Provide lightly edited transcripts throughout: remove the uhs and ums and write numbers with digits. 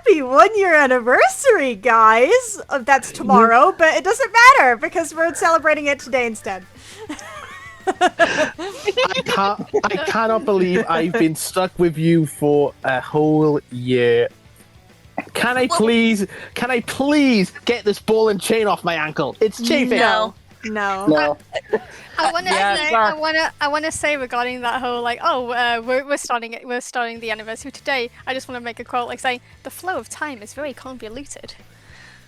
happy 1-year anniversary, guys! That's tomorrow, but it doesn't matter because we're celebrating it today instead. I cannot believe I've been stuck with you for a whole year. Can I please get this ball and chain off my ankle? It's chafing. No. I want to say regarding that whole we're starting the anniversary today. I just want to make a quote like saying the flow of time is very convoluted.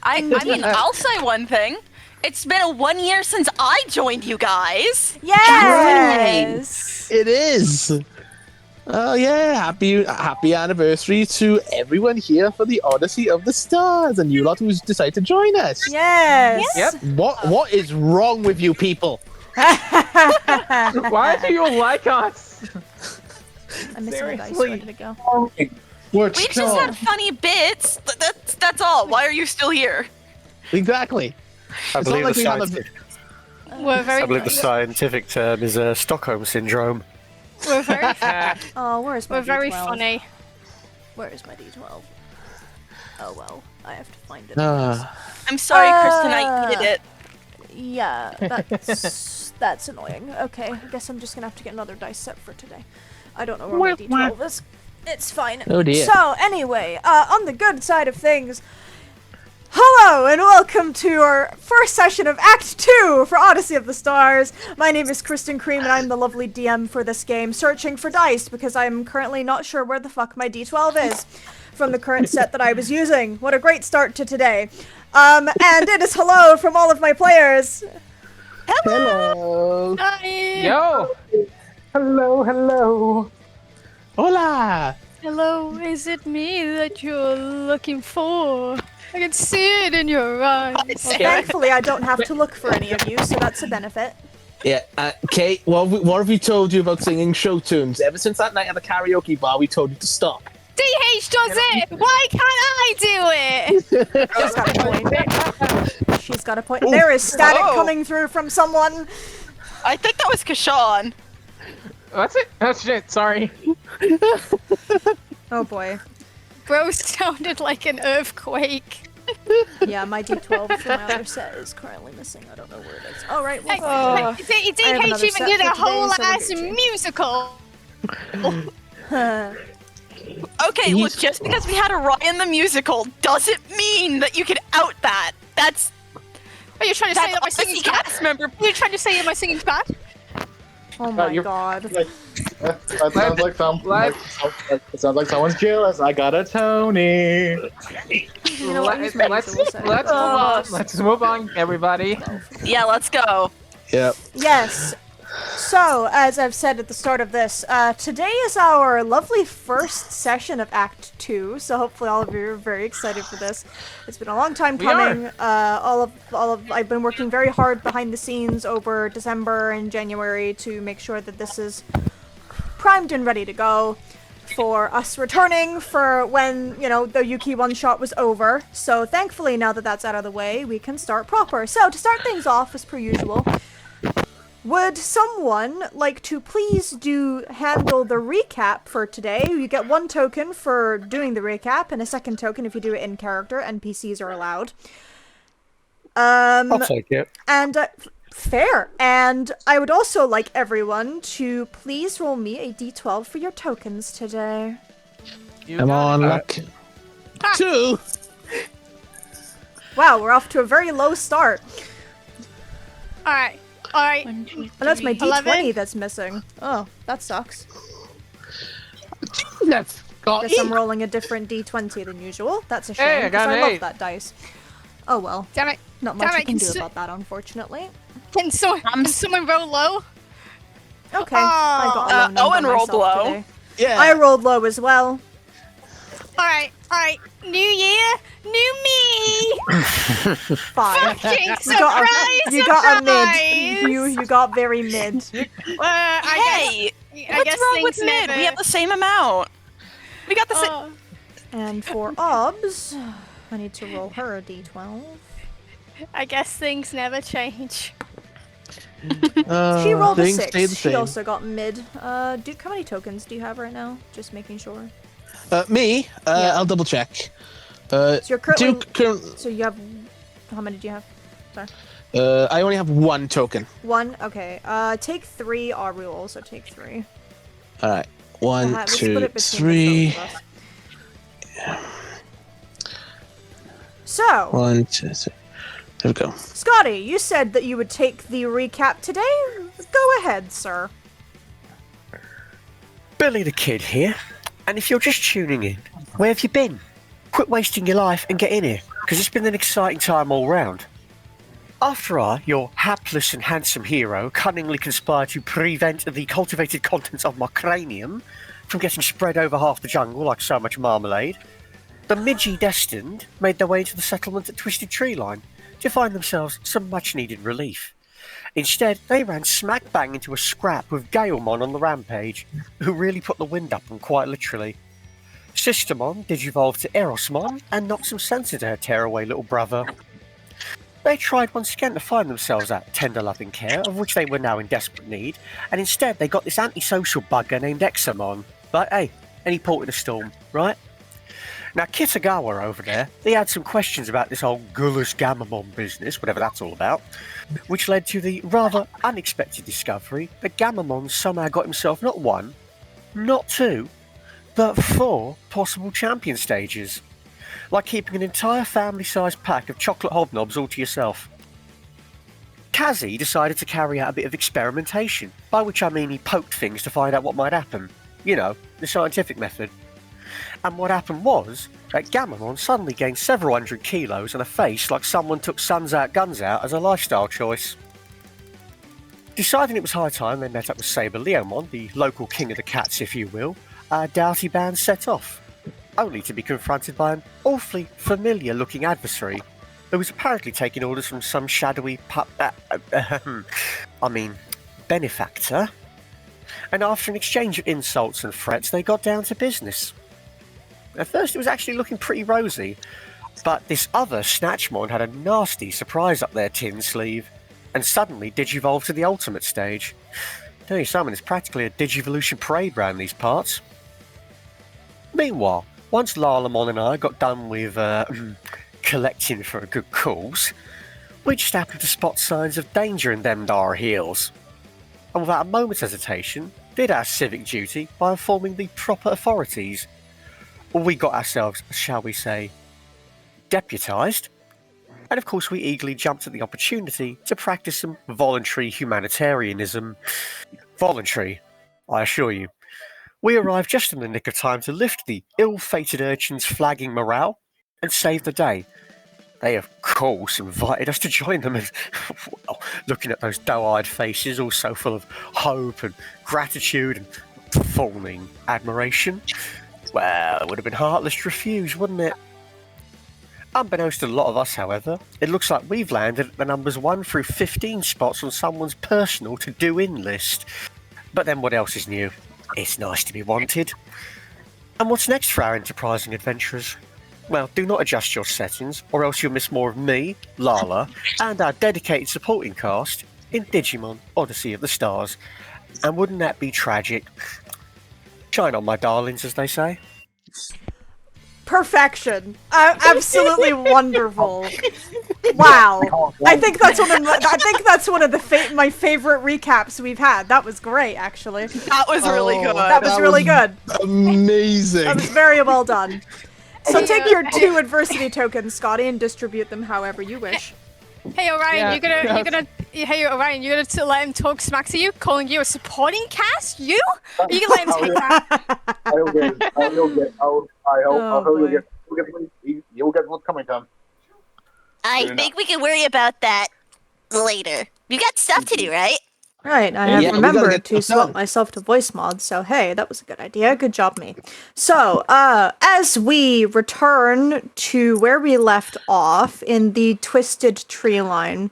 I mean, I'll say one thing. It's been 1 year since I joined you guys. Yes. It is. Oh yeah, happy anniversary to everyone here for the Odyssey of the Stars and you lot who's decided to join us. Yes. Yep. What is wrong with you people? Why do you like us? I'm missing a dice. Seriously. Where did it go? We just had funny bits. That's all. Why are you still here? Exactly. I It's not believe, like the, we have scientific, I believe the scientific term is Stockholm syndrome. We're very Oh, where's my we're very D12? funny. Where is my D12? Oh well, I have to find it. I'm sorry, Kristen. I did it. Yeah, that's annoying. Okay, I guess I'm just gonna have to get another dice set for today. I don't know where my D12 is. It's fine. Oh dear. So anyway, on the good side of things, hello and welcome to our first session of Act 2 for Odyssey of the Stars. My name is Kristen Cream and I'm the lovely DM for this game, searching for dice because I'm currently not sure where the fuck my D12 is from the current set that I was using. What a great start to today. And it is hello from all of my players. Hello. Hi. Yo. Hello. Hola. Hello, is it me that you're looking for? I can see it in your eyes. Well, thankfully, I don't have to look for any of you, so that's a benefit. Yeah, Kate, what have we told you about singing show tunes? Ever since that night at the karaoke bar, we told you to stop. DH does it! Why can't I do it? She's got a point. She's got a point. There is static coming through from someone. I think that was Kashawn. What's it? Oh shit, sorry. Oh boy. Bro sounded like an earthquake. Yeah, my D12 from my other set is currently missing. I don't know where it is. Oh, right. We'll Hey, find DH another even set did for a today, whole so we'll ass get you. musical. it. Okay, look, just because we had a Ryan the musical doesn't mean that you can out that. That's Are you trying to say that my singing's bad? cast member. Are you trying to say that my singing's bad? Oh my you're- god. That sounds like it sounds like someone's jealous. I got a Tony. You know what? Let's Here's my move usual set. on. Let's move on, everybody. Yeah, let's go. Yep. Yes. So, as I've said at the start of this, today is our lovely first session of Act 2, so hopefully all of you are very excited for this. It's been a long time coming. I've been working very hard behind the scenes over December and January to make sure that this is primed and ready to go for us returning for when, you know, the Yuki one-shot was over. So thankfully, now that that's out of the way, we can start proper. So to start things off, as per usual, would someone like to please handle the recap for today? You get 1 token for doing the recap, and a 2nd token if you do it in character. NPCs are allowed. I'll take it. And fair. And I would also like everyone to please roll me a d12 for your tokens today. Come on, luck. 2. Wow, we're off to a very low start. Alright. And that's my d20 11. that's missing. Oh, that sucks. Let's go. Guess I'm rolling a different d20 than usual. That's a Hey, I shame, got because an I love 8. that dice. Oh well. Damn it. Not much Damn I it, can do can about that, unfortunately. Can someone roll low? Okay, I got a low number Owen rolled myself low. today. Yeah. I rolled low as well. Alright. New year, new me! 5. Fucking You got a mid. surprise! You got very mid. Hey, I what's guess wrong with things mid? never- We have the same amount. We got the same. Oh, And for OBS, I need to roll her a d12. I guess things never change. She rolled a things 6. stay the She same. also got mid. Duke, how many tokens do you have right now? Just making sure. Me? Yeah. I'll double check. So you're currently. current- So you have. How many do you have? Sorry. I only have one token. One. Okay. Take 3. I'll reroll. So take 3. All right. One, We split two, it between three. the both of us. So. 1, 2, 3. There we go. Scotty, you said that you would take the recap today. Go ahead, sir. Billy the Kid here, and if you're just tuning in, where have you been? Quit wasting your life and get in here, because it's been an exciting time all round. After I, your hapless and handsome hero, cunningly conspired to prevent the cultivated contents of my cranium from getting spread over half the jungle like so much marmalade, the Midgie destined made their way to the settlement at Twisted Tree Line to find themselves some much-needed relief. Instead, they ran smack bang into a scrap with Galemon on the rampage, who really put the wind up them quite literally. Systemon digivolved to Erosmon and knocked some sense into her tearaway little brother. They tried once again to find themselves that tender loving care, of which they were now in desperate need, and instead they got this antisocial bugger named Examon. But hey, any port in a storm, right? Now, Kitagawa over there, he had some questions about this whole Gullus Gamamon business, whatever that's all about, which led to the rather unexpected discovery that Gamamon somehow got himself not 1, not 2, but 4 possible champion stages. Like keeping an entire family-sized pack of chocolate hobnobs all to yourself. Kazi decided to carry out a bit of experimentation, by which I mean he poked things to find out what might happen. You know, the scientific method. And what happened was that Gamamon suddenly gained several hundred kilos and a face like someone took Suns Out Guns Out as a lifestyle choice. Deciding it was high time, they met up with Saber Leomon, the local king of the cats if you will, Doughty band set off, only to be confronted by an awfully familiar looking adversary who was apparently taking orders from some shadowy benefactor. And after an exchange of insults and threats, they got down to business. At first it was actually looking pretty rosy, but this other Snatchmon had a nasty surprise up their tin sleeve, and suddenly digivolved to the ultimate stage. Tell you something, it's practically a Digivolution parade round these parts. Meanwhile, once Lalamon and I got done with collecting for a good cause, we just happened to spot signs of danger in them dar heels. And without a moment's hesitation, did our civic duty by informing the proper authorities. We got ourselves, shall we say, deputised, and of course we eagerly jumped at the opportunity to practice some voluntary humanitarianism. Voluntary, I assure you. We arrived just in the nick of time to lift the ill-fated urchin's flagging morale and save the day. They, of course, invited us to join them, and well, looking at those doe-eyed faces, all so full of hope and gratitude and fawning admiration, well, it would have been heartless to refuse, wouldn't it? Unbeknownst to a lot of us, however, it looks like we've landed at the numbers 1 through 15 spots on someone's personal to-do-in list. But then what else is new? It's nice to be wanted. And what's next for our enterprising adventurers? Well, do not adjust your settings, or else you'll miss more of me, Lala, and our dedicated supporting cast in Digimon Odyssey of the Stars. And wouldn't that be tragic? Shine on, my darlings, as they say. Perfection. Absolutely wonderful. Wow. I think that's one of my favorite recaps we've had. That was great, actually. That was really good. That was really good. Amazing. That was very well done. So take your 2 adversity tokens, Scotty, and distribute them however you wish. Hey Orion, Yeah, you're gonna let him talk smack to you, calling you a supporting cast? You? Are you gonna let him take that? You'll get what's coming, Tom. I think we can worry about that later. You got stuff to do, right? Right, I have Yeah, we gotta remembered get to stuff swap done. myself to voice mod, so hey, that was a good idea. Good job, me. So, as we return to where we left off in the Twisted Tree Line,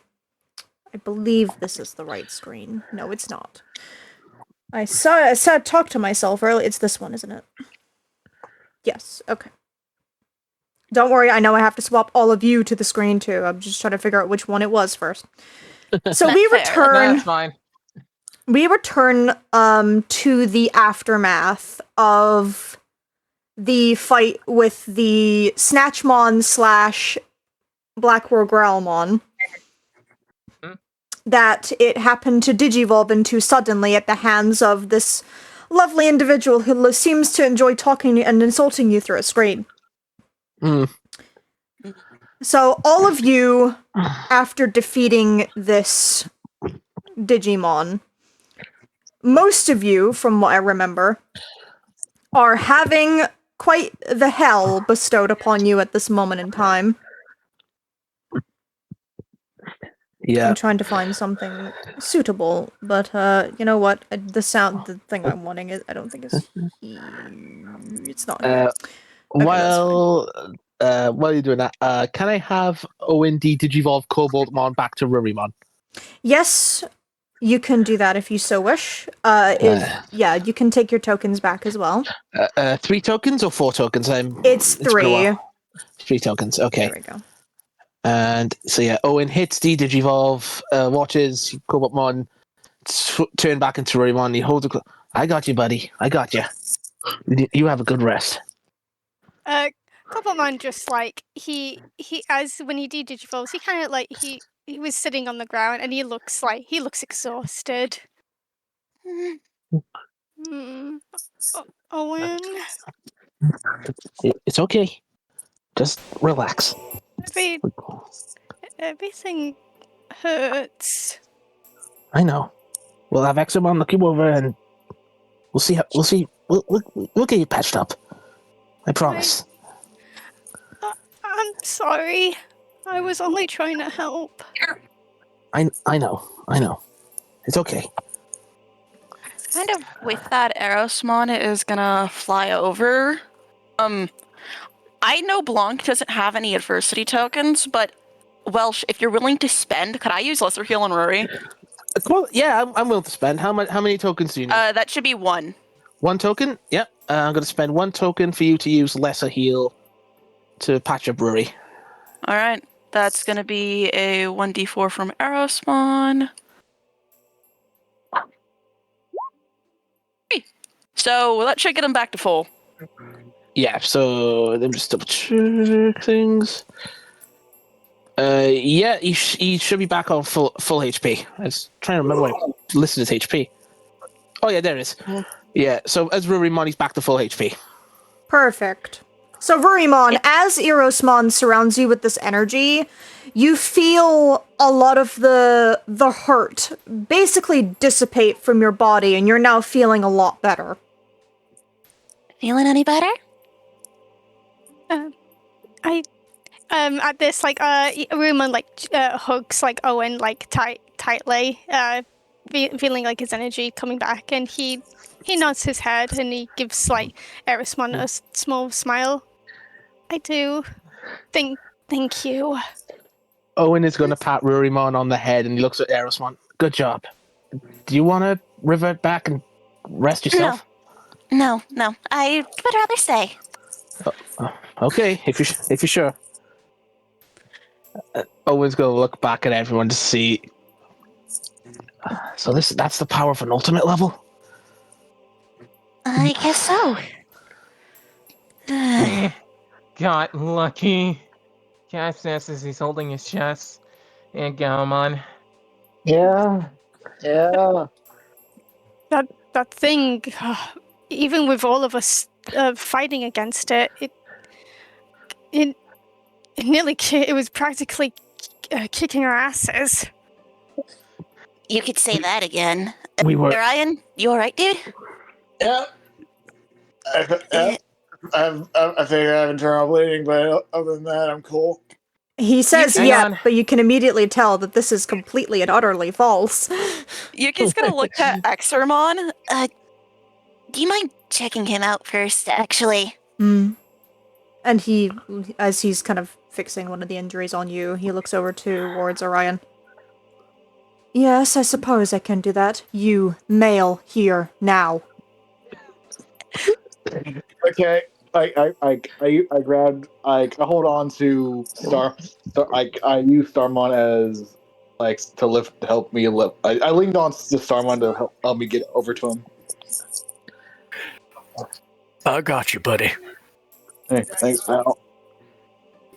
I believe this is the right screen. No, it's not. I talked to myself earlier. It's this one, isn't it? Yes, okay. Don't worry, I know I have to swap all of you to the screen too. I'm just trying to figure out which one it was first. So we Fair. return. That's fine. We return to the aftermath of the fight with the Snatchmon slash Blackroar Growlmon, that it happened to digivolve into suddenly at the hands of this lovely individual who seems to enjoy talking and insulting you through a screen. So all of you, after defeating this Digimon, most of you, from what I remember, are having quite the hell bestowed upon you at this moment in time. Yeah. I'm trying to find something suitable, but you know what? The thing I'm wanting is I don't think it's it's not here. While you're doing that, can I have OND Digivolve Cobaltmon back to Rurimon? Yes, you can do that if you so wish. Yeah, you can take your tokens back as well. 3 tokens or 4 tokens? It's been a 3. while. 3 tokens, okay. There we go. And so yeah, Owen hits D Digivolve, watches Cobaltmon turn back into Rurimon. He holds a I got you, buddy. I got you. You have a good rest. Cobblemon just like he as when he de-digivolves, he kind of like he was sitting on the ground and he looks exhausted. Owen, It's okay. Just relax. everything hurts. I know. We'll have Exomon look you over, and we'll see. We'll get you patched up. I promise. I'm sorry. I was only trying to help. I know. It's okay. Kind of with that, Aerosmon is gonna fly over. I know Blanc doesn't have any adversity tokens, but Welsh, if you're willing to spend, could I use Lesser Heal on Rory? Well, yeah, I'm willing to spend. How many tokens do you need? That should be 1. 1 token? Yep. I'm going to spend 1 token for you to use Lesser Heal to patch up Rory. All right, that's gonna be a 1d4 from Aerosmon. So that should get him back to full. Yeah. So let me just double check things. Yeah, he should be back on full HP. I was trying to remember what I listed as HP. Oh yeah, there it is. Yeah, so as Rurimon, he's back to full HP. Perfect. So Rurimon, as Erosmon surrounds you with this energy, you feel a lot of the hurt basically dissipate from your body, and you're now feeling a lot better. Feeling any better? At this, Rurimon hugs Owen tightly, feeling like his energy coming back, and he nods his head and he gives Aerosmon a small smile. I do. Thank you. Owen is going to pat Rurimon on the head, and he looks at Aerosmon. Good job. Do you want to revert back and rest yourself? No. I would rather stay. Okay, if you're sure. Owen's going to look back at everyone to see. So that's the power of an ultimate level? I guess so. Got lucky. Cat says as he's holding his chest. And Gaomon. Yeah. That thing, even with all of us fighting against it, it was practically kicking our asses. You could say that again. We were. Ryan, you alright, dude? Yeah. I figure I have internal bleeding, but other than that, I'm cool. He says, Hang yeah, on. but you can immediately tell that this is completely and utterly false. Yuki's gonna look at Exermon. Do you mind checking him out first, actually? And as he's kind of fixing one of the injuries on you, he looks over towards Orion. Yes, I suppose I can do that. You, male, here, now. Okay. I grabbed. I hold on to Star. I use Starmon as to help me lift. I leaned on to Starmon to help me get over to him. I got you, buddy. Hey, thanks, pal.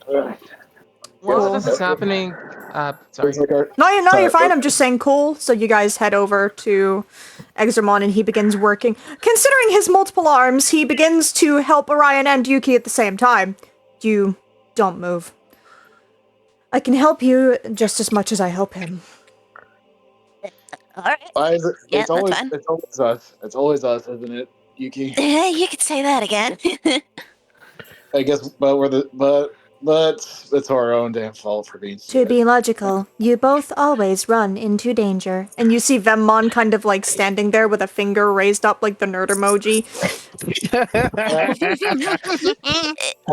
While Cool. this is happening, sorry. It's like our, No, you're sorry, fine. I'm just saying cool. So you guys head over to Exermon and he begins working. Considering his multiple arms, he begins to help Orion and Yuki at the same time. You don't move. I can help you just as much as I help him. All right. Why is it? Yeah, It's that's always fine. it's always us. It's always us, isn't it, Yuki? You could say that again. I guess, but it's our own damn fault for being To stupid. be logical, you both always run into danger. And you see Vemmon kind of like standing there with a finger raised up like the nerd emoji.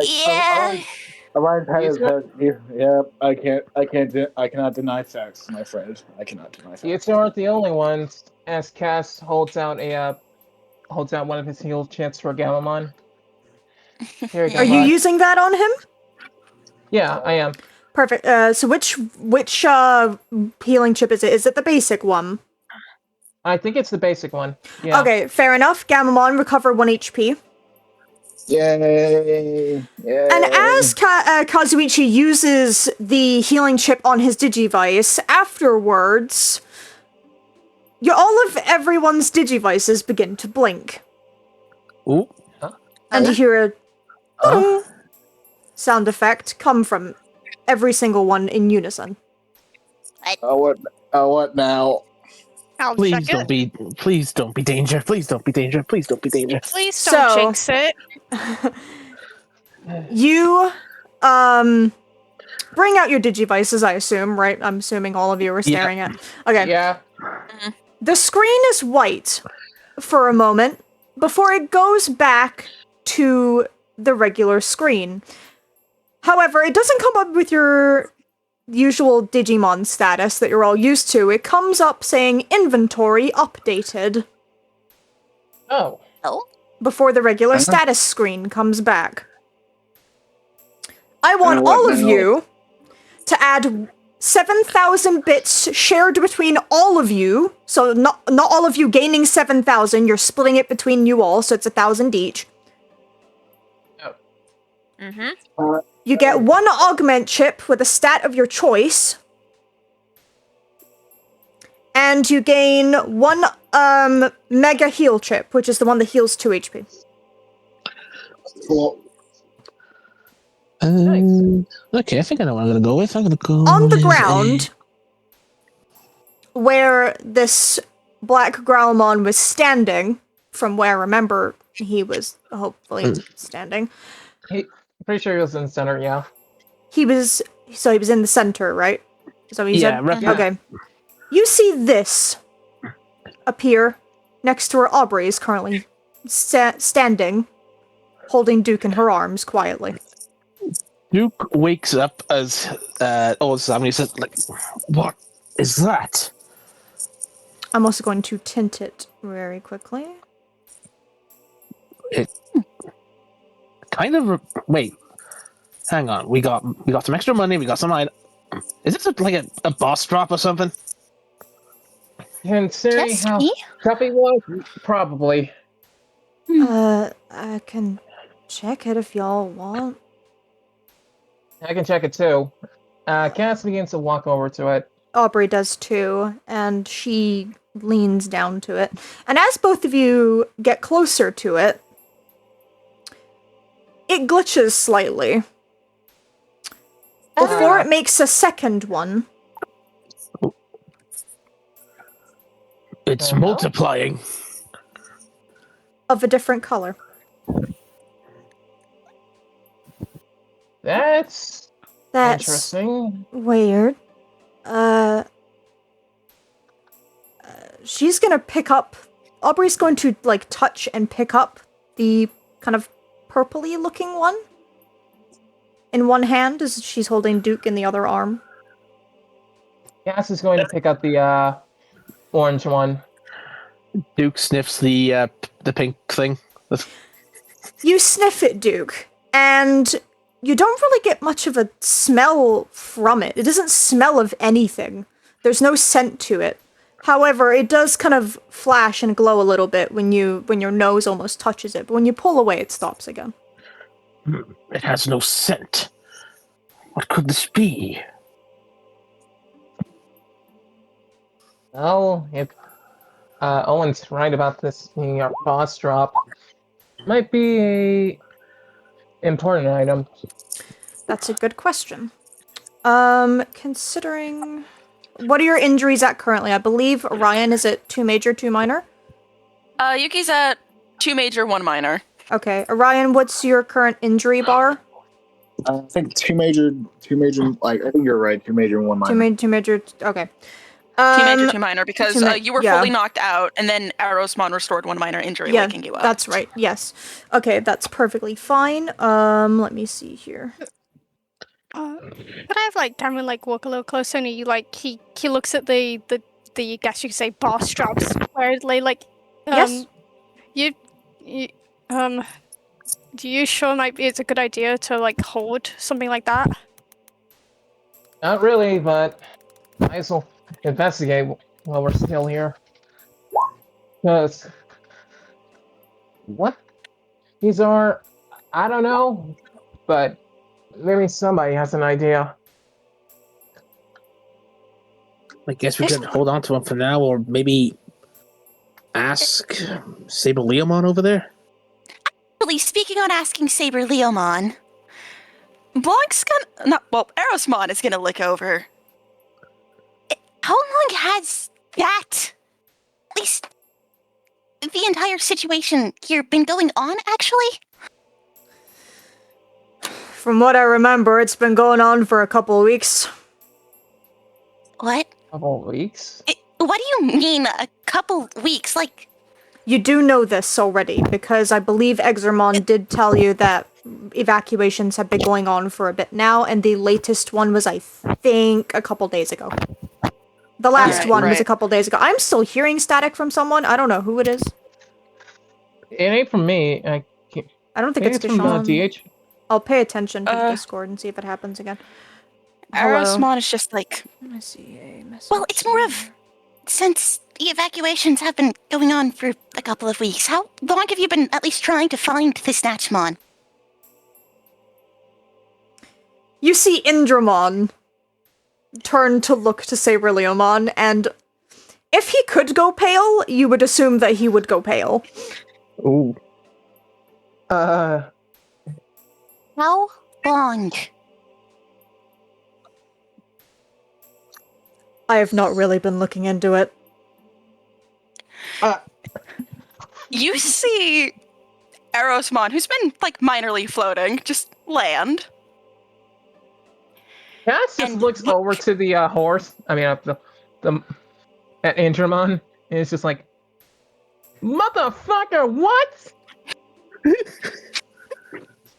Yeah. Ryan's had He's his head. Yeah, I cannot deny facts, my friend. I cannot deny You facts. two aren't the only ones, as Cass holds out one of his heal chips for Galamon. Here you go, Are you bud. using that on him? Yeah, I am. Perfect. So which healing chip is it? Is it the basic one? I think it's the basic one. Yeah. Okay, fair enough. Gammamon, recover 1 HP. Yay! And as Kazuichi uses the healing chip on his Digivice, afterwards, all of everyone's Digivices begin to blink. Ooh. And you hear a ding sound effect come from every single one in unison. What now? I'll Please check don't it. be. Please don't be danger. Please don't be danger. Please don't be danger. Please don't So- jinx it. You, bring out your Digivices, I assume, right? I'm assuming all of you are staring at. Okay. Yeah. The screen is white for a moment before it goes back to the regular screen. However, it doesn't come up with your usual Digimon status that you're all used to. It comes up saying inventory updated Oh. Oh. before the regular status screen comes back. I want what all of now? you to add 7,000 bits shared between all of you. So not all of you gaining 7,000. You're splitting it between you all, so it's 1,000 each. Mm-hmm. You get 1 augment chip with a stat of your choice. And you gain 1 mega heal chip, which is the one that heals 2 HP. Cool. Okay, I think I know what I'm gonna go with. I'm gonna go On the with ground, where this black Growlmon was standing, from where I remember he was hopefully standing, Pretty sure he was in the center, yeah. he was in the center, right? Is that what you Yeah, said? rep- Yeah. Okay. You see this appear next to where Aubrey is currently standing, holding Duke in her arms quietly. Duke wakes up as Sammy says, like, what is that? I'm also going to tint it very quickly. It kind of wait. Hang on, we got some extra money. We got some. Is this like a boss drop or something? Considering Just how me? tough he was, probably. I can check it if y'all want. I can check it too. Cass begins to walk over to it. Aubrey does too, and she leans down to it. And as both of you get closer to it, it glitches slightly. Before it makes a second one, It's Uh-huh. multiplying. of a different color. That's That's interesting. weird. She's gonna pick up... Aubrey's going to, like, touch and pick up the kind of purpley looking one in one hand as she's holding Duke in the other arm. Cass is going to pick up the orange one. Duke sniffs the pink thing. You sniff it, Duke, and you don't really get much of a smell from it. It doesn't smell of anything. There's no scent to it. However, it does kind of flash and glow a little bit when your nose almost touches it, but when you pull away, it stops again. It has no scent. What could this be? Well, if Owen's right about this being our boss drop, might be a important item. That's a good question. Considering... What are your injuries at currently? I believe Ryan is at 2 major, 2 minor? Yuki's at 2 major, 1 minor. Okay. Ryan, what's your current injury bar? I think two major. Like I think you're right. 2 major and 1 minor. 2 major, okay. 2 major, 2 minor, because you were yeah. fully knocked out, and then Arrowsmon restored 1 minor injury, Yeah, waking you up. that's right, yes. Okay, that's perfectly fine. Let me see here. Could I have like Cameron like walk a little closer and he looks at the I guess you could say boss straps where they like Yes. You do you sure it's a good idea to like hold something like that? Not really, but might as well investigate while we're still here. Because what these are, I don't know, but maybe somebody has an idea. I guess we could hold on to them for now, or maybe ask Saber Leomon over there. Actually, speaking on asking Saber Leomon, Arrowsmon is gonna look over. how long has that, at least the entire situation here, been going on, actually? From what I remember, it's been going on for a couple of weeks. What? Couple of weeks? What do you mean, a couple weeks? Like... You do know this already, because I believe Exermon did tell you that evacuations have been going on for a bit now, and the latest one was, I think, a couple days ago. The last one was a couple days ago. I'm still hearing static from someone. I don't know who it is. It ain't from me. I don't think it's from Deshaun. DH. I'll pay attention to the Discord and see if it happens again. Arrowsmon is just like... Let me see a message. Well, it's more of... Since the evacuations have been going on for a couple of weeks, how long have you been at least trying to find the Snatchmon? You see Indramon turn to look to Saber Leomon, and if he could go pale, you would assume that he would go pale. Ooh. How long? I have not really been looking into it. You see Arrowsmon, who's been, like, minorly floating, just land. Cass just looks over to the horse. I mean, at Indramon, and it's just like, motherfucker, what?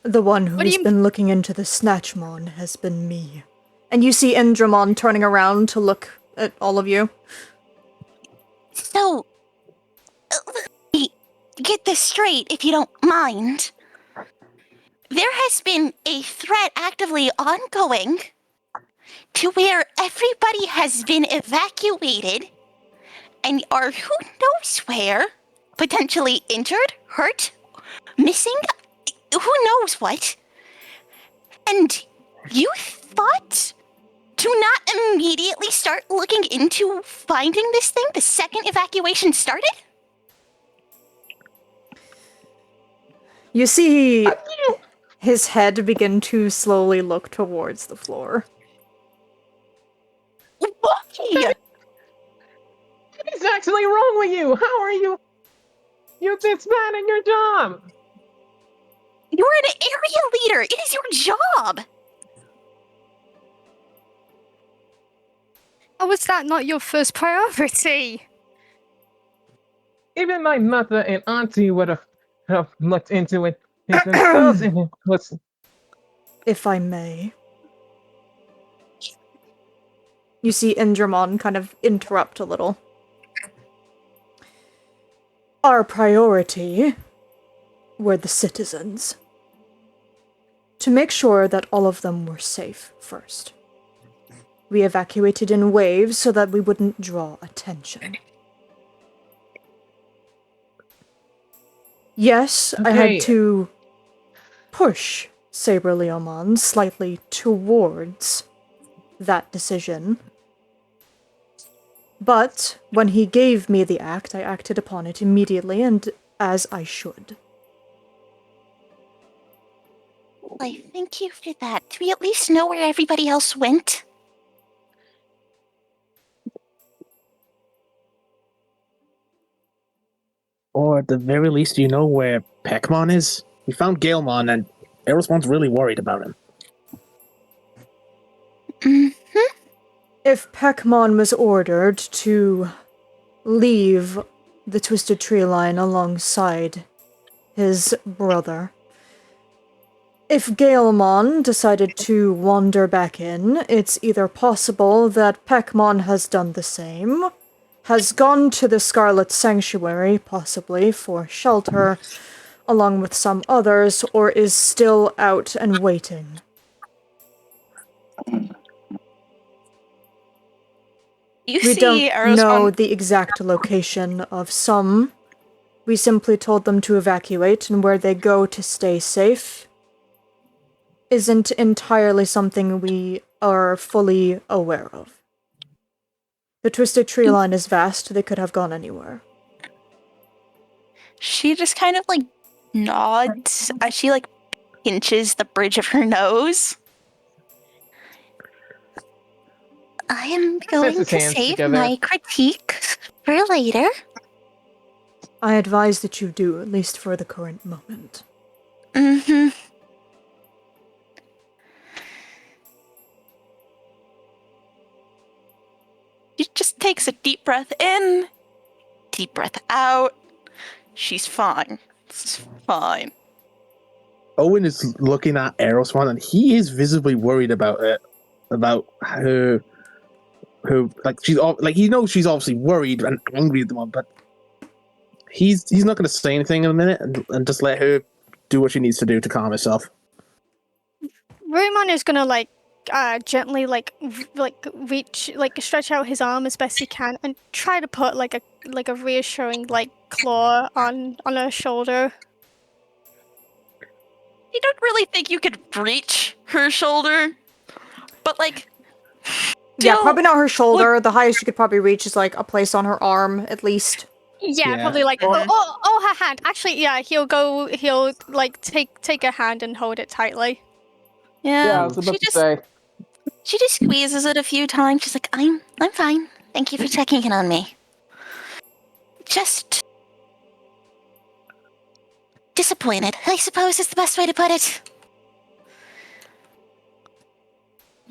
The one who has been looking into the Snatchmon has been me. And you see Indramon turning around to look at all of you. So, let me get this straight, if you don't mind. There has been a threat actively ongoing to where everybody has been evacuated and are who knows where, potentially injured, hurt, missing, who knows what. And you thought to not immediately start looking into finding this thing the second evacuation started? You see his head begin to slowly look towards the floor. What? What is actually wrong with you? How are you? You're this bad at your job. You're an area leader. It is your job. How was that not your first priority? Even my mother and auntie would have looked into it themselves. If I may. You see Indramon kind of interrupt a little. Our priority were the citizens. To make sure that all of them were safe first. We evacuated in waves so that we wouldn't draw attention. Yes, I had to push Saber Leomon slightly towards that decision. But when he gave me the act, I acted upon it immediately, and as I should. Why, thank you for that. Do we at least know where everybody else went? Or at the very least, you know where Peckmon is? We found Galemon, and Aerosmon's really worried about him. Mm-hmm. If Peckmon was ordered to leave the Twisted Tree Line alongside his brother, if Galemon decided to wander back in, it's either possible that Peckmon has done the same, has gone to the Scarlet Sanctuary, possibly for shelter, along with some others, or is still out and waiting. We don't know the exact location of some. We simply told them to evacuate, and where they go to stay safe isn't entirely something we are fully aware of. The Twisted Tree Line is vast, they could have gone anywhere. She just kind of, like, nods as she, like, pinches the bridge of her nose. I am going to save my critique for later. I advise that you do, at least for the current moment. Mm-hmm. She just takes a deep breath in, deep breath out. She's fine. This is fine. Owen is looking at Aerosmon, and he is visibly worried about it. About her, like he knows she's obviously worried and angry at the moment, but he's not going to say anything in a minute and just let her do what she needs to do to calm herself. Ruimon is gonna gently reach, stretch out his arm as best he can and try to put like a reassuring claw on her shoulder. You don't really think you could reach her shoulder, but yeah, probably not her shoulder. The highest you could probably reach is a place on her arm, at least. Yeah, probably her hand. Actually, yeah, he'll take a hand and hold it tightly. Yeah, I was about to say. She just squeezes it a few times. She's like, I'm fine. Thank you for checking in on me. Just disappointed, I suppose is the best way to put it.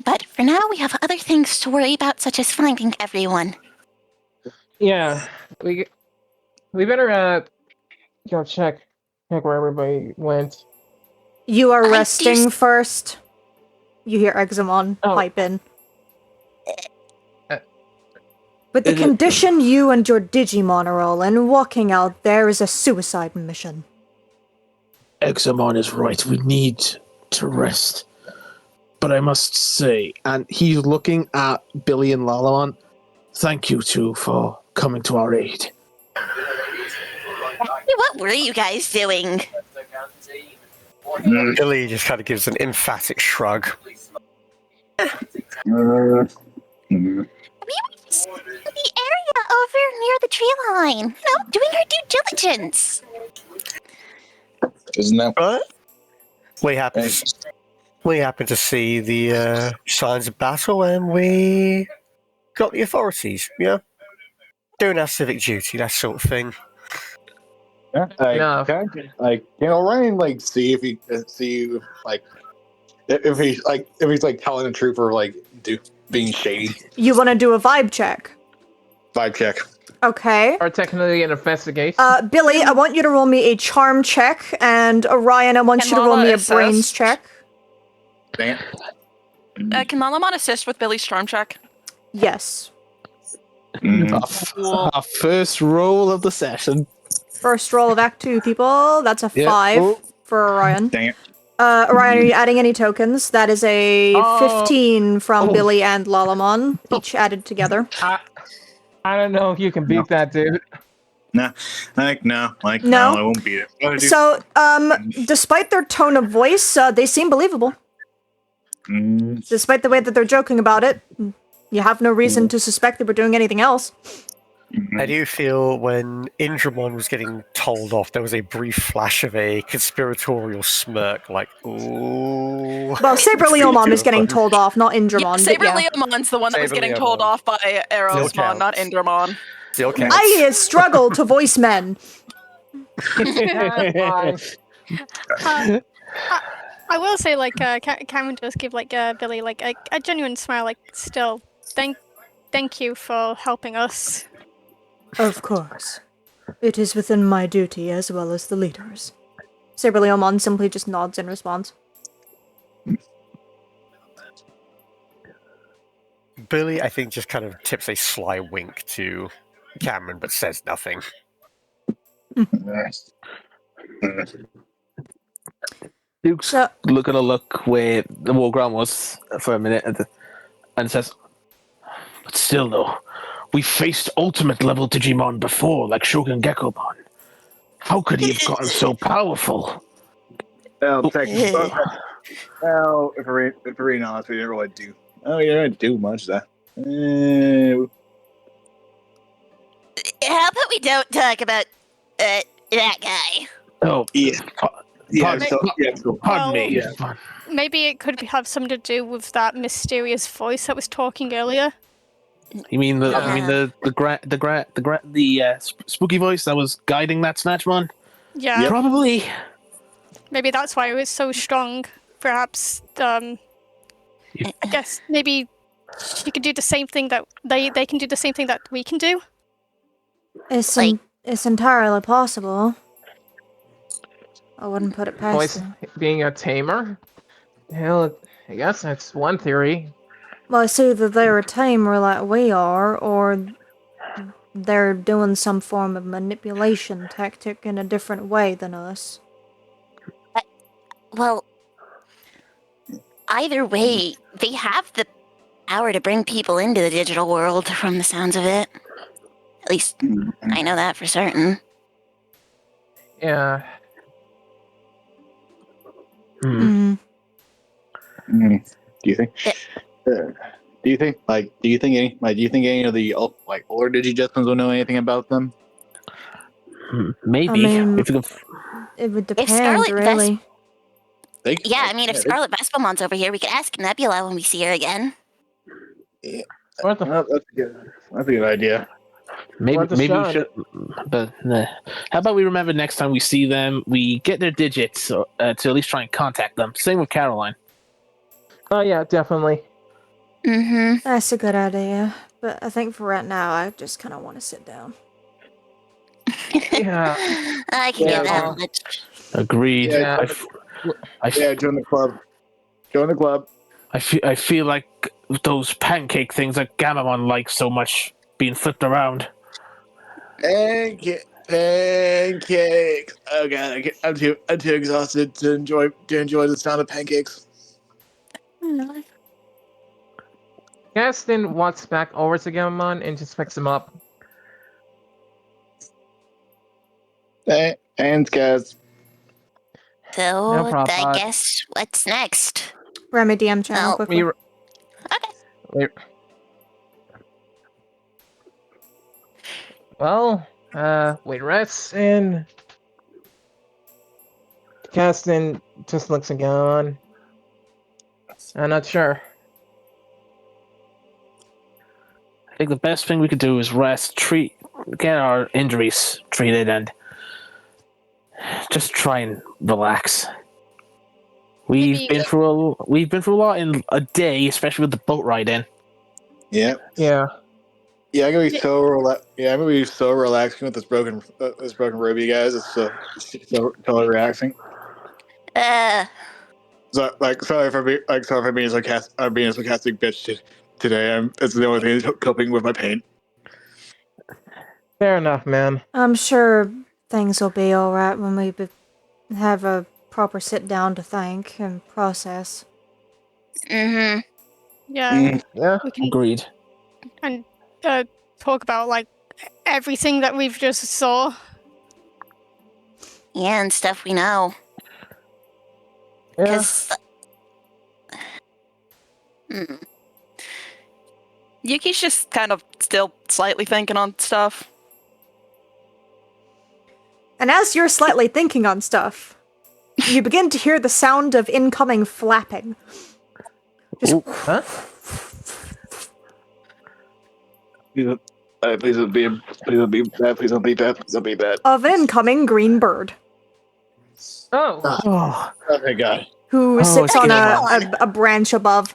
But for now, we have other things to worry about, such as finding everyone. Yeah, we better go check where everybody went. You are resting first. You hear Examon pipe in. With the condition you and your Digimon are all in, walking out there is a suicide mission. Examon is right. We need to rest. But I must say, and he's looking at Billy and Lalamon, thank you two for coming to our aid. What were you guys doing? Billy just kind of gives an emphatic shrug. We were just in the area over near the tree line. Doing our due diligence. Isn't that right? We happened to see the signs of battle, and we got the authorities. Yeah, doing our civic duty, that sort of thing. Yeah, Ryan, see if he's telling the truth or being shady. You want to do a vibe check? Vibe check. Okay. Or technically an investigation. Billy, I want you to roll me a charm check, and Orion, I want you to roll me a brains check. Damn. Can Lalamon assist with Billy's storm check? Yes. Our first roll of the session. First roll of Act 2, people. That's a 5 for Orion. Dang it. Orion, are you adding any tokens? That is a 15 from Billy and Lalamon, each added together. I don't know if you can beat that, dude. No, no, No? I won't beat it. So, despite their tone of voice, they seem believable. Despite the way that they're joking about it, you have no reason to suspect that we're doing anything else. How do you feel when Indramon was getting told off? There was a brief flash of a conspiratorial smirk, like, ooh. Well, Saber between the Leomon two is of getting them. told off, not Yeah, Indramon. Saber but yeah. Leomon's the one that was Saber getting told Leomon. off by Erosmon, not counts. Indramon. Still counts. I struggle to voice men. That's fine. I will say, like, Cameron does give, like, Billy, like, a genuine smile, like, still, thank you for helping us. Of course. It is within my duty as well as the leaders. Saber Leomon simply just nods in response. Billy, I think, just kind of tips a sly wink to Cameron, but says nothing. Duke's looking to look where the war ground was for a minute and says, but still though, we faced ultimate level Digimon before, like Shogun Gekomon. How could he have gotten so powerful? Well, if we're being honest, we didn't really do. Oh, you didn't do much of that. How about we don't talk about that guy? Oh, Yeah. Cool. Pardon me. Yeah. Maybe it could have something to do with that mysterious voice that was talking earlier. You mean the Yeah. spooky voice that was guiding that Snatchmon? Yeah. Yep. Probably. Maybe that's why it was so strong. Perhaps, I guess maybe she could do the same thing that they can do the same thing that we can do. It's Like- it's entirely possible. I wouldn't put it past Voice them. being a tamer? Hell, I guess that's one theory. Well, it's either they're a tamer like we are, or they're doing some form of manipulation tactic in a different way than us. Well, either way, they have the power to bring people into the digital world from the sounds of it. At least I know that for certain. Yeah. Mm. Do you think? Do you think any of the older Digijetsons will know anything about them? Maybe. I mean, If you could it would If depend, Scarlet really. Yeah, I mean, if Scarlet Vespamon's over here, we could ask Nebula when we see her again. What the That's a good idea. maybe Worth a we shot. should. But how about we remember next time we see them, we get their digits to at least try and contact them. Same with Caroline. Oh yeah, definitely. Mm-hmm. That's a good idea. But I think for right now, I just kind of want to sit down. Yeah. I can Yeah, get that well- much. Agreed. Yeah. Join the club. Join the club. I feel like those pancake things that Gamamon likes so much being flipped around. Pancakes. Oh god, I'm too exhausted to enjoy the sound of pancakes. Gaston walks back over to Gamamon and just picks him up. And guys, So, No problem, I bud. guess what's next? Remy DM channel Oh, quickly. Okay. Well, wait, rest and Gaston just looks at Gamamon. I'm not sure. I think the best thing we could do is rest, get our injuries treated, and just try and relax. We've been through a lot in a day, especially with the boat ride in. yeah, Yeah. I'm gonna be so relaxing with this broken Ruby, guys. It's so totally relaxing. So, sorry for being being a sarcastic bitch today. It's the only thing that's coping with my pain. Fair enough, man. I'm sure things will be alright when we have a proper sit down to think and process. Mm-hmm. Yeah, Yeah. we can Agreed. and talk about like everything that we've just saw? Yeah, and stuff we know. Yeah. Because Yuki's just kind of still slightly thinking on stuff. And as you're slightly thinking on stuff, you begin to hear the sound of incoming flapping. Just Huh? Please don't be bad. Please don't be bad. Please don't be bad. of an incoming green bird Oh. Oh, Okay, God. who Oh, sits it's on good. a branch above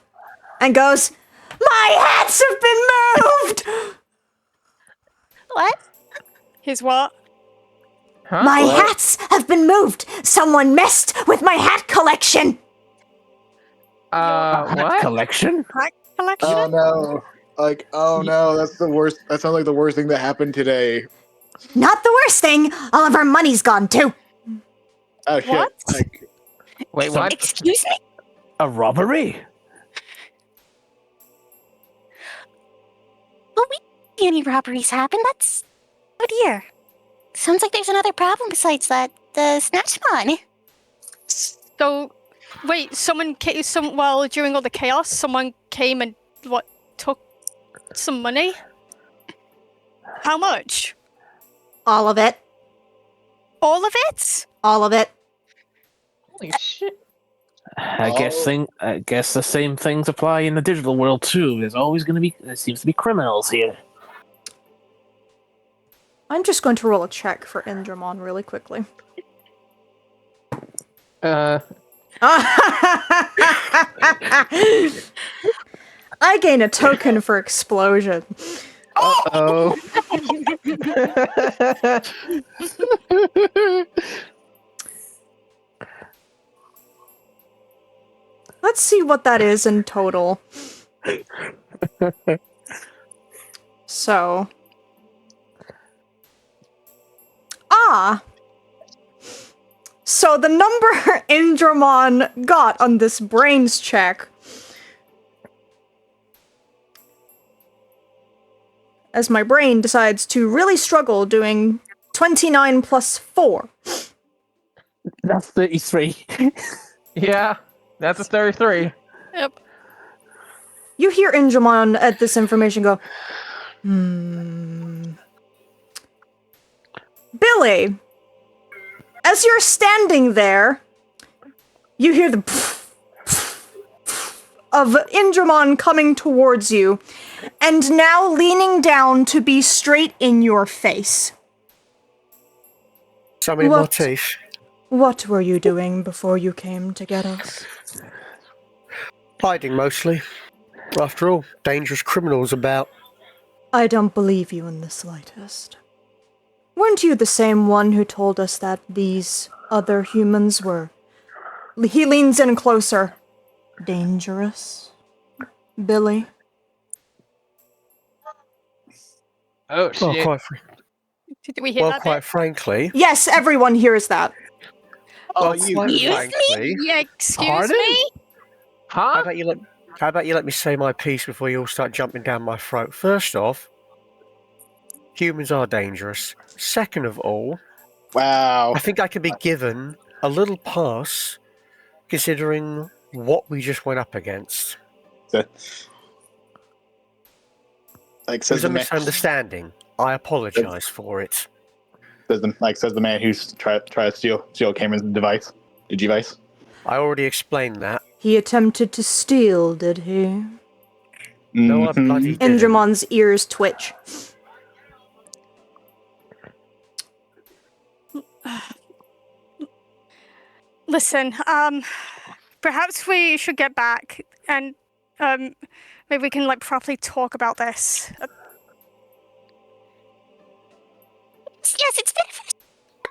and goes, "My hats have been moved! what? His what? Huh? My What? hats have been moved! Someone messed with my hat collection!" What? collection? Hat collection? Oh no! Like, oh no, that's the worst. That sounds like the worst thing that happened today. Not the worst thing, all of our money's gone too. Oh shit! What? Like, Wait, what? Excuse me? A robbery? Well, we didn't see any robberies happen. That's... Oh dear. Sounds like there's another problem besides that. The Snatchmon. So, wait, while during all the chaos, someone came and, took some money? How much? All of it. All of it? All of it. Holy shit. I guess the same things apply in the digital world too. There seems to be criminals here. I'm just going to roll a check for Indramon really quickly. I gain a token for explosion. Oh. Let's see what that is in total. So. So the number Indramon got on this brains check, as my brain decides to really struggle doing 29 plus 4. That's 33. Yeah, that's a 33. Yep. You hear Indramon at this information go, Billy, as you're standing there, you hear the of Indramon coming towards you, and now leaning down to be straight in your face. So many more What? teeth. What were you doing before you came to get us? Hiding mostly. After all, dangerous criminals about. I don't believe you in the slightest. Weren't you the same one who told us that these other humans were... He leans in closer. Dangerous? Billy? Oh Well, shit. Did we hear that quite bit? frankly. Yes, everyone hears that. Well, you- quite Excuse frankly. Yeah, excuse Pardon? me? How Huh? about you let me say my piece before you all start jumping down my throat? First off, humans are dangerous. Second of all, wow. I think I could be given a little pass considering what we just went up against. Like It says was a the man. misunderstanding. I apologise for it. Says the man who's tried to steal Cameron's device, Digivice. I already explained that. He attempted to steal, did he? No, I Mhm. bloody didn't. Indramon's ears twitch. Listen, perhaps we should get back and, maybe we can, properly talk about this. Yes, it's beneficial.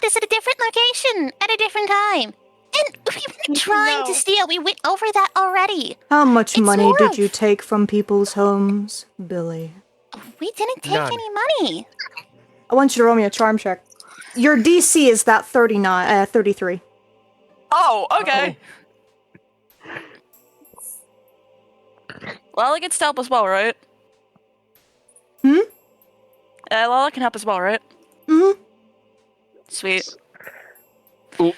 This at a different location at a different time. And we were trying No. to steal. We went over that already. How much It's money more did of- you take from people's homes, Billy? We didn't take None. any money. I want you to roll me a charm check. Your DC is that 33. Oh, okay. Well, it gets stealth as well, right? Hmm? Lala can help as well, right? Mm-hmm. Sweet. Oh.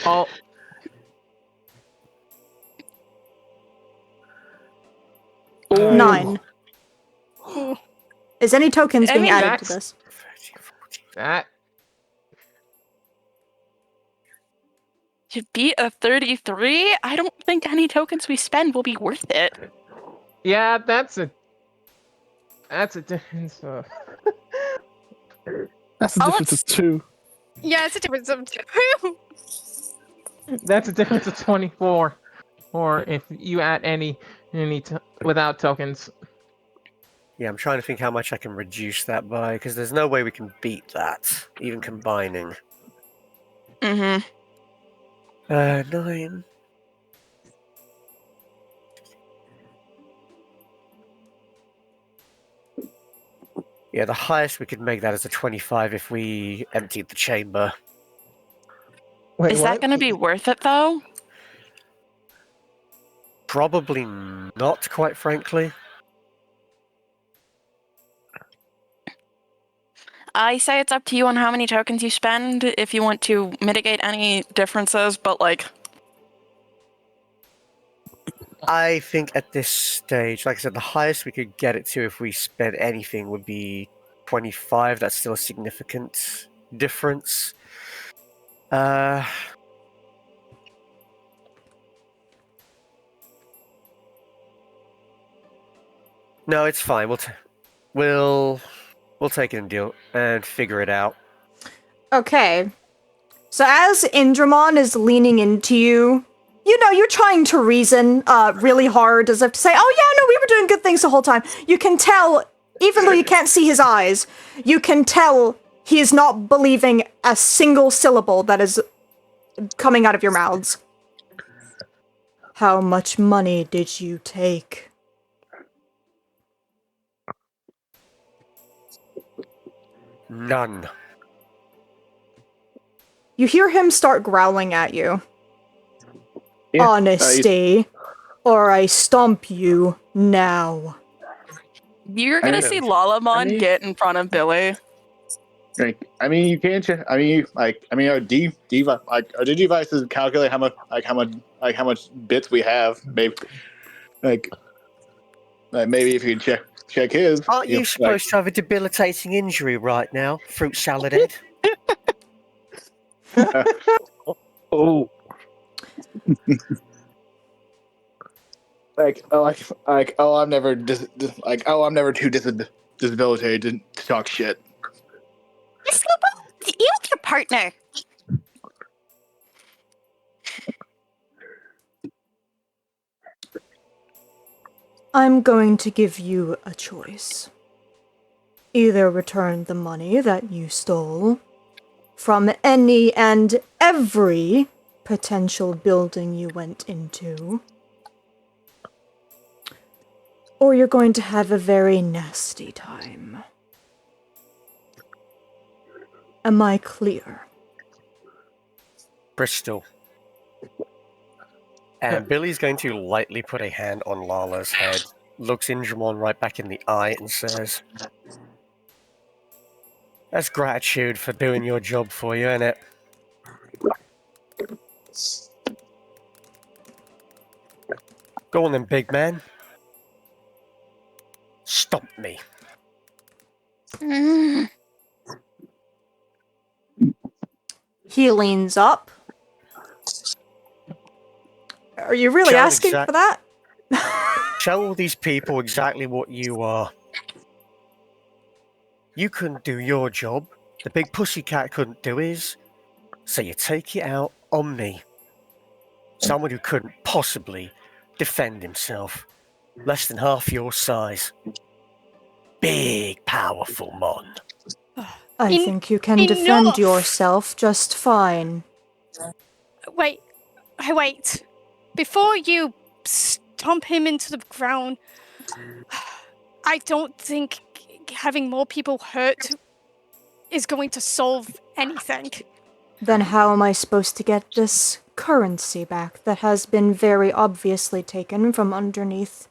Oh, Oh. 9. Ooh. Is any tokens I being mean, added to that's- this? that. To beat a 33, I don't think any tokens we spend will be worth it. Yeah, that's a difference of. That's the Oh, difference of 2. Yeah, it's a difference of 2. That's a difference of 24. Or if you add any without tokens. Yeah, I'm trying to think how much I can reduce that by, because there's no way we can beat that, even combining. Mm-hmm. 9. Yeah, the highest we could make that is a 25 if we emptied the chamber. Wait, Is what? that going to be worth it, though? Probably not, quite frankly. I say it's up to you on how many tokens you spend if you want to mitigate any differences, but like... I think at this stage, like I said, the highest we could get it to if we spent anything would be 25. That's still a significant difference. No, it's fine. We'll take it and deal and figure it out. Okay. So as Indramon is leaning into you, you know, you're trying to reason really hard as if to say, oh yeah, no, we were doing good things the whole time. You can tell, even though you can't see his eyes, you can tell he is not believing a single syllable that is coming out of your mouths. How much money did you take? None. You hear him start growling at you. Yeah, Honesty, or I stomp you now. You're going to see Lalamon get in front of Billy. Like, I mean, you can't. I mean, our our devices calculate how much bits we have. Maybe, like maybe if you check his. Aren't you know, supposed to have a debilitating injury right now, fruit salad head? Oh. I'm never I'm never too disabilitated to talk shit. Just you and your partner. I'm going to give you a choice. Either return the money that you stole from any and every potential building you went into, or you're going to have a very nasty time. Am I clear? Bristol. And Billy's going to lightly put a hand on Lala's head, looks Indramon right back in the eye, and says, "That's gratitude for doing your job for you, ain't it? Go on then, big man. Stomp me." Mm. He leans up. Are you really Tell asking for that? Tell all these people exactly what you are. You couldn't do your job. The big pussycat couldn't do his. So you take it out on me. Someone who couldn't possibly defend himself. Less than half your size. Big, powerful mon. I think you can defend yourself just fine. Wait. Before you stomp him into the ground, I don't think having more people hurt is going to solve anything. Then how am I supposed to get this currency back that has been very obviously taken from underneath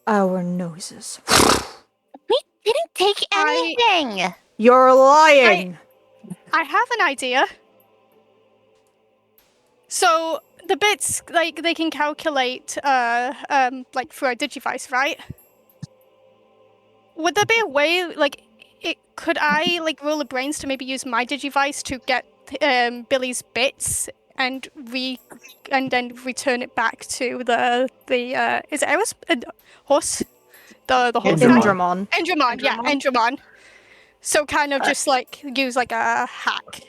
our noses? Didn't take anything. You're lying. I have an idea. So the bits, like, they can calculate, like, through our Digivice, right? Would there be a way, like, could I, like, roll the brains to maybe use my Digivice to get Billy's bits and then return it back to the is it Eros? Horse? The horse guy? Indramon. Endramon, yeah, Endramon. So kind of just, like, use, like, a hack.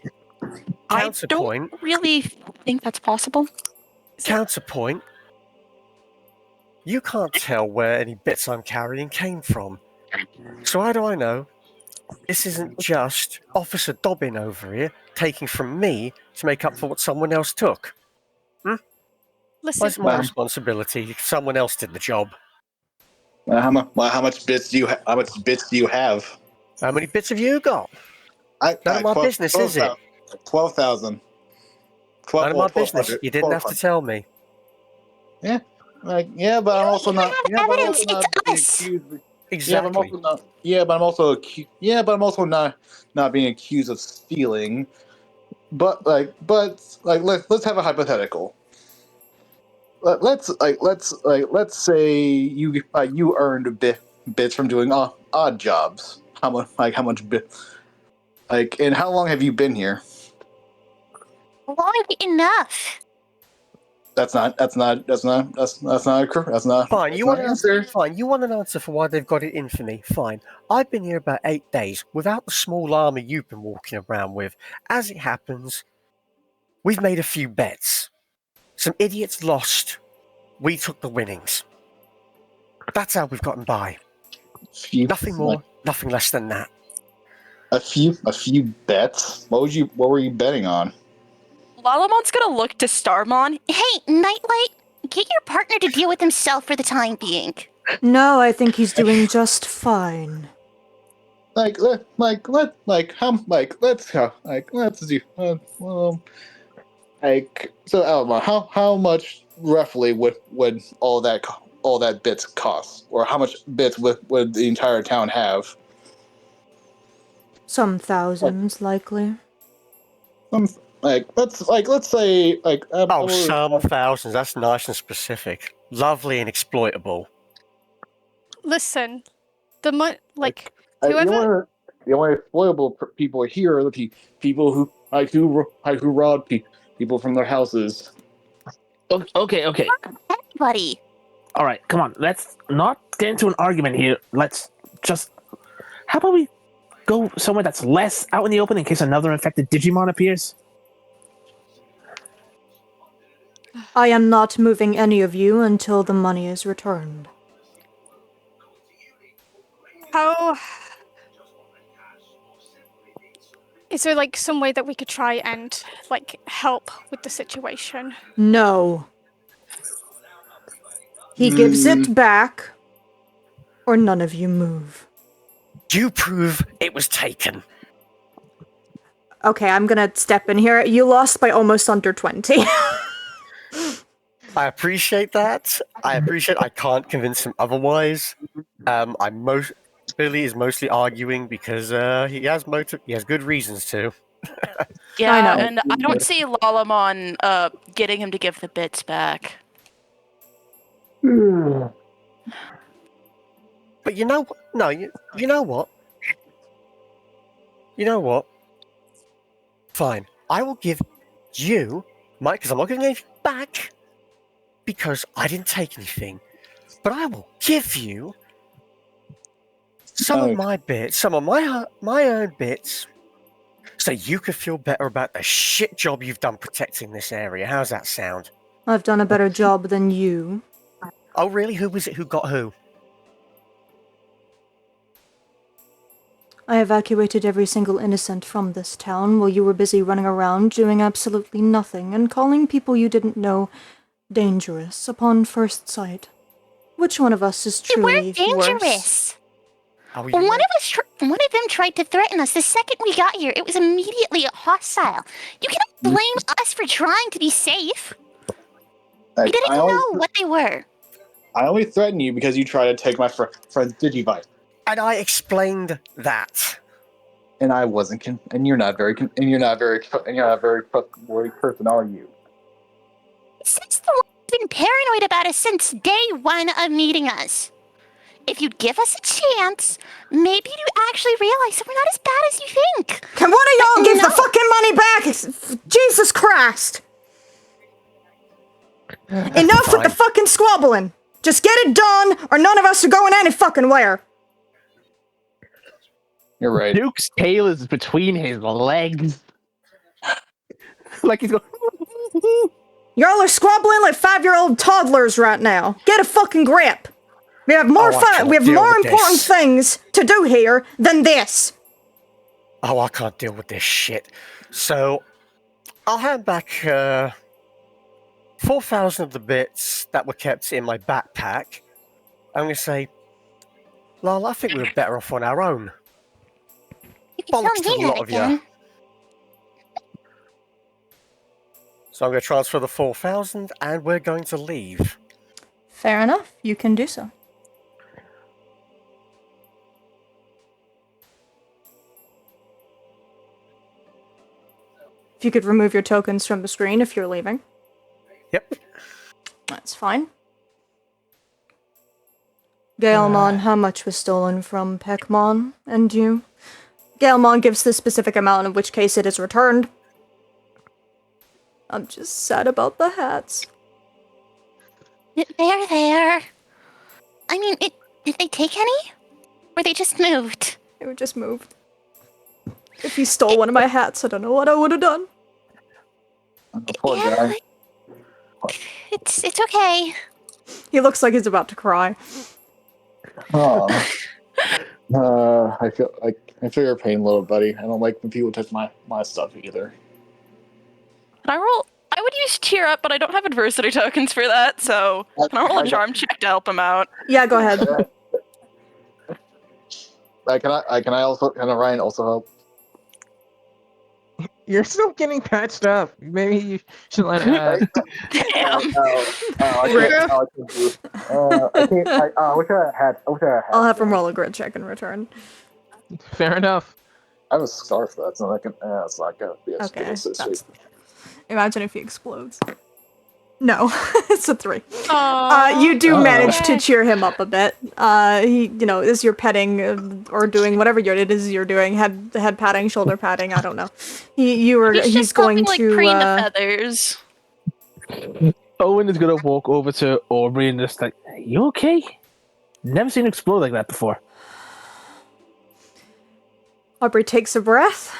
I Counterpoint. don't really think that's possible. Counterpoint. You can't tell where any bits I'm carrying came from. So how do I know? This isn't just Officer Dobbin over here taking from me to make up for what someone else took. Why Listen, is it my responsibility if someone else did the job? How much bits do you How much bits do you have? How many bits have you got? None of my business, is it? 12,000. None of my business. You didn't have to tell me. Yeah, but I'm also not. have Yeah, but I'm evidence, also not it's being us. accused. Exactly. Yeah, but I'm also not being accused of stealing. But let's have a hypothetical. Let's say you earned bits from doing odd jobs. How much bit? And how long have you been here? Long enough. That's not Fine. You want an an answer. Fine. You want an answer for why they've got it in for me. Fine. I've been here about 8 days without the small army you've been walking around with. As it happens, we've made a few bets. Some idiots lost. We took the winnings. That's how we've gotten by. Nothing more, nothing less than that. A few bets. What were you betting on? Lalamon's gonna look to Starmon. Hey, Nightlight, get your partner to deal with himself for the time being. No, I think he's doing just fine. Let's do so Alma, how much roughly would all that bits cost, or how much bits would the entire town have? Some thousands, likely. Let's say Some thousands. That's nice and specific. Lovely and exploitable. listen, the the whoever. only exploitable people here are the people who rob people from their houses. Okay. Buddy. All right, come on. Let's not get into an argument here. Let's just. How about we go somewhere that's less out in the open in case another infected Digimon appears? I am not moving any of you until the money is returned. How is there, like, some way that we could try and, like, help with the situation? No. He gives it back, or none of you move. You prove it was taken. Okay, I'm gonna step in here. You lost by almost under 20. I appreciate that. I can't convince him otherwise. Billy is mostly arguing because he has good reasons to. Yeah, I know. and I don't see Lalamon getting him to give the bits back. But you know what? Fine. I will give you because I'm not giving anything back because I didn't take anything. But I will give you some of my bits, some of my own bits, so you could feel better about the shit job you've done protecting this area. How's that sound? I've done a better job than you. Oh, really? Who was it who got who? I evacuated every single innocent from this town while you were busy running around doing absolutely nothing and calling people you didn't know dangerous upon first sight. Which one of us is truly We're worse? dangerous. Oh, One of them tried to threaten us. The second we got here, it was immediately hostile. You cannot blame us for trying to be safe. We didn't know what they were. I only threaten you because you try to take my friend's Digivice. And I explained that. And I wasn't, and you're not very, trustworthy person, are you? Since the one's been paranoid about us since day one of meeting us. If you'd give us a chance, maybe you'd actually realize that we're not as bad as you think. Can one of y'all give No. the fucking money back? Jesus Christ! Enough with the fucking squabbling. Just get it done, or none of us are going any fucking where. You're right. Duke's tail is between his legs. Like he's going. Y'all are squabbling like 5-year-old toddlers right now. Get a fucking grip. We have more we have more important things to do here than this. Oh, I can't deal with this shit. So, I'll hand back 4,000 of the bits that were kept in my backpack. I'm going to say, Lal, I think we were better off on our own. Bollocks to the lot of you. So I'm going to transfer the 4,000 and we're going to leave. Fair enough. You can do so. If you could remove your tokens from the screen if you're leaving. Yep. That's fine. Gaelmon, how much was stolen from Peckmon and you? Gaelmon gives the specific amount, in which case it is returned. I'm just sad about the hats. They're there. I mean, did they take any? Or they just moved? They were just moved. If he stole one of my hats, I don't know what I would have done. Poor guy. It's okay. He looks like he's about to cry. Oh. I feel your pain, little buddy. I don't like when people touch my stuff either. Can I roll? I would use cheer up, but I don't have adversity tokens for that, so can I roll a charm check to help him out? Yeah, go ahead. Can Ryan also help? You're still getting patched up. Maybe you should let it Damn. I wish I had. I'll have him roll a grit check in return. Fair enough. I have a scarf though. It's not like it's not gonna be as Okay, good as this week. imagine if he explodes. No, it's a 3. Aww. You do manage to cheer him up a bit. He, as you're petting or doing whatever it is you're doing, head patting, shoulder patting. I don't know. He's going like to. preen the feathers. Owen is gonna walk over to Aubrey and just like, "Are you okay? Never seen you explode like that before." Aubrey takes a breath.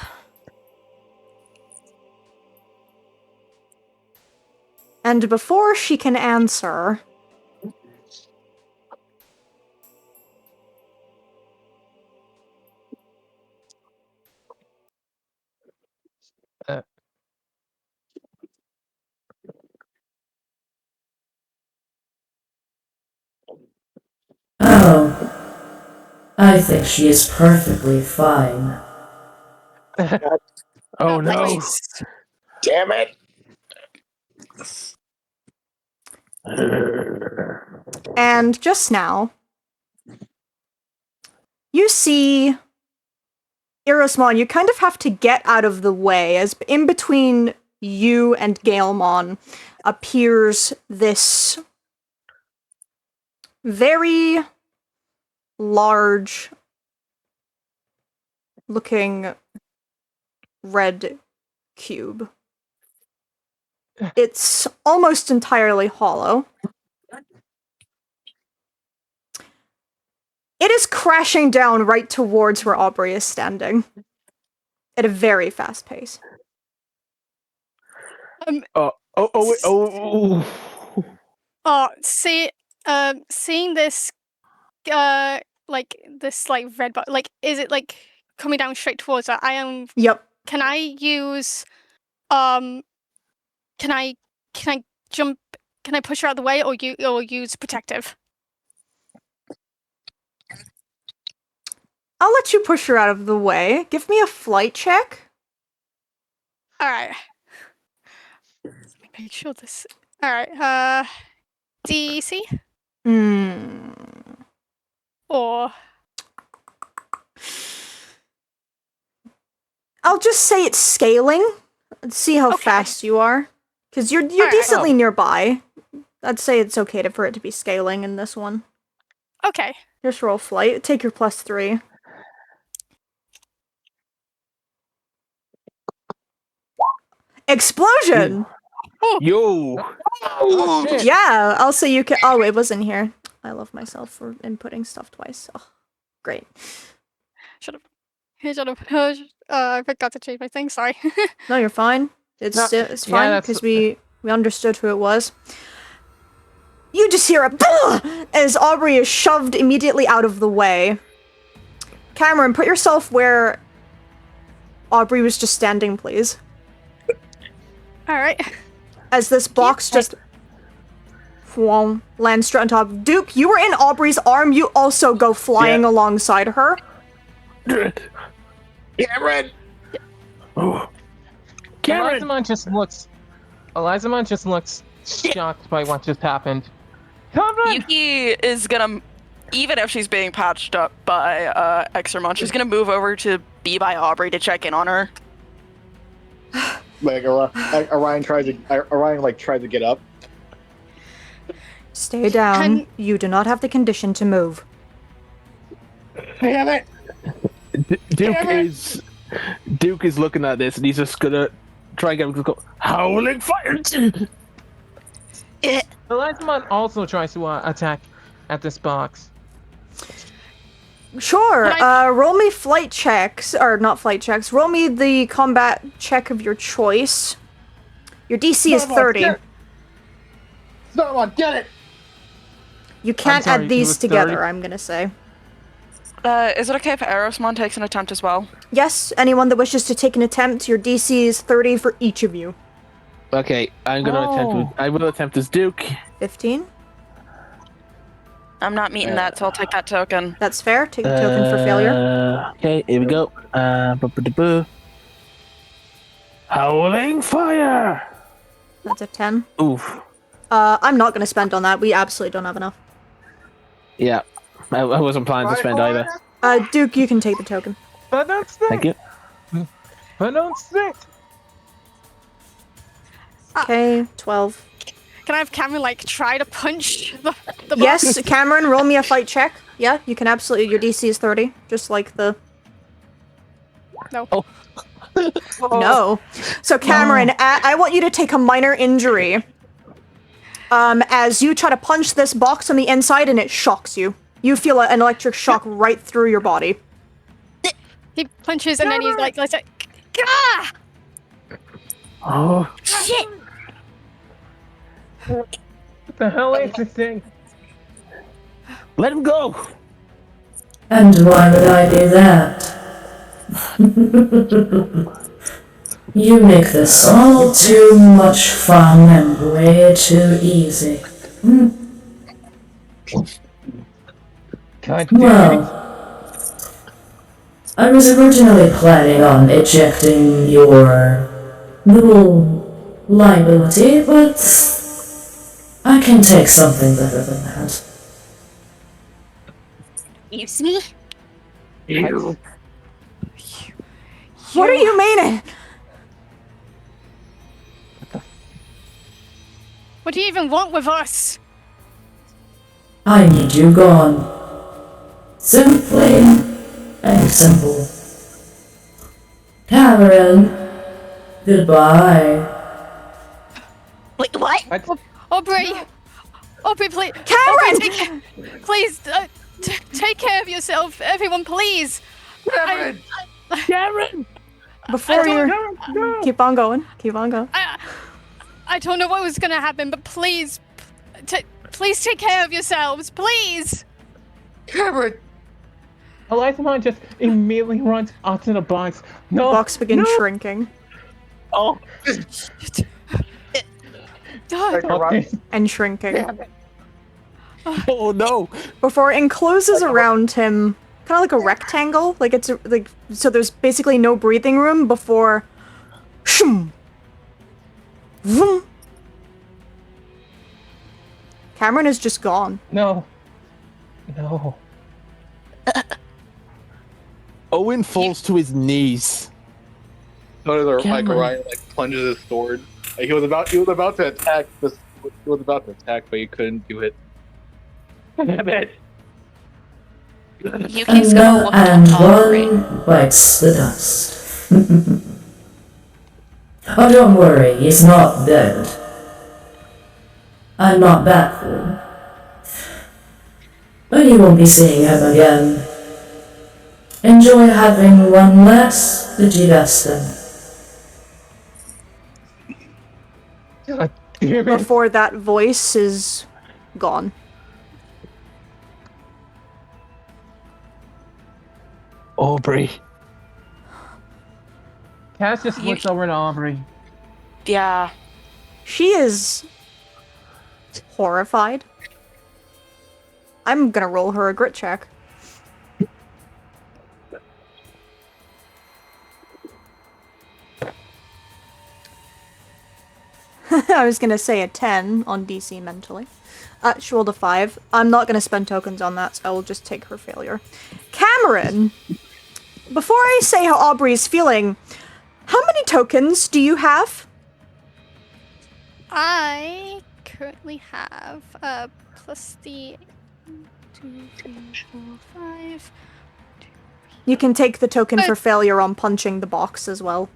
And before she can answer, Oh, I think she is perfectly fine. Oh no! Nice. Damn it! and just now, you see Irosmon, you kind of have to get out of the way, as in between you and Gaelmon appears this very large looking red cube. It's almost entirely hollow. It is crashing down right towards where Aubrey is standing at a very fast pace. Seeing this, this red bar, is it coming down straight towards her? I am. Yep. Can I use, can I jump? Can I push her out of the way, or use protective? I'll let you push her out of the way. Give me a flight check. All right. Let me make sure this. All right. DC Hmm. or I'll just say it's scaling. Let's see how fast you are. Because you're Alright. decently nearby. I'd say it's okay for it to be scaling in this one. Okay. Just roll flight. Take your +3. Explosion! Yo! Oh, shit. Yeah, I'll say you can. Oh, it was in here. I love myself for inputting stuff twice. Oh, great. Shut up. I forgot to change my thing. Sorry. No, you're fine. It's No, it's yeah, fine that's- because we understood who it was. You just hear a "Bah!" as Aubrey is shoved immediately out of the way. Cameron, put yourself where Aubrey was just standing, please. All right. As this box just lands straight on top. Duke, you were in Aubrey's arm. You also go flying alongside her. Cameron! Oh. Cameron! Elizamon just looks shocked by what just happened. Cameron! Yuki is gonna, even if she's being patched up by Exermon, she's gonna move over to be by Aubrey to check in on her. Like Orion tries to get up. Stay down. You do not have the condition to move. Damn it! Duke is looking at this and he's just gonna try and get him to go howling fire. Elizamon also tries to attack at this box. Sure. Roll me flight checks, or not flight checks. Roll me the combat check of your choice. Your DC is 30. Starmon, get it! You can't sorry, add it these was together, 30? I'm gonna say. Is it okay if Erosmon takes an attempt as well? Yes, anyone that wishes to take an attempt, your DC is 30 for each of you. Okay, I'm gonna attempt. I will attempt as Duke. 15? I'm not meeting that, so I'll take that token. That's fair. Take the token for failure. Okay, here we go. Howling fire. That's a 10. Oof. I'm not gonna spend on that. We absolutely don't have enough. Yeah, I wasn't planning to spend either. Duke, you can take the token. But don't stick! Thank you. But don't stick! Okay, 12. Can I have Cameron like try to punch the box? Yes, Cameron, roll me a fight check. Yeah, you can absolutely. Your DC is 30, just like the. No. Oh. No. So Cameron, I want you to take a minor injury. As you try to punch this box on the inside and it shocks you. You feel an electric shock right through your body. He punches and then he's like, Gah! Oh. Shit! What the hell is this thing? Let him go. And why would I do that? You make this all too much fun and way too easy. God damn it. Well, I was originally planning on ejecting your little liability, but I can take something better than that. Excuse me? You. What are you meaning? What do you even want with us? I need you gone. Simply and simple. Cameron, goodbye. Wait, what? Aubrey! Aubrey, please! Cameron! Please, take care of yourself, everyone, please! Cameron! Cameron! Before you keep on going. Keep on going. I don't know what was gonna happen, but please, please take care of yourselves, please! Cameron! Elizamon just immediately runs onto the box. No! The box begins no. shrinking. Oh. Okay. And shrinking. Oh no. Before it encloses around him, kind of like a rectangle. Like it's like so. There's basically no breathing room before. Shoom. Vroom. Cameron is just gone. No. No. Owen falls to his knees. Notice like Cameron. Orion like plunges his sword. Like, he was about to attack this. He was about to attack, but he couldn't do it. Damn it. Yuki's gonna look And to Aubrey. one bites the dust. Oh, don't worry, he's not dead. I'm not that cool. But you won't be seeing him again. Enjoy having one less Digidestin. God damn it. Before that voice is gone. Aubrey. Cass just looks over to Aubrey. Yeah. She is horrified. I'm gonna roll her a grit check. I was gonna say a 10 on DC mentally. She rolled a 5. I'm not gonna spend tokens on that, so I will just take her failure. Cameron! Before I say how Aubrey is feeling, how many tokens do you have? I currently have plus the 2, 3, 4, 5. You can take the token for failure on punching the box as well.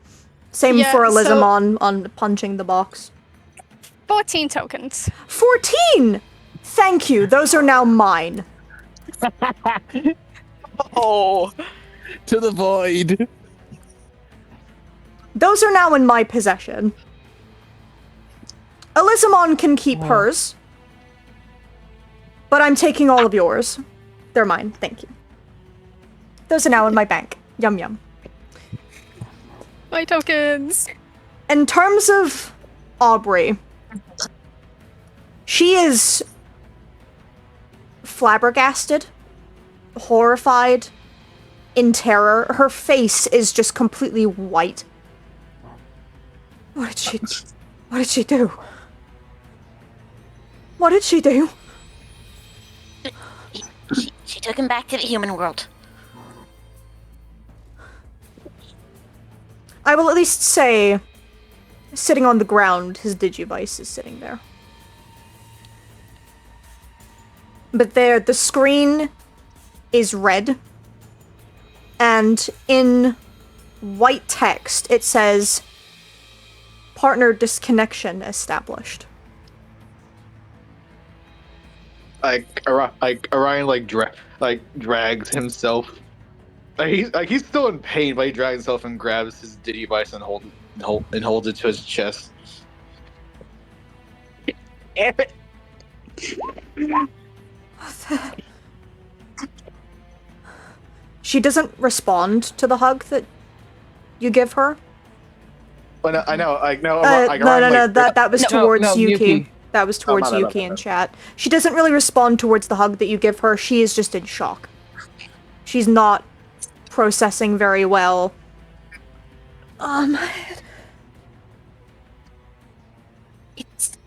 Same Yeah, for so- Elizamon on punching the box. 14 tokens. 14! Thank you, those are now mine. Oh. To the void. Those are now in my possession. Elizamon can keep hers. But I'm taking all of yours. They're mine, thank you. Those are now in my bank. Yum yum. My tokens. In terms of Aubrey, she is flabbergasted, horrified, in terror. Her face is just completely white. What did she do? What did she do? She took him back to the human world. I will at least say, sitting on the ground, his Digivice is sitting there. But there, the screen is red, and in white text, it says, partner disconnection established. Orion drags himself. He's still in pain, but he drags himself and grabs his Digivice and holds it to his chest. She doesn't respond to the hug that you give her. Oh, no, I know. No, Orion, that was towards no, Yuki. That was towards no, Yuki in chat. She doesn't really respond towards the hug that you give her. She is just in shock. She's not processing very well. It's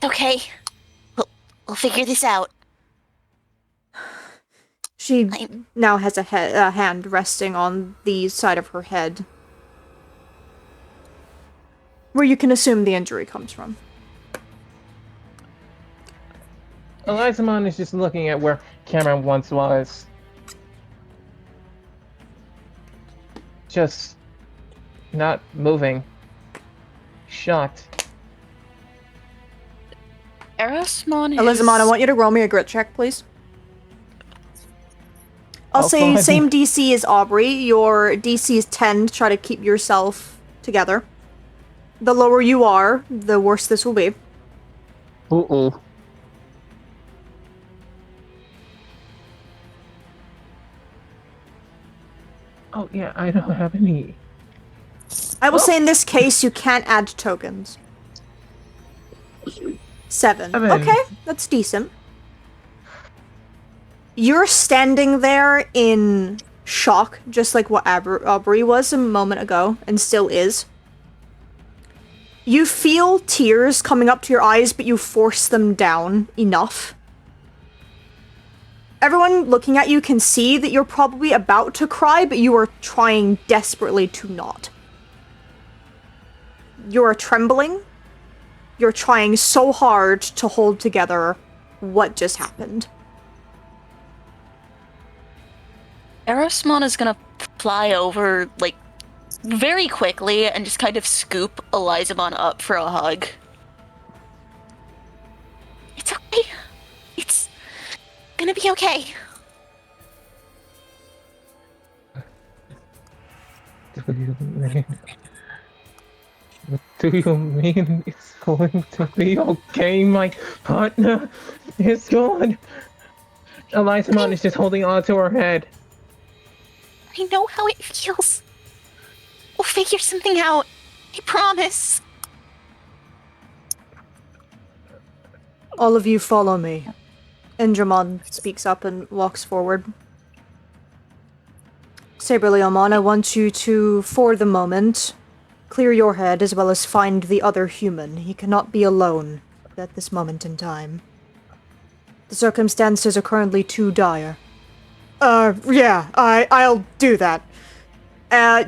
okay. We'll figure this out. She now has a hand resting on the side of her head, where you can assume the injury comes from. Elizamon is just looking at where Cameron once was. Just not moving. Shocked. Erosmon is... Elizamon, I want you to roll me a grit check, please. I'll say fine. same DC as Aubrey. Your DC is 10 to try to keep yourself together. The lower you are, the worse this will be. Uh-oh. Oh yeah, I don't have any. I will say in this case, you can't add tokens. 7. 7. Okay, that's decent. You're standing there in shock, just like what Aubrey was a moment ago, and still is. You feel tears coming up to your eyes, but you force them down enough. Everyone looking at you can see that you're probably about to cry, but you are trying desperately to not. you're trembling. You're trying so hard to hold together what just happened. Erosmon is gonna fly over, like, very quickly and just kind of scoop Elizamon up for a hug. It's okay. It's gonna be okay. What do you mean it's going to be okay? My partner is gone. Elizamon is just holding on to her head. I know how it feels. We'll figure something out. I promise. All of you follow me. Indramon speaks up and walks forward. Saberleomon, I want you to, for the moment, clear your head as well as find the other human. He cannot be alone at this moment in time. The circumstances are currently too dire. Yeah, I'll do that.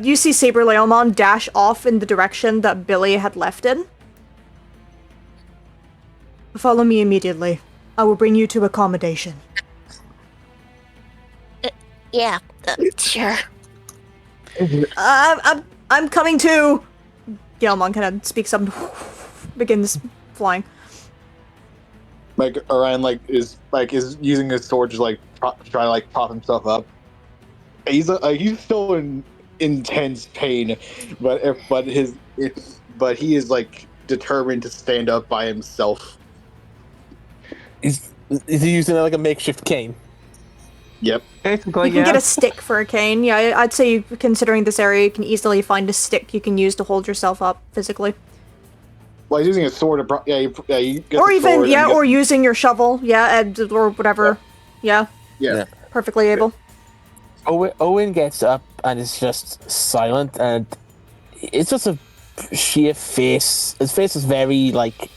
You see Saberleomon dash off in the direction that Billy had left in. Follow me immediately. I will bring you to accommodation. Yeah, sure. I'm coming too. Gelmon kind of speaks up, and begins flying. Like Orion is using his sword to try to prop himself up. He's still in intense pain, but he is like determined to stand up by himself. Is he using like a makeshift cane? Yep. Basically, You can get a stick for a cane. Yeah, I'd say considering this area, you can easily find a stick you can use to hold yourself up physically. Well, he's using a sword. You get Or the even, sword, yeah, or using your shovel, yeah, or whatever. Yeah. Yeah. Perfectly able. Owen gets up and is just silent, and it's just a sheer face. His face is very, like,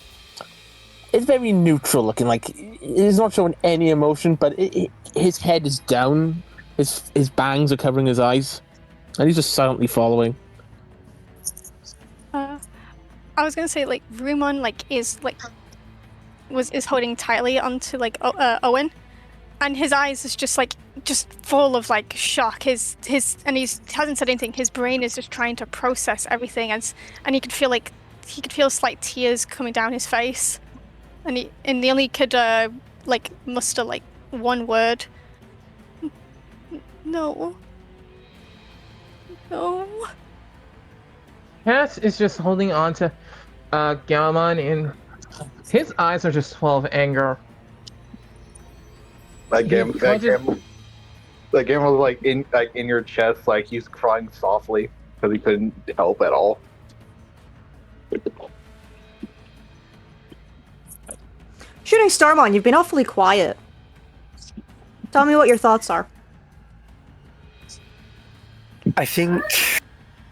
it's very neutral looking. Like, he's not showing any emotion, but his head is down. His bangs are covering his eyes, and he's just silently following. I was gonna say, like, Rumon, like, is holding tightly onto, like, Owen, and his eyes is just full of, like, shock. He hasn't said anything. His brain is just trying to process everything, and he could feel slight tears coming down his face, and he only could muster like one word. No. Cass is just holding on to Galmon, and his eyes are just full of anger. That game was like in your chest, like he's crying softly because he couldn't help at all. Shooting Starmon, you've been awfully quiet. Tell me what your thoughts are. I think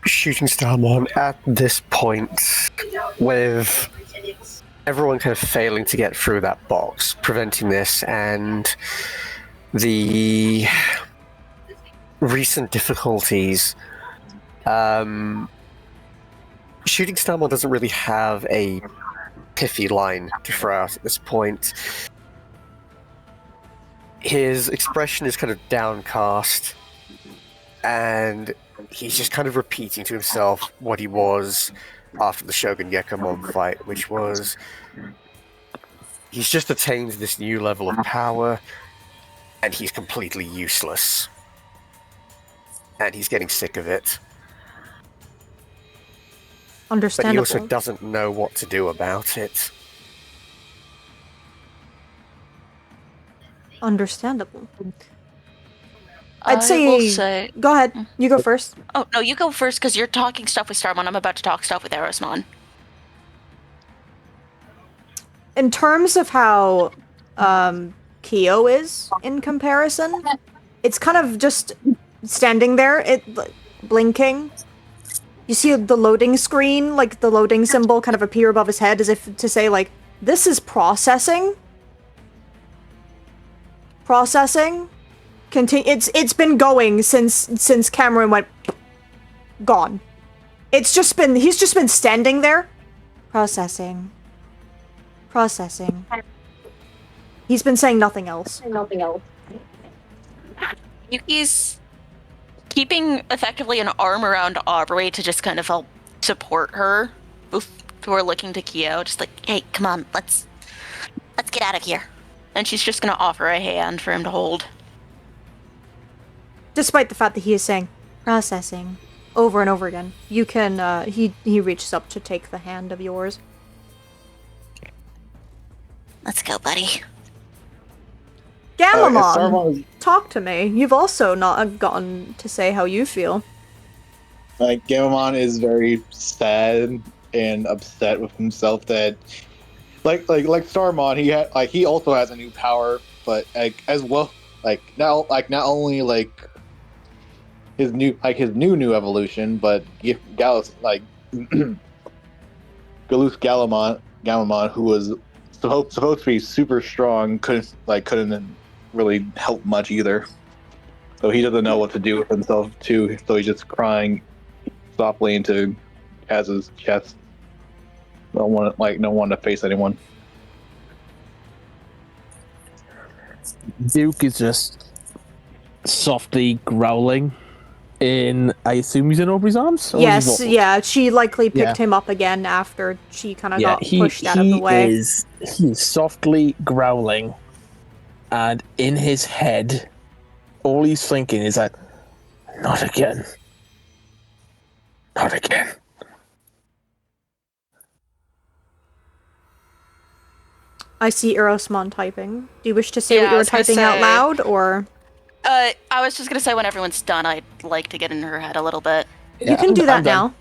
Shooting Starmon at this point, with everyone kind of failing to get through that box, preventing this, and the recent difficulties, Shooting Starmon doesn't really have a pithy line to throw out at this point. His expression is kind of downcast, and he's just kind of repeating to himself what he was after the Shogun Gekomon fight, which was he's just attained this new level of power, and he's completely useless. And he's getting sick of it. Understandable. But he also doesn't know what to do about it. Understandable. I I'd will say... Go ahead. You go first. Oh, no, you go first, because you're talking stuff with Starmon. I'm about to talk stuff with Erosmon. In terms of how Kyo is in comparison, it's kind of just standing there, blinking. You see the loading screen, like the loading symbol kind of appear above his head as if to say, like, this is processing. Processing. It's been going since Cameron went gone. He's just been standing there, processing. He's been saying nothing else. Yuki's keeping effectively an arm around Aubrey to just kind of help support her before looking to Kyo, just like, hey, come on, let's get out of here. And she's just gonna offer a hand for him to hold. Despite the fact that he is saying processing over and over again, you can. He reaches up to take the hand of yours. Let's go, buddy. Gamamon, talk to me. You've also not gotten to say how you feel. Like, Gamamon is very sad and upset with himself that, like Starmon, he also has a new power, but as well, not only his new evolution, but Galus Galus Galamon, who was supposed to be super strong, couldn't really help much either. So he doesn't know what to do with himself too. So he's just crying softly into Kaz's chest. No one to face anyone. Duke is just softly growling in, I assume he's in Aubrey's arms? Yes, yeah, she likely picked him up again after she kind of got pushed out of the way. He's softly growling, and in his head, all he's thinking is that, not again. Not again. I see Erosmon typing. Do you wish to say what you were typing out loud, or...? I was just gonna say when everyone's done, I'd like to get in her head a little bit. You can do that now.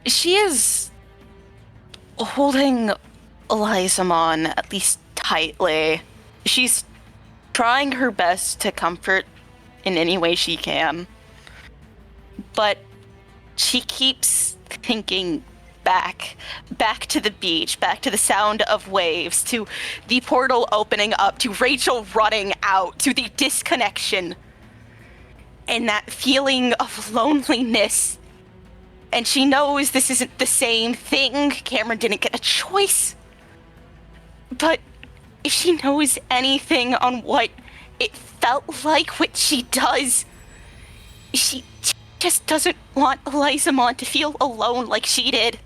She is holding Elizamon, at least tightly. She's trying her best to comfort in any way she can. But she keeps thinking back to the beach, back to the sound of waves, to the portal opening up, to Rachel running out, to the disconnection, and that feeling of loneliness. And she knows this isn't the same thing. Cameron didn't get a choice. But if she knows anything on what it felt like, what she does, she just doesn't want Elizamon to feel alone like she did.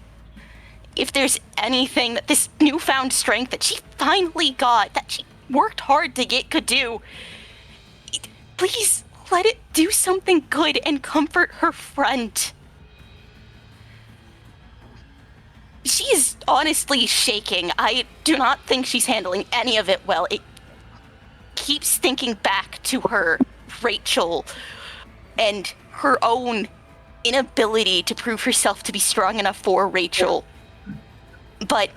If there's anything that this newfound strength that she finally got, that she worked hard to get, could do, please let it do something good and comfort her friend. She is honestly shaking. I do not think she's handling any of it well. It keeps thinking back to her, Rachel, and her own inability to prove herself to be strong enough for Rachel. But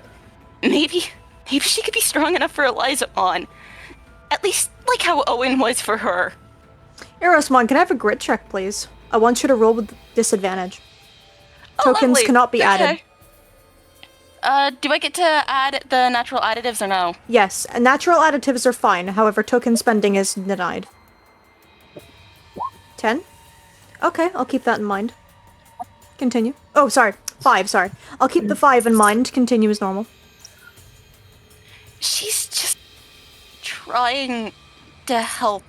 maybe she could be strong enough for Elizamon. At least like how Owen was for her. Erosmon, can I have a grit check, please? I want you to roll with disadvantage. Tokens lovely. cannot be added. Do I get to add the natural additives or no? Yes, natural additives are fine. However, token spending is denied. 10? Okay, I'll keep that in mind. Continue. Oh, sorry. 5, sorry. I'll keep the 5 in mind. Continue as normal. She's just trying to help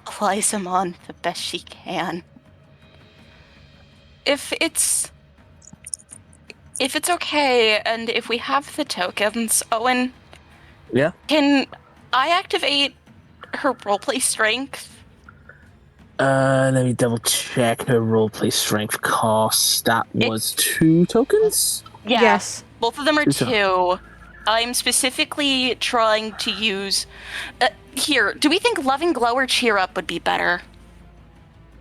Elizamon the best she can. If it's okay, and if we have the tokens, Owen, Yeah? can I activate her roleplay strength? Let me double check her roleplay strength cost. That was 2 tokens? Yeah. Yes. Both of them are 2. I'm specifically trying to use... here, do we think Loving Glow or Cheer Up would be better?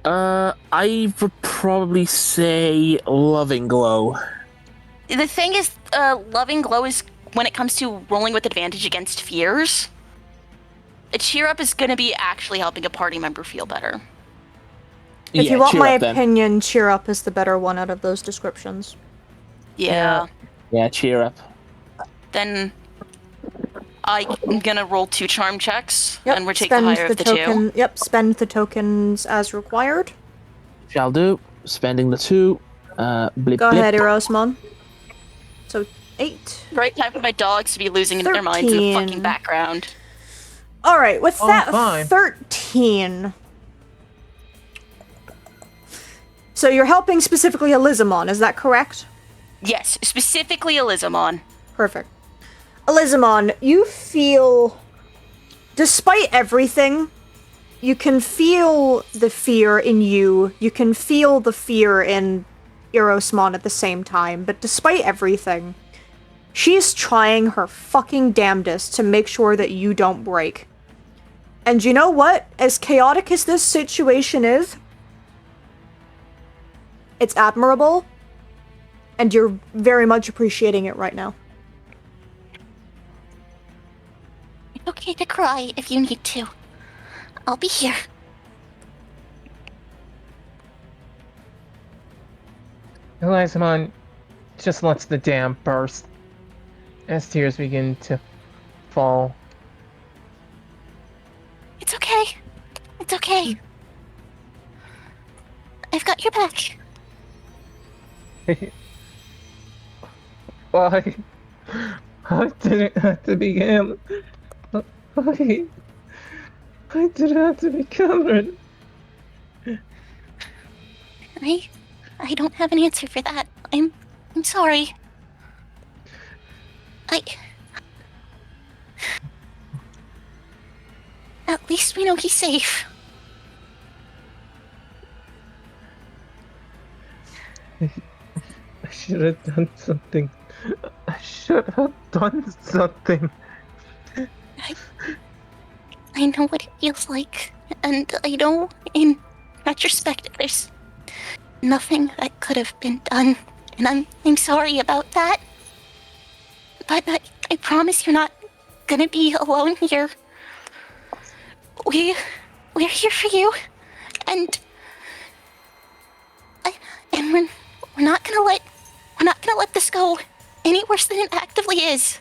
I would probably say Loving Glow. The thing is, Loving Glow is when it comes to rolling with advantage against fears. A Cheer Up is going to be actually helping a party member feel better. If you want my opinion, Cheer Up is the better one out of those descriptions. Yeah. Yeah, Cheer Up. Then I'm gonna roll 2 charm checks, Yep, and we're taking the higher of the 2. Yep, spend the tokens as required. Shall do. spending the 2. Blip, Go blip. ahead, Erosmon. So 8. Right time for my dogs to be losing their minds in the fucking 13. background. All right, with Oh, that fine. 13. So you're helping specifically Elizamon, is that correct? Yes, specifically Elizamon. Perfect. Elizamon, you feel, despite everything, you can feel the fear in you. You can feel the fear in Erosmon at the same time, but despite everything, she's trying her fucking damnedest to make sure that you don't break. And you know what? As chaotic as this situation is, it's admirable, and you're very much appreciating it right now. It's okay to cry if you need to. I'll be here. Elizamon just lets the dam burst as tears begin to fall. It's okay. It's okay. I've got your back. Why? I didn't have to be him. Why? I didn't have to be Cameron. I don't have an answer for that. I'm sorry. At least we know he's safe. I should have done something. I should have done something. I know what it feels like, and I know in retrospect there's nothing that could have been done, and I'm sorry about that. But I promise you're not gonna be alone here. We're here for you, and we're not gonna let this go any worse than it actively is.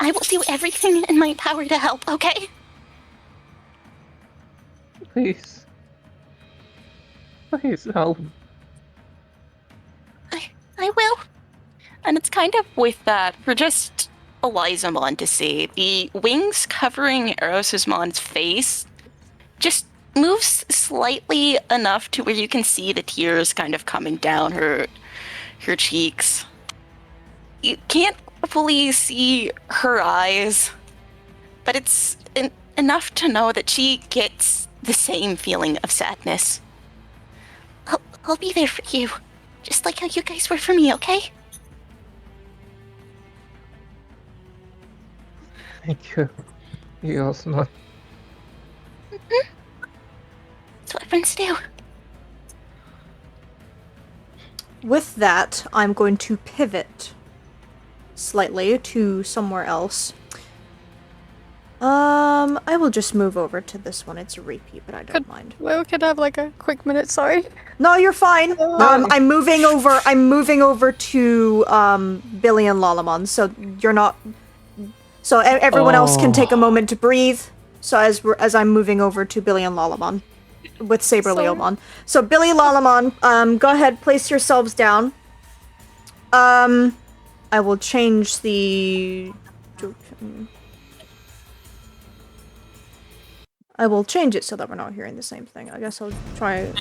I will do everything in my power to help, okay? Please. Please help. I will. And it's kind of with that, for just Elizamon to see, the wings covering Erosmon's face just moves slightly enough to where you can see the tears kind of coming down her cheeks. You can't fully see her eyes, but it's enough to know that she gets the same feeling of sadness. I'll be there for you, just like how you guys were for me, okay? Thank you. Erosmon. That's what friends do. With that, I'm going to pivot slightly to somewhere else. I will just move over to this one. It's a repeat, but I don't mind. Well, could I have like a quick minute? Sorry. No, you're fine. I'm moving over. I'm moving over to Billy and Lalamon. So you're not. So everyone else can take a moment to breathe. So as I'm moving over to Billy and Lalamon with Saber Leomon. So Billy, Lalamon, go ahead, place yourselves down. I will change the. I will change it so that we're not hearing the same thing. I guess I'll try.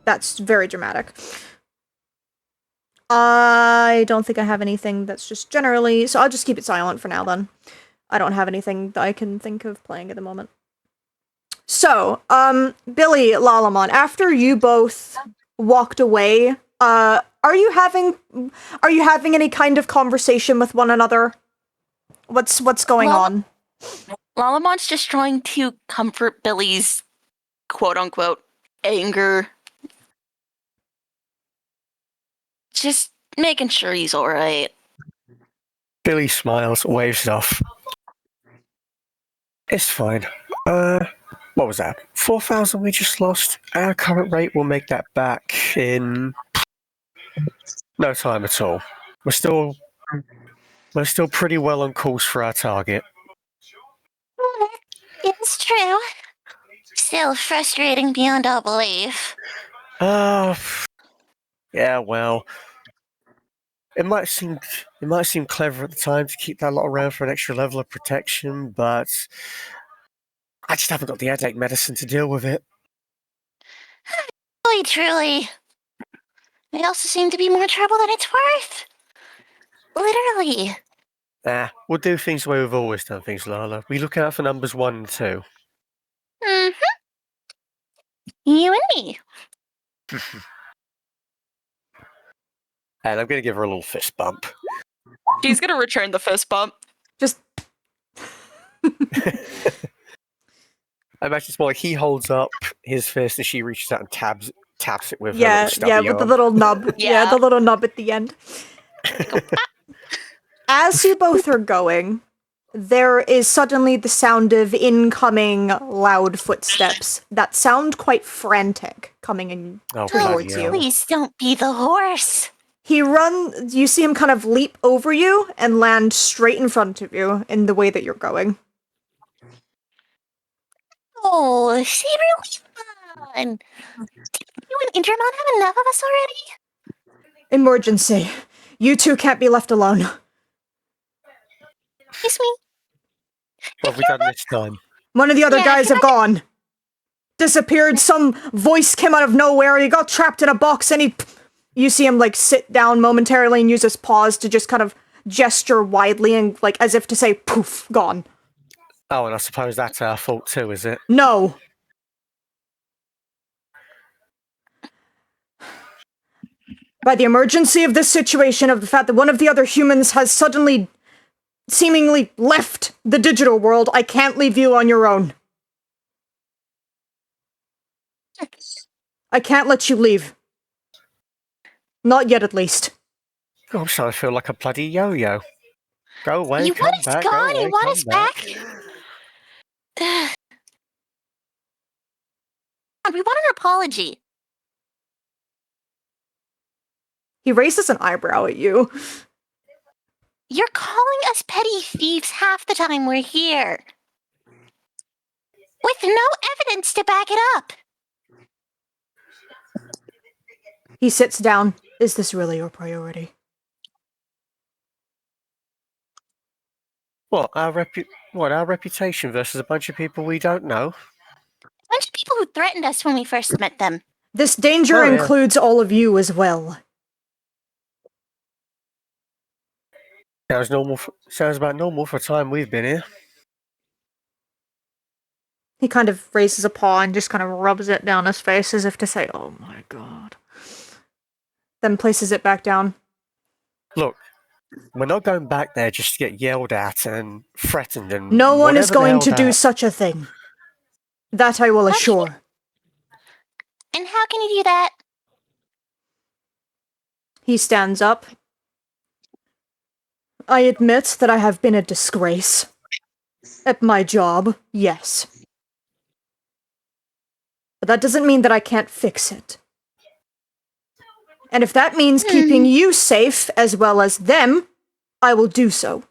That's very dramatic. I don't think I have anything that's just generally, so I'll just keep it silent for now then. I don't have anything that I can think of playing at the moment. So, Billy, Lalamon, after you both walked away, are you having any kind of conversation with one another? What's going on? Lalamon's just trying to comfort Billy's quote-unquote anger. Just making sure he's alright. Billy smiles, waves it off. It's fine. What was that? 4,000 we just lost. Our current rate will make that back in no time at all. We're still pretty well on course for our target. It's true. Still frustrating beyond all belief. Yeah, well, it might seem clever at the time to keep that lot around for an extra level of protection, but I just haven't got the headache medicine to deal with it. Really, truly. They also seem to be more trouble than it's worth. Literally. We'll do things the way we've always done things, Lala. We look out for numbers 1 and 2. Mm-hmm. You and me. And I'm going to give her a little fist bump. She's gonna return the fist bump. Just I imagine it's more like he holds up his fist and she reaches out and taps it with her yeah, little stubby yeah, with the arm. little nub. Yeah, Yeah. the little nub at the end. As you both are going, there is suddenly the sound of incoming loud footsteps that sound quite frantic coming in Oh, towards bloody you. hell. Please don't be the horse. You see him kind of leap over you and land straight in front of you in the way that you're going. Oh, she really fun. Didn't you and Ingermon have enough of us already? Emergency. You two can't be left alone. Excuse me? What have we done this time? One of the other Yeah, guys can have gone. Disappeared. Some voice came out of nowhere. He got trapped in a box and you see him like sit down momentarily and use his paws to just kind of gesture widely and like as if to say poof, gone. Oh, and I suppose that's our fault too, is it? No. By the emergency of this situation, of the fact that one of the other humans has suddenly seemingly left the digital world, I can't leave you on your own. I can't let you leave. Not yet, at least. Oh, I'm starting to feel like a bloody yo-yo. Go away, You come want us back, gone? go away, You want come us back. We want an apology. He raises an eyebrow at you. You're calling us petty thieves half the time we're here. With no evidence to back it up. He sits down. Is this really your priority? What, our reputation versus a bunch of people we don't know? A bunch of people who threatened us when we first met them. This danger Oh, yeah. includes all of you as well. Sounds about normal for a time we've been here. He kind of raises a paw and just kind of rubs it down his face as if to say, oh my god. Then places it back down. Look, we're not going back there just to get yelled at and threatened and No one is whatever the going hell to do that- such a thing. That I will assure. And how can you do that? He stands up. I admit that I have been a disgrace. At my job, yes. But that doesn't mean that I can't fix it. And if that means keeping you safe as well as them, I will do so.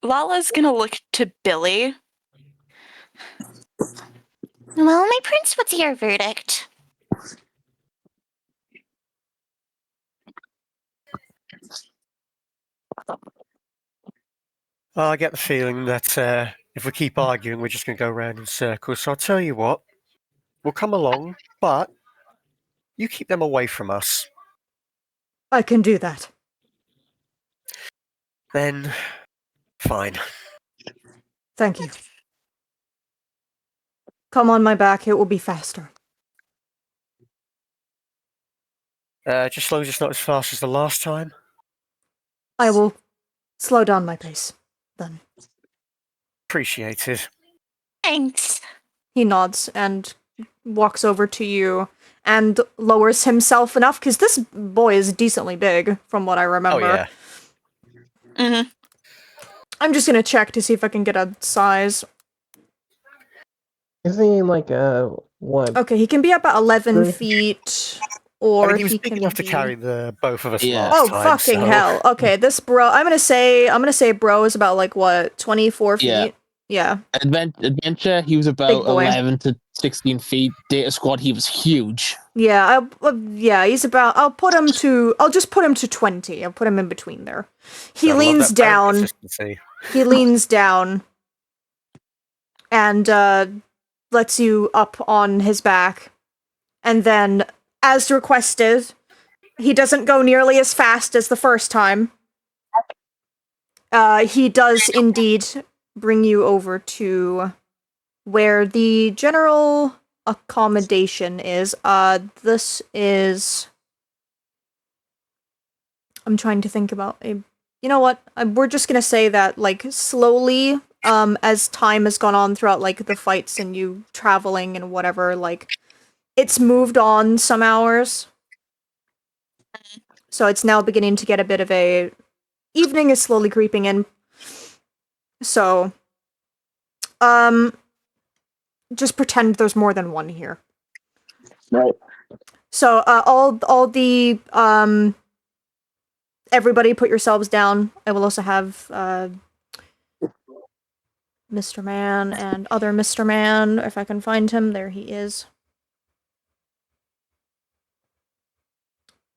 Lala's gonna look to Billy. Well, my prince, what's your verdict? I get the feeling that if we keep arguing, we're just going to go round in circles. So I'll tell you what, we'll come along, but you keep them away from us. I can do that. Then, fine. Thank you. Come on my back, it will be faster. Just as long as it's not as fast as the last time. I will slow down my pace, then. Appreciated. Thanks. He nods and walks over to you and lowers himself enough, because this boy is decently big, from what I remember. Oh, yeah. Mm-hmm. I'm just gonna check to see if I can get a size. Is he like what? Okay, he can be about 11 Three. feet or he was he big can enough to be... carry the both of us Yeah. last Oh, time. fucking so... hell. Okay, this bro, I'm gonna say bro is about, like, what, 24 Yeah. feet? Yeah. Adventure, he was Big about boy. 11 to 16 feet. Data Squad, he was huge. Yeah, he's about, I'll just put him to 20. I'll put him in between there. He I love leans that parent down. consistency. He leans down and lets you up on his back. And then, as requested, he doesn't go nearly as fast as the first time. He does indeed bring you over to where the general accommodation is. This is... I'm trying to think about a... You know what? We're just gonna say that, like, slowly, as time has gone on throughout, like, the fights and you traveling and whatever, like, it's moved on some hours. So it's now beginning to get a bit of a... Evening is slowly creeping in. So, just pretend there's more than one here. Right. So, all the, everybody put yourselves down. I will also have, Mr. Man and other Mr. Man, if I can find him. There he is.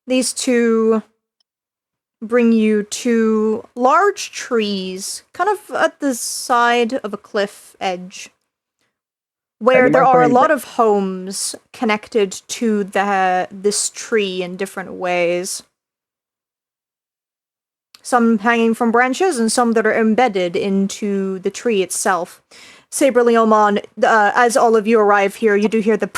These two bring you to large trees, kind of at the side of a cliff edge, where there are a lot of homes connected to this tree in different ways. Some hanging from branches and some that are embedded into the tree itself. Saber Leomon, as all of you arrive here, you do hear the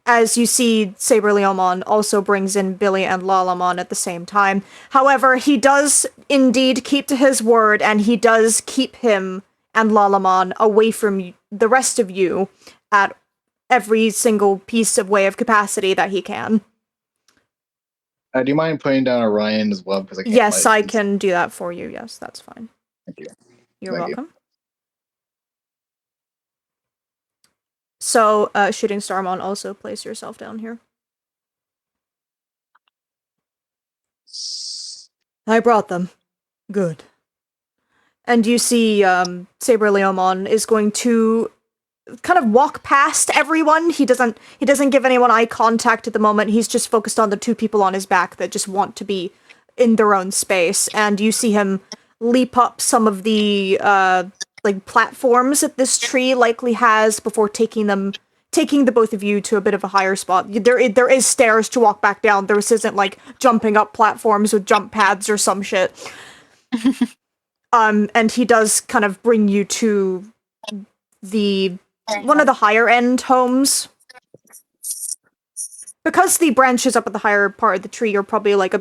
as you see Saber Leomon also brings in Billy and Lalamon at the same time. However, he does indeed keep to his word, and he does keep him and Lalamon away from the rest of you at every single piece of way of capacity that he can. Do you mind putting down Orion as well? Because I can't. Yes, I can do that for you. Yes, that's fine. Thank you. You're Thank you. welcome. So, Shooting Starmon, also place yourself down here. I brought them. Good. And you see, Saber Leomon is going to kind of walk past everyone. He doesn't give anyone eye contact at the moment. He's just focused on the two people on his back that just want to be in their own space. And you see him leap up some of the like platforms that this tree likely has before taking the both of you to a bit of a higher spot. There is stairs to walk back down. This isn't like jumping up platforms with jump pads or some shit. And he does kind of bring you to one of the higher end homes. Because the branches up at the higher part of the tree are probably like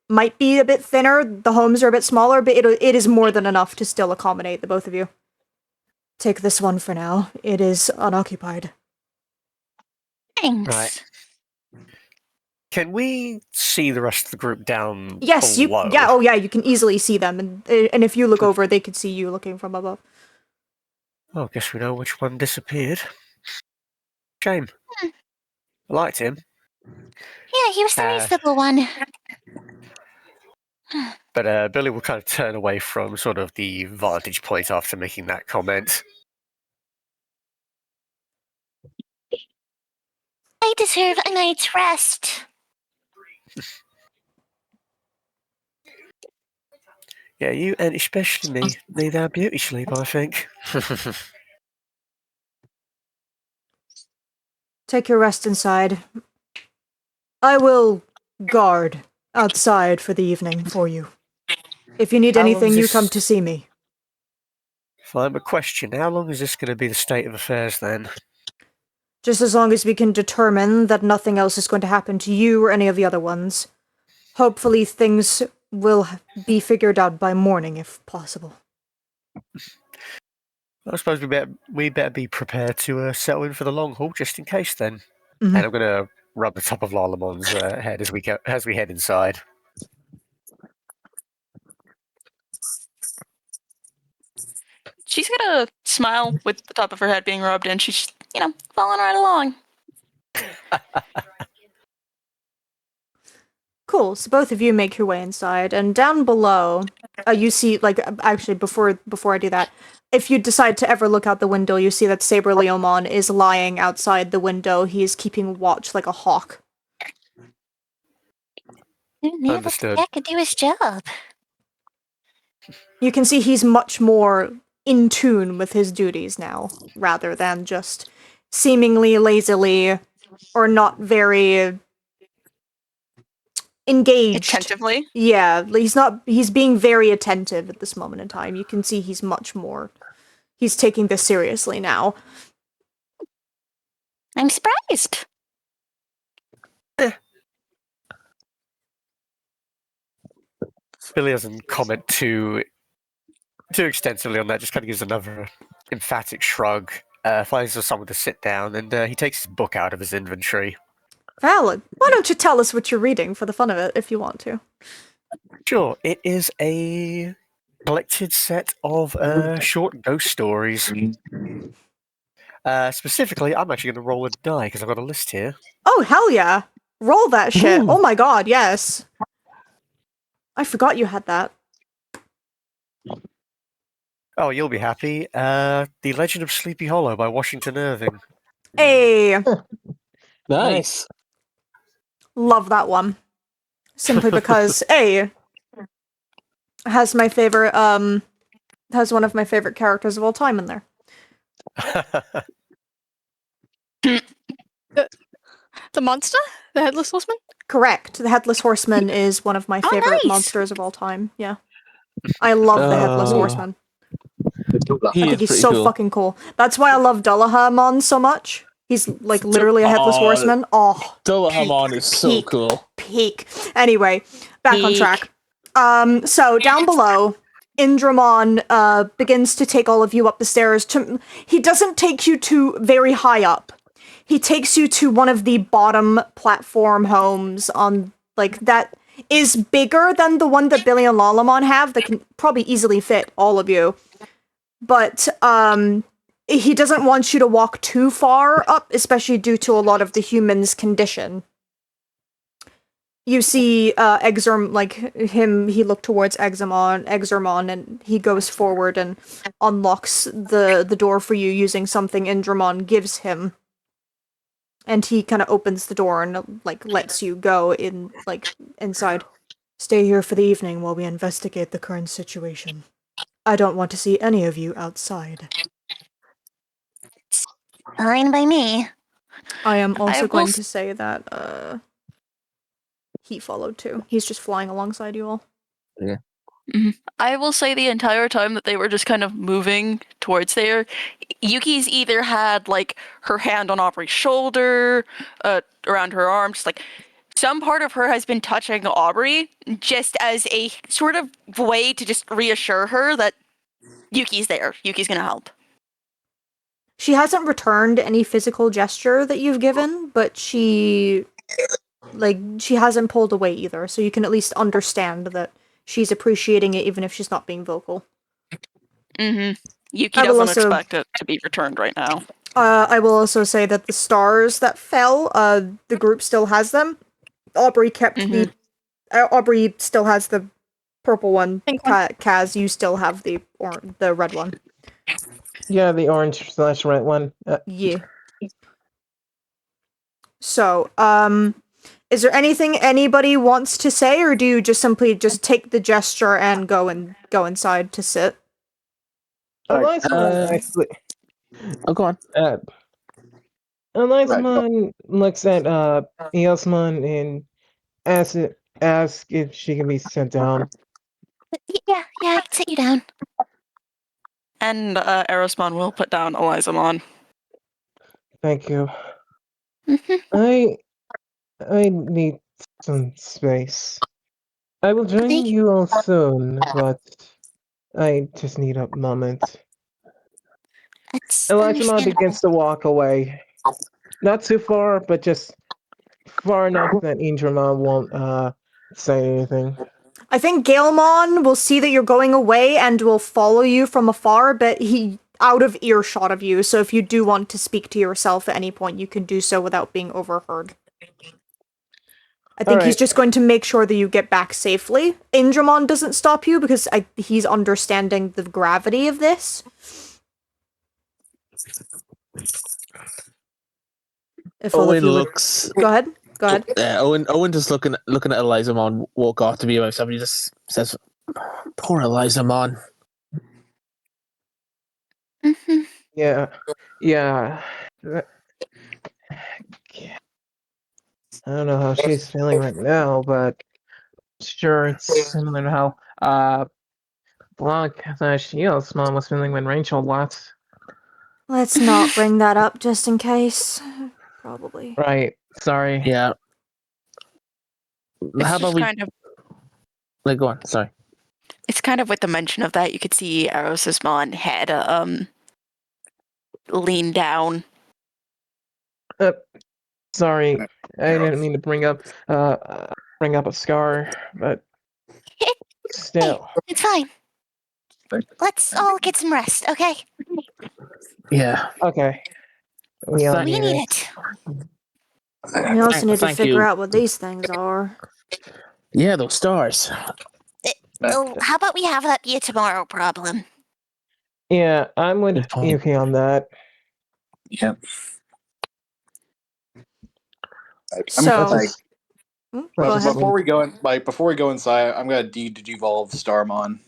might be a bit thinner, the homes are a bit smaller, but it is more than enough to still accommodate the both of you. Take this one for now. It is unoccupied. Thanks. Right. Can we see the rest of the group down Yes, below? you can easily see them, and if you look over, they could see you looking from above. Well, I guess we know which one disappeared. Shame. I liked him. Yeah, he was the reasonable one. But Billy will kind of turn away from sort of the vantage point after making that comment. I deserve a night's rest. Yeah, you and especially me need our beauty sleep, I think. Take your rest inside. I will guard outside for the evening for you. If you need anything, you come to see me. Fine, but question, how long is this going to be the state of affairs then? Just as long as we can determine that nothing else is going to happen to you or any of the other ones. Hopefully things will be figured out by morning, if possible. I suppose we better be prepared to settle in for the long haul, just in case then. Mm-hmm. And I'm going to rub the top of Lalamon's head as we head inside. She's gonna smile with the top of her head being rubbed in. She's, following right along. Cool. So both of you make your way inside, and down below, you see, like, actually, before I do that, if you decide to ever look out the window, you see that Saber Leomon is lying outside the window. He is keeping watch like a hawk. Understood. That could do his job. You can see he's much more in tune with his duties now, rather than just seemingly lazily or not very engaged. Attentively. Yeah, he's being very attentive at this moment in time. You can see he's taking this seriously now. I'm surprised. Billy doesn't comment too extensively on that, just kind of gives another emphatic shrug, finds someone to sit down, and he takes his book out of his inventory. Valid. Why don't you tell us what you're reading for the fun of it, if you want to? Sure, it is a collected set of short ghost stories. Specifically, I'm actually going to roll a die, because I've got a list here. Oh, hell yeah. Roll that shit. Ooh. Oh my god, yes. I forgot you had that. Oh, you'll be happy. The Legend of Sleepy Hollow by Washington Irving. Hey, Nice. love that one. Simply because, has my favorite, has one of my favorite characters of all time in there. The monster? The Headless Horseman? Correct. The Headless Horseman is one of my favorite nice. monsters of all time. Yeah. I love the Headless Horseman. I think he's so fucking cool. That's why I love Dullahamon so much. He's like literally a Headless Horseman. Oh, Dullahamon is so peak, cool. Peak. Anyway, back on track. So down below, Indramon begins to take all of you up the stairs. He doesn't take you to very high up. He takes you to one of the bottom platform homes on, like, that is bigger than the one that Billy and Lalamon have that can probably easily fit all of you. But, he doesn't want you to walk too far up, especially due to a lot of the humans' condition. You see, he looked towards Exermon, and he goes forward and unlocks the door for you using something Indramon gives him. And he kind of opens the door and, like, lets you go inside. Stay here for the evening while we investigate the current situation. I don't want to see any of you outside. Fine by me. I am also will going to say that, he followed too. He's just flying alongside you all. I will say the entire time that they were just kind of moving towards there, Yuki's either had like her hand on Aubrey's shoulder, around her arm, just like some part of her has been touching Aubrey just as a sort of way to just reassure her that Yuki's there. Yuki's gonna help. She hasn't returned any physical gesture that you've given, but she hasn't pulled away either, so you can at least understand that she's appreciating it even if she's not being vocal. Mm-hmm. Yuki I will doesn't also- expect it to be returned right now. I will also say that the stars that fell, the group still has them. Aubrey kept Aubrey still has the purple one. Kaz, you still have the red one. Yeah, the orange/red one. Yeah. So, is there anything anybody wants to say, or do you just simply just take the gesture and go inside to sit? Actually, go on. Elismon looks at Eosmon and asks if she can be sent down. Yeah, I can sit you down. And Erosmon will put down Elizamon. Thank you. Mhm. I need some space. I will join you all soon, but I just need a moment. It's Elismon understandable. begins to walk away. Not too far, but just far enough that Indramon won't say anything. I think Galemon will see that you're going away and will follow you from afar, but out of earshot of you, so if you do want to speak to yourself at any point, you can do so without being overheard. I think he's just going to make sure that you get back safely. Indramon doesn't stop you because he's understanding the gravity of this. If all of Owen you looks. Go ahead. Go ahead. Owen just looking at Elizamon walk off to be about somebody, just says, "Poor Elizamon." Mm-hmm. Yeah. I don't know how she's feeling right now, but sure, it's similar to how Blanc Shields' mom was feeling when Rachel left. Let's not bring that up just in case. Probably. Right. Sorry. Yeah. It's How about just we? kind of. Go on. Sorry. It's kind of with the mention of that, you could see Aros's head lean down. Sorry, I didn't mean to bring up a scar, but still. It's fine. Let's all get some rest, okay? Yeah. Okay. We all Thank- We need need it. it. We also need to Thank figure you. out what these things are. Yeah, those stars. How about we have that be a tomorrow problem? Yeah, I'm with Good point. Yuki on that. Yep. So, like, go Let's ahead. before we go inside, I'm gonna de-evolve Starmon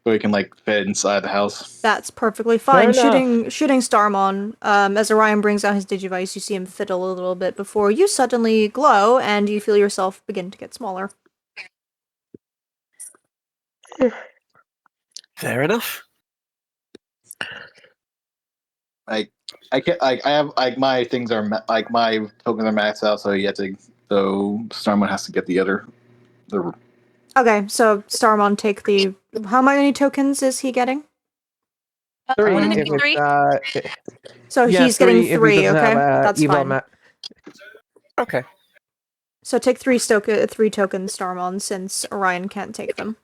so we can fit inside the house. That's perfectly Fair fine. enough. Shooting Starmon. As Orion brings out his Digivice, you see him fiddle a little bit before you suddenly glow and you feel yourself begin to get smaller. Fair enough. I have my things are my tokens are maxed out, so Starmon has to get the Okay, so Starmon, take the. How many tokens is he getting? 3 Wouldn't it if be three? it's So yeah, he's getting 3 if he three. doesn't Okay, have that's Evo fine. Okay. So take three tokens, Starmon, since Orion can't take them.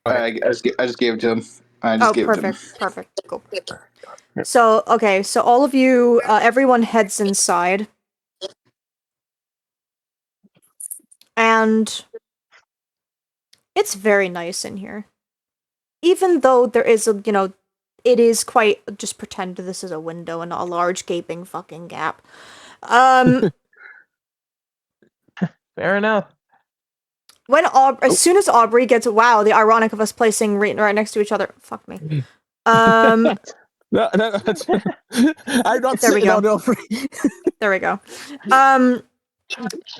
I just gave it to him. Perfect, cool. So okay, so all of you, everyone heads inside, and it's very nice in here. Even though there is it is quite, just pretend this is a window and not a large gaping fucking gap. Fair enough. As soon as Aubrey gets, wow, the ironic of us placing right next to each other. Fuck me. No, that's, I'm not There we sitting go. on Aubrey. There we go.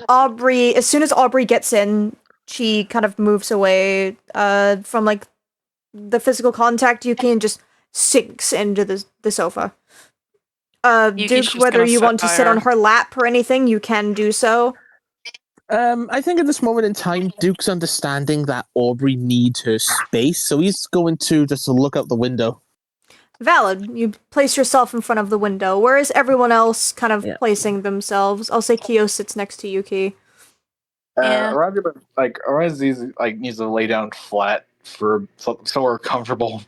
Aubrey, as soon as Aubrey gets in, she kind of moves away from the physical contact. You can just sinks into the sofa. Yuki's Duke, just whether gonna you sit want to by sit on her. her lap or anything, you can do so. I think at this moment in time, Duke's understanding that Aubrey needs her space, so he's going to just look out the window. Valid. You place yourself in front of the window, whereas everyone else kind of placing themselves. I'll say Kyo sits next to Yuki. Yeah. Orion needs to lay down flat so we're comfortable.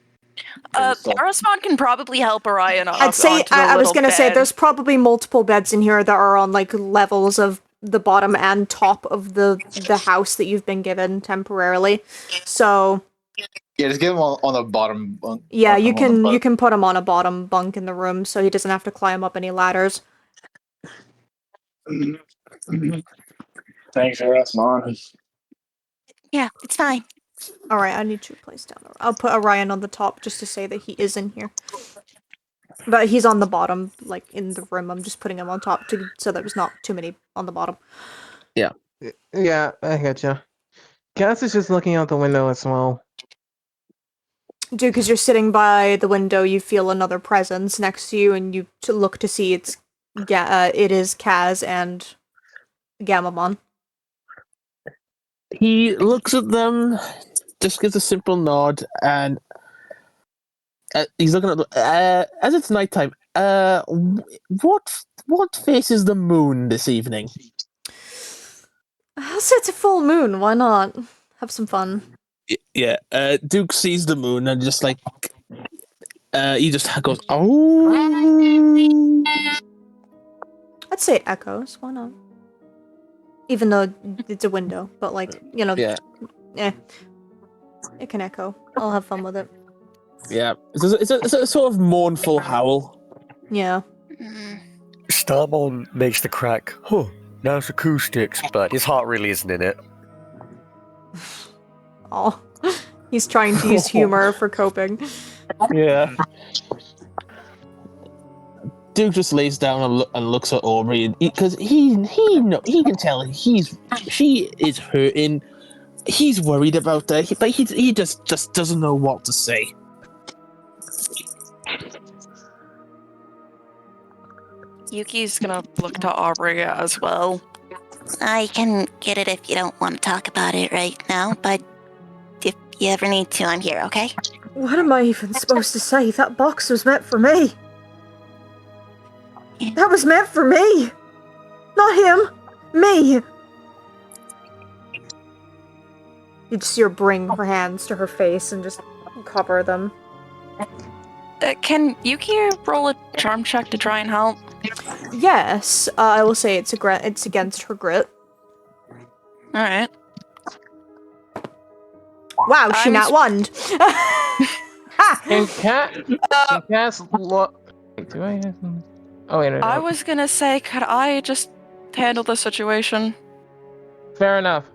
Arosmon can probably help Orion up I'd say onto the I was little gonna say bed. there's probably multiple beds in here that are on levels of the bottom and top of the house that you've been given temporarily. So Yeah, just get him on the bottom bunk. yeah, you can put him on a bottom bunk in the room, so he doesn't have to climb up any ladders. Thanks for us, Mom. Yeah, it's fine. All right, I need to place down. I'll put Orion on the top just to say that he is in here. But he's on the bottom, in the room. I'm just putting him on top so there's not too many on the bottom. Yeah, I gotcha. Cass is just looking out the window as well. Dude, because you're sitting by the window, you feel another presence next to you, and you look to see it is Kaz and Gamamon. He looks at them, just gives a simple nod, and he's looking at as it's nighttime. What faces the moon this evening? I'll say it's a full moon. Why not? Have some fun. Yeah. Duke sees the moon and just he just goes, oh. I'd say it echoes. Why not? Even though it's a window, but like, Yeah. It can echo. I'll have fun with it. Yeah. It's a sort of mournful howl. Yeah. Starmon makes the crack. Huh. Now it's acoustics, but his heart really isn't in it. Oh, he's trying to use humor for coping. Yeah. Duke just lays down and looks at Aubrey because he can tell she is hurting. He's worried about that, but he just doesn't know what to say. Yuki's gonna look to Aubrey as well. I can get it if you don't want to talk about it right now, but if you ever need to, I'm here, okay? What am I even supposed to say? That box was meant for me. That was meant for me. Not him. Me. You just see her bring her hands to her face and just cover them. Can Yuki roll a charm check to try and help? Yes, I will say it's against her grit. All right. Wow, she I'm not won. Can Cass look? Wait, do I have some? Oh wait, no. I was gonna say, could I just handle the situation? Fair enough.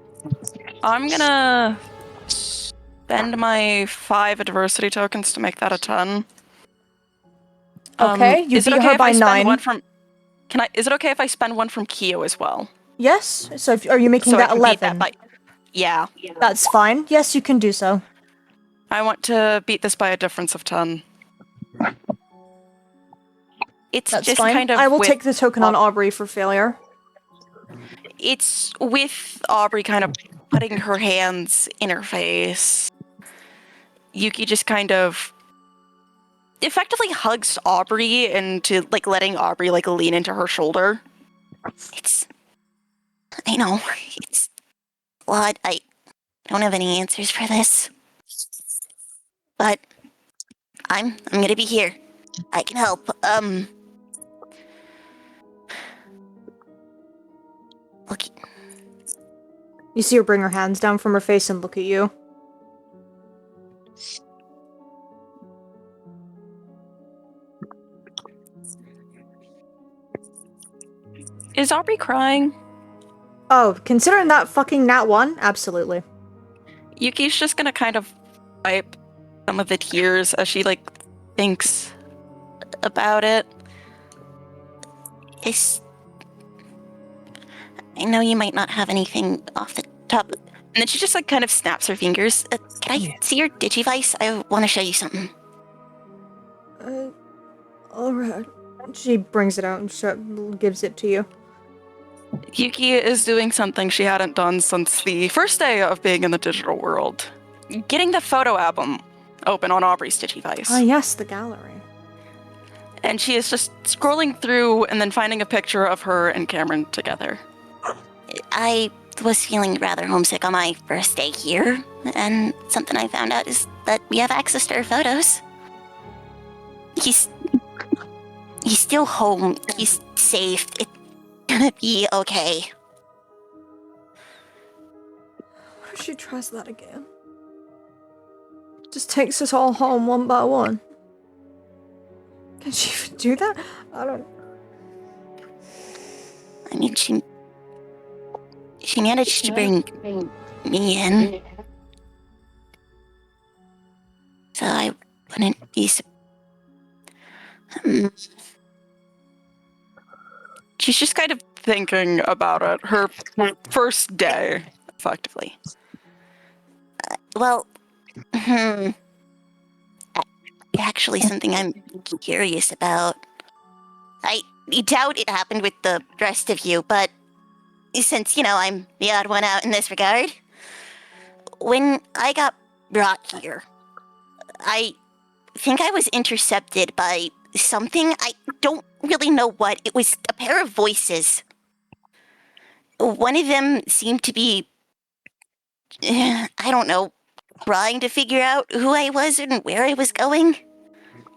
I'm gonna spend my 5 adversity tokens to make that a 10. Okay, you is it beat okay her if by I spend 9. one from? Is it okay if I spend one from Kyo as well? Yes. So, are you making So I that can 11? beat that by. Yeah. That's fine. Yes, you can do so. I want to beat this by a difference of 10. It's That's just fine. kind of. I will take the token on Aubrey for failure. It's with Aubrey kind of putting her hands in her face. Yuki just kind of effectively hugs Aubrey into like letting Aubrey like lean into her shoulder. I know, it's a lot. I don't have any answers for this. But I'm gonna be here. I can help. Look. You see her bring her hands down from her face and look at you. Is Aubrey crying? Oh, considering that fucking nat 1, absolutely. Yuki's just gonna kind of wipe some of the tears as she like thinks about it. I know you might not have anything off the top, and then she just like kind of snaps her fingers. Can I see your digivice? I want to show you something. Alright. She brings it out and gives it to you. Yuki is doing something she hadn't done since the first day of being in the digital world. Getting the photo album open on Aubrey's digivice. Ah, yes, the gallery. And she is just scrolling through and then finding a picture of her and Cameron together. I was feeling rather homesick on my first day here, and something I found out is that we have access to her photos. He's still home. He's safe. It's gonna be okay. What if she tries that again? Just takes us all home one by one. Can she even do that? I don't... I mean, she managed to bring me in. So I wouldn't be... She's just kind of thinking about it. Her first day, effectively. Well, actually something I'm curious about. I doubt it happened with the rest of you, but since, I'm the odd one out in this regard, when I got brought here, I think I was intercepted by something. I don't really know what. It was a pair of voices. One of them seemed to be, I don't know, trying to figure out who I was and where I was going.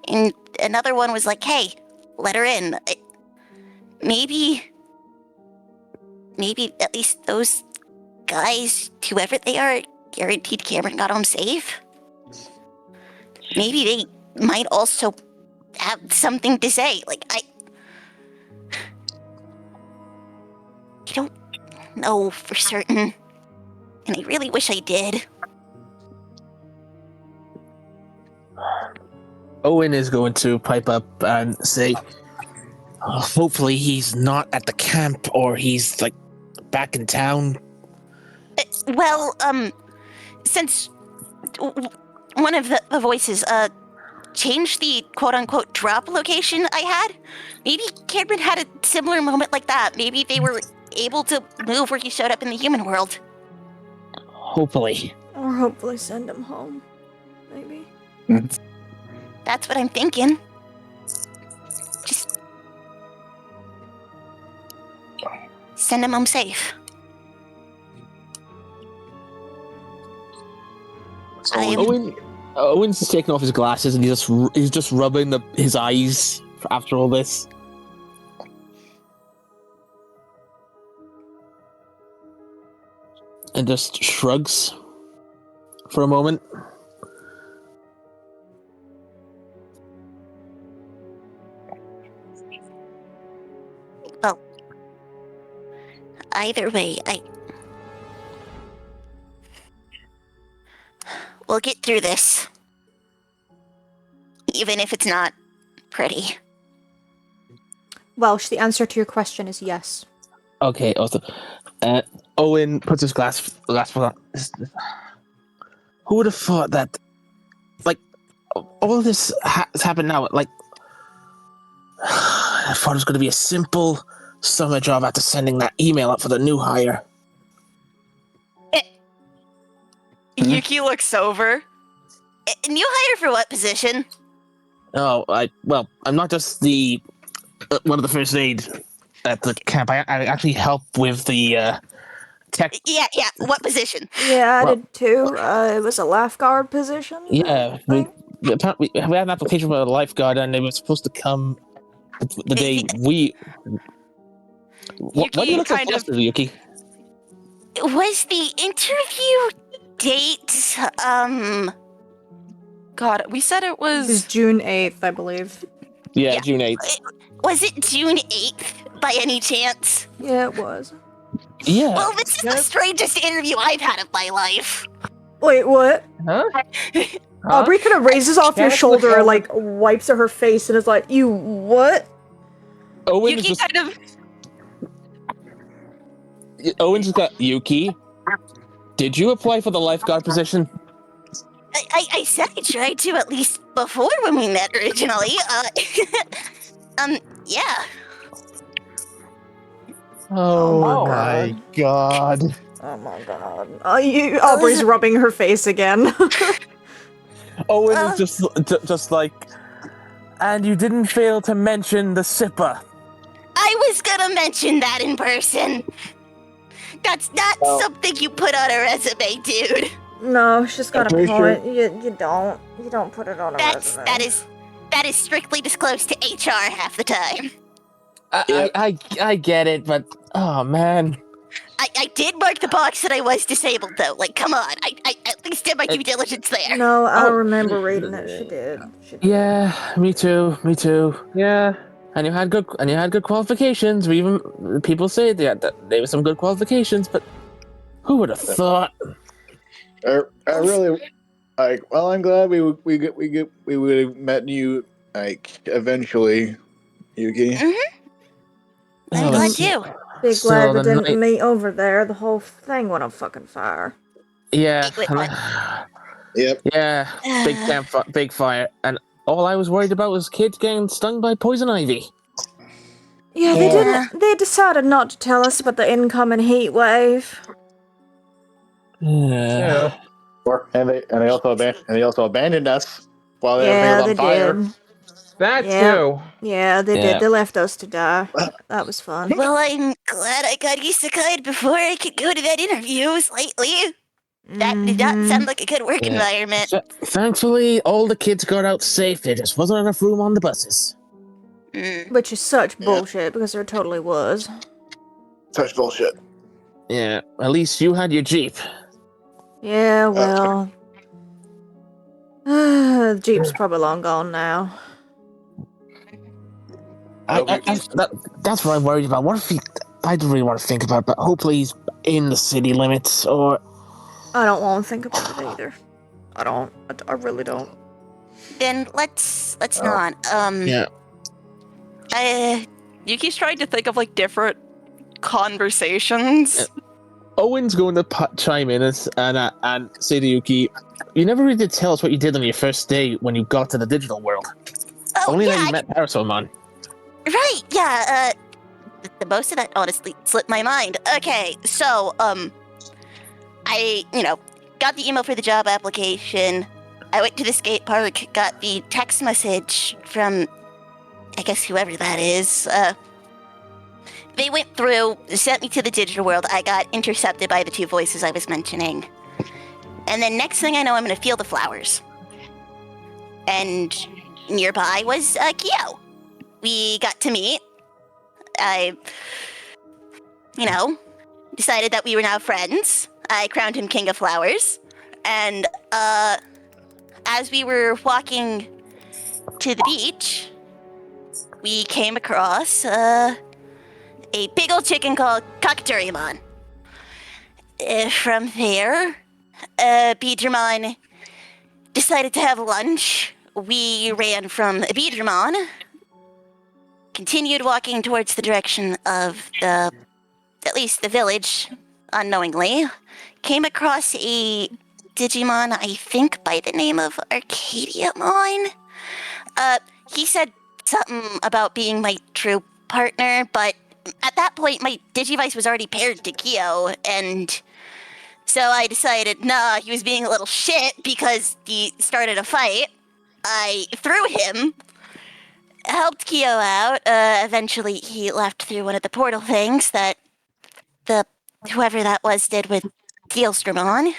And another one was like, hey, let her in. Maybe at least those guys, whoever they are, guaranteed Cameron got home safe. Maybe they might also have something to say. Like, I don't know for certain. And I really wish I did. Owen is going to pipe up and say, hopefully he's not at the camp or he's, like, back in town. Well, since one of the voices, changed the quote-unquote drop location I had, maybe Cameron had a similar moment like that. Maybe they were able to move where he showed up in the human world. Hopefully. Or hopefully send him home. Maybe. That's what I'm thinking. Just send him home safe. Owen's just taking off his glasses and he's just rubbing his eyes after all this. And just shrugs for a moment. Well, either way, we'll get through this. Even if it's not pretty. Welsh, the answer to your question is yes. Okay, awesome. Owen puts his glass on. Who would have thought that, like, all of this has happened now? Like, I thought it was going to be a simple summer job after sending that email up for the new hire. Yuki looks over. New hire for what position? Oh, I'm not just the one of the first aid at the camp. I actually help with the tech. Yeah. What position? Yeah, I did too. It was a lifeguard position. Yeah, we had an application for a lifeguard, and they were supposed to come the day we. Why do you look so flustered, Yuki? Was the interview date, God, we said it It was was... June 8th, I believe. Yeah, June 8th. Was it June 8th, by any chance? Yeah, it was. Yeah. Well, this is the strangest interview I've had of my life. Wait, what? Huh? Aubrey kind of raises off your Check shoulder the and, like, wipes at her face and is like, you what? Owen's Yuki kind of... Owen's got Yuki. Did you apply for the lifeguard position? I said I tried to at least before when we met originally. Yeah. Oh my god. Oh my god. Aubrey's rubbing her face again. Owen is just like, and you didn't fail to mention the sipper. I was gonna mention that in person. That's not something you put on a resume, dude. No, she's got a pretty sure- point. You don't put it on a resume. That is strictly disclosed to HR half the time. I get it, but oh man. I did mark the box that I was disabled though. Like, come on, I at least did my due diligence there. No, I remember reading it. She did. Yeah, me too. Yeah. And you had good qualifications. People say that there were some good qualifications, but who would have thought? I really like. Well, I'm glad we would have met you like eventually, Yuki. I'm glad too. Be So glad we the didn't night- meet over there. The whole thing went on fucking fire. Yeah. Wait, what? Yep. Yeah. Big fire, and all I was worried about was kids getting stung by poison ivy. Yeah, they didn't. They decided not to tell us about the incoming heat wave. Yeah. And they also abandoned us while everything Yeah, was they on fire. did. That Yeah. too. Yeah, they Yeah. did. They left us to die. That was fun. Well, I'm glad I got isekai before I could go to that interview slightly. That did not sound like a good work environment. Thankfully, all the kids got out safe. There just wasn't enough room on the buses. Which is such bullshit, because there totally was. Such bullshit. Yeah, at least you had your Jeep. Yeah, well... the Jeep's probably long gone now. That's what I'm worried about. What if I don't really want to think about it, but hopefully he's in the city limits, or... I don't want to think about it either. I don't. I really don't. Then let's not. Yeah. Yuki's trying to think of like different conversations. Owen's going to chime in and say to Yuki, you never really did tell us what you did on your first day when you got to the digital world. Oh, Only yeah, that you met Parasolmon. Right, yeah, the most of that honestly slipped my mind. Okay, so, I, got the email for the job application. I went to the skate park, got the text message from, I guess, whoever that is. They went through, sent me to the digital world. I got intercepted by the two voices I was mentioning. And then next thing I know, I'm going to feel the flowers. And nearby was Kyo. We got to meet. I, decided that we were now friends. I crowned him King of Flowers. And as we were walking to the beach, we came across a big old chicken called Kakaturimon. From there, Beedramon decided to have lunch. We ran from Beedramon, continued walking towards the direction of at least the village, unknowingly. Came across a Digimon, I think by the name of Arcadiamon. He said something about being my true partner, but at that point, my Digivice was already paired to Kyo, and so I decided, he was being a little shit because he started a fight. I threw him, helped Kyo out. Eventually, he left through one of the portal things that whoever that was did with Keelstramon.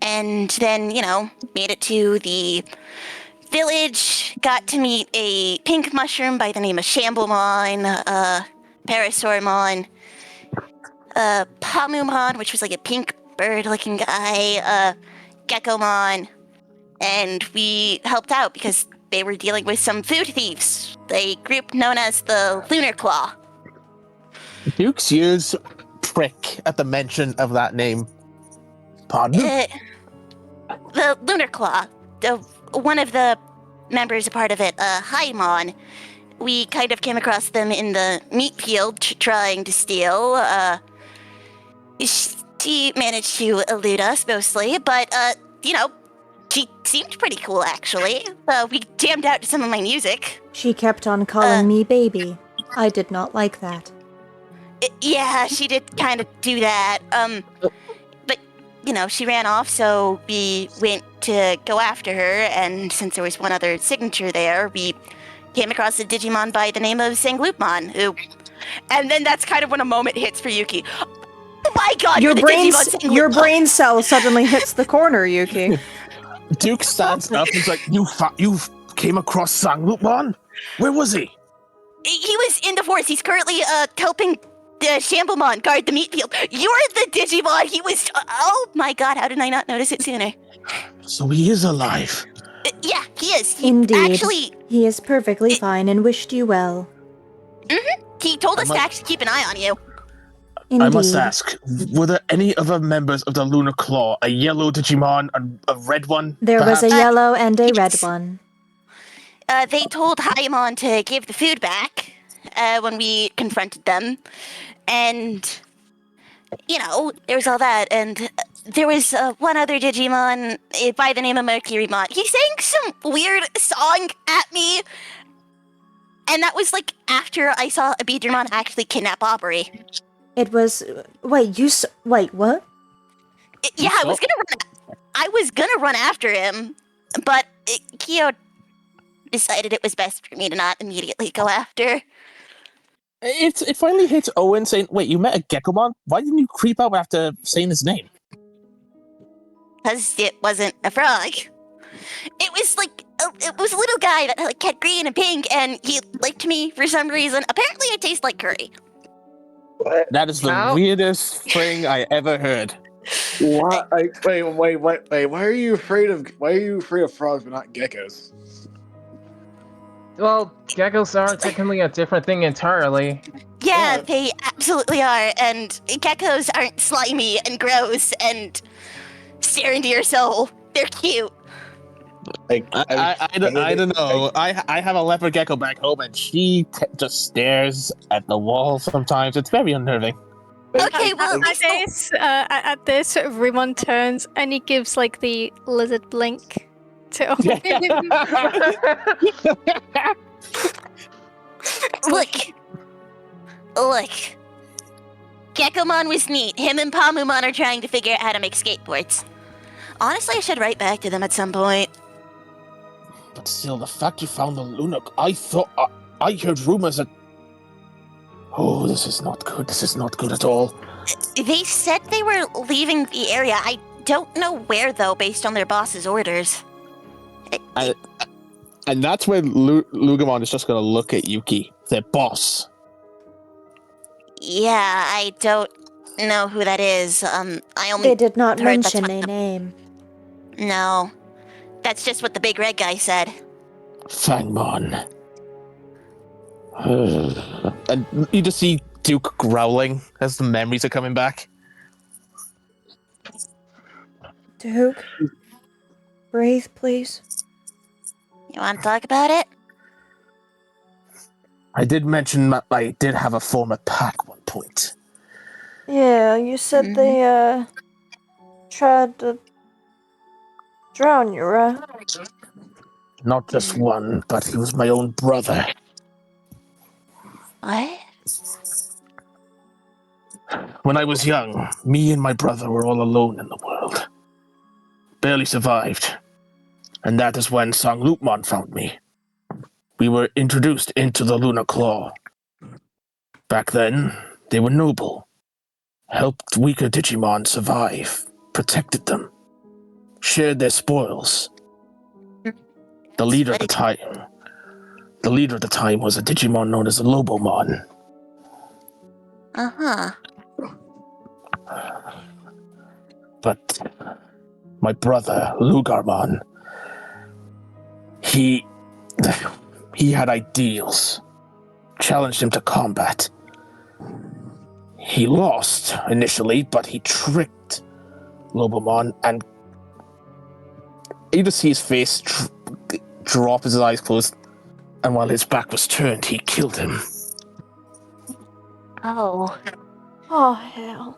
And then, made it to the village, got to meet a pink mushroom by the name of Shamblemon, Parasaurmon, Pamumon, which was like a pink bird-looking guy, Geckomon, and we helped out because they were dealing with some food thieves, a group known as the Lunar Claw. Duke's ears prick at the mention of that name. Pardon? The Lunar Claw, one of the members a part of it, Haimon, we kind of came across them in the meat field trying to steal. She managed to elude us mostly, but, she seemed pretty cool, actually. We jammed out to some of my music. She kept on calling me baby. I did not like that. Yeah, she did kind of do that. But, she ran off, so we went to go after her, and since there was one other signature there, we came across a Digimon by the name of Sangloopmon, who... And then that's kind of when a moment hits for Yuki. Oh my god, your Digimon brain cell suddenly hits the corner, Yuki. Duke stands up. He's like, "You came across Sangloopmon? Where was he?" He was in the forest. He's currently helping the Shamblemon guard the meat field. You're the Digimon. He was. Oh my god! How did I not notice it sooner? So he is alive. Yeah, he is. Indeed. Actually, he is perfectly fine and wished you well. He told us to actually keep an eye on you. Indeed. I must ask, were there any other members of the Lunar Claw? A yellow Digimon, a red one? There perhaps? was a yellow and a red one. They told Haimon to give the food back when we confronted them. And, there was all that. And there was one other Digimon by the name of Mercurymon. He sang some weird song at me. And that was, after I saw a Beedramon actually kidnap Aubrey. It was... Wait, what? Yeah, I was gonna run after him, but Kyo decided it was best for me to not immediately go after. It finally hits Owen saying, "Wait, you met a Geckomon? Why didn't you creep out after saying his name?" because it wasn't a frog. It was like it was a little guy that like had green and pink, and he licked me for some reason. Apparently, I taste like curry. That is the Ow. weirdest thing I ever heard. What? Wait. Why are you afraid of frogs but not geckos? Well, geckos are technically a different thing entirely. Yeah, What? they absolutely are, and geckos aren't slimy and gross and stare into your soul. They're cute. I don't know. I have a leopard gecko back home, and she just stares at the wall sometimes. It's very unnerving. Okay, well, At this, Rimon turns and he gives like the lizard blink to Look. Geckomon was neat. Him and Pamumon are trying to figure out how to make skateboards. Honestly, I should write back to them at some point. But still, the fact you found the Luna, I thought I heard rumors that. Oh, this is not good. This is not good at all. They said they were leaving the area. I don't know where, though, based on their boss's orders. And that's when Lugamon is just going to look at Yuki, their boss. Yeah, I don't know who that is. I only They did not heard that's mention what a the- name. No. That's just what the big red guy said. Fangmon. And you just see Duke growling as the memories are coming back. Duke, breathe, please. You want to talk about it? I did mention that I did have a former pack at one point. Yeah, you said they, tried to drown you, right? Not just one, but he was my own brother. What? When I was young, me and my brother were all alone in the world. Barely survived. And that is when Sanglupmon found me. We were introduced into the Lunar Claw. Back then, they were noble. Helped weaker Digimon survive. Protected them. Shared their spoils. The leader at the time was a Digimon known as a Lobomon. Uh-huh. But my brother, Lugarmon, he had ideals. Challenged him to combat. He lost initially, but he tricked Lobomon, and you just see his face drop as his eyes closed, and while his back was turned, he killed him. Oh. Oh, hell.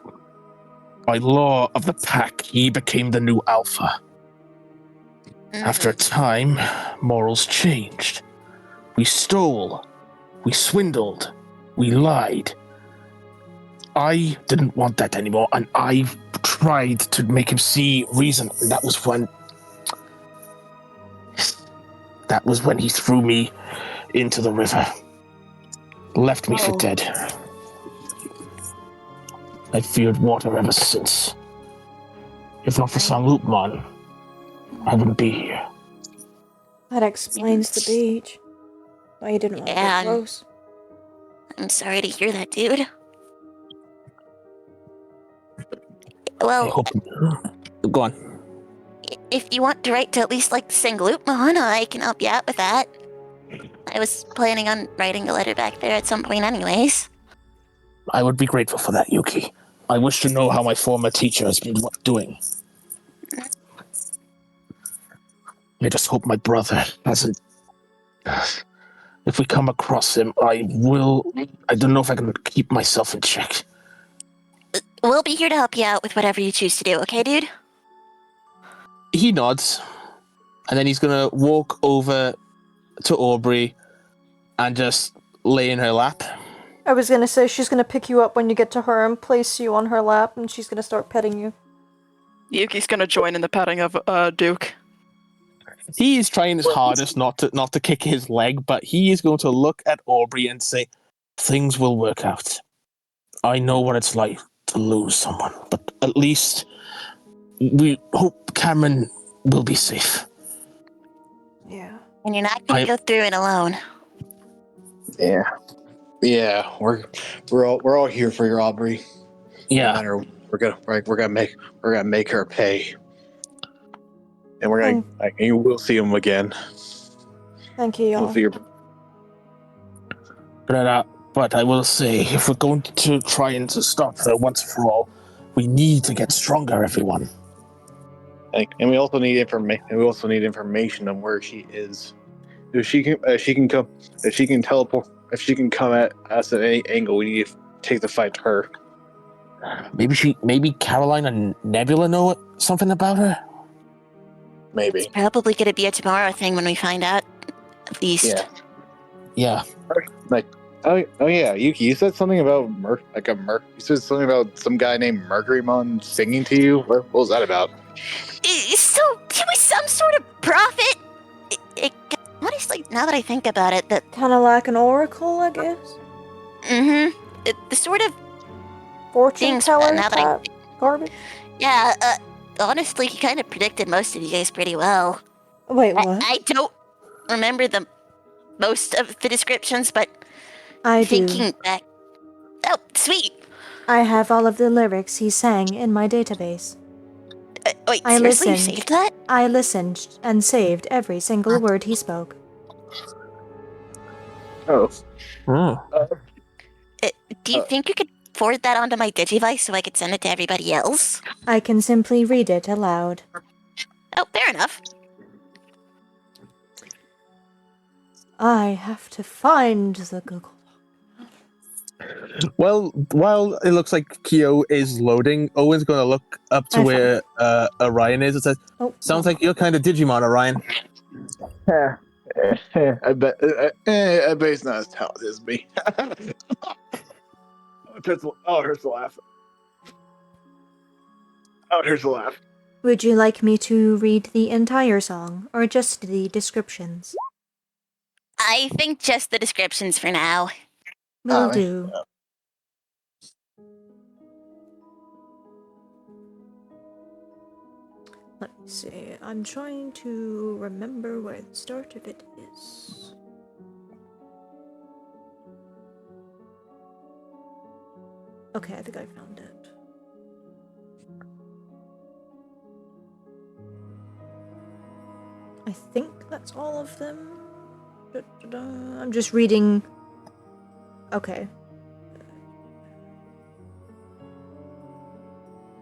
By law of the pack, he became the new alpha. After a time, morals changed. We stole. We swindled. We lied. I didn't want that anymore, and I tried to make him see reason, and that was when he threw me into the river. Left me for dead. I feared water ever since. If not for Sanglupmon, I wouldn't be here. That explains the beach. Why you didn't want to get close. I'm sorry to hear that, dude. Well, I hope... Go on. If you want to write to at least like Sanglupmon, I can help you out with that. I was planning on writing a letter back there at some point anyways. I would be grateful for that, Yuki. I wish to know how my former teacher has been doing. I just hope my brother hasn't... If we come across him, I don't know if I can keep myself in check. We'll be here to help you out with whatever you choose to do, okay, dude? He nods, and then he's gonna walk over to Aubrey and just lay in her lap. I was gonna say she's gonna pick you up when you get to her and place you on her lap, and she's gonna start petting you. Yuki's gonna join in the petting of Duke. He is trying his hardest not to kick his leg, but he is going to look at Aubrey and say, "Things will work out. I know what it's like to lose someone, but at least we hope Cameron will be safe. Yeah. And you're not gonna go through it alone. Yeah. Yeah, we're all here for you, Aubrey. Yeah. No matter, we're gonna make her pay, and we're gonna you will see him again. Thank you, y'all. We'll see your. But I will say, if we're going to try and to stop her once for all, we need to get stronger, everyone. And we also need information. We also need information on where she is. If she can come, if she can teleport, if she can come at us at any angle, we need to take the fight to her. Maybe Caroline and Nebula know something about her. Maybe. It's probably gonna be a tomorrow thing when we find out. At least. Yeah. Like, oh yeah, Yuki, you said something about You said something about some guy named Mercurymon singing to you. What was that about? So he was some sort of prophet. Honestly, now that I think about it, that kind of like an oracle, I guess. The sort of fortune teller now type garbage. Yeah. Honestly, he kind of predicted most of you guys pretty well. Wait, what? I don't remember most of the descriptions, but I thinking do. back. Oh, sweet. I have all of the lyrics he sang in my database. Wait, seriously, you saved that? I listened and saved every single word he spoke. Oh. Do you think you could forward that onto my Digivice so I could send it to everybody else? I can simply read it aloud. Oh, fair enough. I have to find the Google. Well, while it looks like Kyo is loading, Owen's going to look up to where Orion is. It says, sounds like you're kind of Digimon, Orion. I bet he's not as talented as me. Here's the laugh. Oh, here's the laugh. Would you like me to read the entire song, or just the descriptions? I think just the descriptions for now. Will do. Let me see. I'm trying to remember where the start of it is. Okay, I think I found it. I think that's all of them. I'm just reading. Okay.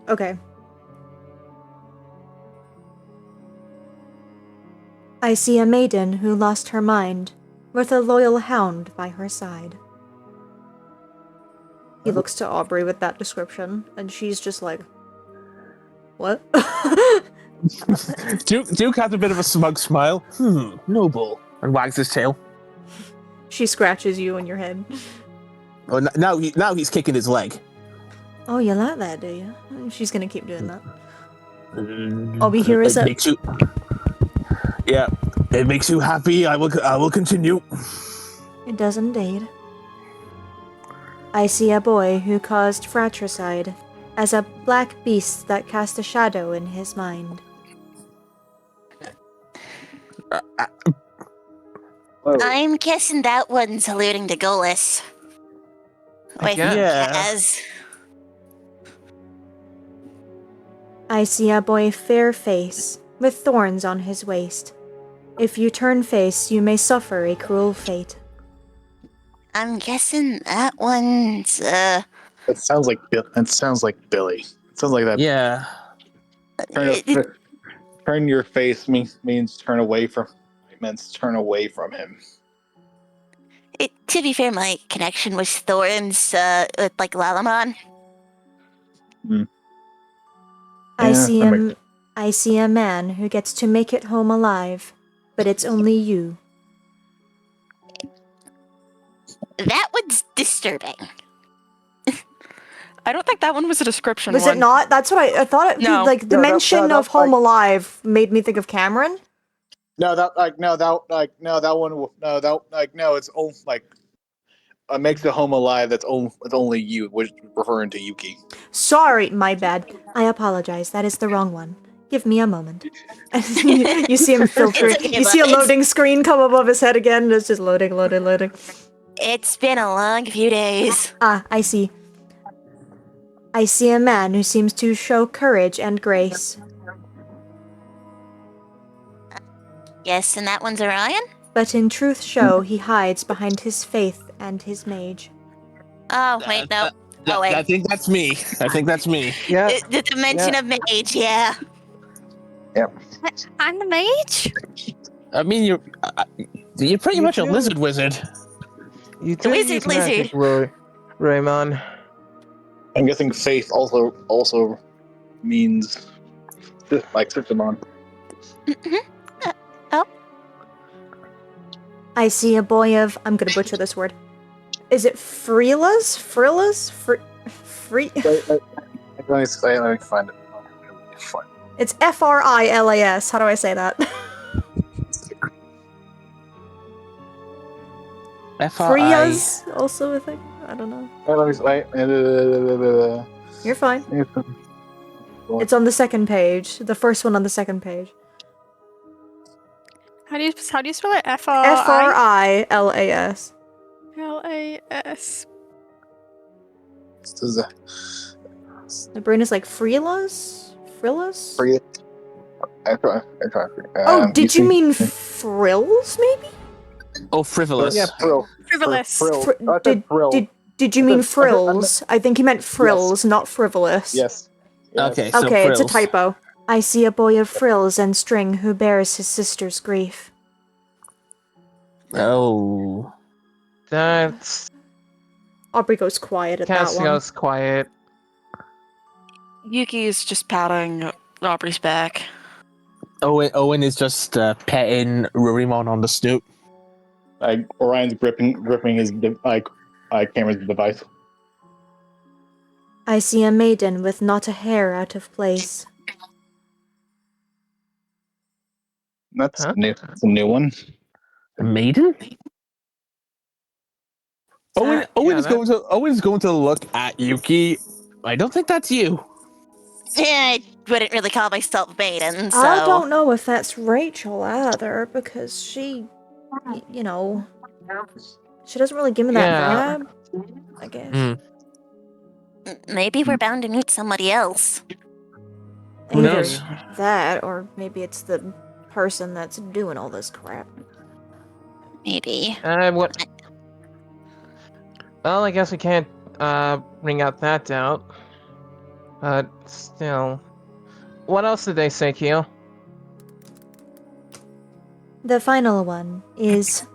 Okay. I see a maiden who lost her mind, with a loyal hound by her side. He looks to Aubrey with that description, and she's just like, what? Duke has a bit of a smug smile. Noble. And wags his tail. She scratches you on your head. Oh, now he's kicking his leg. Oh, you like that, do you? She's gonna keep doing that. I'll be here as a... Yeah, it makes you happy. I will continue. It does indeed. I see a boy who caused fratricide, as a black beast that cast a shadow in his mind. I'm guessing that one's alluding to Golis. As I see a boy fair face, with thorns on his waist. If you turn face, you may suffer a cruel fate. I'm guessing that one's It sounds like Billy. It sounds like that. Yeah. Turn your face means turn away from. It means turn away from him. To be fair, my connection was thorns with like Lalamon. I see a man who gets to make it home alive, but it's only you. That one's disturbing. I don't think that one was a description. Was it not? That's what I thought. No. The mention of Home Alive made me think of Cameron. No, that one. No, it's all like makes a home alive that's only you, which is referring to Yuki. Sorry, my bad. I apologize. That is the wrong one. Give me a moment. You see him filtering. It's okay, You see a bud. loading screen come above his head again, and it's just loading. It's been a long few days. Ah, I see. I see a man who seems to show courage and grace. Yes, and that one's Orion? But in truth show, he hides behind his faith and his mage. Oh, wait, no. Oh, I wait. think that's me. Yeah. The dimension of mage, yeah. I'm the mage? I mean, you're pretty You much a do. lizard wizard. You do Wizard use magic, Raymond. I'm guessing faith also means like Digimon. Oh, I see a boy of... I'm gonna butcher this word. Is it Freelas? Free... Let me find it. It's Frilas. How do I say that? Frias, also a thing? I don't know. You're fine. It's on the second page. The first one on the second page. How do you spell it? F-R-I? Frilas. L-A-S. My brain is like Freelas? Frillas? Oh, did you mean frills, maybe? Oh, frivolous. Yeah, Frivolous. Did you mean frills? I think he meant frills, not frivolous. Yes. Okay, so Okay, it's a frills. typo. I see a boy of frills and string who bears his sister's grief. Oh. That's Aubrey goes quiet at that one. Cassie's quiet. Yuki's just patting Aubrey's back. Owen is just petting Rorimon on the snoot. Orion's gripping his camera's device. I see a maiden with not a hair out of place. That's Huh? new. It's a new one. A maiden? Owen's going to look at Yuki. I don't think that's you. I wouldn't really call myself maiden, so... I don't know if that's Rachel either, because she, you know, she doesn't really give me that Yeah. vibe, I guess. Mm. Maybe we're bound to meet somebody else. Who Either knows? that, or maybe it's the person that's doing all this crap. Maybe. What? Well, I guess we can't bring out that doubt. But still, what else did they say, Keo? The final one is,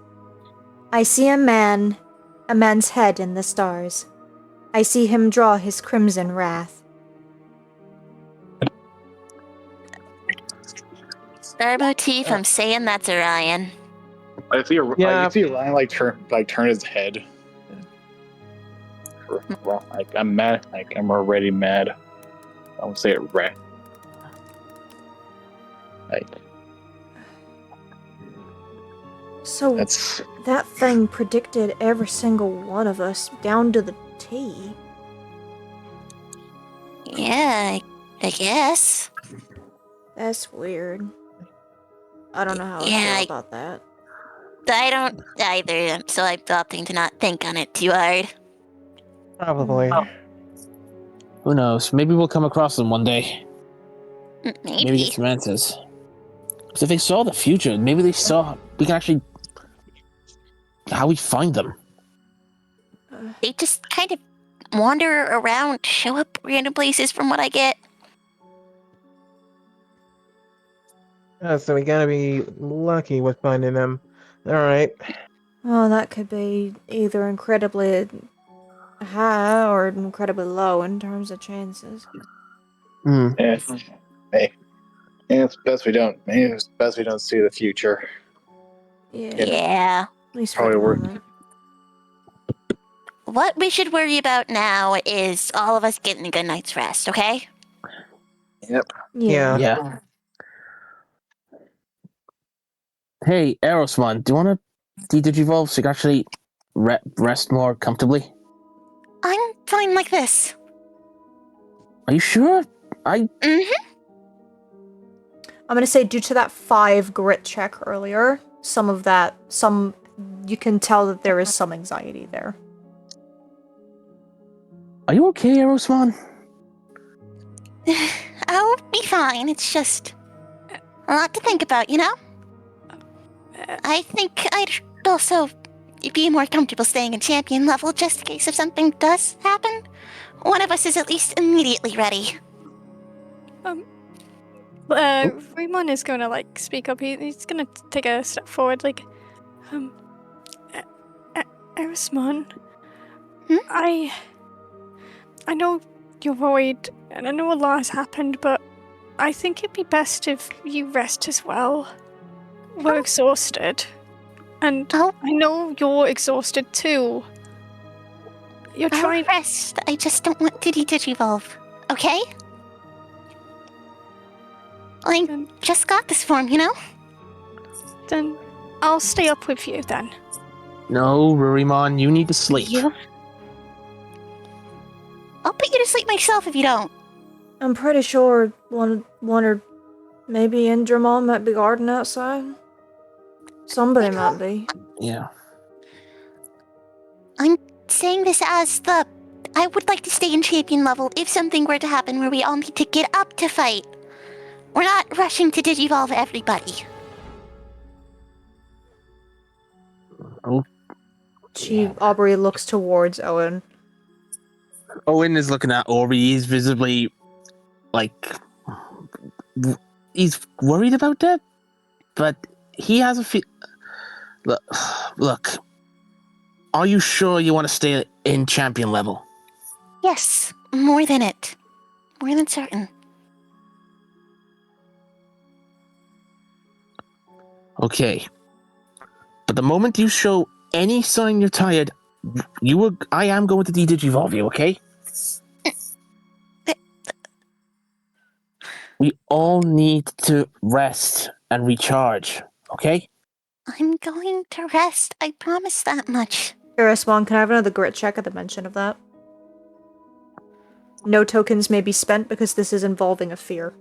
I see a man's head in the stars. I see him draw his crimson wrath. Star motif, I'm saying that's Orion. I see Yeah. I see Orion turn his head. I'm mad. I'm already mad. I won't say it right. So That's that thing predicted every single one of us down to the T. Yeah, I guess. That's weird. I don't know how I Yeah, feel about that. I don't either, so I'm opting to not think on it too hard. Probably. Who knows? Maybe we'll come across them one day. Maybe Maybe. get some answers. Because if they saw the future, maybe they saw we can actually how we find them. They just kind of wander around, show up random places from what I get. So we gotta be lucky with finding them. Alright. Oh, that could be either incredibly high or incredibly low in terms of chances. hey. It's best we don't. Maybe it's best we don't see the future. Yeah. Yeah. At least Probably for the worth- moment. What we should worry about now is all of us getting a good night's rest, okay? Yep. Yeah. Yeah. Hey, Aerosmon, do you want to de-digivolve so you can actually rest more comfortably? I'm fine like this. Are you sure? Mm-hmm. I'm gonna say due to that 5 grit check earlier, you can tell that there is some anxiety there. Are you okay, Aerosmon? I'll be fine. It's just a lot to think about, you know? I think I'd also be more comfortable staying in champion level just in case if something does happen. One of us is at least immediately ready. Raymond is gonna like speak up. He's gonna take a step forward. Like, Erismon, Hmm? I know you're worried, and I know a lot has happened, but I think it'd be best if you rest as well. We're exhausted, and Oh. I know you're exhausted too. You're I'll trying. rest. I just don't want to digivolve. Okay? I Then, just got this form, you know? then I'll stay up with you then. No, Rurimon, you need to sleep. You? I'll put you to sleep myself if you don't. I'm pretty sure one or maybe Indramon might be guarding outside. Somebody might be. Yeah. I'm saying this as I would like to stay in champion level if something were to happen where we all need to get up to fight. We're not rushing to digivolve everybody. Oh. Aubrey looks towards Owen. Owen is looking at Aubrey. He's visibly, he's worried about that, but he has a feel. Look, are you sure you want to stay in champion level? Yes, more than it. More than certain. Okay. But the moment you show any sign you're tired, I am going to de-digivolve you, okay? We all need to rest and recharge, okay? I'm going to rest. I promise that much. Erismon, can I have another grit check at the mention of that? No tokens may be spent because this is involving a fear.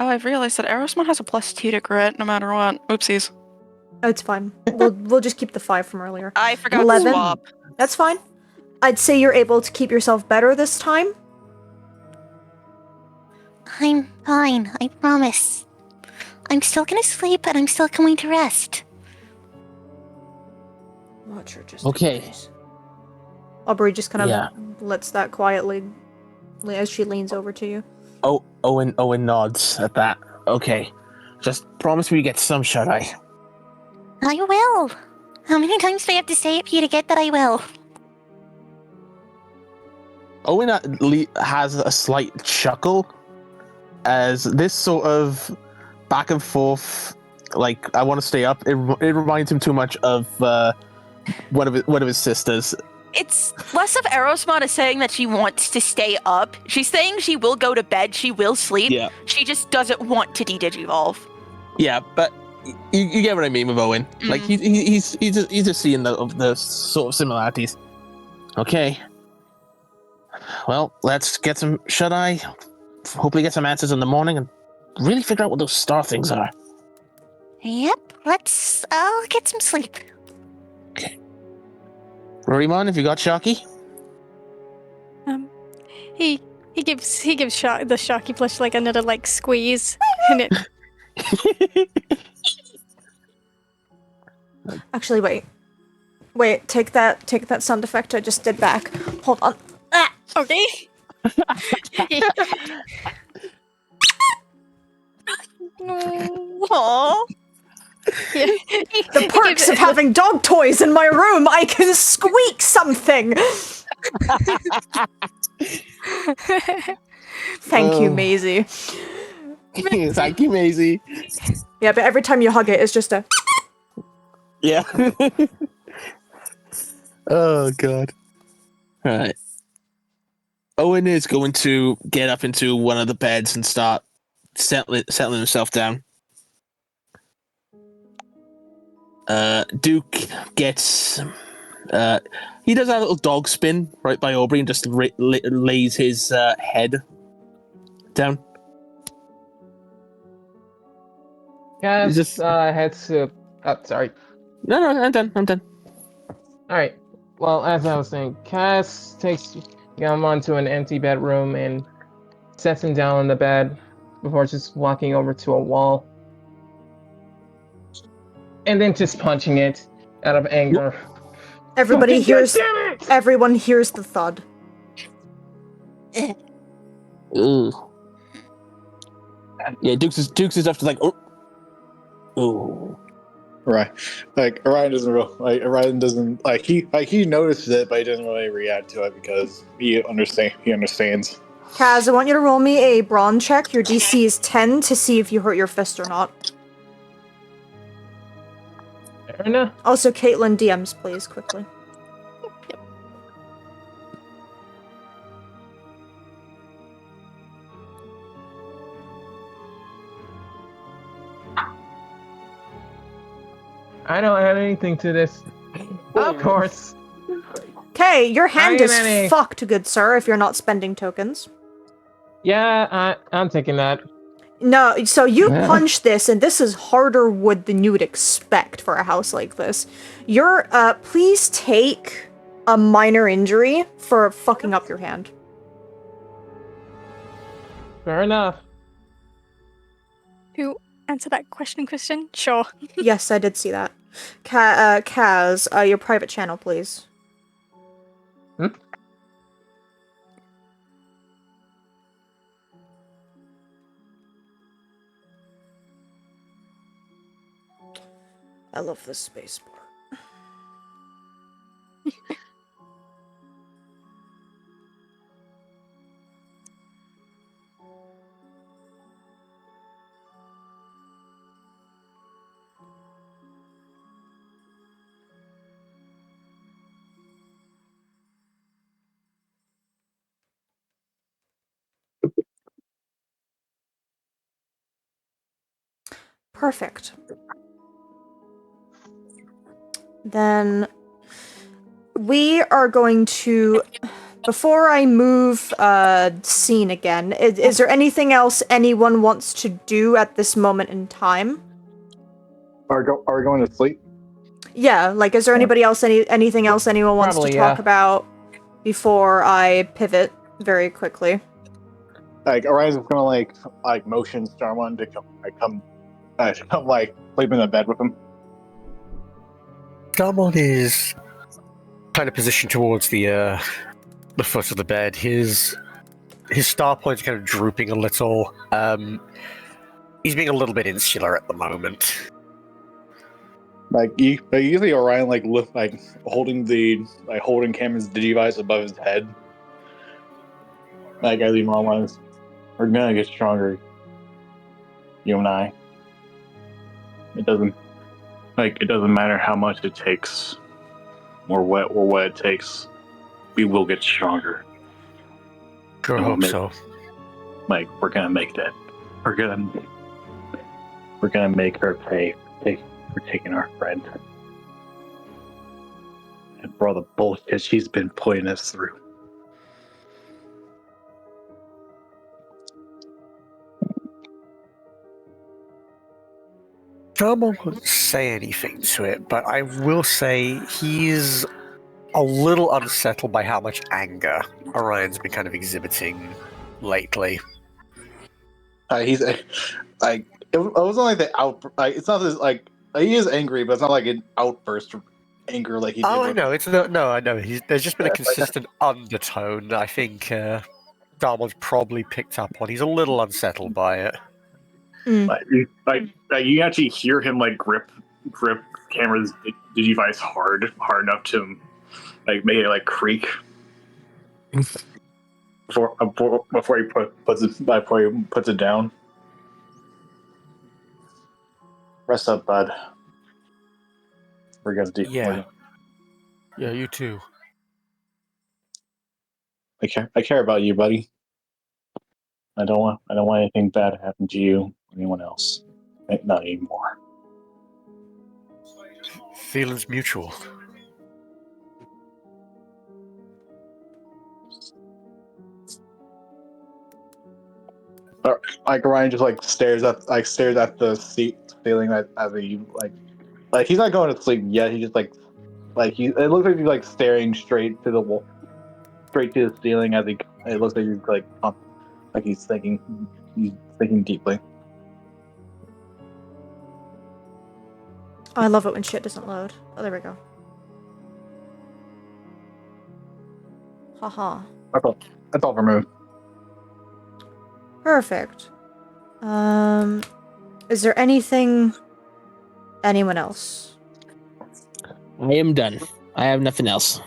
Oh, I've realized that Aerosmith has a +2 to grit no matter what. Oopsies. Oh, it's fine. We'll just keep the 5 from earlier. I forgot 11. to swap. That's fine. I'd say you're able to keep yourself better this time. I'm fine. I promise. I'm still gonna sleep and I'm still going to rest. Watch her just Okay. in case. Aubrey just kind of lets that quietly as she leans over to you. Oh, Owen nods at that. Okay. Just promise me you get some shut-eye. I will. How many times do I have to say it for you to get that I will? Owen has a slight chuckle as this sort of back and forth, I want to stay up. It reminds him too much of one of his sisters. It's less of Aerosmon is saying that she wants to stay up. She's saying she will go to bed, she will sleep. Yeah. She just doesn't want to de-digivolve. Yeah, but you get what I mean with Owen. Like he's just seeing the sort of similarities. Okay. Well, let's get some shut-eye. Hopefully get some answers in the morning and really figure out what those star things are. Yep, I'll get some sleep. Okay. Rorimon, have you got Sharky? He gives the Sharky plush like another like squeeze, and it. Actually, wait. Take that sound effect I just did back. Hold on. Ah! Okay. Aww. Yeah. The perks of having dog toys in my room. I can squeak something. Thank you, Maisie. Thank you, Maisie. Yeah, but every time you hug it, it's just a. Yeah. Oh god. All right. Owen is going to get up into one of the beds and start settling himself down. Duke gets. He does a little dog spin right by Aubrey and just lays his head down. Kaz Just- heads to. Oh, sorry. No, I'm done. Alright. Well, as I was saying, Kaz takes Gamon to an empty bedroom and sets him down on the bed before just walking over to a wall. And then just punching it out of anger. Everybody Fucking hears. goddamn it! Everyone hears the thud. Ugh. Yeah, Duke's is up to like, oh. Right. Like Orion doesn't he notices it, but he doesn't really react to it because he understands. Kaz, I want you to roll me a brawn check. Your DC is 10 to see if you hurt your fist or not. Fair enough. Also, Caitlin, DMs, please, quickly. I don't add anything to this. Of course. Okay, your hand is Any- fucked, good sir, if you're not spending tokens. Yeah, I'm taking that. No, so you punch this, and this is harder wood than you would expect for a house like this. Please take a minor injury for fucking up your hand. Fair enough. Who answered that question, Christian? Sure. Yes, I did see that. Kaz, your private channel, please. I love this space bar. Perfect. Then we are going to, before I move scene again, is there anything else anyone wants to do at this moment in time? Are we going to sleep? Yeah, like, is there anybody else, anything else anyone wants Probably, to talk yeah. about before I pivot very quickly? Like Orion's gonna like motion Starmon to come sleep in the bed with him. Darmon is kind of positioned towards the foot of the bed. His star point's kind of drooping a little. He's being a little bit insular at the moment. Usually Orion holding Cameron's digivice above his head. Like as he was, we're gonna get stronger. You and I. It doesn't matter how much it takes, or what it takes. We will get stronger. Sure hope so. Like we're gonna make that. We're gonna make her pay for taking our friend and for all the bullshit she's been putting us through. Darmon won't say anything to it, but I will say he's a little unsettled by how much anger Orion's been kind of exhibiting lately. He's like it wasn't like the out. It's not this like he is angry, but it's not like an outburst of anger like he did. I know it's no. I know there's just been a consistent undertone. I think Darmon's probably picked up on. He's a little unsettled by it. You actually hear him like grip Cameron's digivice hard enough to like make it like creak before he puts it down. Rest up, bud. We're gonna do. Yeah, you too. I care about you, buddy. I don't want anything bad to happen to you or anyone else. Not anymore. Feelings mutual. Like Ryan just stares at the ceiling as he he's not going to sleep yet. He just he it looks like he's staring straight to the wall, straight to the ceiling as he it looks like he's thinking deeply. Oh, I love it when shit doesn't load. Oh, there we go. Haha. That's all for me. Perfect. Is there anything... anyone else? I am done. I have nothing else.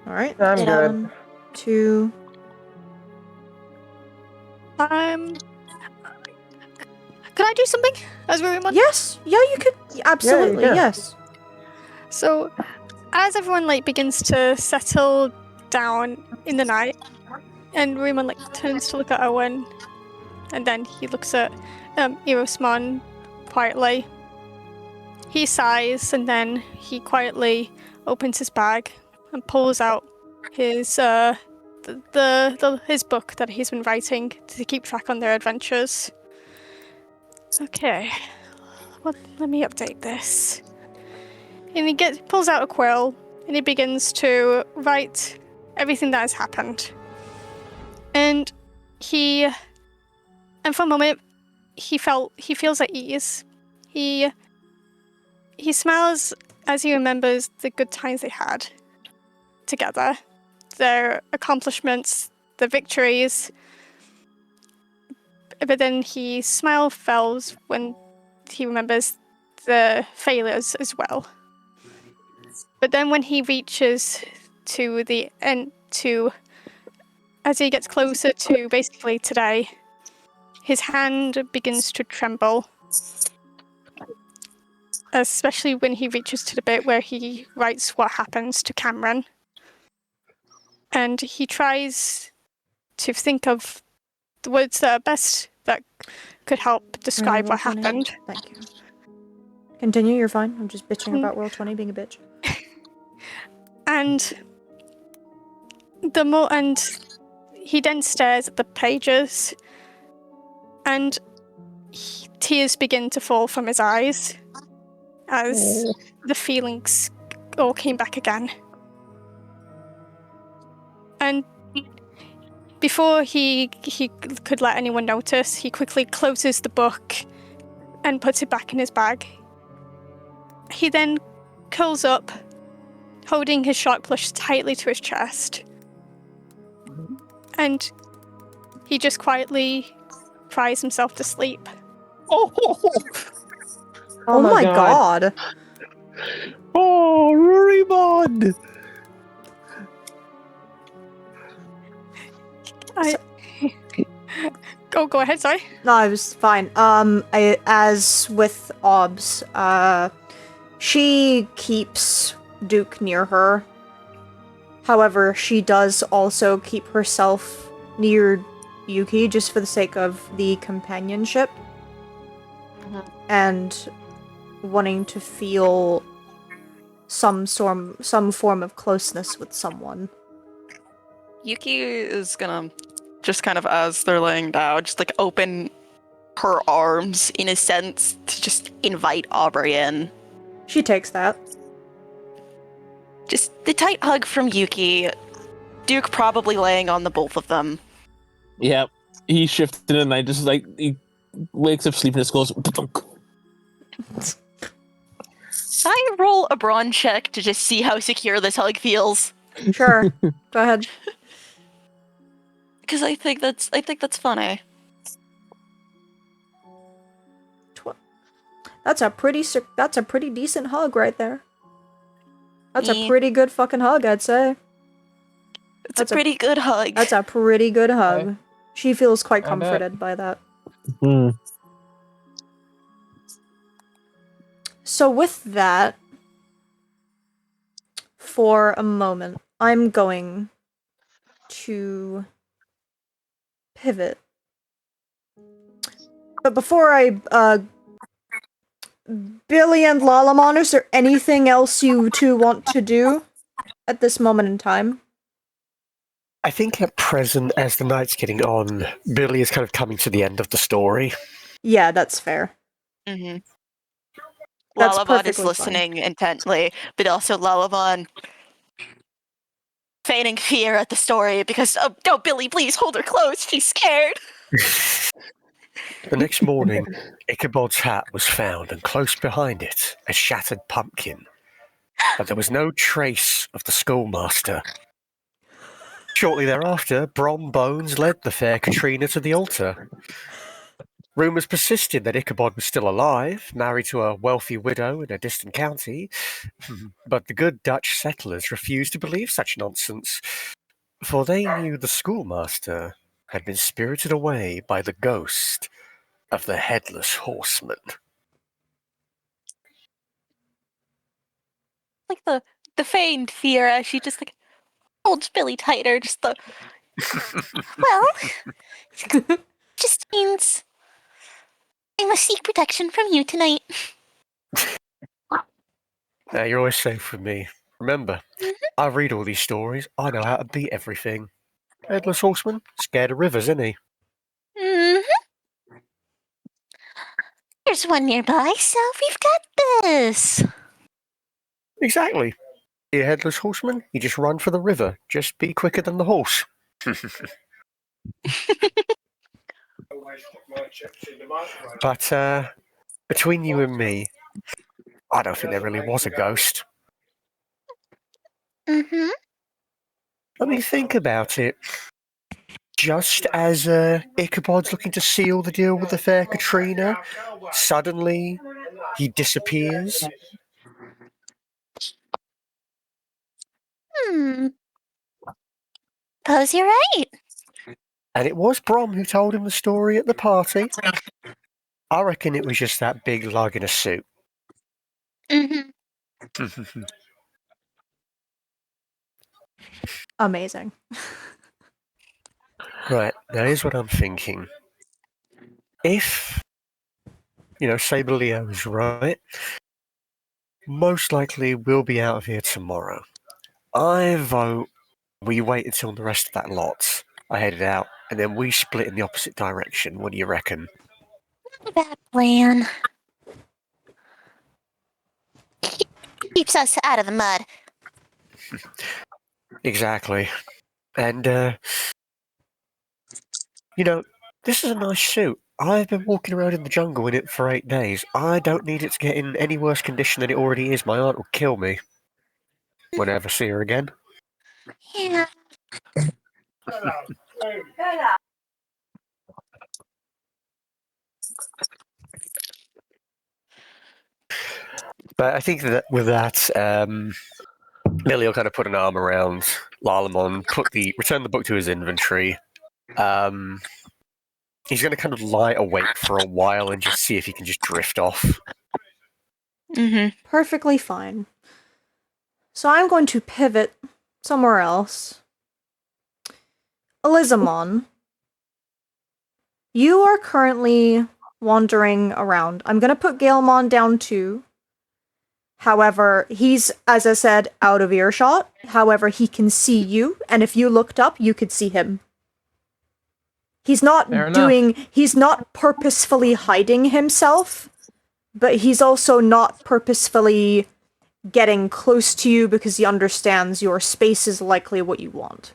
Alright. I'm good. 1, 2... Could I do something as Ruimon? Yes! Yeah, you could... Absolutely, can. yes. So, as everyone begins to settle down in the night, and Ruimon turns to look at Owen, and then he looks at Erosmon quietly. He sighs, and then he quietly opens his bag and pulls out his his book that he's been writing to keep track on their adventures. Okay, well, let me update this. And he pulls out a quill and he begins to write everything that has happened. And for a moment, he feels at ease. He smiles as he remembers the good times they had together, their accomplishments, the victories. But then his smile fails when he remembers the failures as well. But then when he reaches to the end, as he gets closer to basically today, his hand begins to tremble. Especially when he reaches to the bit where he writes what happens to Cameron. And he tries to think of the words that are best that could help describe what Roll 20. happened. Thank you. Continue, you're fine. I'm just bitching about Roll 20 being a bitch. And he then stares at the pages, and tears begin to fall from his eyes as the feelings all came back again. And before he could let anyone notice, he quickly closes the book and puts it back in his bag. He then curls up, holding his shark plush tightly to his chest. And he just quietly cries himself to sleep. Oh my god. Oh, Rurimon! Go ahead, sorry. No, I was fine. As with Obs, she keeps Duke near her. However, she does also keep herself near Yuki just for the sake of the companionship. And wanting to feel some form of closeness with someone. Yuki is gonna just kind of, as they're laying down, just open her arms in a sense to just invite Aubrey in. She takes that. Just the tight hug from Yuki. Duke probably laying on the both of them. Yep. He shifted and I just he wakes up sleeping and just goes. I roll a brawn check to just see how secure this hug feels. Sure. Go ahead. Because I think that's funny. That's a pretty decent hug right there. That's a Yeah. pretty good fucking hug, I'd say. It's a pretty good hug. That's a pretty good hug. Okay. She feels quite I bet. comforted by that. So with that, for a moment, I'm going to pivot. But before I Billy and Lalamon, is there anything else you two want to do at this moment in time? I think at present, as the night's getting on, Billy is kind of coming to the end of the story. Yeah, that's fair. Mm-hmm. That's Lalabon is perfectly fine. listening intently, but also Lalabon feigning fear at the story because, oh, no, Billy, please hold her close. She's scared. The next morning, Ichabod's hat was found, and close behind it, a shattered pumpkin. But there was no trace of the schoolmaster. Shortly thereafter, Brom Bones led the fair Katrina to the altar. Rumours persisted that Ichabod was still alive, married to a wealthy widow in a distant county, but the good Dutch settlers refused to believe such nonsense, for they knew the schoolmaster had been spirited away by the ghost of the Headless Horseman. Like the feigned fear as she just like holds Billy tighter, just the Well, just means I must seek protection from you tonight. Now, you're always safe with me. Remember, I read all these stories. I know how to beat everything. Headless Horseman, scared of rivers, isn't he? Mm-hmm. There's one nearby, so we've got this. Exactly. You Headless Horseman, you just run for the river. Just be quicker than the horse. But between you and me, I don't think there really was a ghost. Mm-hmm. I mean, think about it. Just as Ichabod's looking to seal the deal with the fair Katrina, suddenly he disappears. Suppose you're right. And it was Brom who told him the story at the party. I reckon it was just that big lug in a suit. Mm-hmm. Amazing. Right, now here's what I'm thinking. If, Saber Leo is right, most likely we'll be out of here tomorrow. I vote we wait until the rest of that lot are headed out, and then we split in the opposite direction. What do you reckon? Bad plan. Keeps us out of the mud. Exactly. And, this is a nice suit. I've been walking around in the jungle in it for 8 days. I don't need it to get in any worse condition than it already is. My aunt will kill me. Won't ever see her again. Yeah. But I think that with that, Lily will kind of put an arm around Lalamon, return the book to his inventory. He's going to kind of lie awake for a while and just see if he can just drift off. Mm-hmm. Perfectly fine. So I'm going to pivot somewhere else. Elizamon, you are currently wandering around. I'm going to put Galemon down too. However, he's, as I said, out of earshot. However, he can see you, and if you looked up, you could see him. He's not purposefully hiding himself, but he's also not purposefully getting close to you because he understands your space is likely what you want.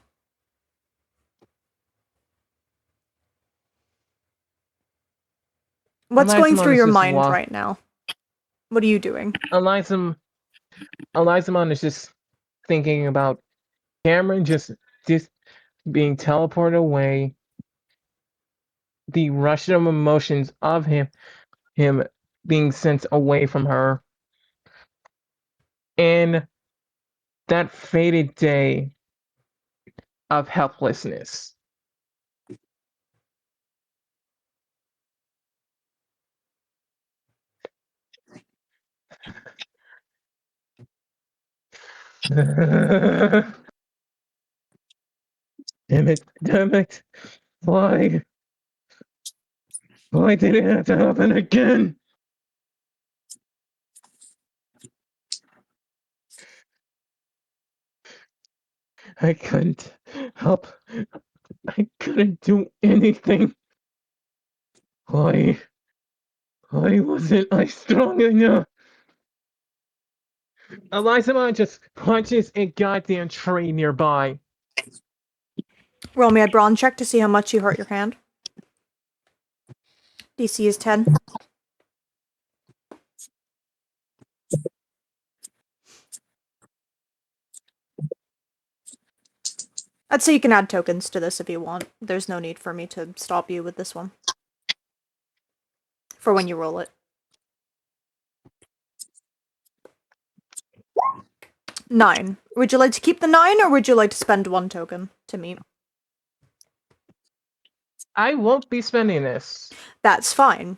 What's going through your mind right now? What are you doing? Elizamon is just thinking about Cameron just being teleported away, the rush of emotions of him being sent away from her, and that fated day of helplessness. Damn it. Why? Why did it have to happen again? I couldn't help. I couldn't do anything. Why wasn't I strong enough? Eliza just punches a goddamn tree nearby. Roll me a brawn check to see how much you hurt your hand. DC is 10. I'd say you can add tokens to this if you want. There's no need for me to stop you with this one. For when you roll it. 9. Would you like to keep the 9, or would you like to spend 1 token to meet? I won't be spending this. That's fine.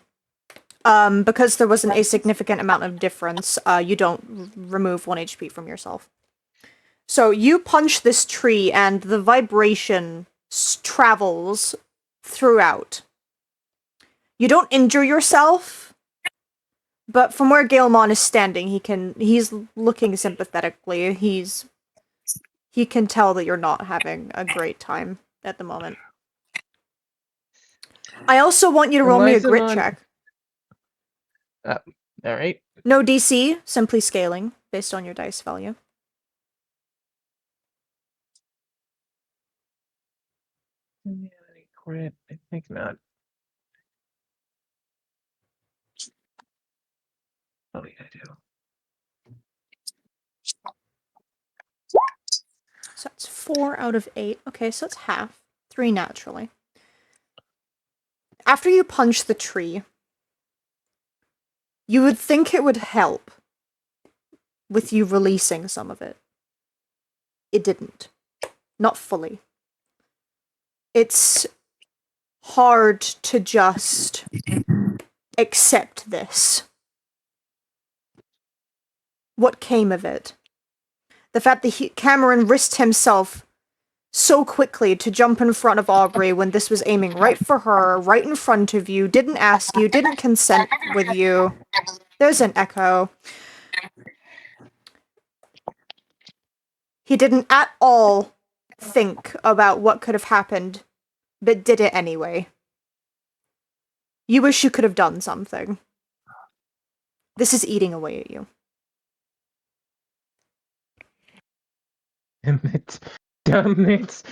Because there wasn't a significant amount of difference, you don't remove 1 HP from yourself. So you punch this tree, and the vibration travels throughout. You don't injure yourself, but from where Galemon is standing, he's looking sympathetically. He can tell that you're not having a great time at the moment. I also want you to roll me a grit check. Alright. No DC, simply scaling based on your dice value. Crit? I think not. Oh yeah, I do. So that's 4 out of 8. Okay, so it's half. 3 naturally. After you punch the tree, you would think it would help with you releasing some of it. It didn't. Not fully. It's hard to just accept this. What came of it? The fact that Cameron risked himself so quickly to jump in front of Aubrey when this was aiming right for her, right in front of you, didn't ask you, didn't consent with you. There's an echo. He didn't at all think about what could have happened, but did it anyway. You wish you could have done something. This is eating away at you. Damn it. Damn it.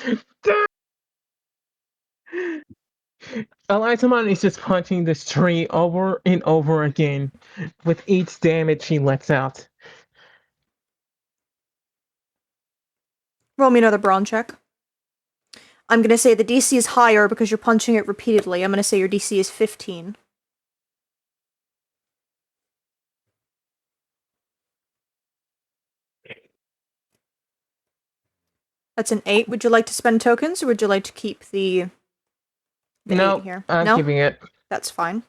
Elizamon is just punching this tree over and over again with each damage he lets out. Roll me another brawn check. I'm gonna say the DC is higher because you're punching it repeatedly. I'm gonna say your DC is 15. That's an 8. Would you like to spend tokens, or would you like to keep the 8 here? I'm keeping it. That's fine.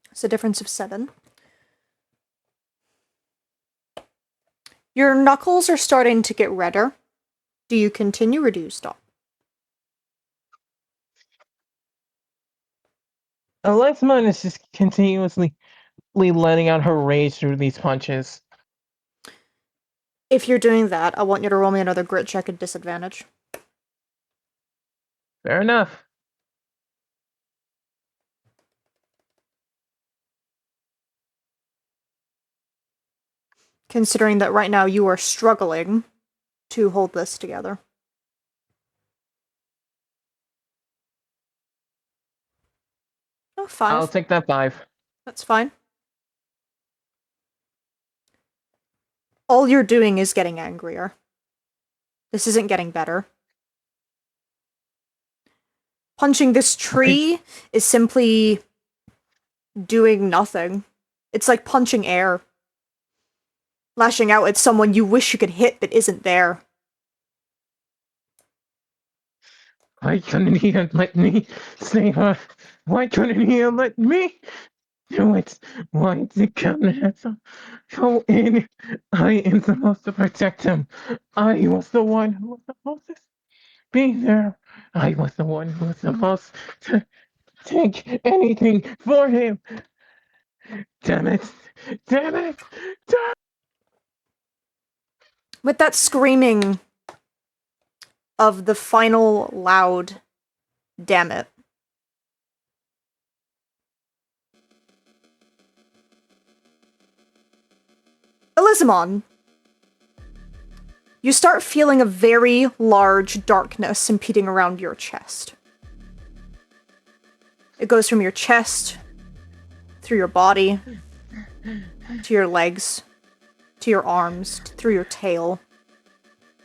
It's a difference of 7. Your knuckles are starting to get redder. Do you continue or do you stop? Elizamon is just continuously letting out her rage through these punches. If you're doing that, I want you to roll me another grit check at disadvantage. Fair enough. Considering that right now you are struggling to hold this together. Oh, 5. I'll take that 5. That's fine. All you're doing is getting angrier. This isn't getting better. Punching this tree is simply doing nothing. It's like punching air. Lashing out at someone you wish you could hit but isn't there. Why couldn't he have let me save her? Why couldn't he have let me do it? Why did Captain have to go in? I am supposed to protect him. I was the one who was supposed to be there. I was the one who was supposed to take anything for him. Damn it! Damn it! Damn it! With that screaming of the final loud damn it. Elizamon, you start feeling a very large darkness impeding around your chest. It goes from your chest, through your body, to your legs, to your arms, through your tail,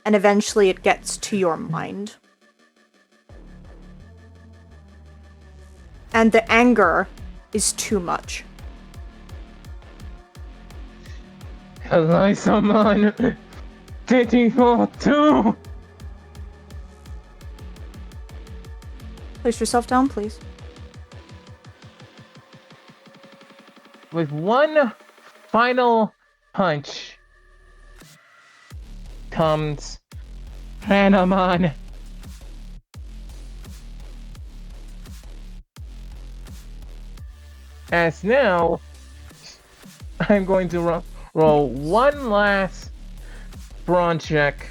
and eventually it gets to your mind. And the anger is too much. Hello, someone. Digimon too. Place yourself down, please. With one final punch comes Panemon. As now, I'm going to roll one last brawn check.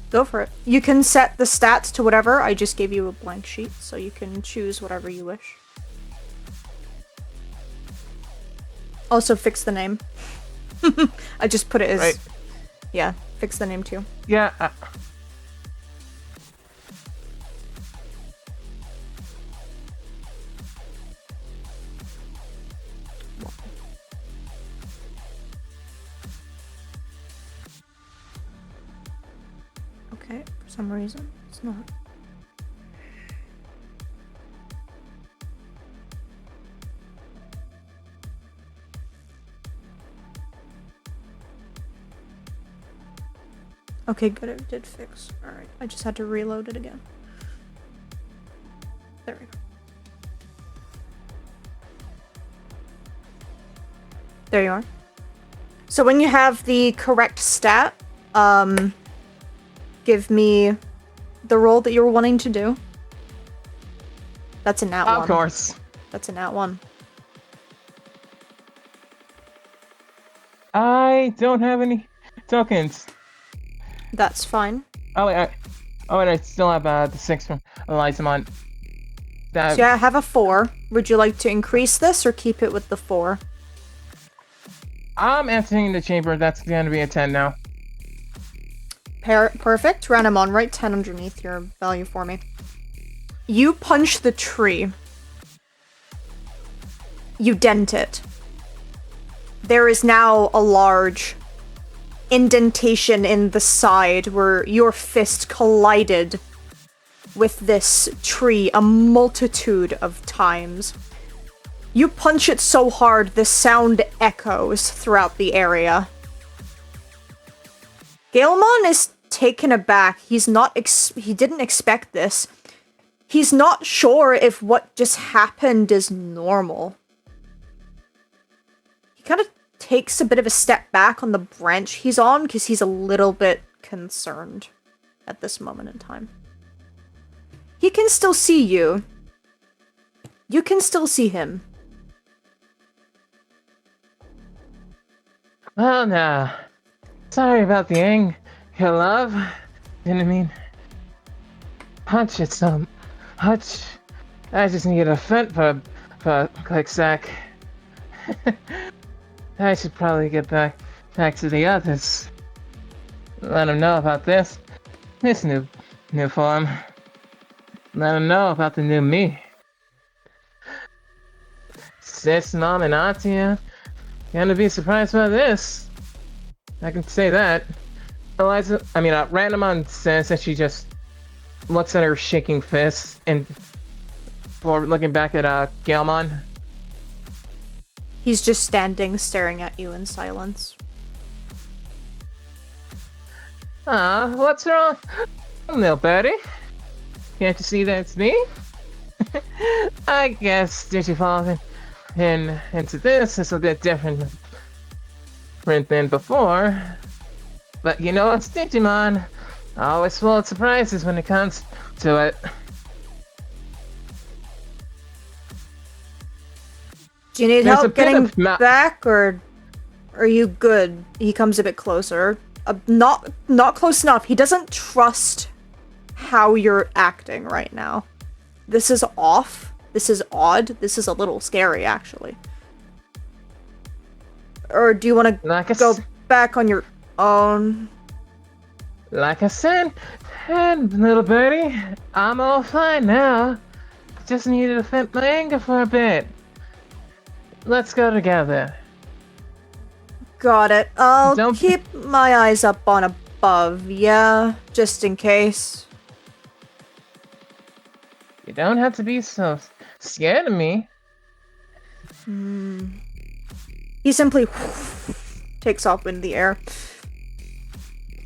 Go for it. You can set the stats to whatever. I just gave you a blank sheet, so you can choose whatever you wish. Also, fix the name. I just put it as... Right. Yeah, fix the name too. Yeah. Okay, for some reason, it's not. Okay, good, it did fix. Alright, I just had to reload it again. There we go. There you are. So when you have the correct stat, give me the roll that you were wanting to do. That's a nat 1. Of course. That's a nat 1. I don't have any tokens. That's fine. Oh wait, I still have the 6 from Elizamon. So yeah, I have a 4. Would you like to increase this or keep it with the 4? I'm entering the chamber. That's going to be a 10 now. Perfect. Ranamon, write 10 underneath your value for me. You punch the tree. You dent it. There is now a large indentation in the side where your fist collided with this tree a multitude of times. You punch it so hard the sound echoes throughout the area. Galemon is taken aback. He didn't expect this. He's not sure if what just happened is normal. He kind of takes a bit of a step back on the branch he's on because he's a little bit concerned at this moment in time. He can still see you. You can still see him. Well, now, sorry about the anger, love. Didn't mean punch it so much. I just needed a vent for a quick sec. I should probably get back to the others. Let them know about this new form. Let them know about the new me. Sis, Mom, and Auntie, gonna be surprised by this. I can say that. Randomon says that she just looks at her shaking fist and before looking back at Galemon. He's just standing, staring at you in silence. What's wrong? Little birdie. Can't you see that it's me? I guess Digifalling into this is a bit different than before. But you know, it's Digimon. Always full of surprises when it comes to it. Do you need help getting back, or are you good? He comes a bit closer. not close enough. He doesn't trust how you're acting right now. This is off. This is odd. This is a little scary, actually. Or do you want to go back on your own? Like I said, little birdie, I'm all fine now. Just needed to vent my anger for a bit. Let's go together. Got it. I'll Don't- keep my eyes up on above, yeah? Just in case. You don't have to be so scared of me. He simply takes off in the air.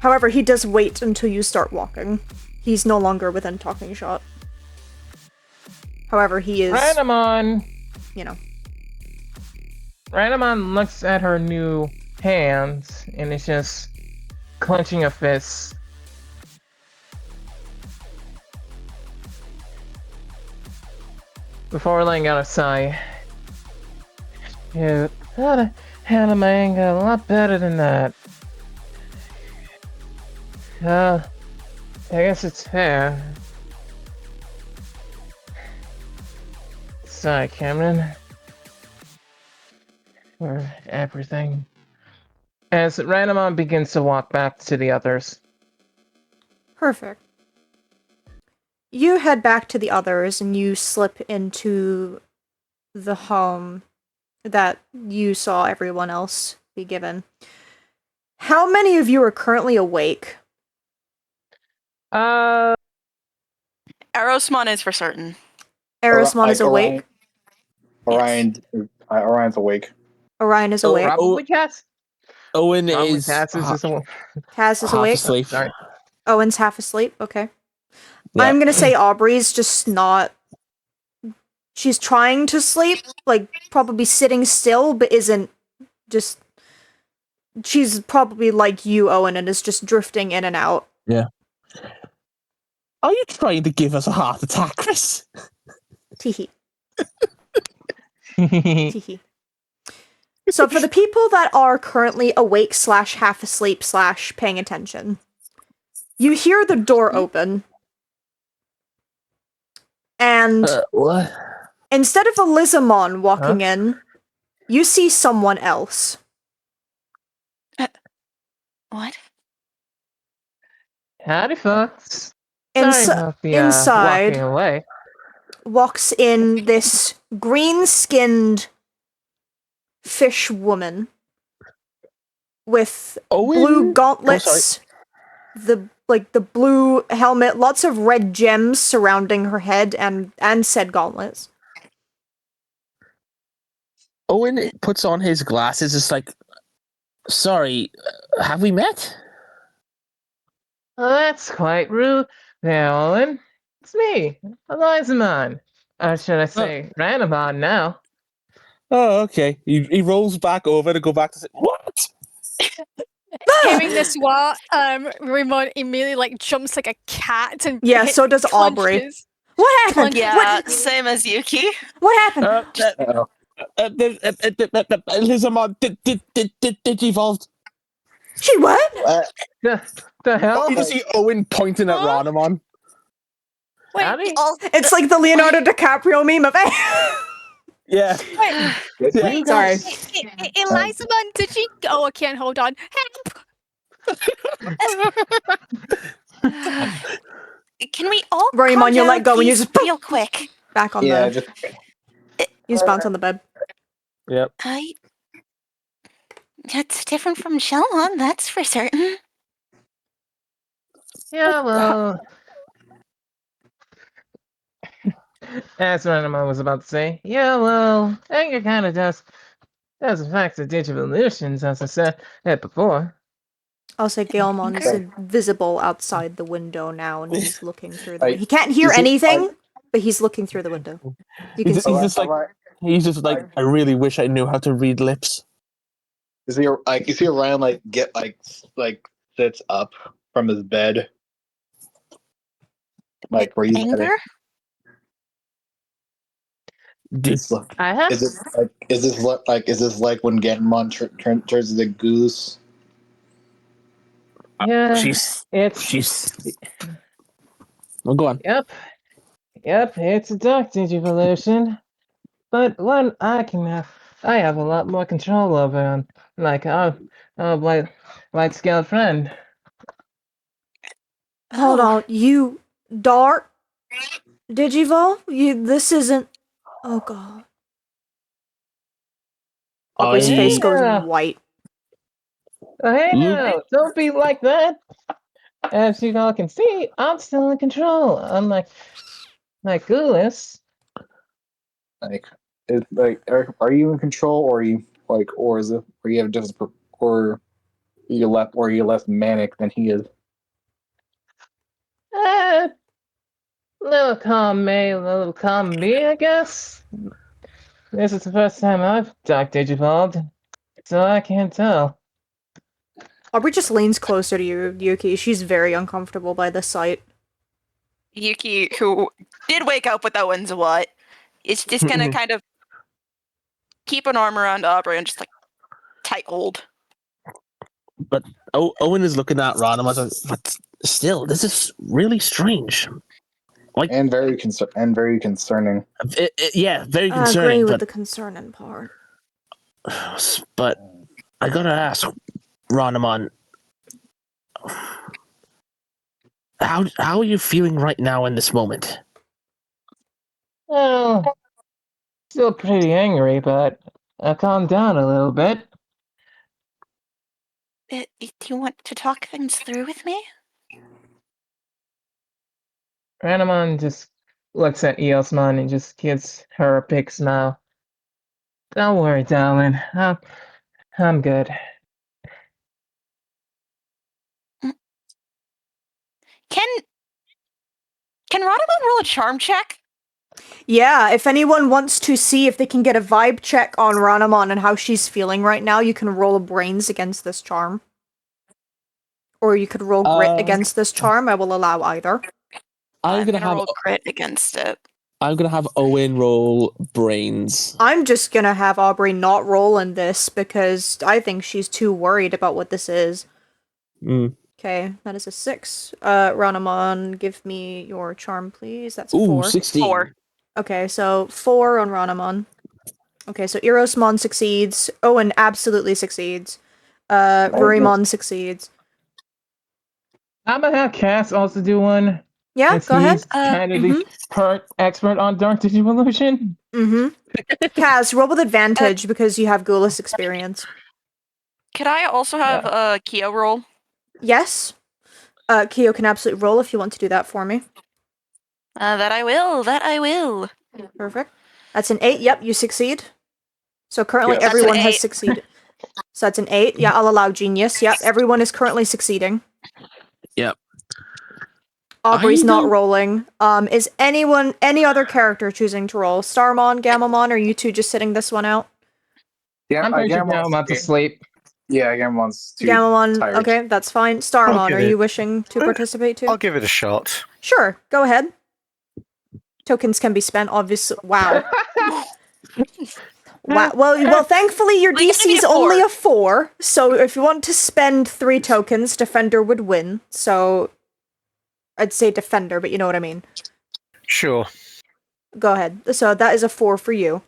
However, he does wait until you start walking. He's no longer within talking shot. However, he is, Ranamon! you know. Ranamon looks at her new hands and is just clenching a fist. Before letting out a sigh. Yeah, I handle my anger a lot better than that. I guess it's fair. Sorry, Cameron. For everything. As Ranamon begins to walk back to the others. Perfect. You head back to the others and you slip into the home that you saw everyone else be given. How many of you are currently awake? Arrowsmon is for certain. Aerosmon is awake. Orion's awake. Orion is Oh, awake. Probably Cass. Owen Probably is Cass is just a- Kaz is half awake. asleep. Sorry. Owen's half asleep. Okay. Yeah. I'm gonna say Aubrey's just not. She's trying to sleep, like probably sitting still, but isn't just. She's probably like you, Owen, and is just drifting in and out. Yeah. Are you trying to give us a heart attack, Chris? Teehee. Teehee. So for the people that are currently awake / half asleep / paying attention, you hear the door open. And What? instead of Elizamon walking in, you see someone else. What? Howdy, folks. Sorry about the Inside walking away. walks in this green-skinned fish woman with blue gauntlets, the blue helmet, lots of red gems surrounding her head and said gauntlets. Owen puts on his glasses. It's like, sorry, have we met? Well, that's quite rude. There, Owen. It's me, Elizamon. Or should I say, Ranamon now. Oh, okay. He rolls back over to go back to say, what? Hearing this, Ramon immediately like jumps like a cat and So does Aubrey. clenches. What happened? Yeah, same as Yuki. What happened? Lizamon digivolved. She what? The hell? You just see Owen pointing at Ranamon. Wait, Howdy? It's like the Leonardo DiCaprio meme of Yeah. wait, Sorry. Elizabeth, did she? Oh, I can't hold on. Can we all Rorimon, calm you down, let go and you please, just real quick? back on Yeah, the. just You just bounce on the bed. Yep. That's different from Shelon, that's for certain. Yeah, well. As Ranamon was about to say, yeah, well, anger kind of does affect the digital illusions, as I said before. I'll say Gaelmon's visible outside the window now, and he's looking through the window. He can't hear anything, but he's looking through the window. You can He's see him. just like, I really wish I knew how to read lips. you see Orion get sits up from his bed, where he's Anger? Is I have. is this like when Ganmon turns into Goose? Yeah, She's. it's Well, go on. yep, it's a dark digivolution, but one I have a lot more control over. Like light scale friend. Hold Oh, on, you dark Digivol? This isn't. Oh god. Aubrey's face I goes Yeah, white. hey Luke. now, don't be like that. As you all can see, I'm still in control. Unlike Goulis. Like, are you in control, or are you like, or is it, or you have just, or you're less manic than he is? Eh, little calm me, little calm me, I guess. This is the first time I've dark digivolved, so I can't tell. Aubrey just leans closer to you, Yuki. She's very uncomfortable by the sight. Yuki, who did wake up with Owen's what, is just gonna kind of keep an arm around Aubrey and just like tight hold. But Owen is looking at Ranma, but still, this is really strange. And very concerning. Yeah, very I agree concerning. with the concerning part. But I gotta ask, Ranma, how are you feeling right now in this moment? Well, still pretty angry, but I calmed down a little bit. Do you want to talk things through with me? Ranamon just looks at Eosmon and just gives her a big smile. Don't worry, darling. I'm good. Can Rodamon roll a charm check? Yeah, if anyone wants to see if they can get a vibe check on Ranamon and how she's feeling right now, you can roll a brains against this charm. Or you could roll grit against this charm. I will allow either. I'm gonna roll grit against it. I'm gonna have Owen roll brains. I'm just gonna have Aubrey not roll in this because I think she's too worried about what this is. Okay, that is a 6. Ranamon, give me your charm, please. That's a 4. 16. 4. Okay, so 4 on Ranamon. Okay, so Erosmon succeeds. Owen absolutely succeeds. Rurimon succeeds. I'm gonna have Cass also do one. Yeah, Since go ahead. he's kind of the part expert on Dark Digivolution. Kaz, roll with advantage because you have Ghoulish experience. Could I also have Kyo roll? Yes. Kyo can absolutely roll if you want to do that for me. That I will. Perfect. That's an 8. Yep, you succeed. So currently Yes. everyone That's an has 8. succeeded. So that's an 8. Yeah, I'll allow genius. Yep, everyone is currently succeeding. Yep. Aubrey's not rolling. Is any other character choosing to roll? Starmon, Gamamon, or you two just sitting this one out? Yeah, I'm pretty sure Gamon's Gamon's asleep. Yeah, Gamon's too Gamamon, tired. okay, that's fine. Starmon, get are it. you wishing to participate too? I'll give it a shot. Sure, go ahead. Tokens can be spent, obviously. Wow. Wow. Well, thankfully your We DC gave is you a only 4. a 4, so if you want to spend 3 tokens, Defender would win. So I'd say Defender, but you know what I mean. Sure. Go ahead. So that is a 4 for you.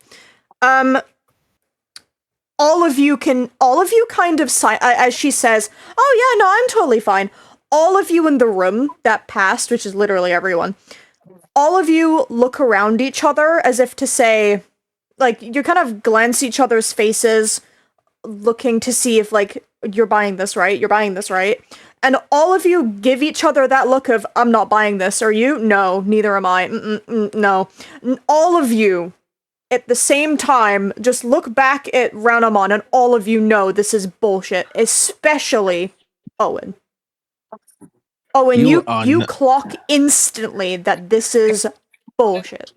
All of you kind of as she says, "Oh yeah, no, I'm totally fine." All of you in the room that passed, which is literally everyone, all of you look around each other as if to say, like, you kind of glance each other's faces, looking to see if, like, you're buying this, right? You're buying this, right? And all of you give each other that look of, I'm not buying this. Are you? No, neither am I. No. All of you, at the same time, just look back at Ranamon and all of you know this is bullshit. Especially Owen. Owen, you clock instantly that this is bullshit.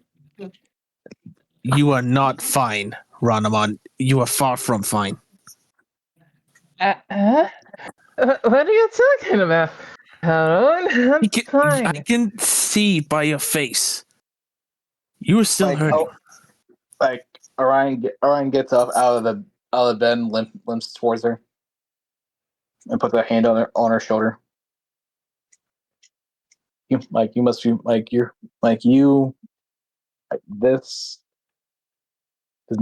You are not fine, Ranamon. You are far from fine. What are you talking about? Owen, I'm fine. I can see by your face. You are still hurting. Orion gets up out of the bed and limps towards her. and put the hand on her shoulder. You must be this this is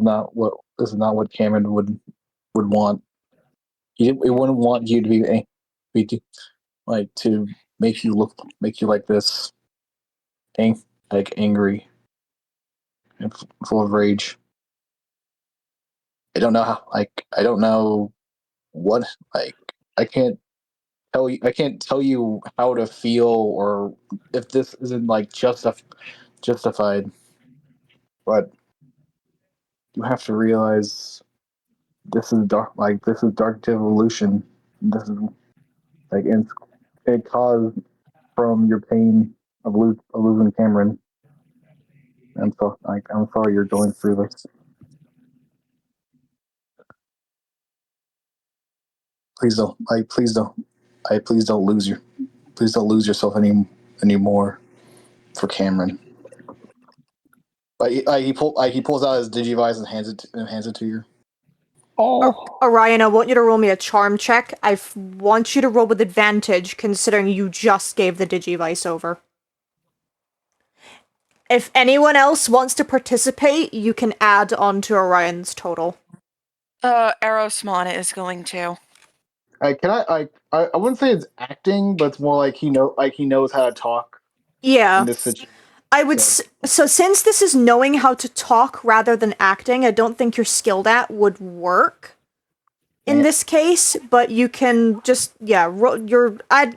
not what Cameron would want. He wouldn't want you to to make you like this, angry and full of rage. I don't know what I can't I can't tell you how to feel or if this isn't justified, but you have to realize this is dark evolution. This is it caused from your pain of losing Cameron. And so I'm sorry you're going through this. Please don't please don't lose yourself anymore for Cameron. He pulls out his Digivice and hands it to you. Orion, I want you to roll me a charm check. Want you to roll with advantage, considering you just gave the Digivice over. If anyone else wants to participate, you can add on to Orion's total. Aerosmon is going to. I wouldn't say it's acting, but it's more like he knows how to talk. Yeah. In this situation. I would so since this is knowing how to talk rather than acting, I don't think you're skilled at would work in this case, but you can just your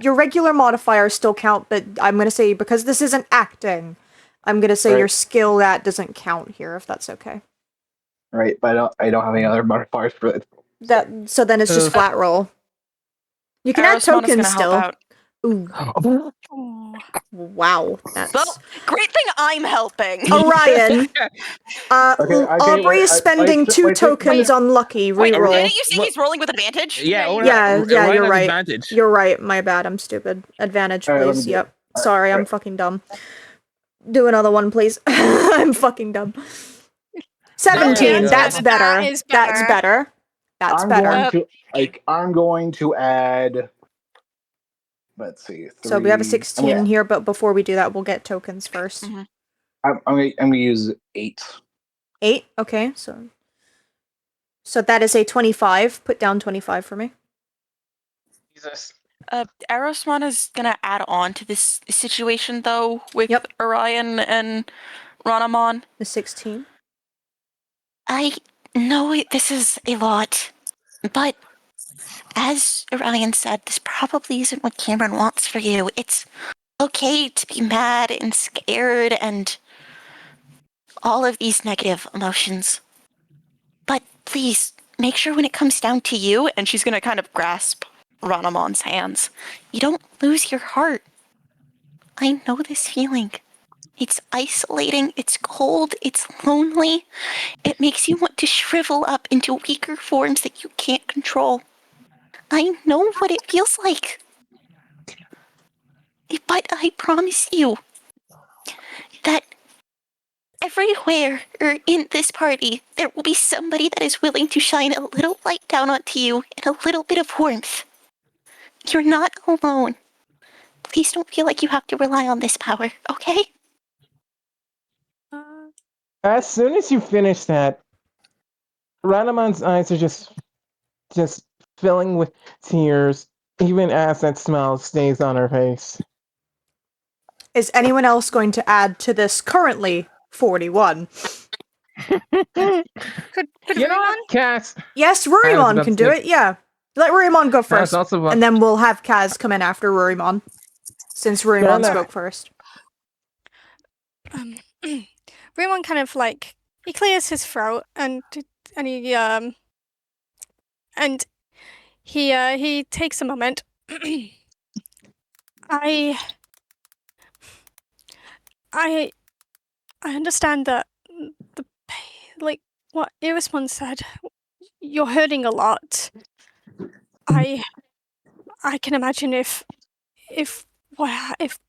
regular modifiers still count, but I'm going to say because this isn't acting, I'm going to say your skill at doesn't count here if that's okay. Right, but I don't have any other modifiers for it. So then it's just flat roll. You can add tokens still. Help out. Ooh. Wow, that's great thing I'm helping. Orion. Aubrey is spending 2 tokens on Lucky. Reroll. Didn't you say he's rolling with advantage? Yeah, you're right. Advantage. You're right. My bad. I'm stupid. Advantage, please. Yep. Sorry, I'm fucking dumb. Do another one, please. I'm fucking dumb. 17. That's better. That's better. That's better. I'm going to add. Let's see. 3. So we have a 16 here, but before we do that, we'll get tokens first. Mm-hmm. I'm gonna use 8. 8. Okay. So that is a 25. Put down 25 for me. Jesus. Aerosmon is gonna add on to this situation though with Orion and Ranamon. The 16. I know this is a lot, but as Orion said, this probably isn't what Cameron wants for you. It's okay to be mad and scared and all of these negative emotions. But please, make sure when it comes down to you, and she's gonna kind of grasp Ranamon's hands, you don't lose your heart. I know this feeling. It's isolating, it's cold, it's lonely. It makes you want to shrivel up into weaker forms that you can't control. I know what it feels like. But I promise you that everywhere in this party, there will be somebody that is willing to shine a little light down onto you and a little bit of warmth. You're not alone. Please don't feel like you have to rely on this power, okay? As soon as you finish that, Ranamon's eyes are just filling with tears, even as that smile stays on her face. Is anyone else going to add to this currently 41? Could you know what, Cass? Yes, Rurimon can do it, yeah. Let Rurimon go first, and then we'll have Kaz come in after Rurimon, since Rurimon spoke first. Rurimon kind of he clears his throat and he takes a moment. I understand that what Irismon said. You're hurting a lot. I can imagine if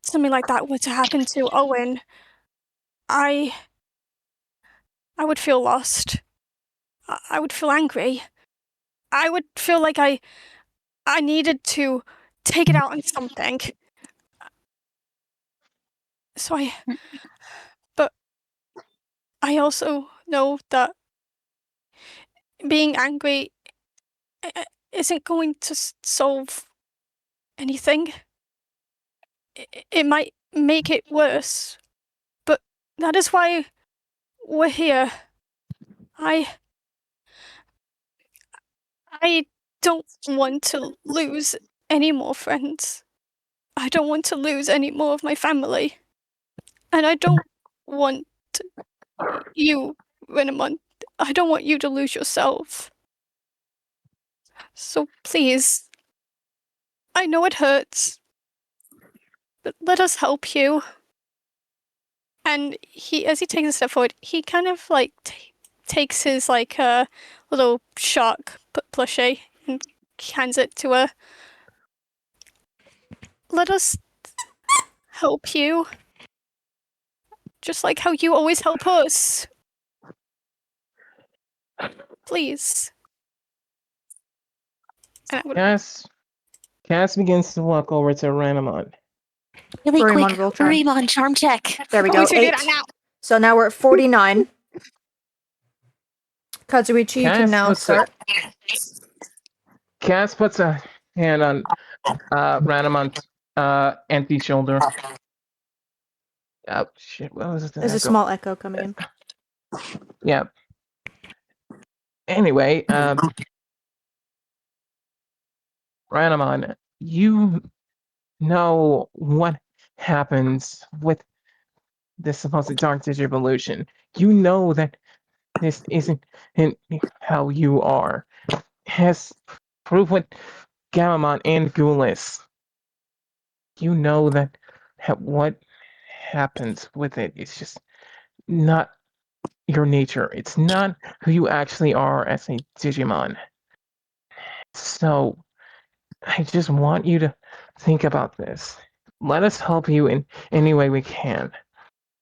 something like that were to happen to Owen, I would feel lost. I would feel angry. I would feel like I I needed to take it out on something. But I also know that being angry isn't going to solve anything. It might make it worse, but that is why we're here. I don't want to lose any more friends. I don't want to lose any more of my family. And I don't want you, Renamon. I don't want you to lose yourself. So please, I know it hurts, but let us help you. And as he takes a step forward, he kind of like takes his little shark plushie and hands it to her. Let us help you, just like how you always help us. Please. Cass begins to walk over to Ranamon. Really Burimon, quick, roll charm. Burimon, charm check. There we go. 8. So now we're at 49. Kazuichi, you can now start. Cass puts a hand on Ranamon's empty shoulder. Oh shit! What was it? There's a small echo coming in. Yeah. Anyway, Ranamon, you know what happens with this supposed dark digivolution. You know that this isn't how you are. Has proved with Gammamon and Gulis. You know that what happens with it is just not your nature. It's not who you actually are as a Digimon. So, I just want you to think about this. Let us help you in any way we can.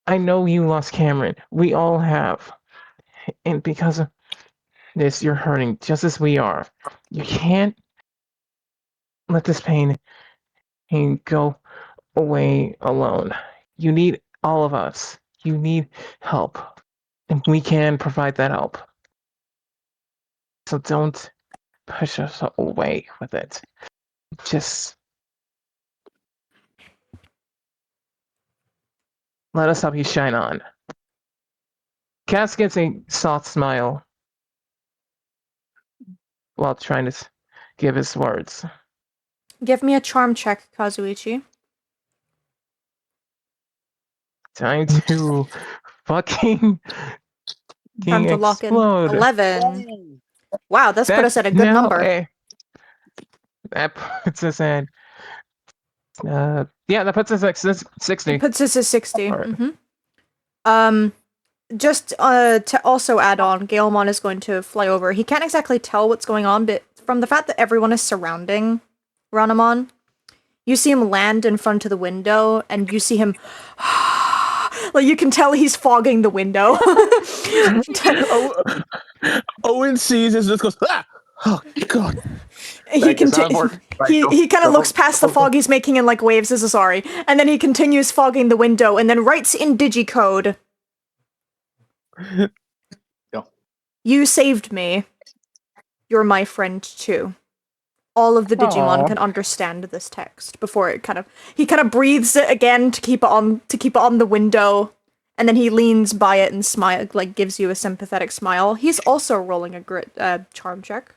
I know you lost Cameron. We all have. And because of this, you're hurting just as we are. You can't let this pain go away alone. You need all of us. You need help. And we can provide that help. So don't push us away with it. Just let us help you shine on. Cass gets a soft smile while trying to give his words. Give me a charm check, Kazuichi. Time to fucking Time to lock in. explode. 11. Wow, that's put us at a good number. That puts us at that puts us at 60. It puts us at 60. Right. Mm-hmm. Just to also add on, Galemon is going to fly over. He can't exactly tell what's going on, but from the fact that everyone is surrounding Ranamon, you see him land in front of the window, and you see him... like, you can tell he's fogging the window. Owen sees this and just goes, ah! Oh, God. He kind of looks past the fog he's making and like waves as a sorry, and then he continues fogging the window and then writes in digicode. No. You saved me. You're my friend too. All of the Digimon can understand this text before he kind of breathes it again to keep it on the window, and then he leans by it and smile, like gives you a sympathetic smile. He's also rolling a charm check.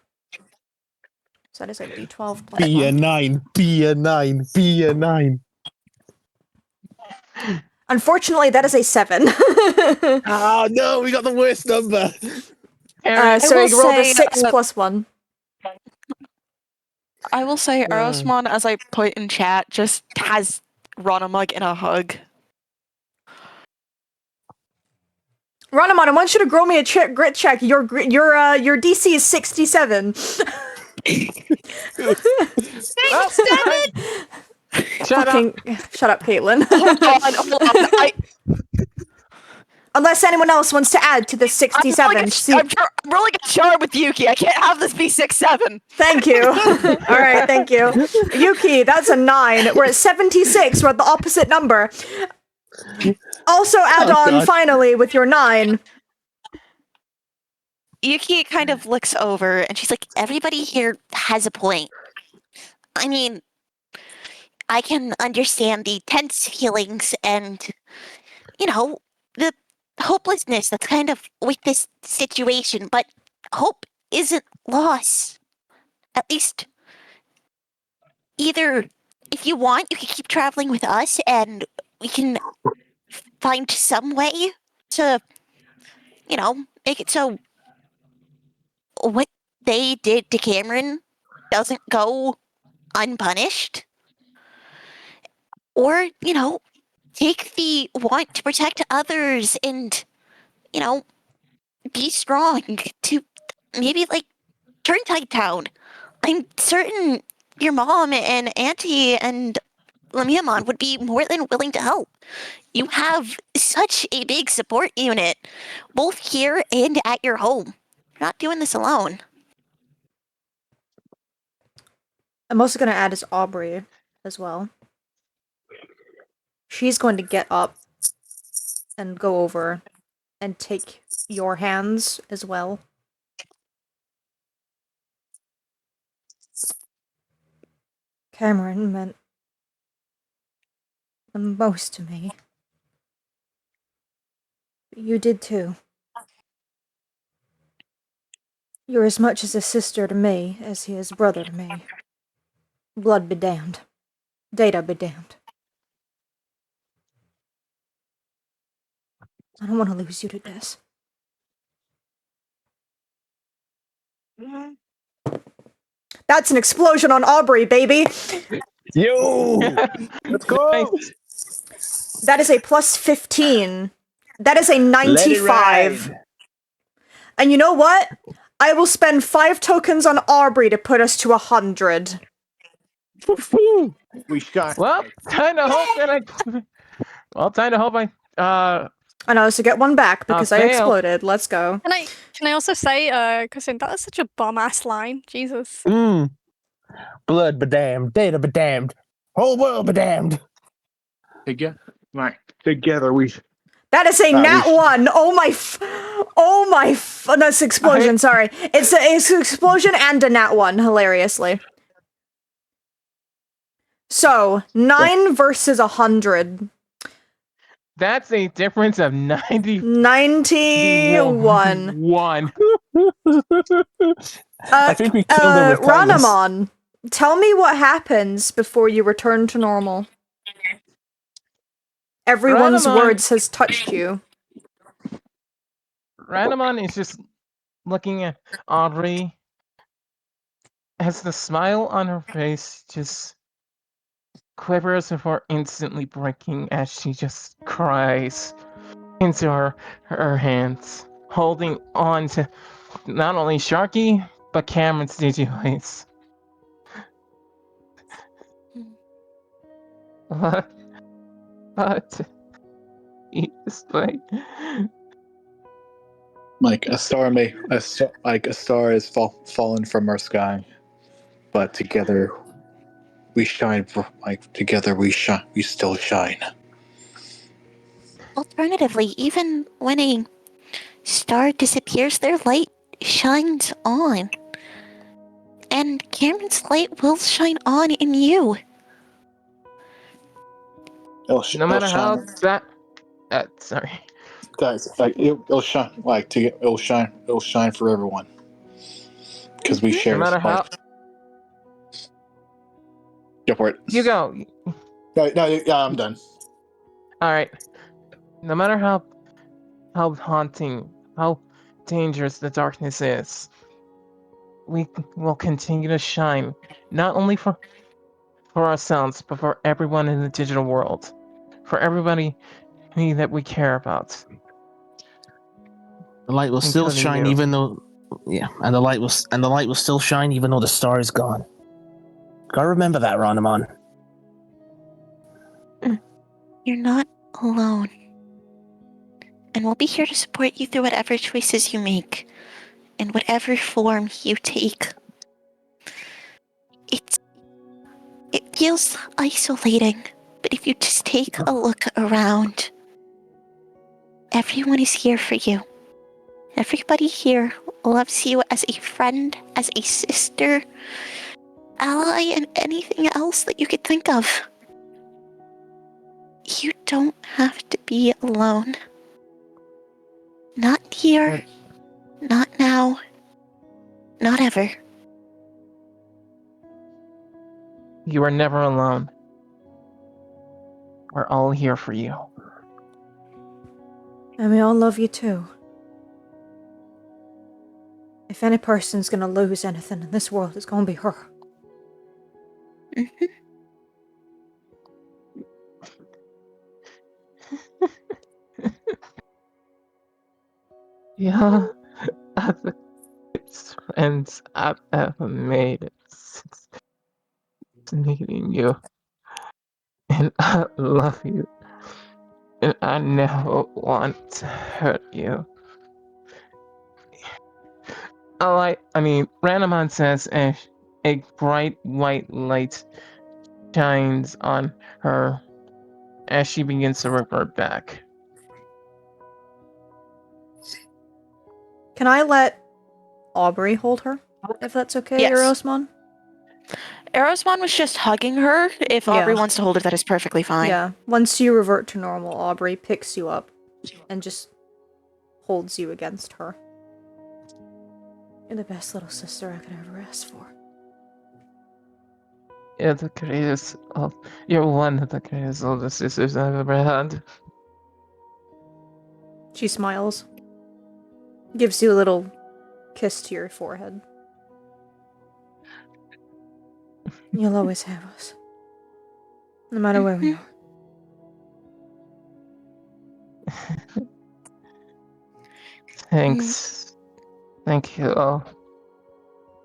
So that is a D12 plus Be a 1. 9. Be a 9. Be a 9. Unfortunately, that is a 7. Oh no, we got the worst number. So he rolled a 6 plus 1. I will say Erosmon, as I put in chat, just has Ranamug in a hug. Ranamon, I want you to grow me a grit check. Your DC is 67. Shut up, Shut up, Caitlin. Hold on. Unless anyone else wants to add to the 67. I'm rolling a charm with Yuki. I can't have this be 6-7. Thank you. All right, thank you. Yuki, that's a 9. We're at 76. We're at the opposite number. Also add on, God. finally, with your 9. Yuki kind of looks over and she's like, everybody here has a point. I mean, I can understand the tense feelings and, you know, the hopelessness that's kind of with this situation, but hope isn't lost. At least, either if you want, you can keep traveling with us and we can find some way to, you know, make it so what they did to Cameron doesn't go unpunished. Or, you know, take the want to protect others and, you know, be strong to maybe like turn Tide Town. I'm certain your mom and auntie and Lamiamon would be more than willing to help. You have such a big support unit, both here and at your home. You're not doing this alone. I'm also going to add as Aubrey as well. She's going to get up and go over and take your hands as well. Cameron meant the most to me. You did too. You're as much as a sister to me as he is brother to me. Blood be damned. Data be damned. I don't want to lose you to this. That's an explosion on Aubrey, baby! Yo! Let's go! Nice. That is a plus 15. That is a Let it 95. ride. And you know what? I will spend 5 tokens on Aubrey to put us to 100. We shot. Well, time to hope that I. Well, time to hope I. I know, so get one back because I fail. exploded. Let's go. Can I also say, cousin, that is such a bomb ass line. Jesus. Blood be damned, data be damned, whole world be damned. Together we. That is a nat 1. That's explosion. Sorry, it's an explosion and a nat 1. Hilariously. So 9 versus 100. That's a difference of 91. I think we killed her with kindness. Ranamon, tell me what happens before you return to normal. Everyone's words has touched you. Ranamon is just looking at Audrey as the smile on her face just quivers before instantly breaking as she just cries into her hands, holding on to not only Sharky, but Cameron's Digivice. What? This way. Like a star has fallen from our sky, but together we shine. Together we shine. We still shine. Alternatively, even when a star disappears, their light shines on. And Cameron's light will shine on in you. No matter how that. Sorry. Guys, it'll shine. It'll shine. It'll shine for everyone because we share. No matter how. Go for it. You go. No, yeah, I'm done. All right. No matter how haunting, how dangerous the darkness is, we will continue to shine, not only for ourselves, but for everyone in the digital world, for everybody that we care about. The light will still shine, even though, and the light will still shine, even though the star is gone. Gotta remember that, Ranamon. You're not alone. And we'll be here to support you through whatever choices you make, in whatever form you take. It feels isolating, but if you just take a look around, everyone is here for you. Everybody here loves you as a friend, as a sister, ally, and anything else that you could think of. You don't have to be alone. Not here, not now, not ever. You are never alone. We're all here for you. And we all love you too. If any person's gonna lose anything in this world, it's gonna be her. Mm-hmm. Yeah, are the best friends I've ever made since meeting you. And I love you. And I never want to hurt you. Ranamon says a bright white light shines on her as she begins to revert back. Can I let Aubrey hold her? If that's okay, Yes. Erosmon? Erosmon was just hugging her. If Aubrey wants to hold her, that is perfectly fine. Yeah. Once you revert to normal, Aubrey picks you up and just holds you against her. You're the best little sister I could ever ask for. You're one of the greatest older sisters I've ever had. She smiles. Gives you a little kiss to your forehead. You'll always have us. No matter where we are. Thanks. Thank you all.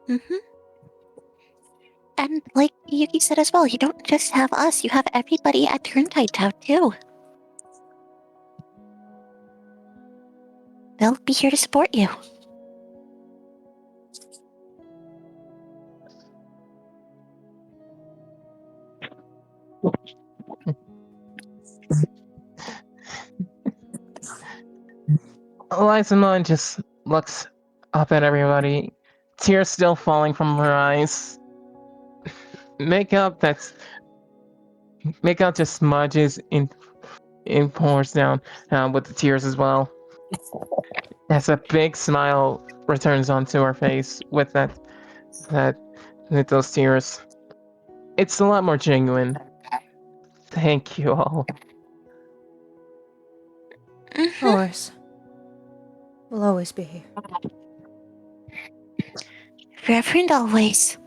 Mm-hmm. And like Yuki said as well, you don't just have us, you have everybody at Turntide Town too. They'll be here to support you. Lysamon just looks up at everybody, tears still falling from her eyes. Makeup just smudges in pours down with the tears as well. As a big smile returns onto her face with with those tears. It's a lot more genuine. Thank you all. Mm-hmm. Always. We'll always be here. Forever and always.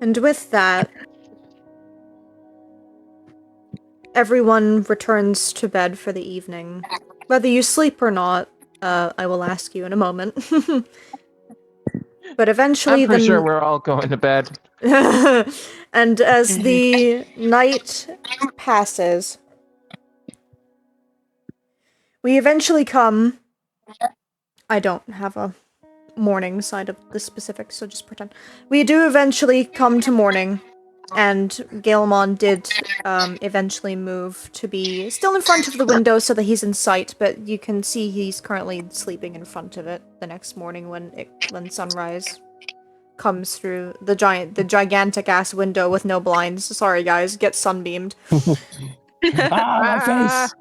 And with that, everyone returns to bed for the evening. Whether you sleep or not, I will ask you in a moment. But eventually I'm pretty sure we're all going to bed. and as the night passes, we eventually come... I don't have a morning side of the specifics, so just pretend. We do eventually come to morning, and Galemon did eventually move to be still in front of the window so that he's in sight, but you can see he's currently sleeping in front of it the next morning when sunrise comes through the gigantic ass window with no blinds. Sorry guys, get sunbeamed. My face!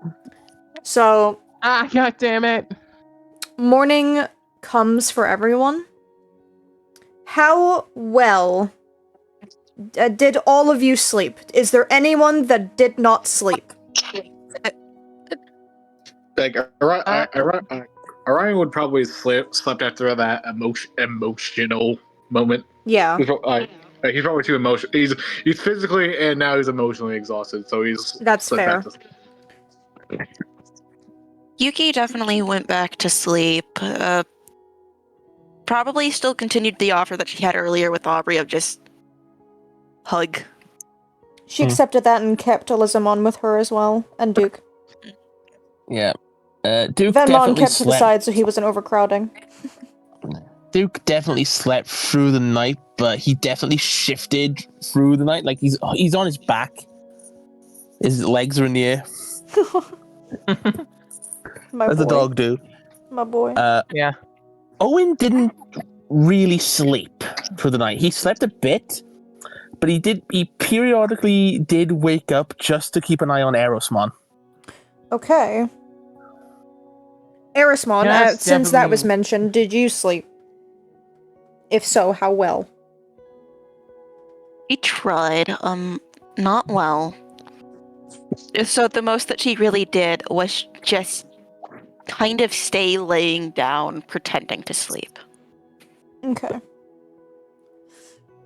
So God damn it! morning comes for everyone. How well did all of you sleep? Is there anyone that did not sleep? Like Orion would probably slept after that emotional moment. Yeah, He's probably too emotional. He's physically and now he's emotionally exhausted, so he's that's slept fair. back to- Yuki definitely went back to sleep. Probably still continued the offer that she had earlier with Aubrey of just hug. She accepted that and kept Elizamon with her as well, and Duke. Yeah. Duke Venmon definitely kept to the slept. side so he wasn't overcrowding. Duke definitely slept through the night, but he definitely shifted through the night. Like he's on his back. His legs are in the air. My As boy. the dog do. My boy. Yeah. Owen didn't really sleep through the night. He slept a bit, but he periodically did wake up just to keep an eye on Erosmon. Okay. Erismon, Yes, since that was definitely. mentioned, did you sleep? If so, how well? He tried, not well. So the most that she really did was just kind of stay laying down, pretending to sleep. Okay.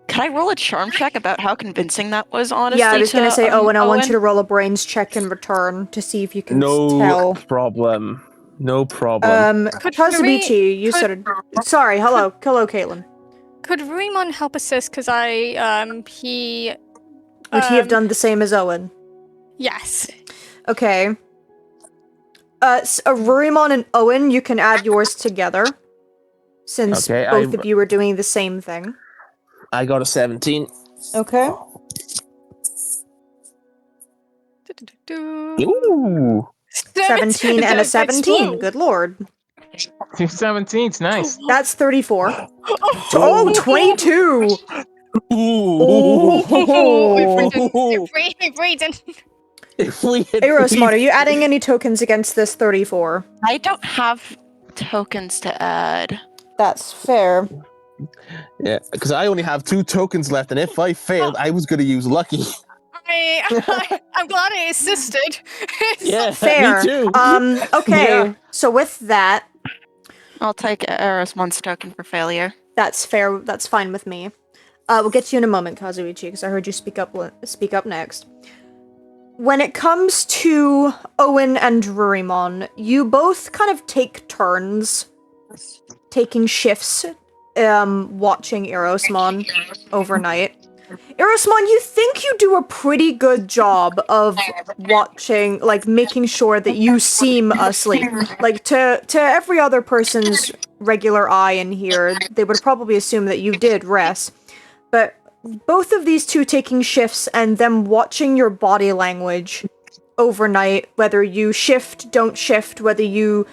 Can I roll a charm check about how convincing that was, honestly? Yeah, I was gonna say, Owen, I want you to Owen? roll a brains check in return to see if you can No tell. problem. No problem. Kazumichi, you started. Sorry, hello, Caitlin. Could Ruimon help assist? Because he. Would he have done the same as Owen? Yes. Okay. Rurimon and Owen, you can add yours together. Since Okay, both of you are doing the same thing. I got a 17. Okay. Ooh. 17 and a 17, good lord. 2 17's nice. That's 34. Oh, 22! Oh. Erosmon, are you adding any tokens against this 34? I don't have tokens to add. That's fair. Yeah, because I only have 2 tokens left, and if I failed, I was going to use Lucky. I'm glad I assisted. Yeah, Fair. me too. Okay, Yeah. so with that, I'll take Erosmon's token for failure. that's fair. That's fine with me. We'll get to you in a moment, Kazuichi, because I heard you speak up next. When it comes to Owen and Rurimon, you both kind of take turns taking shifts watching Erosmon overnight. Erosmon, you think you do a pretty good job of watching, like, making sure that you seem asleep. Like, to every other person's regular eye in here, they would probably assume that you did rest. But both of these two taking shifts and them watching your body language overnight, whether you shift, don't shift, whether you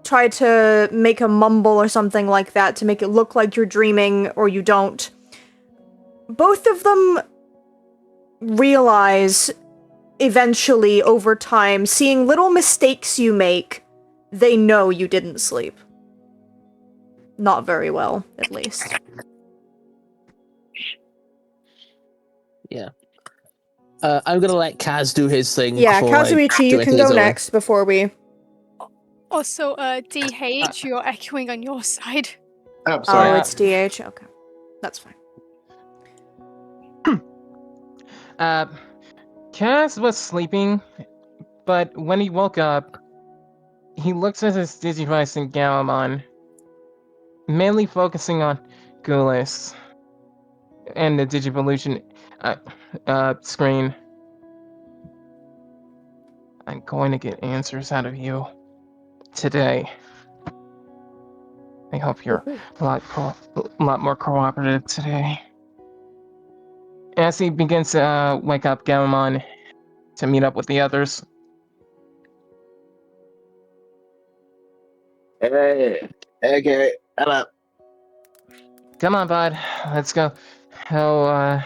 try to make a mumble or something like that to make it look like you're dreaming or you don't. Both of them realize eventually over time, seeing little mistakes you make, they know you didn't sleep. Not very well, at least. Yeah. I'm going to let Kaz do his thing. Yeah, before I Kazuichi, do you anything can go his own. next before we... Also, DH, you're echoing on your side. I'm sorry. Oh, it's DH? Okay. That's fine. Kaz was sleeping, but when he woke up, he looks at his Digivice and Galamon, mainly focusing on Gulis and the Digivolution screen. I'm going to get answers out of you today. I hope you're a lot more cooperative today. As he begins to wake up Galamon to meet up with the others. Hey, okay, hello. Come on, bud. Let's go. Oh,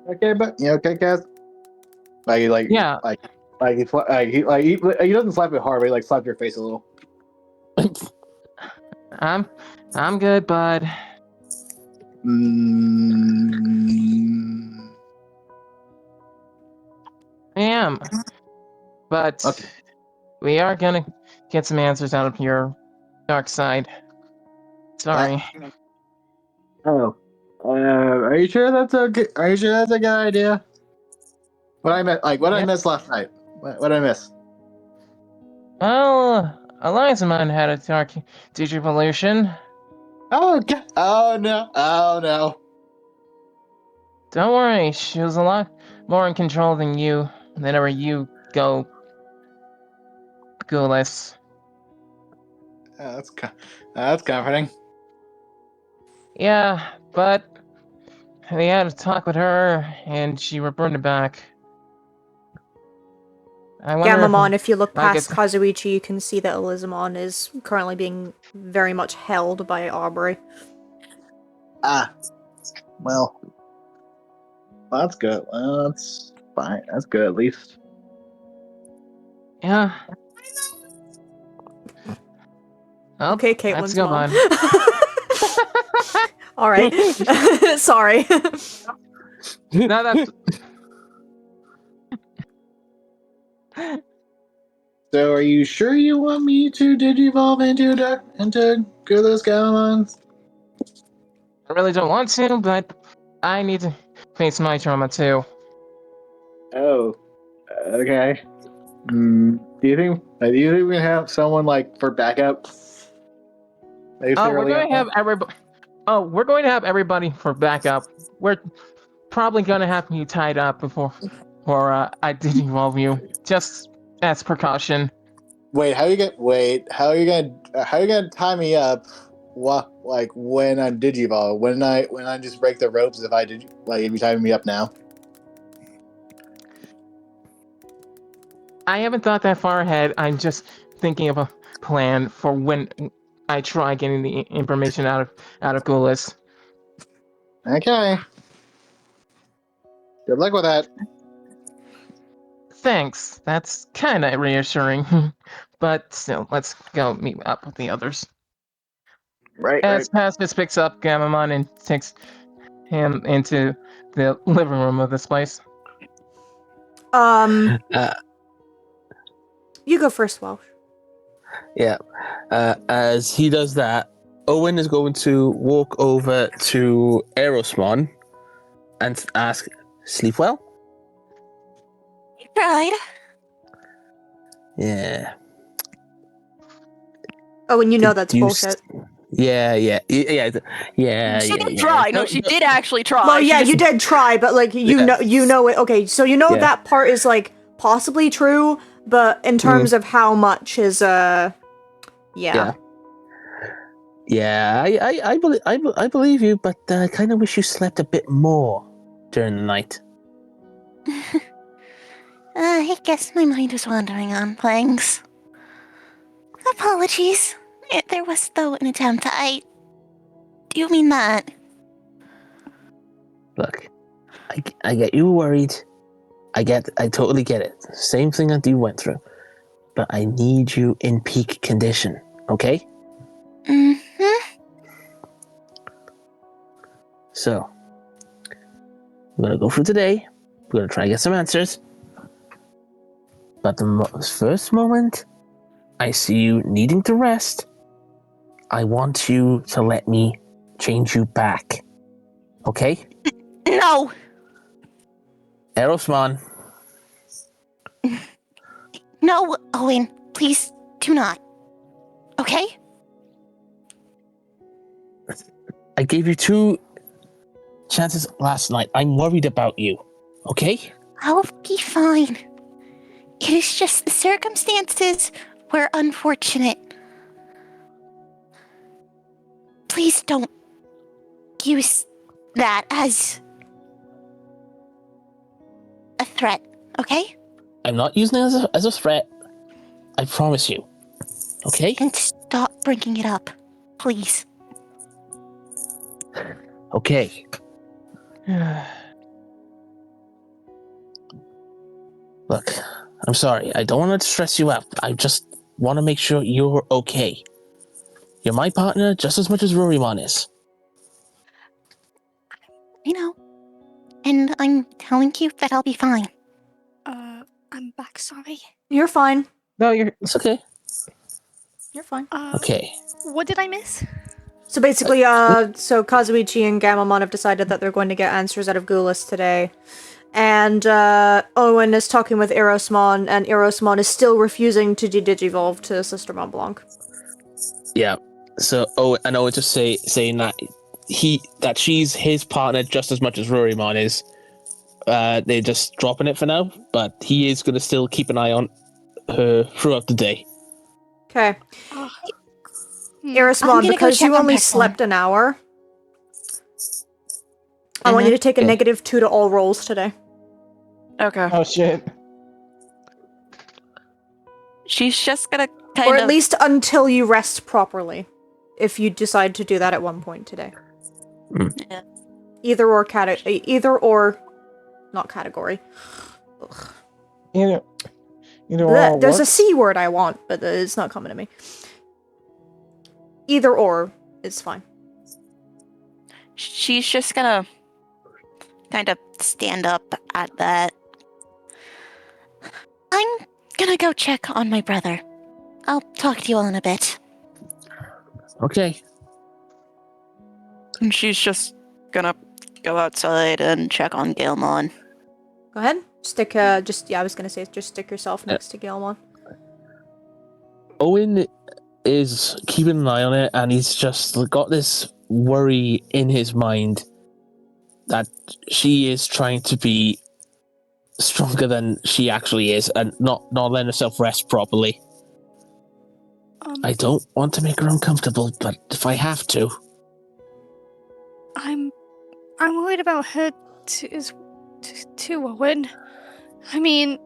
Okay, but you okay, Kaz? Yeah. He doesn't slap it hard, but he like slaps your face a little. I'm good, bud. I am. But Okay. we are gonna get some answers out of your dark side. Sorry. Oh. Are you sure that's a good? Are you sure that's a good idea? What I missed last night? What did I miss? Well, Elizamon had a dark digivolution. Oh god! Oh no! Oh no! Don't worry, she was a lot more in control than you. Whenever you go, Ghoulish. That's comforting. Yeah, but we had a talk with her, and she returned it back. I wonder Gamamon, if you look I could- past Kazuichi, you can see that Elizamon is currently being very much held by Aubrey. Ah, well, that's good. Well, that's fine. That's good at least. Yeah. Well, Okay, let's Caitlin's go, mom. bud. All right. Sorry. No, that's So, are you sure you want me to digivolve into Goodless Galamons? I really don't want to, but I need to face my trauma too. Oh, okay. Do you think we can have someone like for backup? Maybe Oh, we're early going to have on? everybody. Oh, we're going to have everybody for backup. We're probably going to have you tied up before, I digivolve you, just as precaution. Wait, how are you gonna tie me up? What, like when I'm digivolve? When I just break the ropes if you tie me up now? I haven't thought that far ahead. I'm just thinking of a plan for when I try getting the information out of Gulas. Okay. Good luck with that. Thanks. That's kind of reassuring. But still, let's go meet up with the others. Right. As Pastus picks up Gamamon and takes him into the living room of this place. Uh, You go first, Welsh. yeah. As he does that, Owen is going to walk over to Aerosmon and ask, "Sleep well?" You tried. Yeah. Oh, and you know that's Do you bullshit. Yeah. She did try. No, she did actually try. Well, She yeah, just- you did try, but like you know it. Okay, so you know Yeah. that part is like possibly true, but in terms of how much is yeah. Yeah, I believe you, but I kind of wish you slept a bit more during the night. I guess my mind was wandering on things. Apologies. There was, though, an attempt. I do mean that. Look, I get you worried. I totally get it. Same thing that you went through. But I need you in peak condition, okay? Mm-hmm. So, I'm gonna go for today. We're gonna try to get some answers. But the first moment I see you needing to rest, I want you to let me change you back. Okay? No! Erosmon. No, Owen. Please do not. Okay? I gave you 2 chances last night. I'm worried about you. Okay? I'll be fine. It is just the circumstances were unfortunate. Please don't use that as a threat, okay? I'm not using it as a threat. I promise you. Okay? And stop bringing it up, please. Okay. Look, I'm sorry. I don't want to stress you out. I just want to make sure you're okay. You're my partner just as much as Rorimon is. I know. And I'm telling you that I'll be fine. I'm back, sorry. You're fine. No, you're. It's okay. You're fine. Okay. What did I miss? So basically, so Kazuichi and Gamamon have decided that they're going to get answers out of Gulas today. And Owen is talking with Erosmon, and Erosmon is still refusing to de-digivolve to Sister Mont Blanc. Yeah. So Owen just saying that she's his partner just as much as Rurimon is. They're just dropping it for now, but he is going to still keep an eye on her throughout the day. Okay. I'm Erosmon, gonna go because check you on only Pekmon. slept an hour, I want you to take a Okay. -2 to all rolls today. Okay. Oh shit. She's just gonna Or kind at of. least until you rest properly. If you decide to do that at one point today. Yeah. Either or not category. Ugh. Either Blech, or there's a what? C word I want, but it's not coming to me. Either or is fine. She's just gonna kind of stand up at that. I'm gonna go check on my brother. I'll talk to you all in a bit. Okay. And she's just gonna go outside and check on Gailmon. Go ahead. Stick, I was gonna say, just stick yourself next to Gailmon. Owen is keeping an eye on it, and he's just got this worry in his mind that she is trying to be stronger than she actually is, and not letting herself rest properly. I don't want to make her uncomfortable, but if I have to. I'm worried about her too, Owen. I mean,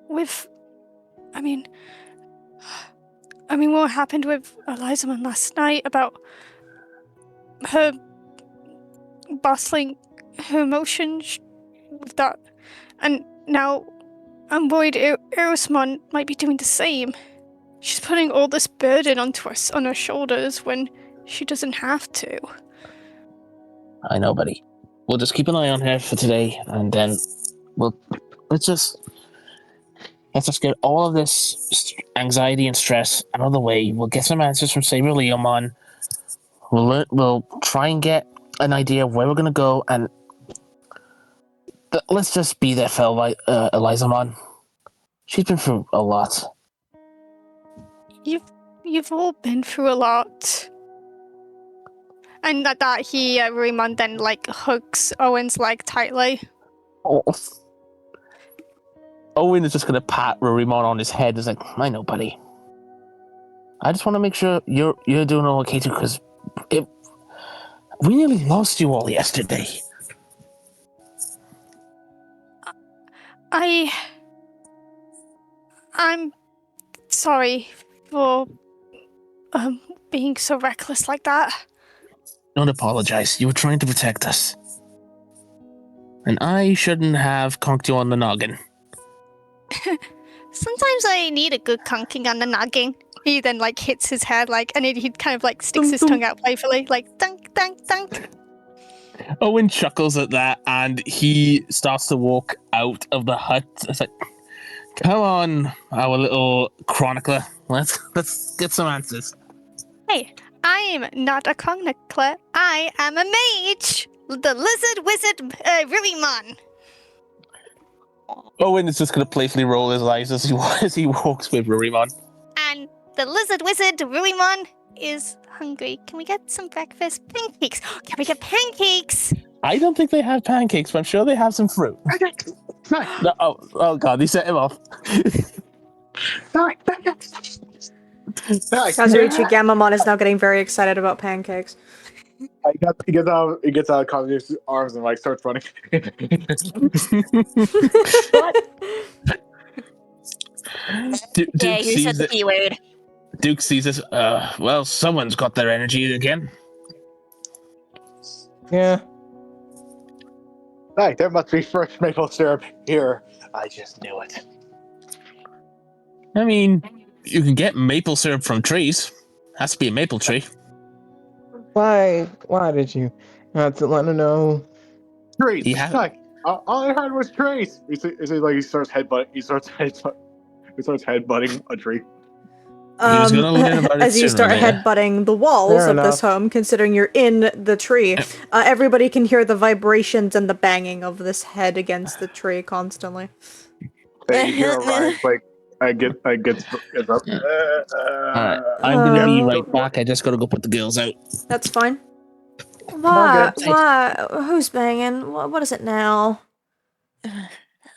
what happened with Elizabeth last night about her bottling her emotions with that, and now I'm worried Erosmon might be doing the same. She's putting all this burden onto us on her shoulders when she doesn't have to. I know, buddy. We'll just keep an eye on her for today, and then let's just get all of this anxiety and stress out of the way. We'll get some answers from Saber Leomon. We'll try and get an idea of where we're gonna go, and let's just be there for Elizamon. She's been through a lot. You've all been through a lot. And that he, Raymond, then hugs Owen's leg tightly. Oh. Owen is just gonna pat Rorimon on his head. He's like, I know, buddy. I just want to make sure you're doing okay too, because we nearly lost you all yesterday. I'm sorry for being so reckless like that. Don't apologize. You were trying to protect us. And I shouldn't have conked you on the noggin. Sometimes I need a good conking on the noggin. He then hits his head and he kind of sticks his tongue out playfully, dunk, dunk, dunk. Owen chuckles at that, and he starts to walk out of the hut. It's like, come on, our little chronicler. Let's get some answers. Hey, I am not a chronicler. I am a mage. The lizard wizard Rurimon. Owen is just going to playfully roll his eyes as he walks with Rurimon. And the lizard wizard Rurimon is hungry. Can we get some breakfast? Pancakes. Can we get pancakes? I don't think they have pancakes, but I'm sure they have some fruit. No, oh God, he set him off. Kazuichi Gamamon is now getting very excited about pancakes. He gets out of Kazuichi's arms and starts running. Yeah, you said the P word. Duke sees this. Well, someone's got their energy again. Yeah. Hey, there must be fresh maple syrup here. I just knew it. I mean, you can get maple syrup from trees. Has to be a maple tree. Why did you have to let her know? Trace. Yeah. All I heard was Trace. He starts headbutting a tree. was gonna learn about it as you sooner or start later. headbutting the walls Fair of this enough. home, considering you're in the tree, everybody can hear the vibrations and the banging of this head against the tree constantly. You hear Orion's like, I get up. Alright, I'm gonna be Uh, right back. I just gotta go put the girls out. That's fine. All Why? good. Why? Who's banging? What is it now?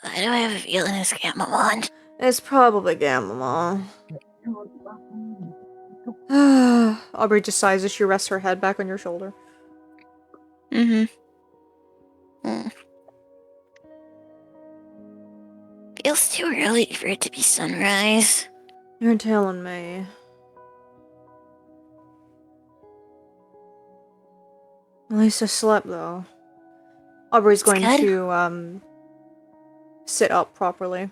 Why do I have a feeling it's Gamamon? It's probably Gamma. Aubrey just sighs as she rests her head back on your shoulder. Mm-hmm. Feels too early for it to be sunrise. You're telling me. At least I slept, though. Aubrey's going good. to, sit up properly.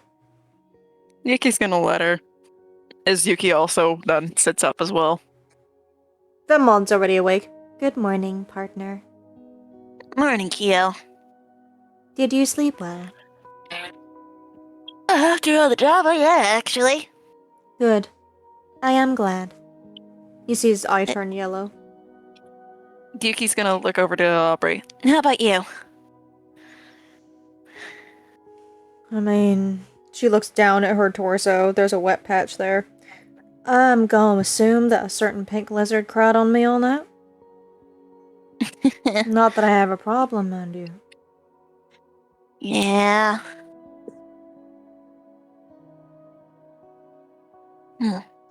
Yuki's gonna let her. As Yuki also then sits up as well. Venmon's already awake. Good morning, partner. Morning, Kyo. Did you sleep well? After all the drama, yeah, actually. Good. I am glad. He sees his eye turn yellow. Yuki's gonna look over to Aubrey. How about you? I mean, she looks down at her torso. There's a wet patch there. I'm gonna assume that a certain pink lizard cried on me all night. Not that I have a problem, mind you. Yeah.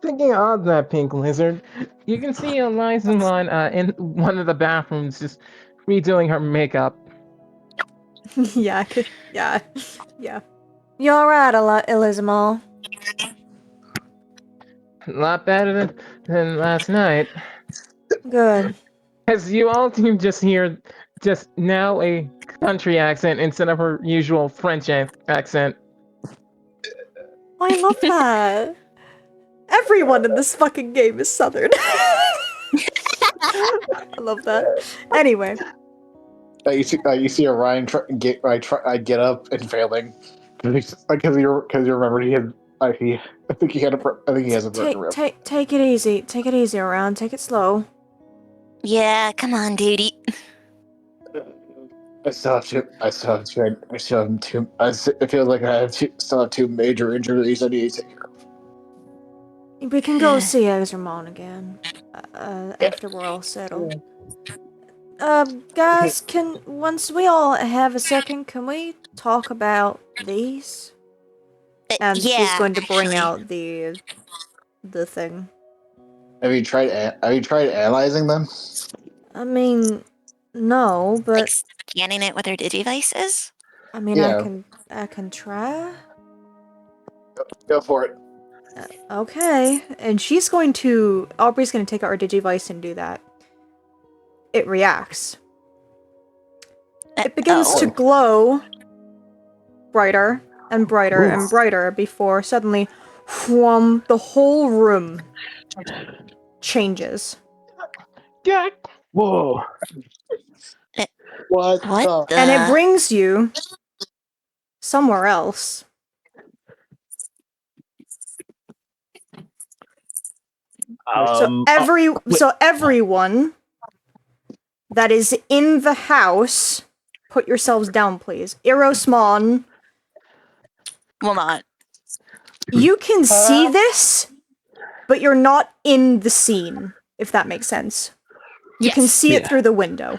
Thinking of that pink lizard, you can see Elizamon in one of the bathrooms just redoing her makeup. Yeah, yeah. You alright, Elizamol? A lot better than last night. Good. As you all can just hear just now a country accent instead of her usual French accent. I love that. Everyone in this fucking game is southern. I love that. Anyway. You see Orion get up and failing because you remembered he had I think he has a broken rib. Take it easy. Take it easy, Orion. Take it slow. Yeah, come on, duty. I still have two. It feels like still have two major injuries I need to take care of. We can go see Exermon again. After we're all settled. Guys, once we all have a second, can we talk about these? And yeah, she's going to bring actually. out the thing. Have you tried analyzing them? I mean, no, but Like scanning it with her digivices? I mean, Yeah. I can try. Go for it. Okay, and Aubrey's going to take out her digivice and do that. It reacts. It begins to glow brighter and brighter and brighter before suddenly, whoom, the whole room changes. Yeah. Whoa. What the? And it brings you somewhere else. So everyone that is in the house, put yourselves down, please. Erosmon, Well, not. you can see this, but you're not in the scene, if that makes sense. You can see it through the window.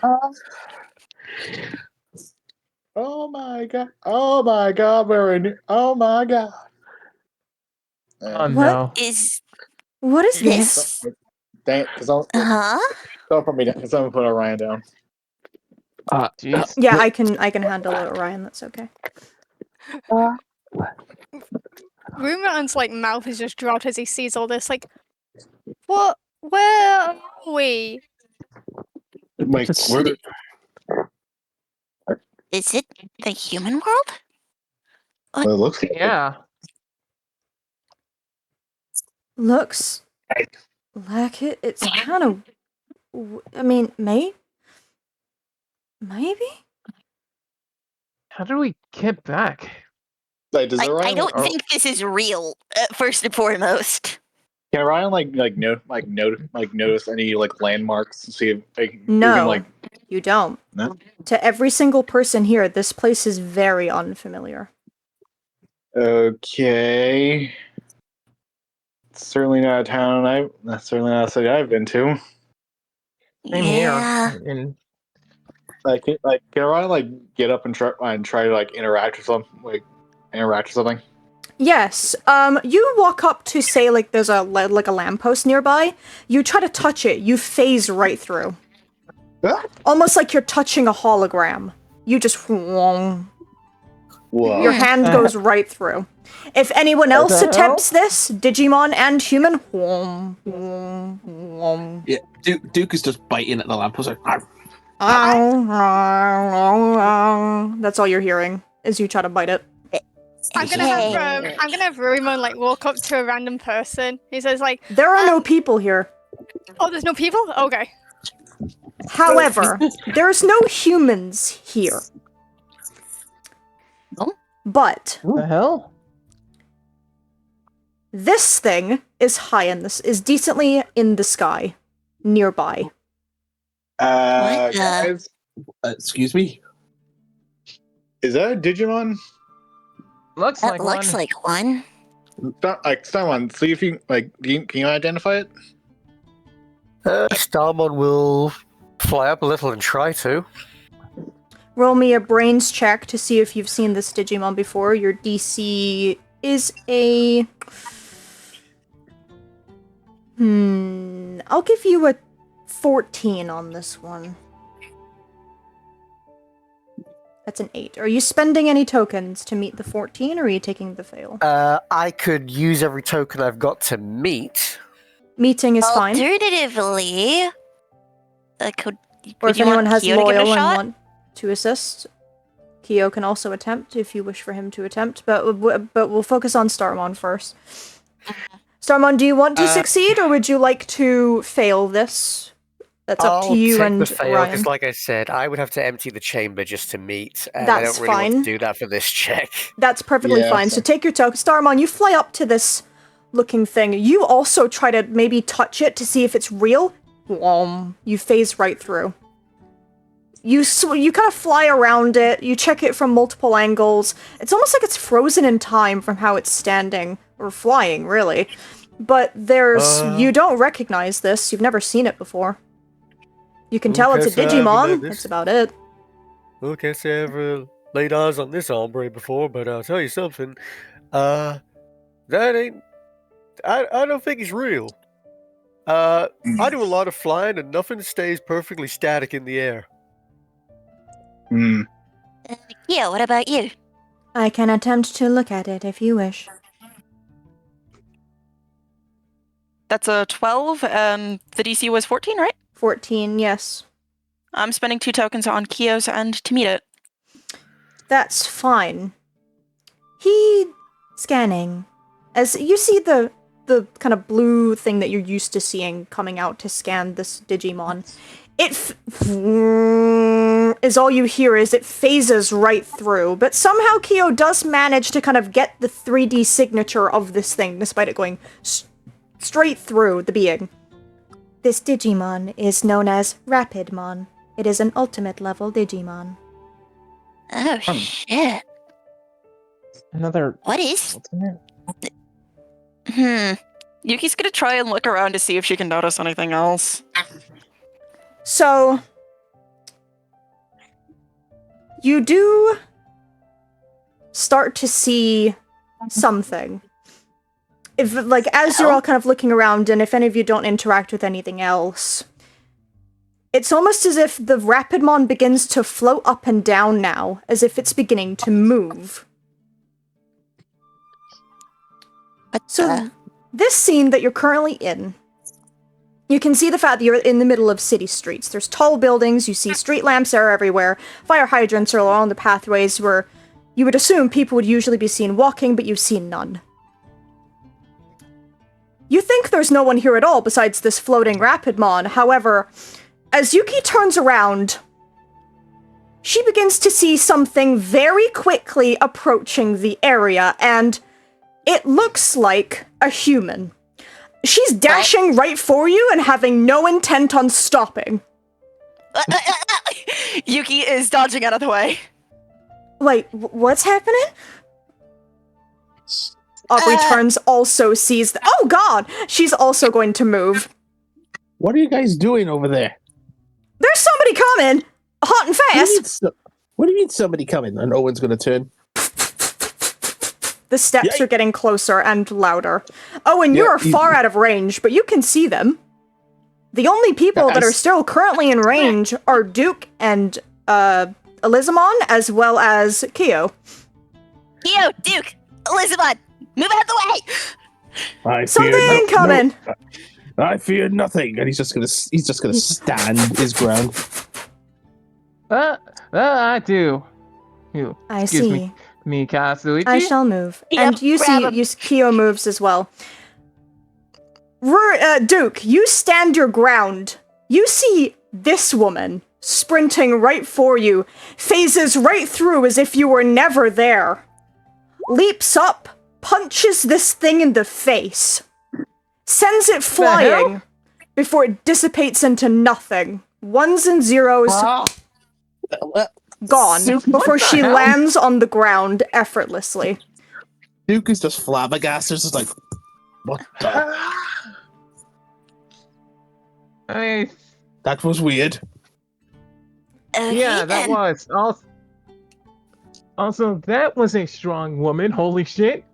Oh my god! Oh my god! We're in. Oh my god! Oh no. What is this? Dang it! Don't put me down. Someone put Orion down. Jeez. Yeah, I can handle it, Orion. That's okay. Ruman's like mouth is just dropped as he sees all this. Like, what? Where are we? Wait, Is it the human world? it looks Yeah. Looks like it. It's kind of. I mean, maybe. How do we get back? I don't think this is real, first and foremost. Can Ryan notice any like landmarks and see if No, you don't. No? To every single person here, this place is very unfamiliar. Okay. Certainly not a town that's certainly not a city I've been to. Same Yeah. here. And Can Ryan get up and try to interact with something? Yes. You walk up to say there's a lamppost nearby. You try to touch it. You phase right through. Ah! Almost like you're touching a hologram. You just Whoa. your hand goes right through. If anyone else the hell? attempts this, Digimon and human, Yeah, Duke is just biting at the lamppost. that's all you're hearing as you try to bite it. I'm gonna have Ruimon walk up to a random person. He says There are no people here. "Oh, there's no people. Okay." However, there's no humans here. Oh? But what the hell? this thing is decently in the sky, nearby. What the- Guys, Excuse me? is that a Digimon? Looks That like looks one. like one. Someone, see if you can you identify it? Starmon will fly up a little and try to. Roll me a brains check to see if you've seen this Digimon before. Your DC is a... I'll give you a 14 on this one. That's an 8. Are you spending any tokens to meet the 14, or are you taking the fail? I could use every token I've got to meet. Meeting is fine. Alternatively, could Or if you want anyone has Kyo to give it a loyal and shot? want to assist, Kyo can also attempt if you wish for him to attempt. But we'll focus on Starmon first. Starmon, do you want to succeed, or would you like to fail this? That's up to you and the fail, Ryan. because like I said, I would have to empty the chamber just to meet, and That's I don't really want fine. to do that for this check. That's perfectly Yeah, fine. So take your token. Starmon, you fly up to this looking thing. You also try to maybe touch it to see if it's real. You phase right through. You kind of fly around it. You check it from multiple angles. It's almost like it's frozen in time from how it's standing or flying, really. But you don't recognize this. You've never seen it before. You can tell it's a can't say I haven't Digimon. met this. That's about it. Well, can't say I ever laid eyes on this hombre before, but I'll tell you something. That ain't. I don't think it's real. I do a lot of flying, and nothing stays perfectly static in the air. Yeah, what about you? I can attempt to look at it if you wish. That's a 12, and the DC was 14, right? 14, yes. I'm spending 2 tokens on Kyo's end to meet it. That's fine. Scanning. As you see the kind of blue thing that you're used to seeing coming out to scan this Digimon, is all you hear is it phases right through, but somehow Kyo does manage to kind of get the 3D signature of this thing, despite it going straight through the being. This Digimon is known as Rapidmon. It is an ultimate level Digimon. Oh, shit. Another. What is? What's in there? Yuki's gonna try and look around to see if she can notice anything else. So, you do start to see something. If, as you're all kind of looking around, and if any of you don't interact with anything else, it's almost as if the Rapidmon begins to float up and down now, as if it's beginning to move. So, this scene that you're currently in, you can see the fact that you're in the middle of city streets. There's tall buildings, you see street lamps are everywhere, fire hydrants are along the pathways where you would assume people would usually be seen walking, but you've seen none. You think there's no one here at all besides this floating Rapidmon. However, as Yuki turns around, she begins to see something very quickly approaching the area, and it looks like a human. She's dashing right for you and having no intent on stopping. Yuki is dodging out of the way. Wait, what's happening? Aubrey turns, also sees oh god! She's also going to move. What are you guys doing over there? There's somebody coming! Hot and fast! What do you mean somebody coming? And Owen's gonna turn. The steps are getting closer and louder. Owen, you are far out of range, but you can see them. The only people that are still currently in range are Duke and Elizamon, as well as Kyo. Kyo, Duke, Elizabeth, move out of the way! Something coming! I fear nothing, and he's just gonna stand his ground. I do. I Excuse see. Me, Kasuichi. I shall move. Yep, And you see, Kyo moves as well. Duke, you stand your ground. You see this woman sprinting right for you, phases right through as if you were never there, leaps up, punches this thing in the face, sends it flying before it dissipates into nothing. Ones and zeros gone before she lands on the ground effortlessly. Duke is just flabbergasted, just like, what the? That was weird. Yeah, that was. Also, that was a strong woman. Holy shit.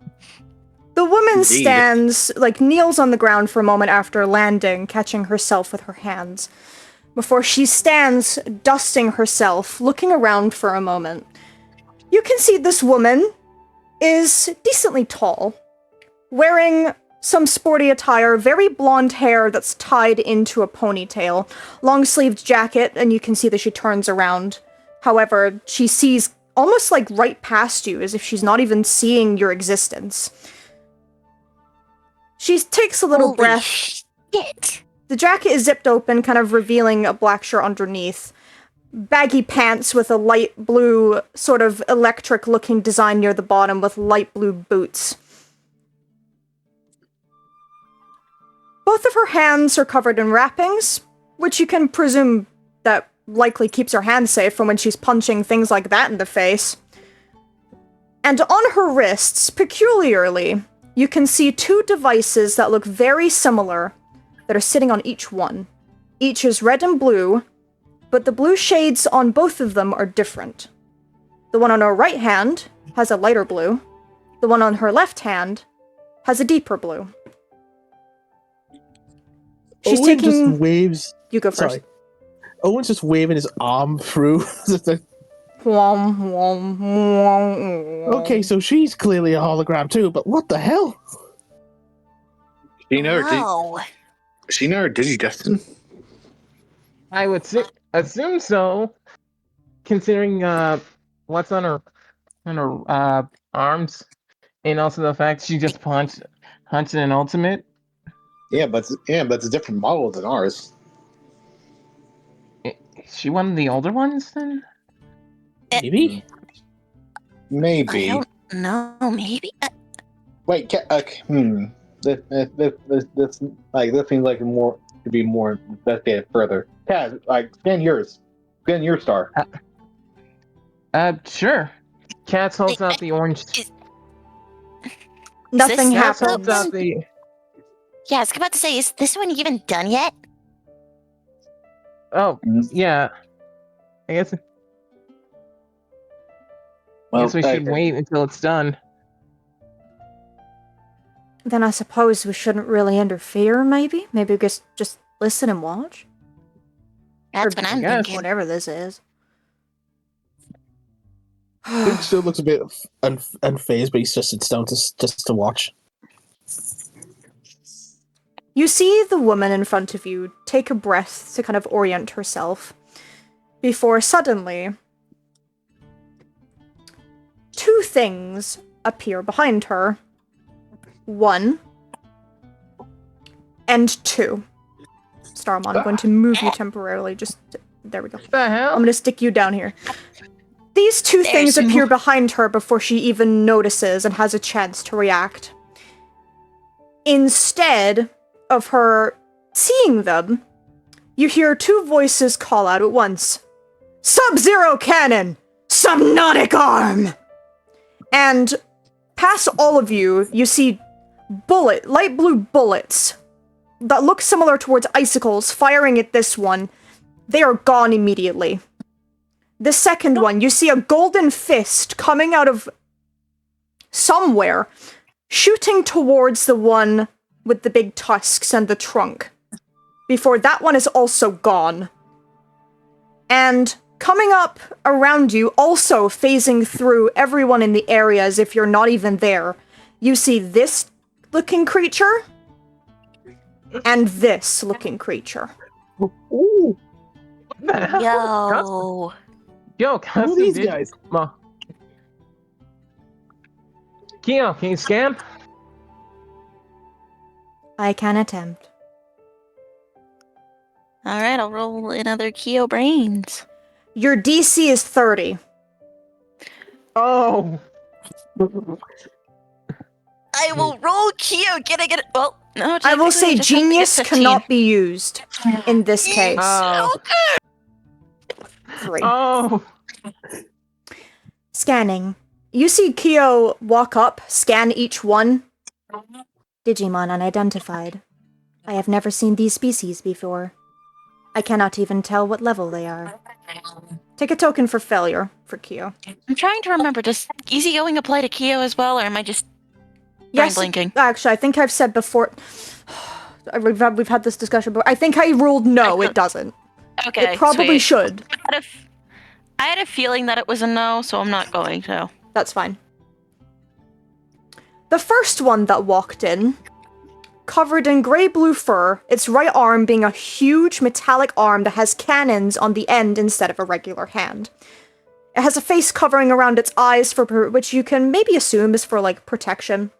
The woman stands, kneels on the ground for a moment after landing, catching herself with her hands. Before she stands, dusting herself, looking around for a moment. You can see this woman is decently tall, wearing some sporty attire, very blonde hair that's tied into a ponytail, long-sleeved jacket, and you can see that she turns around. However, she sees almost right past you, as if she's not even seeing your existence. She takes a little breath. Shit. The jacket is zipped open, kind of revealing a black shirt underneath. Baggy pants with a light blue, sort of electric-looking design near the bottom with light blue boots. Both of her hands are covered in wrappings, which you can presume that likely keeps her hands safe from when she's punching things like that in the face. And on her wrists, peculiarly, you can see two devices that look very similar that are sitting on each one. Each is red and blue, but the blue shades on both of them are different. The one on her right hand has a lighter blue. The one on her left hand has a deeper blue. She's Owen taking... just waves... You go first. Sorry. Owen's just waving his arm through. Okay, so she's clearly a hologram too, but what the hell? She never Wow. Digidestin. I would assume so, considering what's on her arms, and also the fact she just punched an ultimate. Yeah, but it's a different model than ours. Is she one of the older ones then? Maybe? Maybe. I don't know, maybe? Wait, This seems like more to be more investigated further. Kaz, scan yours. Scan your star. Sure. Cats holds out the orange. Nothing Cats happens. holds out the. Yeah, I was about to say, is this one even done yet? Oh, yeah. I guess we should wait until it's done. Then I suppose we shouldn't really interfere, maybe? Maybe we just listen and watch? That's what I'm thinking. Whatever this is. Duke still looks a bit unfazed, but he's just sits down just to watch. You see the woman in front of you take a breath to kind of orient herself, before suddenly two things appear behind her. 1 and 2. Starmon, I'm going to move you temporarily. There we go. What the hell? I'm going to stick you down here. These two things appear behind her before she even notices and has a chance to react. Instead, of her seeing them, you hear two voices call out at once. Sub-Zero Cannon! Subnautic Arm! And past all of you, you see light blue bullets that look similar towards icicles firing at this one. They are gone immediately. The second one, you see a golden fist coming out of somewhere, shooting towards the one with the big tusks and the trunk, before that one is also gone. And coming up around you, also phasing through everyone in the area as if you're not even there, you see this looking creature, and this looking creature. Ooh. What the hell? Yo. Who are these guys? Keo, can you scan? I can attempt. Alright, I'll roll another Keo Brains. Your DC is 30. Oh! I will roll Keo. Can I get it? Well, no, I will say technically, I just have to get genius 15. cannot be used in this case. Oh. 3. Oh! Scanning. You see Keo walk up, scan each one. Digimon unidentified. I have never seen these species before. I cannot even tell what level they are. Take a token for failure for Keo. I'm trying to remember, does easygoing apply to Keo as well, or am I just Yes, blinking? actually, I think I've said before. We've had this discussion before. I think I ruled no, it doesn't. Okay, It probably sweet. should. I had a feeling that it was a no, so I'm not going to. That's fine. The first one that walked in, covered in grey-blue fur, its right arm being a huge metallic arm that has cannons on the end instead of a regular hand. It has a face covering around its eyes, for which you can maybe assume is for, like, protection.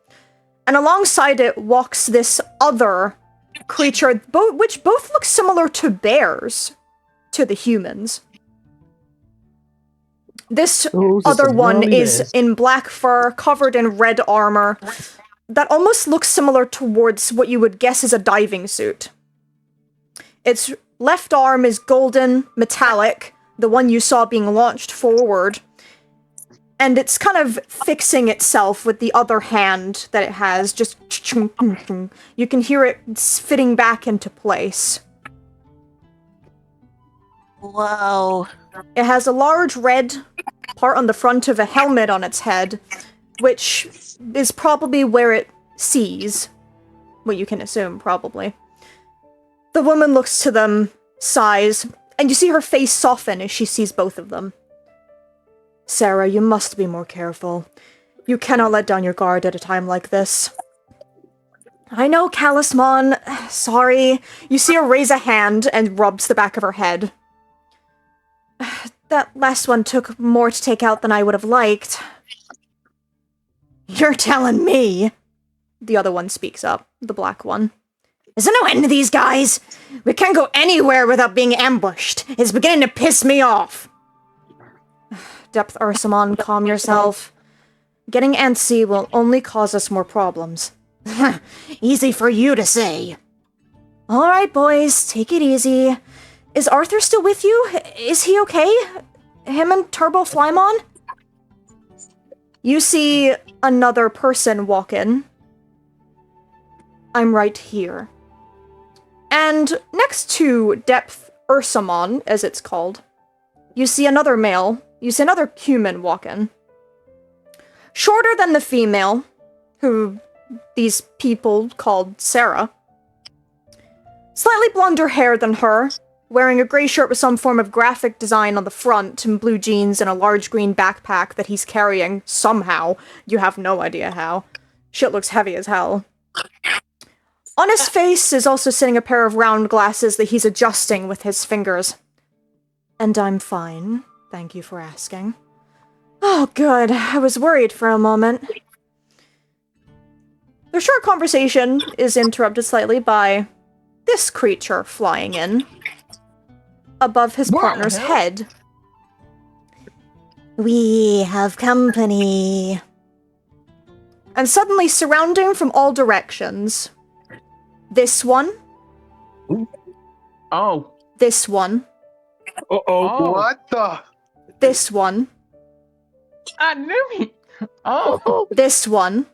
And alongside it walks this other creature, which both look similar to bears, to the humans. This other one is in black fur, covered in red armor, that almost looks similar towards what you would guess is a diving suit. Its left arm is golden, metallic, the one you saw being launched forward, and it's kind of fixing itself with the other hand that it has, just you can hear it fitting back into place. Whoa. It has a large red part on the front of a helmet on its head, which is probably where it sees. Well, you can assume, probably. The woman looks to them, sighs, and you see her face soften as she sees both of them. Sarah, you must be more careful. You cannot let down your guard at a time like this. I know, Callismon. Sorry. You see her raise a hand and rubs the back of her head. That last one took more to take out than I would have liked. You're telling me? The other one speaks up, the black one. Is there no end to these guys? We can't go anywhere without being ambushed. It's beginning to piss me off. Depth Ursamon, calm yourself. Getting antsy will only cause us more problems. Easy for you to say. Alright, boys, take it easy. Is Arthur still with you? Is he okay? Him and Turbo Flymon? You see another person walk in. I'm right here. And next to Depth Ursamon, as it's called, you see another male. You see another human walk in. Shorter than the female, who these people called Sarah. Slightly blonder hair than her, wearing a grey shirt with some form of graphic design on the front, and blue jeans and a large green backpack that he's carrying somehow. You have no idea how. Shit looks heavy as hell. On his face is also sitting a pair of round glasses that he's adjusting with his fingers. And I'm fine. Thank you for asking. Oh, good. I was worried for a moment. Their short conversation is interrupted slightly by this creature flying in above his partner's head. We have company. And suddenly, surrounding from all directions, This one. Oh. This one. Uh-oh. Oh. What the? This one. I knew it. Oh. This one.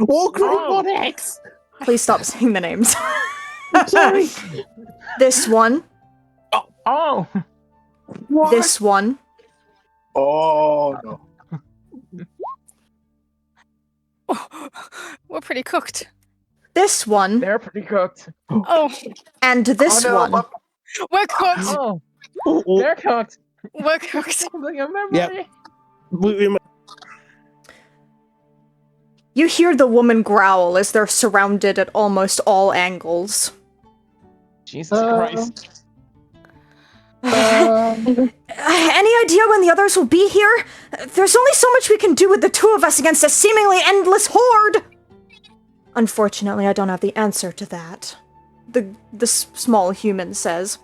Oh, great Oh. X! Please stop saying the names. Sorry. This one. Oh. What? This one. Oh no. We're pretty cooked. This one. They're pretty cooked. Oh, And this Oh, no, one. we're cooked. Oh. Oh, They're cooked. We're cooked. Yep. we- You hear the woman growl as they're surrounded at almost all angles. Jesus Christ. Any idea when the others will be here? There's only so much we can do with the two of us against a seemingly endless horde! Unfortunately, I don't have the answer to that. The small human says.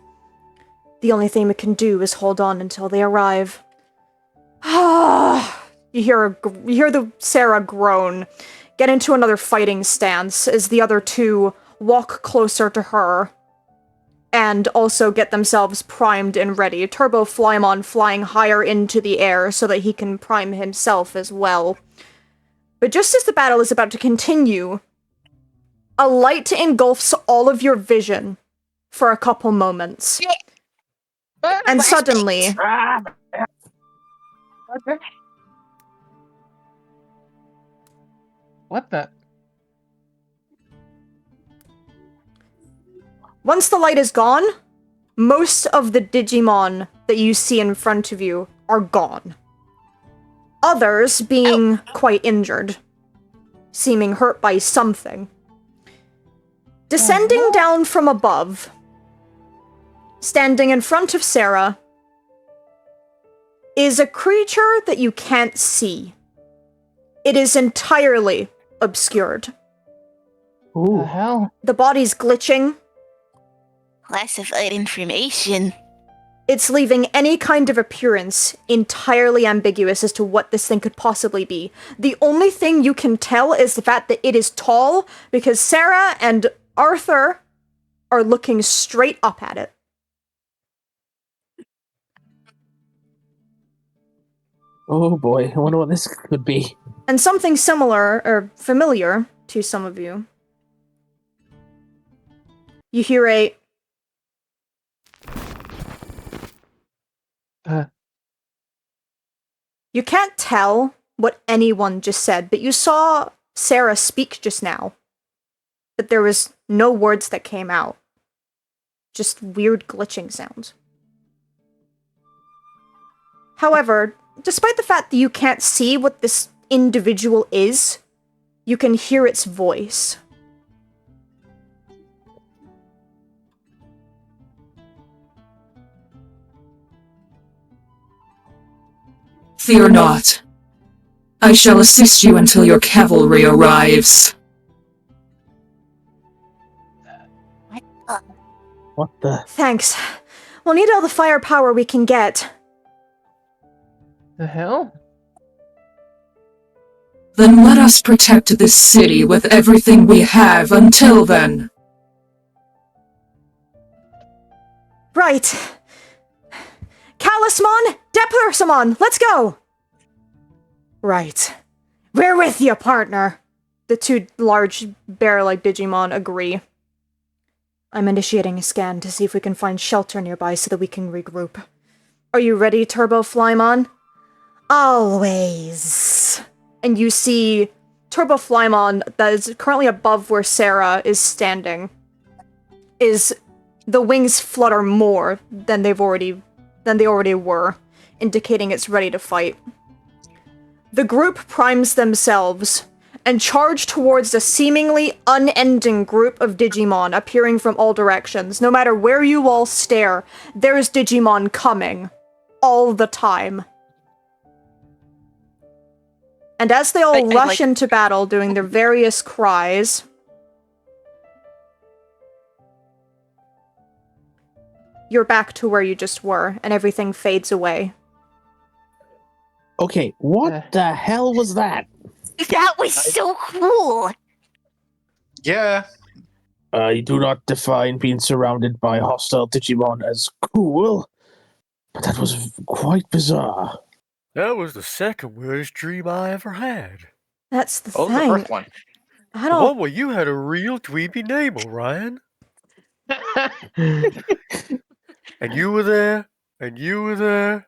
The only thing we can do is hold on until they arrive. You hear the Sarah groan, get into another fighting stance as the other two walk closer to her and also get themselves primed and ready. Turbo Flymon flying higher into the air so that he can prime himself as well. But just as the battle is about to continue, a light engulfs all of your vision for a couple moments. And suddenly, What the? once the light is gone, most of the Digimon that you see in front of you are gone. Others being quite injured, seeming hurt by something. Descending down from above, standing in front of Sarah, is a creature that you can't see. It is entirely obscured. What the hell? The body's glitching. Classified information. It's leaving any kind of appearance entirely ambiguous as to what this thing could possibly be. The only thing you can tell is the fact that it is tall, because Sarah and Arthur are looking straight up at it. Oh boy, I wonder what this could be. And something similar, or familiar, to some of you. You hear a... You can't tell what anyone just said, but you saw Sarah speak just now. But there was no words that came out. Just weird glitching sounds. However, despite the fact that you can't see what this individual is, you can hear its voice. Fear not. I shall assist you until your cavalry arrives. What the? Thanks. We'll need all the firepower we can get. The hell? Then let us protect this city with everything we have until then. Right. Calismon, Deplersamon, let's go! Right. We're with you, partner. The two large bear-like Digimon agree. I'm initiating a scan to see if we can find shelter nearby so that we can regroup. Are you ready, Turbo Flymon? Always. And you see Turbo Flymon, that is currently above where Sarah is standing, is the wings flutter more than they already were, indicating it's ready to fight. The group primes themselves and charge towards a seemingly unending group of Digimon appearing from all directions. No matter where you all stare, there's Digimon coming. All the time. And as they all rush into battle, doing their various cries, you're back to where you just were, and everything fades away. Okay, what the hell was that? That was so cool. Yeah. I do not define being surrounded by hostile Digimon as cool, but that was quite bizarre. That was the second weirdest dream I ever had. That's the What was the thing. first one? I The one don't. where you had a real dweeby name, Orion. And you were there, and you were there.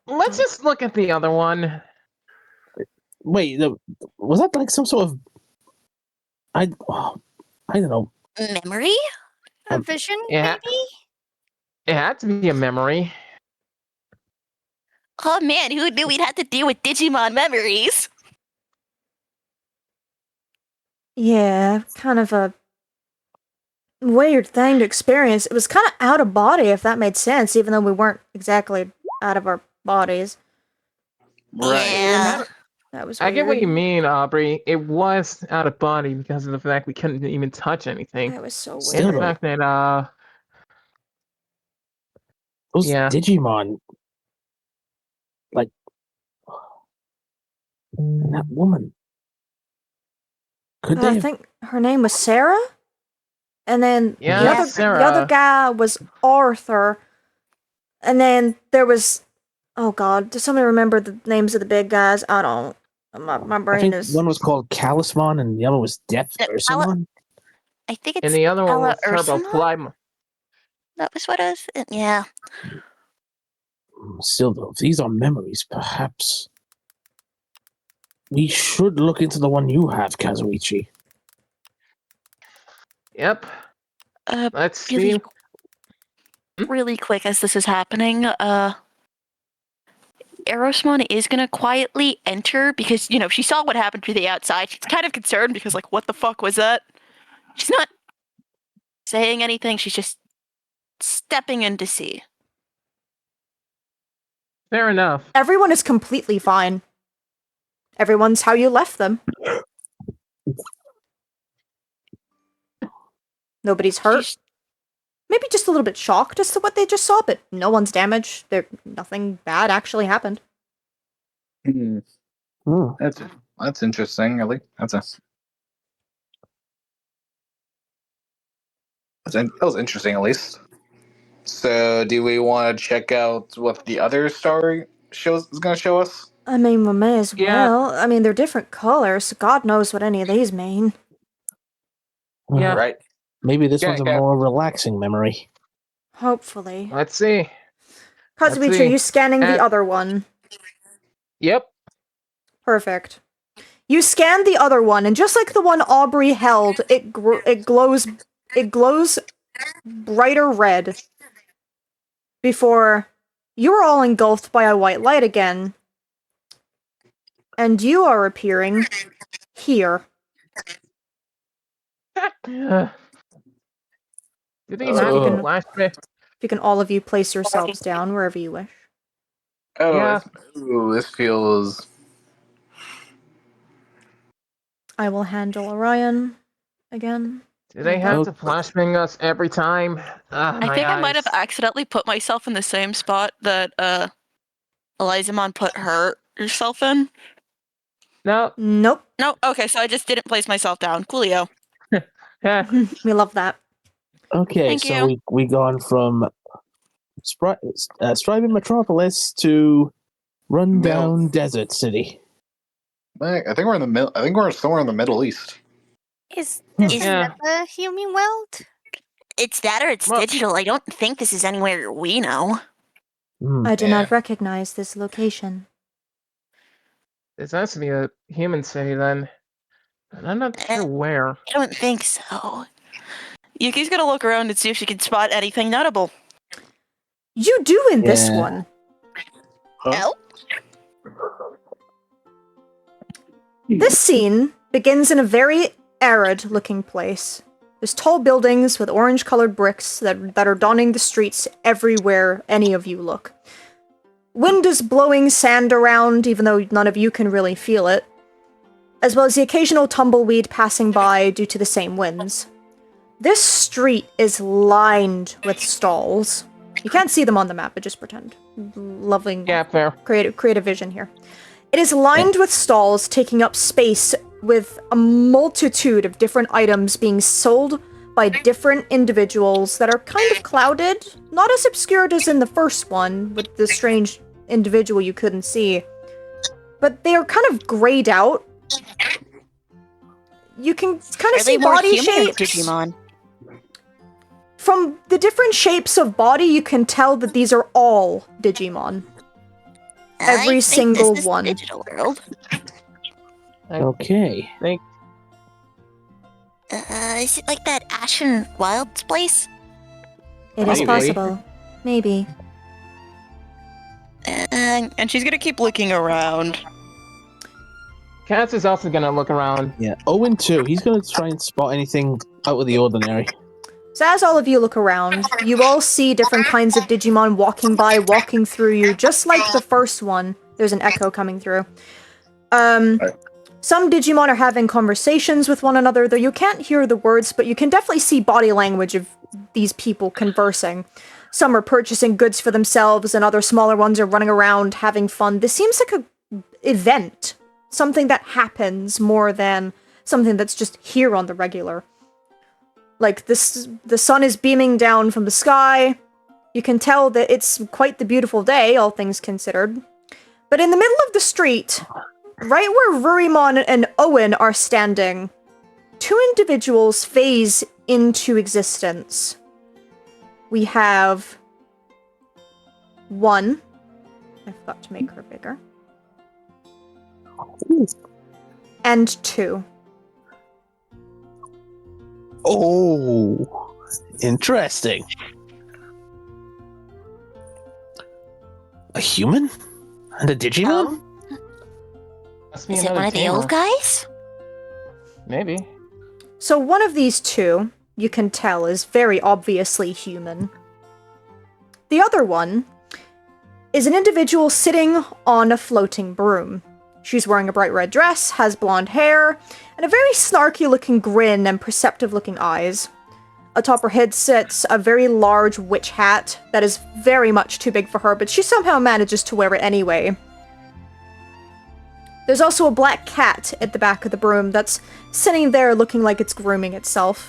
Let's just look at the other one. Wait, was that like some sort of I don't know. Memory? A vision, Yeah. maybe? It had to be a memory. Oh man, who knew we'd have to deal with Digimon memories? Yeah, kind of a weird thing to experience. It was kind of out of body, if that made sense, even though we weren't exactly out of our bodies. Right. Yeah. That was I weird. get what you mean, Aubrey. It was out of body because of the fact we couldn't even touch anything. That was so And Still the weird. though, fact that those yeah. Digimon, like and that woman, could they I have? think her name was Sarah, and then Yeah, the other Sarah. guy was Arthur, and then there was, oh god, does somebody remember the names of the big guys? I don't. My I brain think is. one was called Calismon and the other was Death Uh, Ursamon. I think And it's the other one Ella was Turbo Ursula? Fly. That was what I was. Yeah. Still though, if these are memories, perhaps we should look into the one you have, Kazuichi. Yep. Uh, Let's really, see. really quick as this is happening, Erosmon is gonna quietly enter because, you know, she saw what happened to the outside. She's kind of concerned because, like, what the fuck was that? She's not saying anything, she's just stepping in to see. Fair enough. Everyone is completely fine. Everyone's how you left them. Nobody's hurt. She's, Maybe just a little bit shocked as to what they just saw, but no one's damaged. Nothing bad actually happened. Hmm. That's interesting. At least that was interesting. At least. So, do we want to check out what the other story is going to show us? I mean, we may as Yeah. well. I mean, they're different colors, so God knows what any of these mean. Yeah. Right. Maybe this Yeah, one's a yeah. more relaxing memory. Hopefully. Let's see. Let's Kazuichi, see. are you scanning the other one? Yep. Perfect. You scan the other one, and just like the one Aubrey held, it glows brighter red before you are all engulfed by a white light again, and you are appearing here. Did he So have if you a can- flashback? If you can all of you place yourselves down wherever you wish. Oh, Yeah. this feels. I will handle Orion again. Do they have to flashbang us every time? I think I might have accidentally put myself in the same spot that Elizamon put herself in. No. Nope. No, okay, so I just didn't place myself down. Coolio. Yeah. We love that. Okay, Thank so you. we gone from Striving Metropolis to rundown Desert City. I think we're in the middle. I think we're somewhere in the Middle East. Is this Yeah. another human world? It's that or it's Well- digital. I don't think this is anywhere we know. I do Yeah. not recognize this location. This has to be a human city then. And I'm not sure where. I don't think so. Yuki's gonna look around and see if she can spot anything notable. You do in this Yeah. one. Oh? This scene begins in a very arid-looking place. There's tall buildings with orange-colored bricks that are donning the streets everywhere any of you look. Wind is blowing sand around, even though none of you can really feel it, as well as the occasional tumbleweed passing by due to the same winds. This street is lined with stalls. You can't see them on the map, but just pretend. Lovely Yeah, fair. creative vision here. It is lined with stalls taking up space with a multitude of different items being sold by different individuals that are kind of clouded, not as obscured as in the first one with the strange individual you couldn't see, but they are kind of grayed out. You can kind of see body shapes. Digimon? From the different shapes of body, you can tell that these are all Digimon. Every single one. Digital world. Okay. Is it like that Ashen Wilds place? It is Maybe. possible. Maybe. And she's gonna keep looking around. Cass is also gonna look around. Yeah. Owen too. He's gonna try and spot anything out of the ordinary. So as all of you look around, you all see different kinds of Digimon walking by, walking through you, just like the first one. There's an echo coming through. Some Digimon are having conversations with one another, though you can't hear the words, but you can definitely see body language of these people conversing. Some are purchasing goods for themselves, and other smaller ones are running around having fun. This seems like an event. Something that happens more than something that's just here on the regular. Like, the sun is beaming down from the sky. You can tell that it's quite the beautiful day, all things considered. But in the middle of the street, right where Rurimon and Owen are standing, two individuals phase into existence. We have one. I forgot to make her bigger. And two. Oh, interesting. A human? And a Digimon? Must be Is it another one of the tamer. old guys? Maybe. So one of these two, you can tell, is very obviously human. The other one is an individual sitting on a floating broom. She's wearing a bright red dress, has blonde hair, and a very snarky-looking grin and perceptive-looking eyes. Atop her head sits a very large witch hat that is very much too big for her, but she somehow manages to wear it anyway. There's also a black cat at the back of the broom that's sitting there looking like it's grooming itself.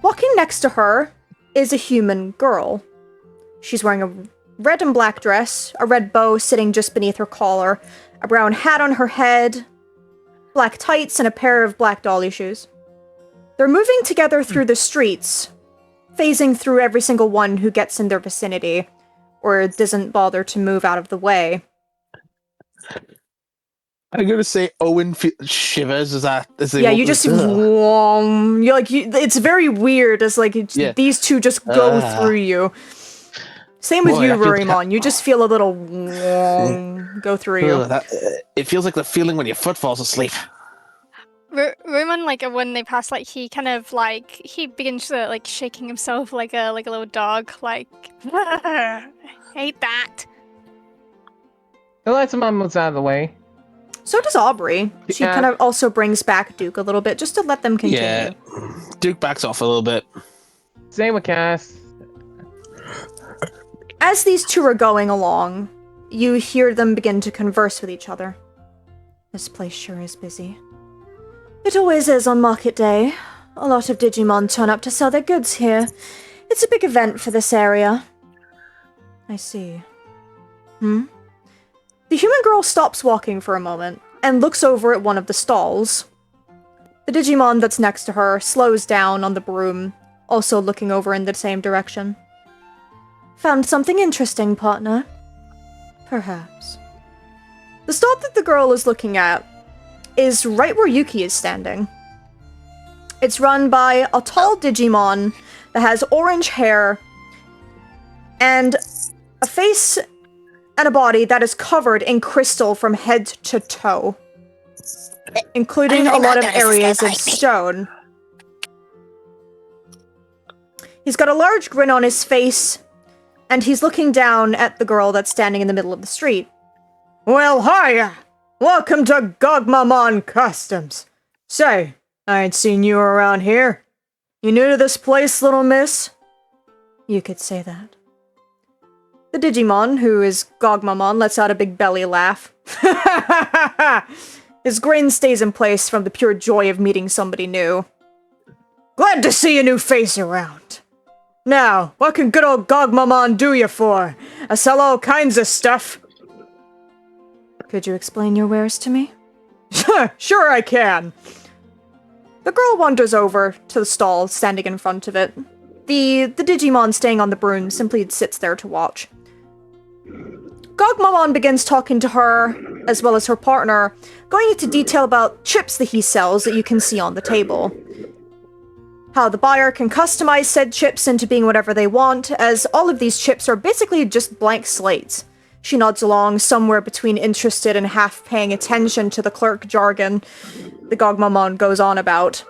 Walking next to her is a human girl. She's wearing a red and black dress, a red bow sitting just beneath her collar, a brown hat on her head, black tights, and a pair of black dolly shoes. They're moving together through the streets, phasing through every single one who gets in their vicinity, or doesn't bother to move out of the way. I'm gonna say Owen shivers as they Yeah, walk you just this- it's very weird as Yeah. these two just go through you. Same with Boy, you, I feel Rurimon. You just feel a little go through you. It feels like the feeling when your foot falls asleep. Roman, like when they pass, like he kind of like he begins to like shaking himself like a little dog, like hate that. He'll let some moves out of the way. So does Aubrey. She Yeah. kind of also brings back Duke a little bit just to let them continue. Yeah. Duke backs off a little bit. Same with Cass. As these two are going along, you hear them begin to converse with each other. This place sure is busy. It always is on market day. A lot of Digimon turn up to sell their goods here. It's a big event for this area. I see. The human girl stops walking for a moment and looks over at one of the stalls. The Digimon that's next to her slows down on the broom, also looking over in the same direction. Found something interesting, partner? Perhaps. The stall that the girl is looking at is right where Yuki is standing. It's run by a tall Digimon that has orange hair and a face and a body that is covered in crystal from head to toe, including a lot of areas of stone. He's got a large grin on his face, and he's looking down at the girl that's standing in the middle of the street. Well, hiya! Welcome to Gogmamon Customs. Say, I ain't seen you around here. You new to this place, little miss? You could say that. The Digimon, who is Gogmamon, lets out a big belly laugh. His grin stays in place from the pure joy of meeting somebody new. Glad to see a new face around. Now, what can good old Gogmamon do you for? I sell all kinds of stuff. Could you explain your wares to me? Sure I can. The girl wanders over to the stall, standing in front of it. The Digimon staying on the broom simply sits there to watch. Gogmamon begins talking to her, as well as her partner, going into detail about chips that he sells that you can see on the table. How the buyer can customize said chips into being whatever they want, as all of these chips are basically just blank slates. She nods along, somewhere between interested and half paying attention to the clerk jargon the Gogmamon goes on about.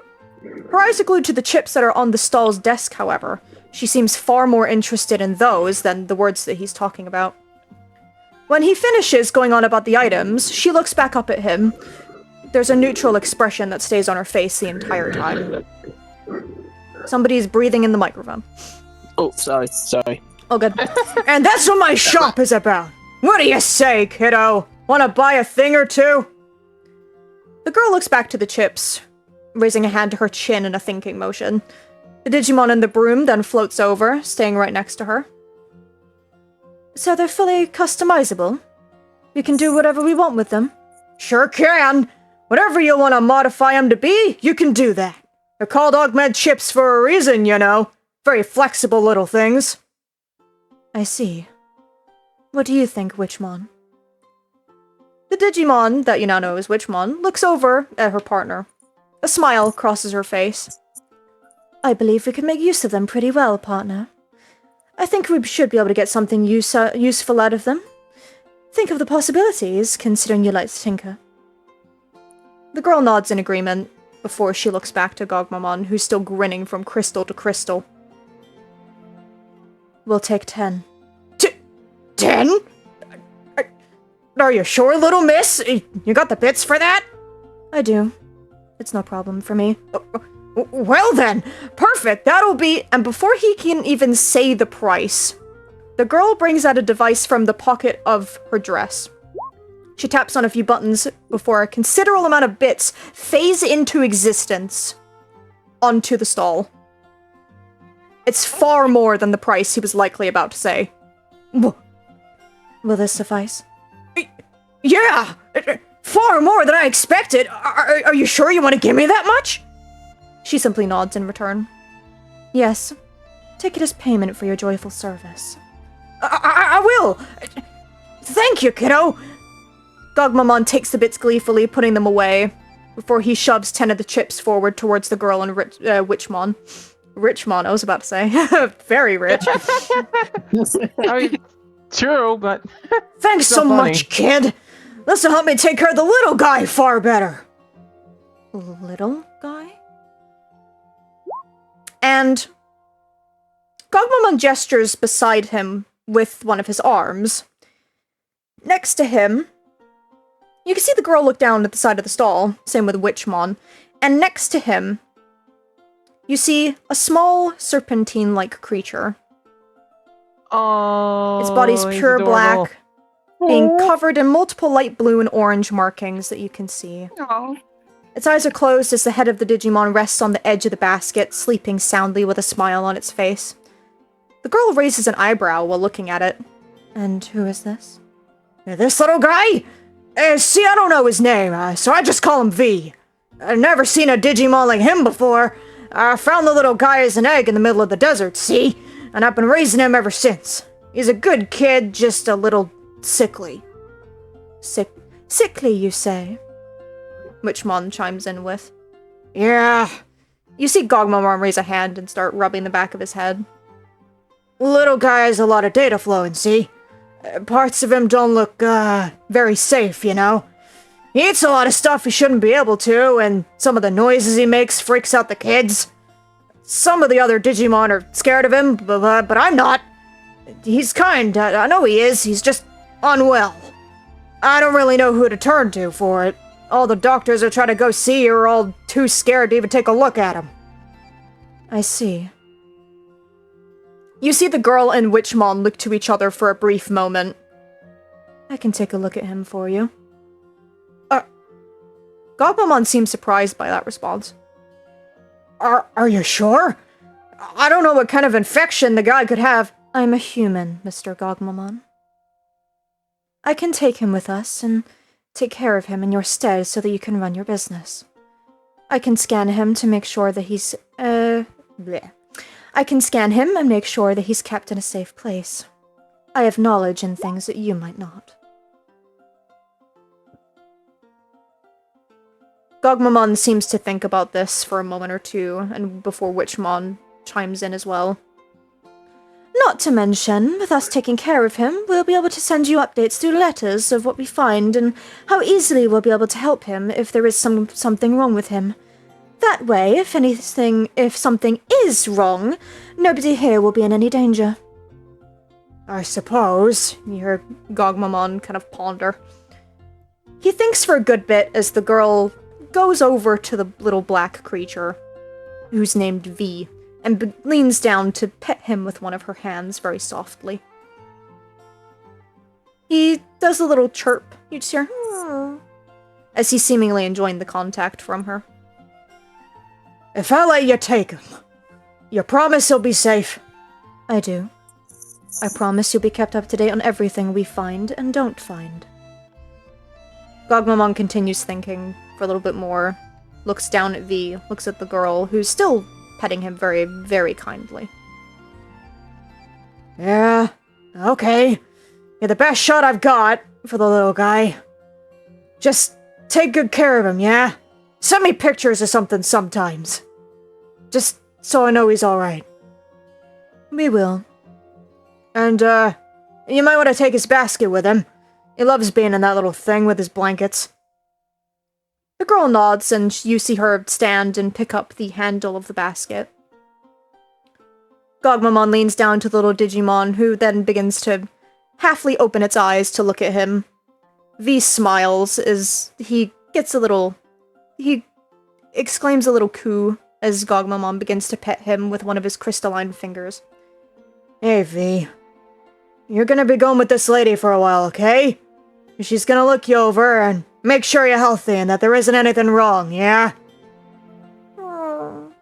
Her eyes are glued to the chips that are on the stall's desk, however. She seems far more interested in those than the words that he's talking about. When he finishes going on about the items, she looks back up at him. There's a neutral expression that stays on her face the entire time. Somebody's breathing in the microphone. Oh, sorry. Oh, good. And that's what my shop is about. What do you say, kiddo? Wanna buy a thing or two? The girl looks back to the chips, raising a hand to her chin in a thinking motion. The Digimon in the broom then floats over, staying right next to her. So they're fully customizable? We can do whatever we want with them? Sure can! Whatever you want to modify them to be, you can do that. They're called augment chips for a reason, you know. Very flexible little things. I see. What do you think, Witchmon? The Digimon, that you now know as Witchmon, looks over at her partner. A smile crosses her face. I believe we can make use of them pretty well, partner. I think we should be able to get something useful out of them. Think of the possibilities, considering you like to tinker. The girl nods in agreement, before she looks back to Gogmamon, who's still grinning from crystal to crystal. We'll take 10. 10? Are you sure, little miss? You got the bits for that? I do. It's no problem for me. Well then, perfect, that'll be... And before he can even say the price, the girl brings out a device from the pocket of her dress. She taps on a few buttons before a considerable amount of bits phase into existence onto the stall. It's far more than the price he was likely about to say. Will this suffice? Yeah! Far more than I expected! Are you sure you want to give me that much? She simply nods in return. Yes. Take it as payment for your joyful service. I will! Thank you, kiddo! Gogmamon takes the bits gleefully, putting them away, before he shoves 10 of the chips forward towards the girl and Witchmon. Richmon, I was about to say. Very rich. I mean, true, but... Thanks so much, kid! This'll help me take care of the little guy far better. Little guy? And Gogmamon gestures beside him with one of his arms. Next to him, you can see the girl look down at the side of the stall, same with Witchmon, and next to him, you see a small serpentine-like creature. Oh, Its body's pure black, being covered in multiple light blue and orange markings that you can see. Aww. Its eyes are closed as the head of the Digimon rests on the edge of the basket, sleeping soundly with a smile on its face. The girl raises an eyebrow while looking at it. And who is this? This little guy? See, I don't know his name, so I just call him V. I've never seen a Digimon like him before. I found the little guy as an egg in the middle of the desert, see? And I've been raising him ever since. He's a good kid, just a little sickly. Sickly, you say? Witchmon chimes in with. Yeah. You see Gogmamon raise a hand and start rubbing the back of his head. Little guy has a lot of data flowing, see? Parts of him don't look, very safe, you know? He eats a lot of stuff he shouldn't be able to, and some of the noises he makes freaks out the kids. Some of the other Digimon are scared of him, but I'm not. He's kind, I know he is, he's just unwell. I don't really know who to turn to for it. All the doctors I try to go see are all too scared to even take a look at him. I see. You see the girl and Witchmon look to each other for a brief moment. I can take a look at him for you. Gogmamon seems surprised by that response. Are you sure? I don't know what kind of infection the guy could have. I'm a human, Mr. Gogmamon. I can take him with us and take care of him in your stead so that you can run your business. I can scan him to make sure that he's, bleh. I can scan him and make sure that he's kept in a safe place. I have knowledge in things that you might not. Gogmamon seems to think about this for a moment or two, and before Witchmon chimes in as well. Not to mention, with us taking care of him, we'll be able to send you updates through letters of what we find and how easily we'll be able to help him if there is something wrong with him. That way, if something is wrong, nobody here will be in any danger. I suppose, you hear Gogmamon kind of ponder. He thinks for a good bit as the girl goes over to the little black creature, who's named V, and leans down to pet him with one of her hands very softly. He does a little chirp. You just hear, as he's seemingly enjoying the contact from her. If I let you take him, you promise he'll be safe? I do. I promise you'll be kept up to date on everything we find and don't find. Gogmamon continues thinking for a little bit more, looks down at V, looks at the girl, who's still petting him very, very kindly. Yeah, okay. You're the best shot I've got for the little guy. Just take good care of him, yeah? Send me pictures or something sometimes. Just so I know he's alright. We will. And, you might want to take his basket with him. He loves being in that little thing with his blankets. The girl nods, and you see her stand and pick up the handle of the basket. Gogmamon leans down to the little Digimon, who then begins to halfly open its eyes to look at him. V smiles as he exclaims a little coo as Gogmamon begins to pet him with one of his crystalline fingers. Hey, V. You're gonna be going with this lady for a while, okay? She's gonna look you over and make sure you're healthy and that there isn't anything wrong, yeah? Aww.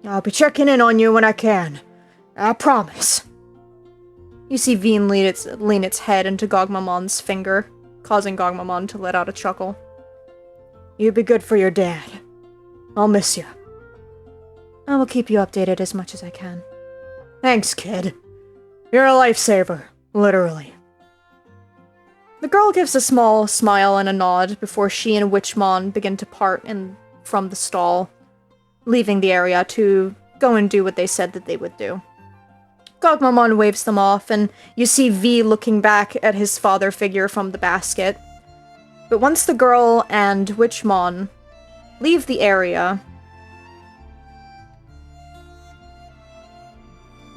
I'll be checking in on you when I can. I promise. You see Veen lean its head into Gogmamon's finger, causing Gogmamon to let out a chuckle. You be good for your dad. I'll miss you. I will keep you updated as much as I can. Thanks, kid. You're a lifesaver, literally. The girl gives a small smile and a nod before she and Witchmon begin to part from the stall, leaving the area to go and do what they said that they would do. Gogmamon waves them off, and you see V looking back at his father figure from the basket. But once the girl and Witchmon leave the area,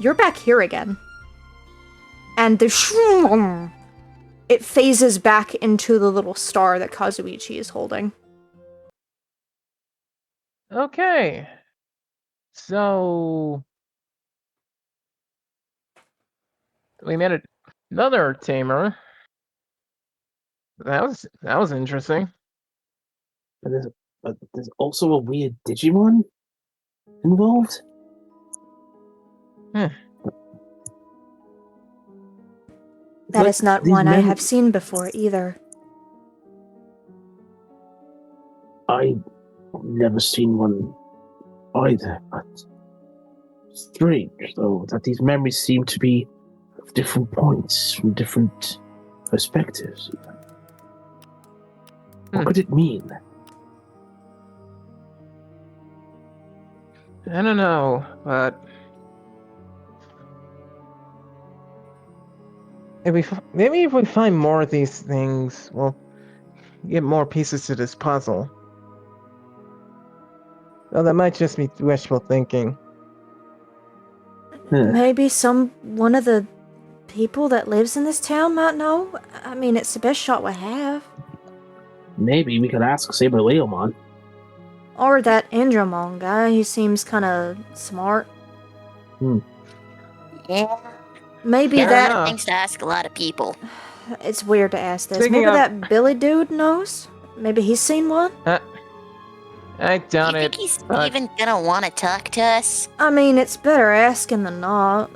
you're back here again. And it phases back into the little star that Kazuichi is holding. Okay. So we made another tamer. That was interesting. But there's also a weird Digimon involved. That is not one I have seen before either. I've never seen one either, but strange though that these memories seem to be of different points from different perspectives. What could it mean? I don't know, but maybe if we find more of these things, we'll get more pieces to this puzzle. Well, that might just be wishful thinking. Maybe one of the people that lives in this town might know? I mean, it's the best shot we have. Maybe we could ask Saber Leomon. Or that Indramon guy, he seems kinda smart. Yeah. Maybe There that... are things to ask a lot of people. It's weird to ask this. Speaking Maybe of- that Billy dude knows? Maybe he's seen one? I doubt You think it. he's but- even gonna want to talk to us? I mean, it's better asking than not.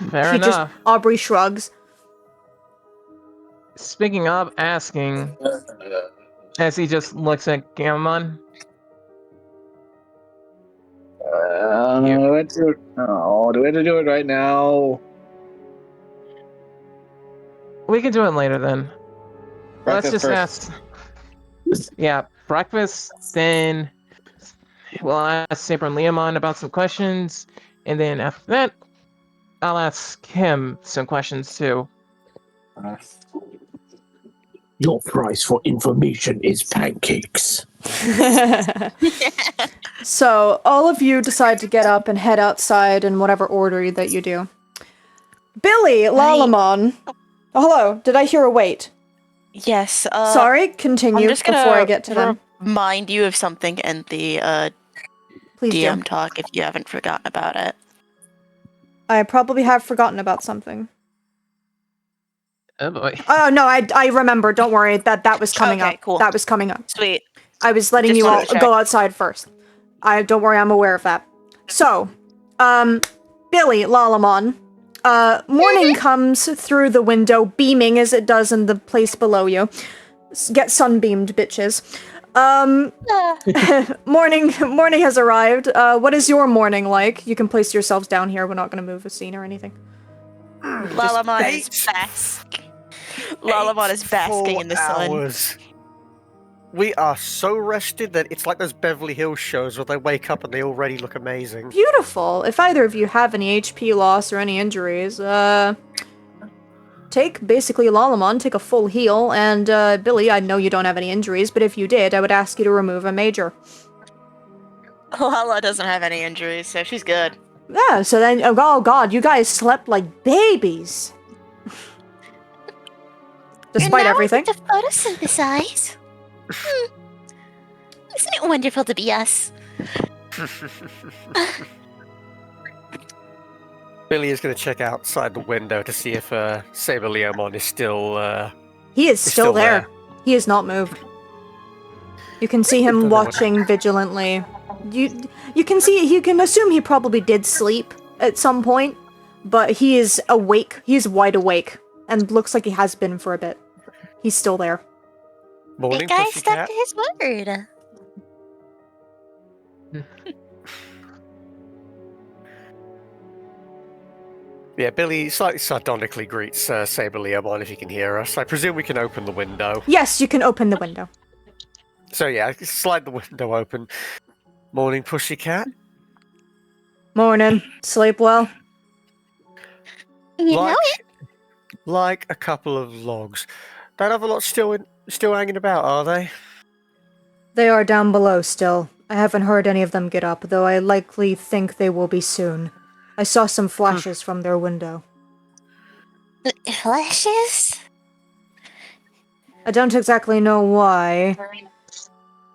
Fair He just enough. Aubrey shrugs. Speaking of asking, as he just looks at Gammon, Do I do it? Oh, do we have to do it right now? we can do it later then. Let's Breakfast just first. ask. Yeah, breakfast. Then we'll ask Saber and Leomon about some questions, and then after that, I'll ask him some questions too. Your price for information is pancakes. So, all of you decide to get up and head outside in whatever order that you do. Billy, Lalamon. Oh, hello, did I hear a wait? Yes. Sorry, continue I'm just gonna before I get to them. remind you of something in the Please DM do. talk if you haven't forgotten about it. I probably have forgotten about something. Oh boy. Oh, no, I remember. Don't worry. That was coming Okay, up. cool. That was coming up. Sweet. I was letting Just you wanted all to check. go outside first. Don't worry, I'm aware of that. So, Billy, Lalamon, morning comes through the window, beaming as it does in the place below you. Get sunbeamed, bitches. Morning has arrived. What is your morning like? You can place yourselves down here. We're not going to move a scene or anything. Lalamon is basking in the sun. Hours. We are so rested that it's like those Beverly Hills shows where they wake up and they already look amazing. Beautiful. If either of you have any HP loss or any injuries, take basically Lalamon, take a full heal, and Billy, I know you don't have any injuries, but if you did, I would ask you to remove a major. Lala doesn't have any injuries, so she's good. Yeah, so then, oh god, you guys slept like babies. Despite and now everything. We get to photosynthesize. Isn't it wonderful to be us? Billy is going to check outside the window to see if Saber Leomon is still. He is still there. there. He has not moved. You can see him watching vigilantly. You can see, you can assume he probably did sleep at some point, but he is awake. He is wide awake, and looks like he has been for a bit. He's still there. Morning, The guy stuck pussycat. to his word. Yeah, Billy slightly sardonically greets Saber Leomon if he can hear us. I presume we can open the window. Yes, you can open the window. So yeah, slide the window open. Morning, pussycat. Morning. Sleep well? You know it. Like a couple of logs. Don't have a lot still hanging about, are they? They are down below still. I haven't heard any of them get up, though I likely think they will be soon. I saw some flashes from their window. Flashes? I don't exactly know why,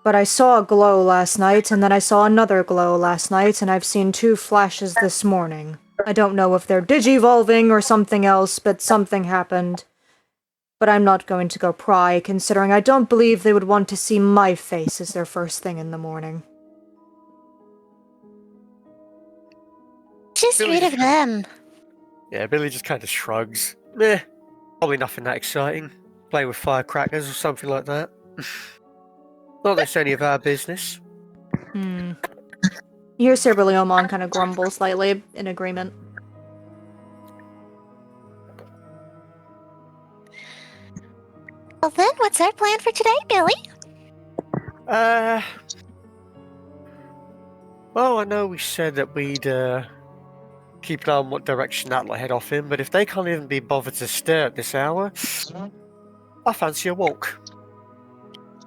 but I saw a glow last night, and then I saw another glow last night, and I've seen 2 flashes this morning. I don't know if they're digivolving or something else, but something happened. But I'm not going to go pry, considering I don't believe they would want to see my face as their first thing in the morning. Just Billy rid of just- them. Yeah, Billy just kind of shrugs. Meh, probably nothing that exciting. Play with firecrackers or something like that. Not that it's any of our business. You hear Saber Leomon kind of grumble slightly in agreement. Well then, what's our plan for today, Billy? Well, I know we said that we'd keep an eye on what direction that will head off in, but if they can't even be bothered to stare at this hour, I fancy a walk.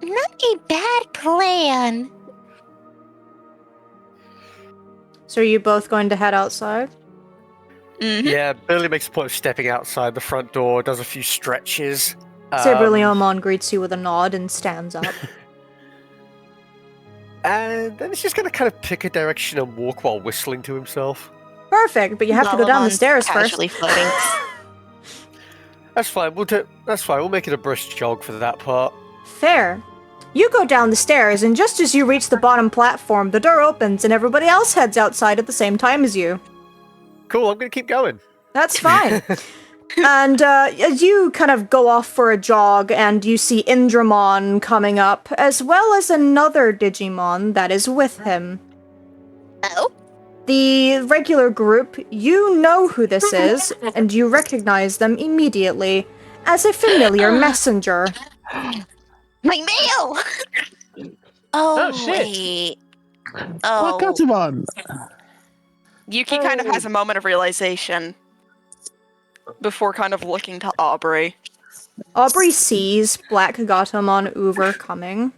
Not a bad plan. So are you both going to head outside? Mm-hmm. Yeah, Billy makes a point of stepping outside the front door, does a few stretches. Saber Leomon greets you with a nod and stands up. And then he's just going to kind of pick a direction and walk while whistling to himself. Perfect, but you have to go down the Lalamon's stairs first. casually floating. That's fine. That's fine. We'll make it a brisk jog for that part. Fair. You go down the stairs, and just as you reach the bottom platform, the door opens and everybody else heads outside at the same time as you. Cool, I'm gonna keep going. That's fine. And as you kind of go off for a jog, and you see Indramon coming up, as well as another Digimon that is with him. Oh? The regular group, you know who this is, and you recognize them immediately as a familiar messenger. My mail! Oh, shit. Wait. Oh, Gatomon! Yuki kind of has a moment of realization before kind of looking to Aubrey. Aubrey sees Black Gatomon Uber coming,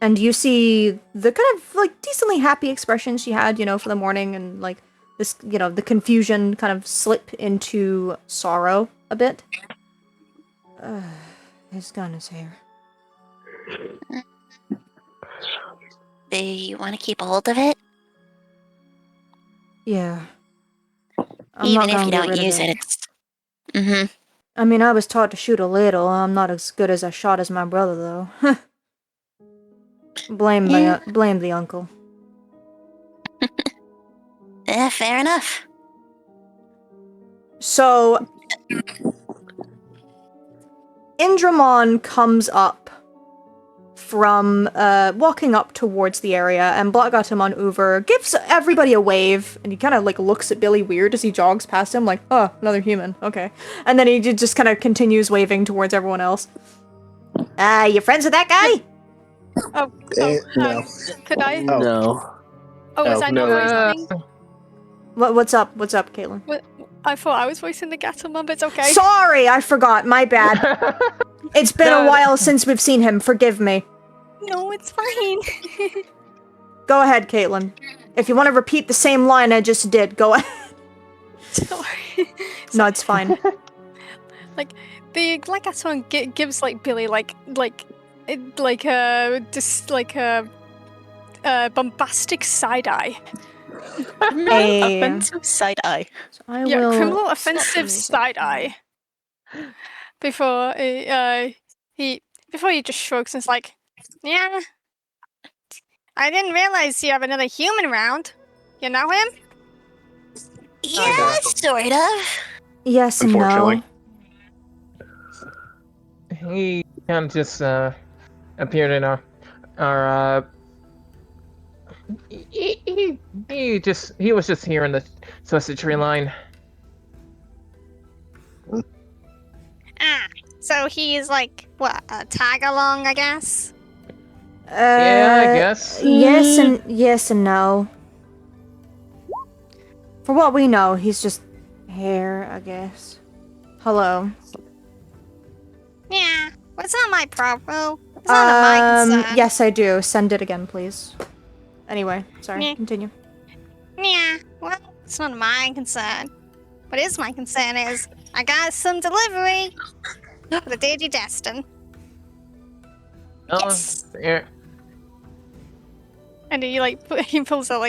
and you see the kind of, like, decently happy expression she had, for the morning, and, like, this, the confusion kind of slip into sorrow a bit. He's gone his hair. Do you want to keep a hold of it? Yeah. I'm Even not if you gonna get don't rid of use it, it's... Mm-hmm. I mean, I was taught to shoot a little. I'm not as good as I shot as my brother, though. Blame the uncle. Fair enough. So, Indramon comes up from walking up towards the area, and Black Gatomon Uber gives everybody a wave, and he kind of like looks at Billy weird as he jogs past him, like, oh, another human, okay. And then he just kind of continues waving towards everyone else. You friends with that guy? No. Could I? No. Oh, was I not voicing? What's up? What's up, Caitlin? I thought I was voicing the Gatomon, but it's okay. Sorry, I forgot. My bad. It's been a while since we've seen him. Forgive me. No, it's fine. Go ahead, Caitlin. If you want to repeat the same line I just did, go ahead. Sorry. No, it's fine. Like, the Black Gatomon gives, like, Billy, a bombastic side-eye. Offensive side eye. So I Yeah, will criminal offensive side-eye. Before he just shrugs and is like, yeah, I didn't realize you have another human around. You know him? Yeah, sort of. Yes and Unfortunately. no. He kind of just appeared in our he was just here in the Twisted Tree line. So he's like, what, a tag-along, I guess? Yeah, I guess. Yes and no. For what we know, he's just here, I guess. Hello. Yeah, well, it's not my problem. It's not my concern. Yes, I do. Send it again, please. Anyway, sorry. Yeah. Continue. Yeah, well, it's not my concern. What is my concern is, I got some delivery for the Digidestin. Oh, Yes. yeah. And he pulls out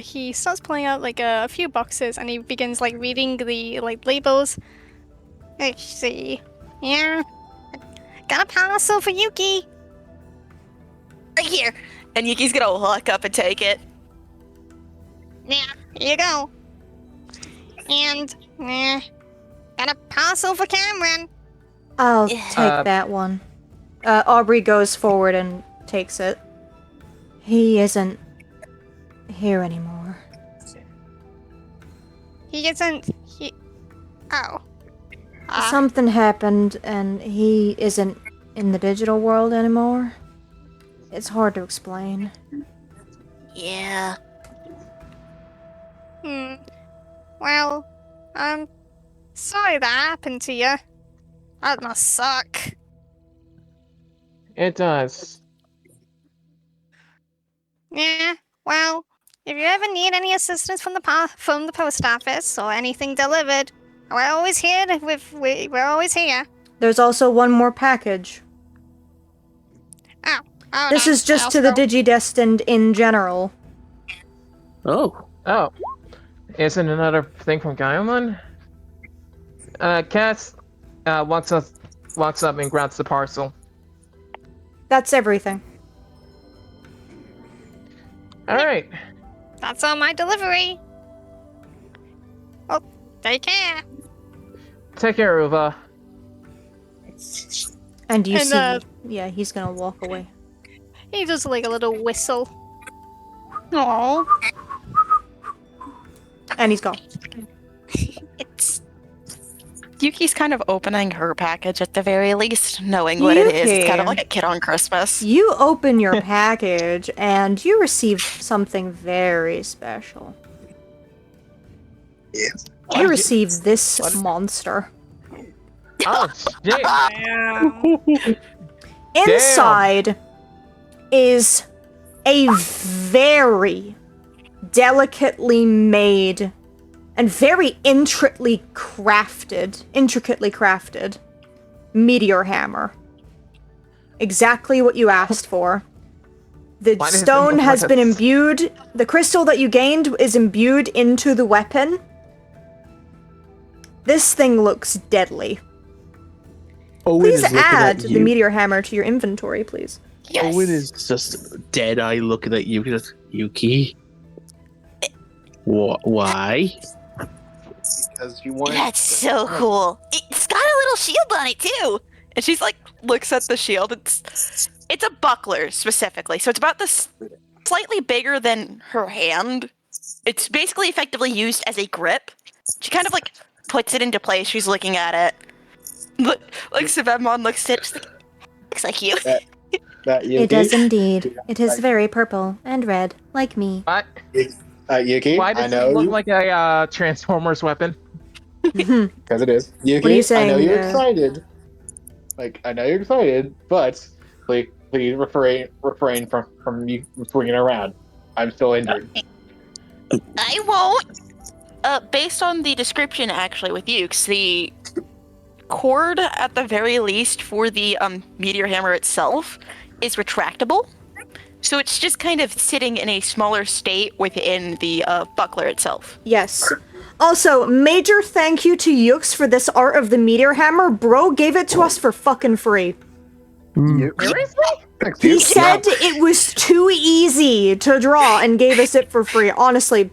he starts pulling out a few boxes, and he begins reading the labels. Let's see. Yeah. Got a parcel for Yuki. Right here. And Yuki's gonna walk up and take it. Yeah, here you go. And got a parcel for Cameron. I'll take that one. Aubrey goes forward and takes it. He isn't here anymore. He isn't. Oh. Something happened, and he isn't in the digital world anymore. It's hard to explain. Yeah. Well, I'm sorry that happened to you. That must suck. It does. Yeah. Well, if you ever need any assistance from the post office or anything delivered, we're always here. We're always here. There's also one more package. Oh, This no, is just to the Digidestined in general. Oh. Oh. Isn't another thing from Gaiamon? Cass walks up and grabs the parcel. That's everything. All right. That's all my delivery. Oh, take care. Take care, Uva. And you And, see, yeah, he's gonna walk away. He does like a little whistle. Aww. And he's gone. It's Yuki's kind of opening her package at the very least, knowing what it is. It's kind of Yuki. like a kid on Christmas. You open your package and you receive something very special. Yes. You receive this monster. Oh shit! Inside is a very delicately made and very intricately crafted meteor hammer. Exactly what you asked for. The Why does it stone look has like been a- imbued, the crystal that you gained is imbued into the weapon. This thing looks deadly. Owen Please is looking add at the you. meteor hammer to your inventory, please. Yes. Owen is just dead-eye looking at you. Just, Yuki? Why? Because you want. That's so cool. It's got a little shield on it too. And she's like, looks at the shield. It's a buckler specifically, so it's about this slightly bigger than her hand. It's basically effectively used as a grip. She kind of like puts it into place. She's looking at it. Like Sebemon looks at it. She's like, looks like you. That Yuki. It does indeed. It is very purple and red, like me. What? Yuki. Why I does know it look you like a Transformers weapon? because it is. Yuki, What are you saying? I know you're excited. I know you're excited, but please refrain from you swinging around. I'm still injured. I won't. Based on the description, actually, with Ukes, the cord, at the very least, for the meteor hammer itself, is retractable. So it's just kind of sitting in a smaller state within the buckler itself. Yes. Also, major thank you to Yux for this art of the meteor hammer. Bro gave it to us for fucking free. He said it was too easy to draw and gave us it for free. Honestly,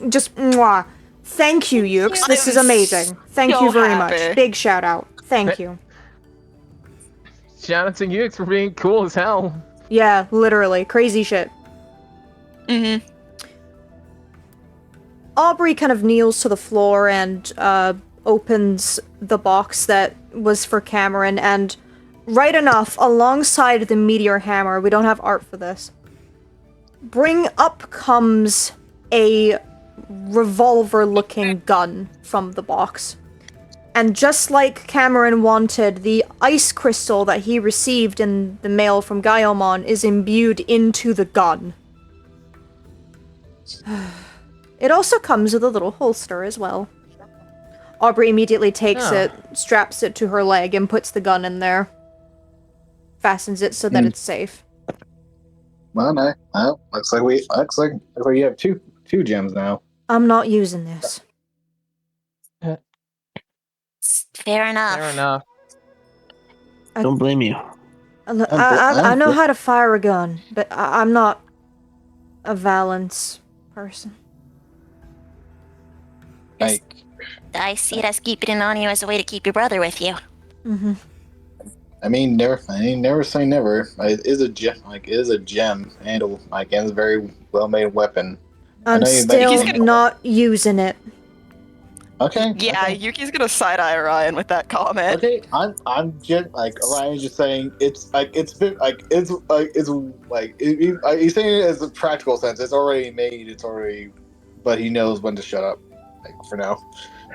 just mwah. Thank you, Yux. This is amazing. Thank so you very happy. much. Big shout out. Thank you. Shout out to you for being cool as hell. Yeah, literally. Crazy shit. Mm-hmm. Aubrey kind of kneels to the floor and opens the box that was for Cameron, and right enough, alongside the meteor hammer, we don't have art for this, up comes a revolver-looking gun from the box. And just like Cameron wanted, the ice crystal that he received in the mail from Gaiomon is imbued into the gun. It also comes with a little holster as well. Aubrey immediately takes it, straps it to her leg, and puts the gun in there. Fastens it so that it's safe. Well, no. Well, looks like you have two gems now. I'm not using this. Fair enough. Fair enough. Don't blame you. I know how to fire a gun, but I'm not a Valence person. I see it as keeping it on you as a way to keep your brother with you. Mm-hmm. I mean, never say never. It is a gem, and it's a very well-made weapon. I'm still not using it. Okay. Yeah, okay. Yuki's gonna side-eye Orion with that comment. Okay, I'm just Orion's just saying it's he's saying it as a practical sense. It's already made. But he knows when to shut up. For now,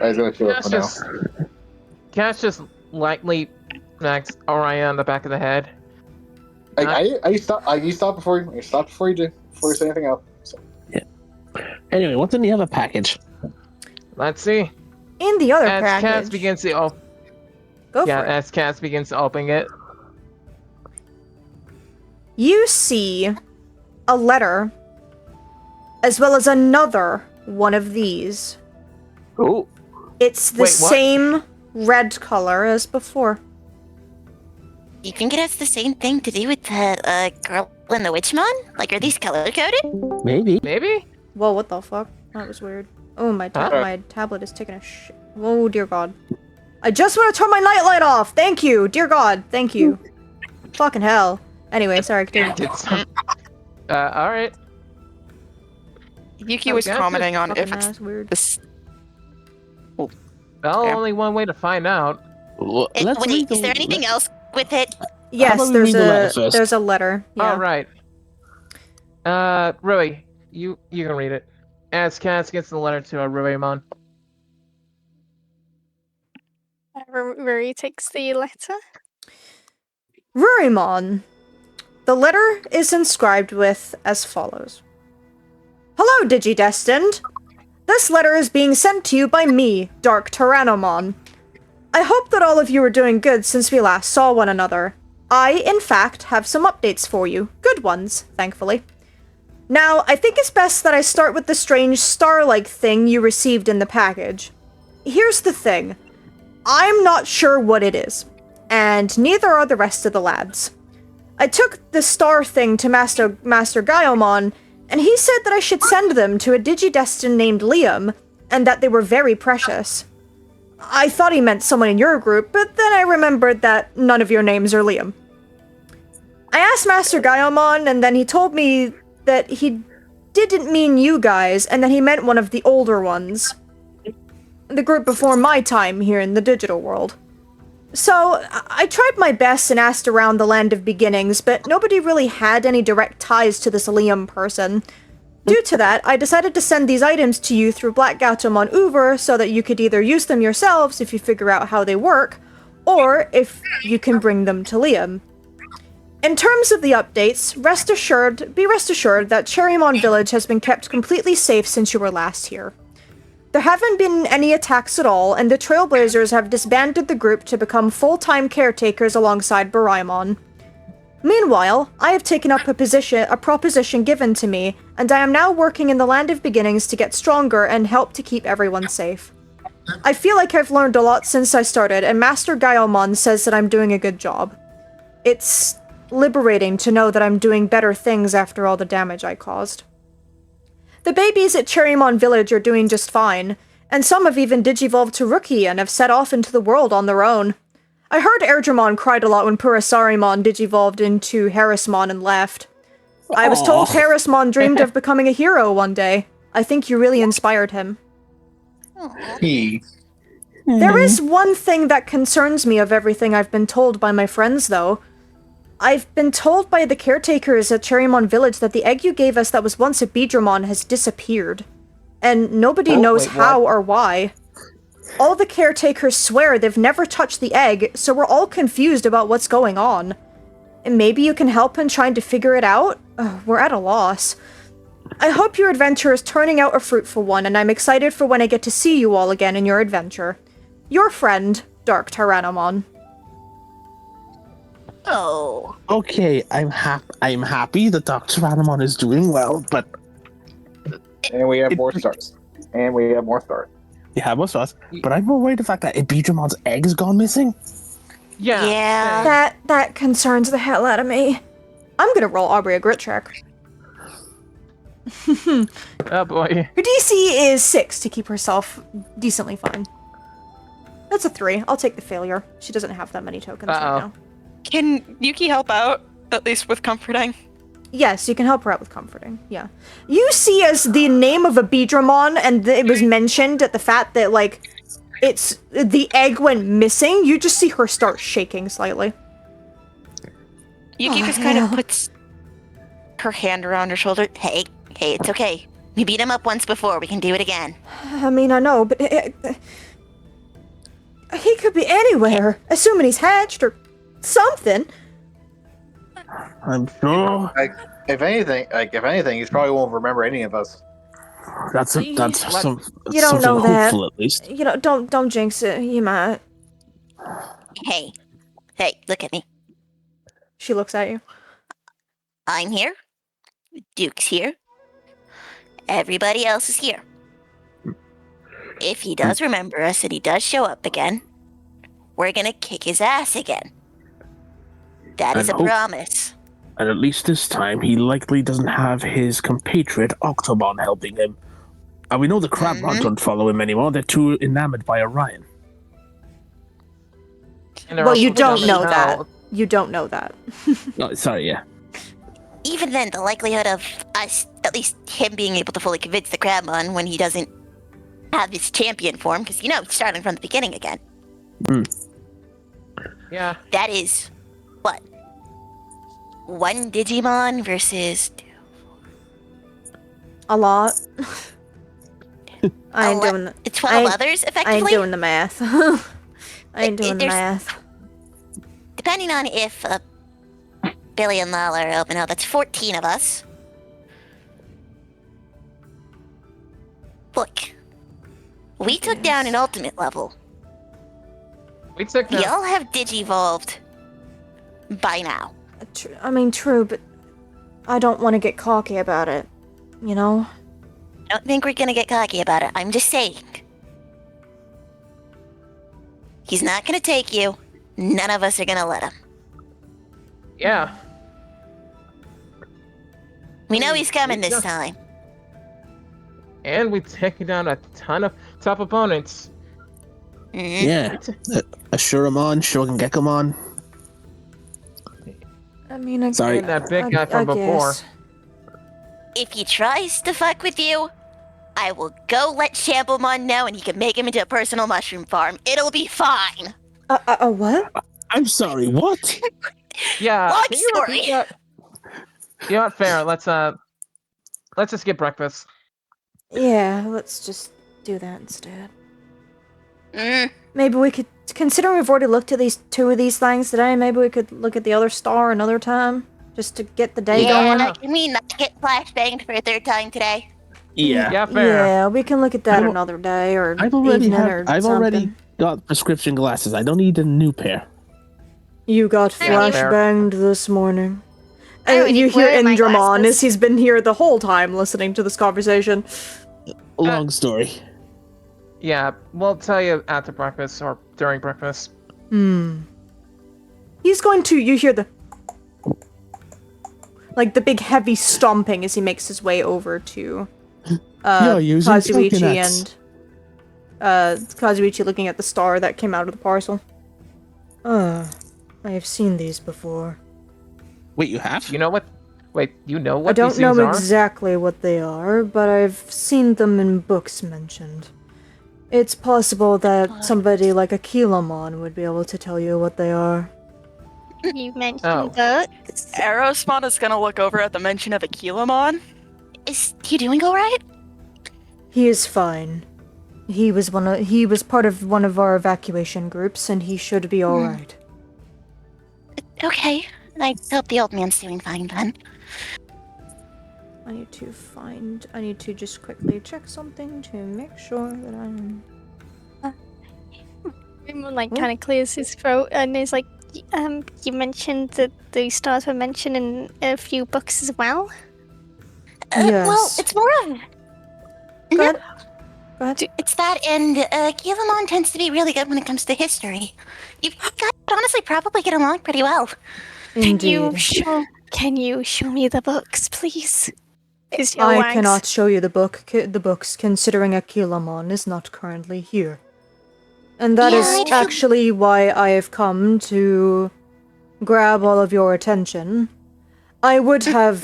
he's gonna shut up for now. Cass just lightly smacks Orion on the back of the head. You stop before you say anything else. So. Yeah. Anyway, what's in the other package? Let's see. In the other As Cass package. begins to Go for it. as Cass begins to open it. You see a letter, as well as another one of these. Oh. It's the Wait, what? same red color as before. you think it has the same thing to do with the girl in the Witchmon? Like, are these color-coded? Maybe. Maybe? Whoa, what the fuck? That was weird. Oh, my tablet is taking a shit. Oh, dear God. I just want to turn my nightlight off! Thank you! Dear God, thank you. Fucking hell. Anyway, sorry, continue. Did some... alright. Yuki was Okay. commenting on Fucking if it's ass weird. this. Well, Yeah. only one way to find out. Let's Wait, read is there anything else with it? Yes, about we there's read the letter first? there's a letter. Yeah. Alright. Rui, you can read it. As Cass gets the letter to Ruimon. Ruri takes the letter. Rurimon. The letter is inscribed with as follows. Hello, Digidestined. This letter is being sent to you by me, Dark Tyrannomon. I hope that all of you are doing good since we last saw one another. I, in fact, have some updates for you. Good ones, thankfully. Now, I think it's best that I start with the strange star-like thing you received in the package. Here's the thing. I'm not sure what it is, and neither are the rest of the lads. I took the star thing to Master Gaiomon, and he said that I should send them to a Digidestin named Liam, and that they were very precious. I thought he meant someone in your group, but then I remembered that none of your names are Liam. I asked Master Gaiomon, and then he told me that he didn't mean you guys, and that he meant one of the older ones. The group before my time here in the digital world. So, I tried my best and asked around the Land of Beginnings, but nobody really had any direct ties to this Liam person. Due to that, I decided to send these items to you through Black Gatom on Uber so that you could either use them yourselves if you figure out how they work, or if you can bring them to Liam. In terms of the updates, be rest assured that Cherrymon Village has been kept completely safe since you were last here. There haven't been any attacks at all, and the Trailblazers have disbanded the group to become full-time caretakers alongside Baraimon. Meanwhile, I have taken up a proposition given to me, and I am now working in the Land of Beginnings to get stronger and help to keep everyone safe. I feel like I've learned a lot since I started, and Master Gaiomon says that I'm doing a good job. It's liberating to know that I'm doing better things after all the damage I caused. The babies at Cherrymon Village are doing just fine, and some have even digivolved to Rookie and have set off into the world on their own. I heard Erdramon cried a lot when Purasarimon digivolved into Harrismon and left. I was told Harrismon dreamed of becoming a hero one day. I think you really inspired him. There is one thing that concerns me of everything I've been told by my friends, though. I've been told by the caretakers at Cherrymon Village that the egg you gave us that was once a Beedramon has disappeared. And nobody knows how or why. All the caretakers swear they've never touched the egg, so we're all confused about what's going on. And maybe you can help in trying to figure it out? We're at a loss. I hope your adventure is turning out a fruitful one, and I'm excited for when I get to see you all again in your adventure. Your friend, Dark Tyrannomon. Oh. Okay, I'm happy that Dr. Ranamon is doing well, but And we have more stars. And we have more stars. you have most of us. But I'm more worried the fact that Ibidramon's egg's gone missing. Yeah. That concerns the hell out of me. I'm gonna roll Aubrey a grit check. Oh boy. Her DC is 6 to keep herself decently fine. That's a 3. I'll take the failure. She doesn't have that many tokens right now. Can Yuki help out, at least with comforting? Yes, you can help her out with comforting, yeah. You see as the name of a Beedramon, and it was mentioned at the fact that, like, it's the egg went missing, you just see her start shaking slightly. Yuki just kind of puts her hand around her shoulder. Hey, it's okay. We beat him up once before. We can do it again. I mean, I know, but he could be anywhere, assuming he's hatched or something. I'm sure. If anything, he probably won't remember any of us. That's some. You don't something know that. hopeful, at least. You know, don't jinx it. You might. Hey, look at me. She looks at you. I'm here. Duke's here. Everybody else is here. If he does remember us and he does show up again, we're gonna kick his ass again. That is And a promise. And at least this time, he likely doesn't have his compatriot Octomon helping him. And we know the Crabmon don't follow him anymore. They're too enamored by Orion. And they're Well, you also dumb don't as know that. hell. You don't know that. Oh, sorry, yeah. Even then, the likelihood of us, at least him being able to fully convince the Crabmon when he doesn't have his champion form, because he's starting from the beginning again. Yeah. That is, what? 1 Digimon versus A lot. I ain't doing the, 12 others, effectively? I ain't doing the math. I ain't doing the math. Depending on if Billy and Lala are open out, that's 14 of us. Look, we took down an ultimate level. We took them. Y'all have Digivolved by now. I mean, true, but I don't want to get cocky about it. You know? I don't think we're gonna get cocky about it. I'm just saying. He's not gonna take you. None of us are gonna let him. Yeah. We know he's coming this time. And we've taken down a ton of top opponents. Mm-hmm. Yeah. Ashuramon, Shogun Gekomon. I mean, Sorry. And that big guy from before. guess. If he tries to fuck with you, I will go let Shamblemon know and he can make him into a personal mushroom farm. It'll be fine. What? I'm sorry, what? Yeah. Long can you repeat story. that? You know what, fair. Let's just get breakfast. Yeah, let's just do that instead. Mm. Maybe we could, considering we've already looked at these 2 of these things today, maybe we could look at the other star another time, just to get the day going. You mean not get flashbanged for a 3rd time today? Yeah. Yeah, fair. Yeah, we can look at that another day or I've already evening or I've something. already got prescription glasses. I don't need a new pair. You got Yeah, fair. flashbanged this morning. I already You hear wear my Indramon glasses. as he's been here the whole time listening to this conversation. Long story. Yeah, we'll tell you after breakfast or during breakfast. He's going to, you hear the big heavy stomping as he makes his way over to You're using Kazuichi coconuts. and Kazuichi looking at the star that came out of the parcel. I have seen these before. Wait, you have? You know what? Wait, you know what I don't these know things are? exactly what they are, but I've seen them in books mentioned. It's possible that somebody like Akilamon would be able to tell you what they are. You mentioned Oh. books. Aerospawn is gonna look over at the mention of Akilamon. Is he doing alright? He is fine. He was part of one of our evacuation groups, and he should be alright. Okay. I hope the old man's doing fine then. I need to just quickly check something to make sure that I'm... Raymond kind of clears his throat and is like, you mentioned that the stars were mentioned in a few books as well? Yes. Well, it's more of... Go ahead. Go ahead. It's that, and Kilamon tends to be really good when it comes to history. You guys honestly probably get along pretty well. Indeed. Can you show me the books, please? I cannot show you the books, considering Akilamon is not currently here. And that is Yeah, actually why I have come to grab all of your attention. I would have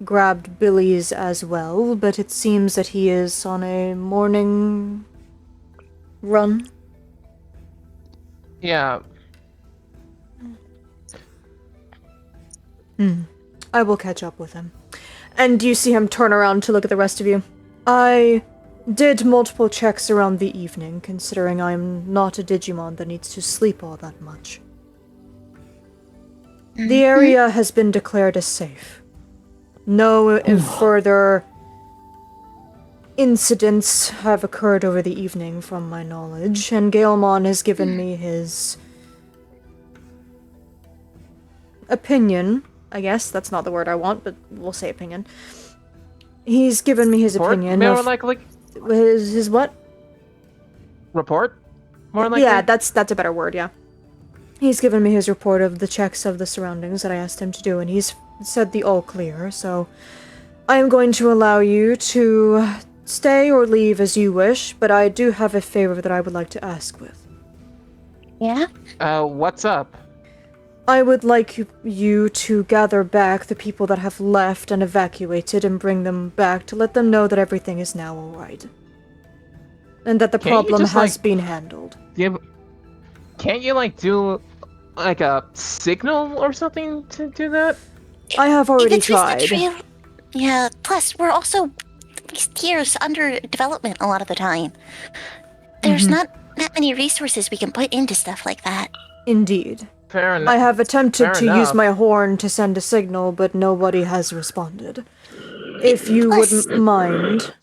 grabbed Billy's as well, but it seems that he is on a morning run. Yeah. I will catch up with him. And you see him turn around to look at the rest of you. I did multiple checks around the evening, considering I'm not a Digimon that needs to sleep all that much. The area has been declared as safe. No further incidents have occurred over the evening from my knowledge, and Galemon has given me his opinion. I guess that's not the word I want, but we'll say opinion. He's given me his opinion More of likely. his what? Report? More likely? Yeah, that's a better word, yeah. He's given me his report of the checks of the surroundings that I asked him to do, and he's said the all clear, so I am going to allow you to stay or leave as you wish, but I do have a favor that I would like to ask with. Yeah? What's up? I would like you to gather back the people that have left and evacuated and bring them back to let them know that everything is now alright. And that the Can't you problem just, has like, been handled. Can't you, like, do, like, a signal or something to do that? I have already If it was the tried. trail... Yeah, plus, we're also these tiers under development a lot of the time. There's not that many resources we can put into stuff like that. Indeed. Fair enough. I have attempted Fair to use enough. my horn to send a signal, but nobody has responded. If you wouldn't mind...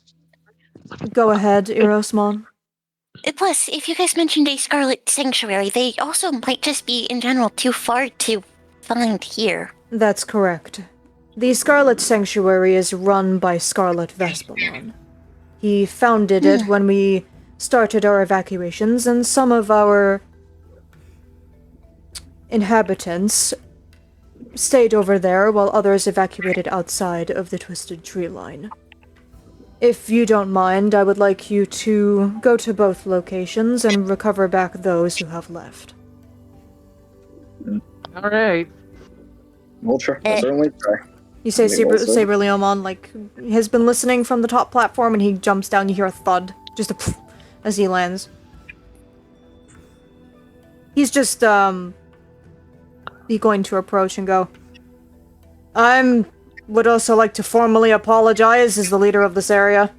Go ahead, Erosmon. Plus, if you guys mentioned a Scarlet Sanctuary, they also might just be, in general, too far to find here. That's correct. The Scarlet Sanctuary is run by Scarlet Vespamon. He founded it when we started our evacuations, and some of our inhabitants stayed over there while others evacuated outside of the Twisted Tree Line. If you don't mind, I would like you to go to both locations and recover back those who have left. Alright. We'll try. We'll certainly try. You say Maybe we'll see. Saber Leomon, like, has been listening from the top platform, and he jumps down, you hear a thud, just a pfft, as he lands. He's just, be going to approach and go, would also like to formally apologize as the leader of this area.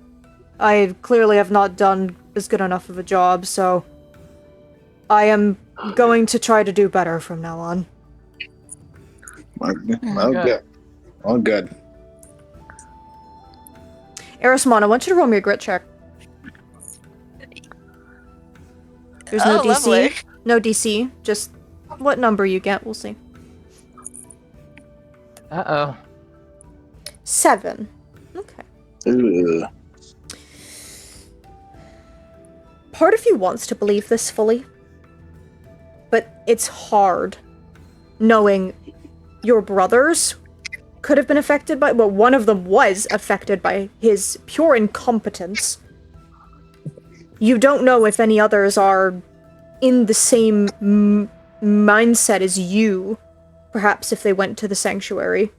I clearly have not done as good enough of a job, so I am going to try to do better from now on. Okay. All good. Erosmon, I want you to roll me a grit check. There's no DC. Lovely. No DC. Just what number you get, we'll see. Uh-oh. 7. Okay. Ugh. Part of you wants to believe this fully, but it's hard knowing your brothers could have been affected by, well, one of them was affected by his pure incompetence. You don't know if any others are in the same mindset as you, perhaps if they went to the sanctuary.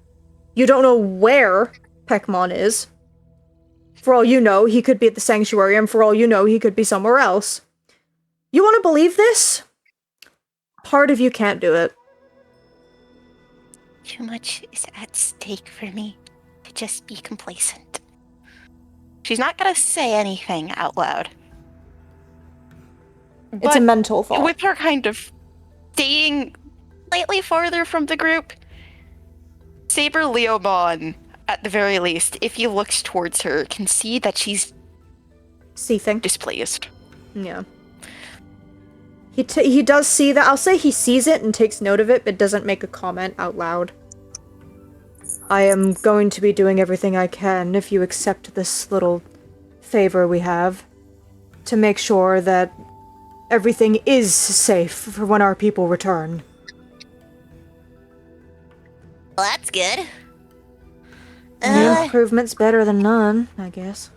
You don't know where Peckmon is. For all you know, he could be at the sanctuary, and for all you know, he could be somewhere else. You want to believe this? Part of you can't do it. Too much is at stake for me to just be complacent. She's not gonna say anything out loud. It's a mental thought. With her kind of staying slightly farther from the group, Saber Leomon, at the very least, if he looks towards her, can see that she's Seething. displeased. Yeah. He does see that. I'll say he sees it and takes note of it, but doesn't make a comment out loud. I am going to be doing everything I can, if you accept this little favor we have, to make sure that everything is safe for when our people return. Well, that's good. Improvement's better than none, I guess.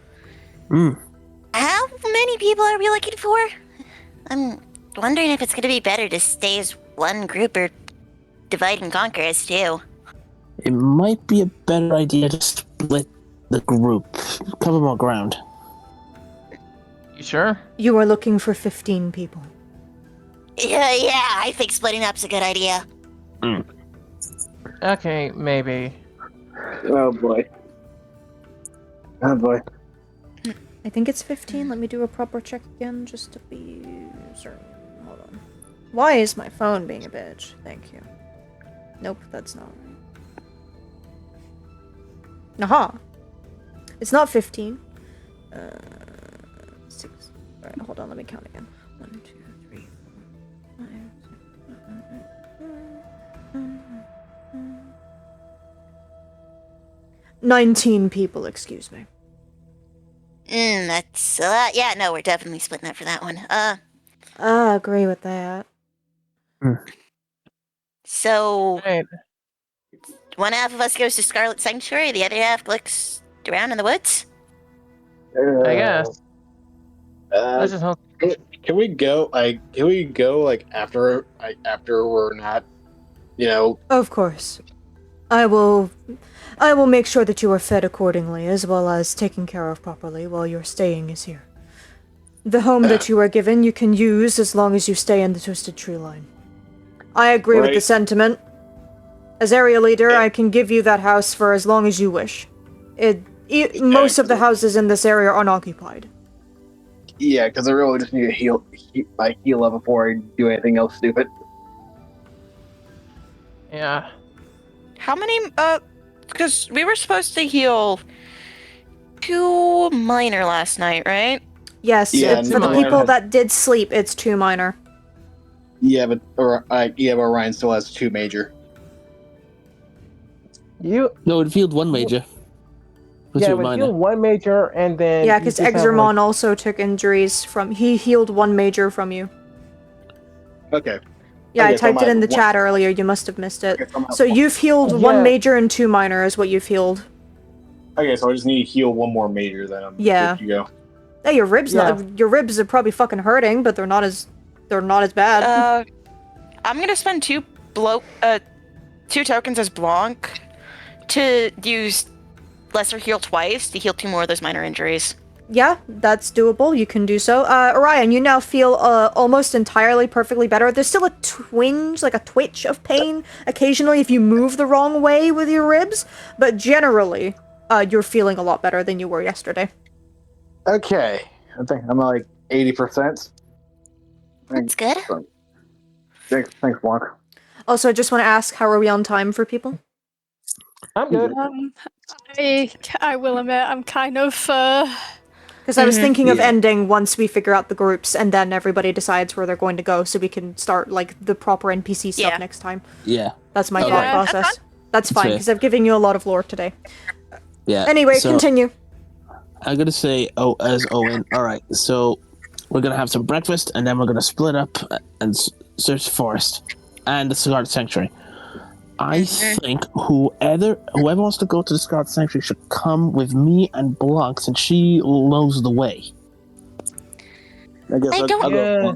How many people are we looking for? I'm wondering if it's gonna be better to stay as one group or divide and conquer as two. It might be a better idea to split the group. Cover more ground. You sure? You are looking for 15 people. Yeah, I think splitting up's a good idea. Okay, maybe. Oh boy. Oh boy. I think it's 15. Let me do a proper check again, just to be certain. Hold on. Why is my phone being a bitch? Thank you. Nope, that's not right. Aha! It's not 15. 6. Alright, hold on, let me count again. 1, 2, 3, 4, 5, 6, 19 people, excuse me. That's a lot. Yeah, no, we're definitely splitting up for that one. I agree with that. So, Right. one half of us goes to Scarlet Sanctuary, the other half looks around in the woods? I guess. Let's just hope. Can we go? Can we go after? After we're not, Of course. I will make sure that you are fed accordingly, as well as taken care of properly while your staying is here. The home that you are given you can use as long as you stay in the Twisted Tree Line. I agree with the Right. sentiment. As area leader, I can give you that house for as long as you wish. Most of the houses in this area are unoccupied. Yeah, because I really just need to heal up before I do anything else stupid. Yeah. How many? Because we were supposed to heal 2 minor last night, right? Yes, Yeah, for the minor. people that did sleep, it's 2 minor. Yeah, but Ryan still has 2 major. You. No, it healed 1 major. Yeah, but heal 1 major and then. Yeah, you because just have, Exermon also took injuries from. He healed 1 major from you. Okay. Yeah, Okay, I so typed it I'm in the at chat earlier. You must have missed it. Okay, so I'm at So you've healed 1 Yeah. major and 2 minor is what you've healed. Okay, so I just need to heal 1 more major, then I'm Yeah. good to go. Hey, your ribs Yeah. your ribs are probably fucking hurting, but they're not as bad. I'm gonna spend 2 tokens as Blanc to use lesser heal twice to heal 2 more of those minor injuries. Yeah, that's doable. You can do so. Orion, you now feel almost entirely perfectly better. There's still a twinge, like a twitch of pain occasionally if you move the wrong way with your ribs, but generally, you're feeling a lot better than you were yesterday. Okay. I think I'm at 80%. That's good. Thanks, Blanc. Also, I just want to ask, how are we on time for people? I'm good. I will admit, I'm kind of, Because I was thinking of Yeah. ending once we figure out the groups, and then everybody decides where they're going to go, so we can start, the proper NPC stuff Yeah. next time. Yeah. That's my Okay. thought Yeah, that's process. That's fine, fair. because I've given you a lot of lore today. Yeah. Anyway, so continue. I'm gonna say, as Owen. All right. So we're gonna have some breakfast, and then we're gonna split up and search the forest and the Scarlet Sanctuary. I think whoever wants to go to the Scarlet Sanctuary should come with me and Blanc, since she knows the way. I guess I don't I'll go. Yeah.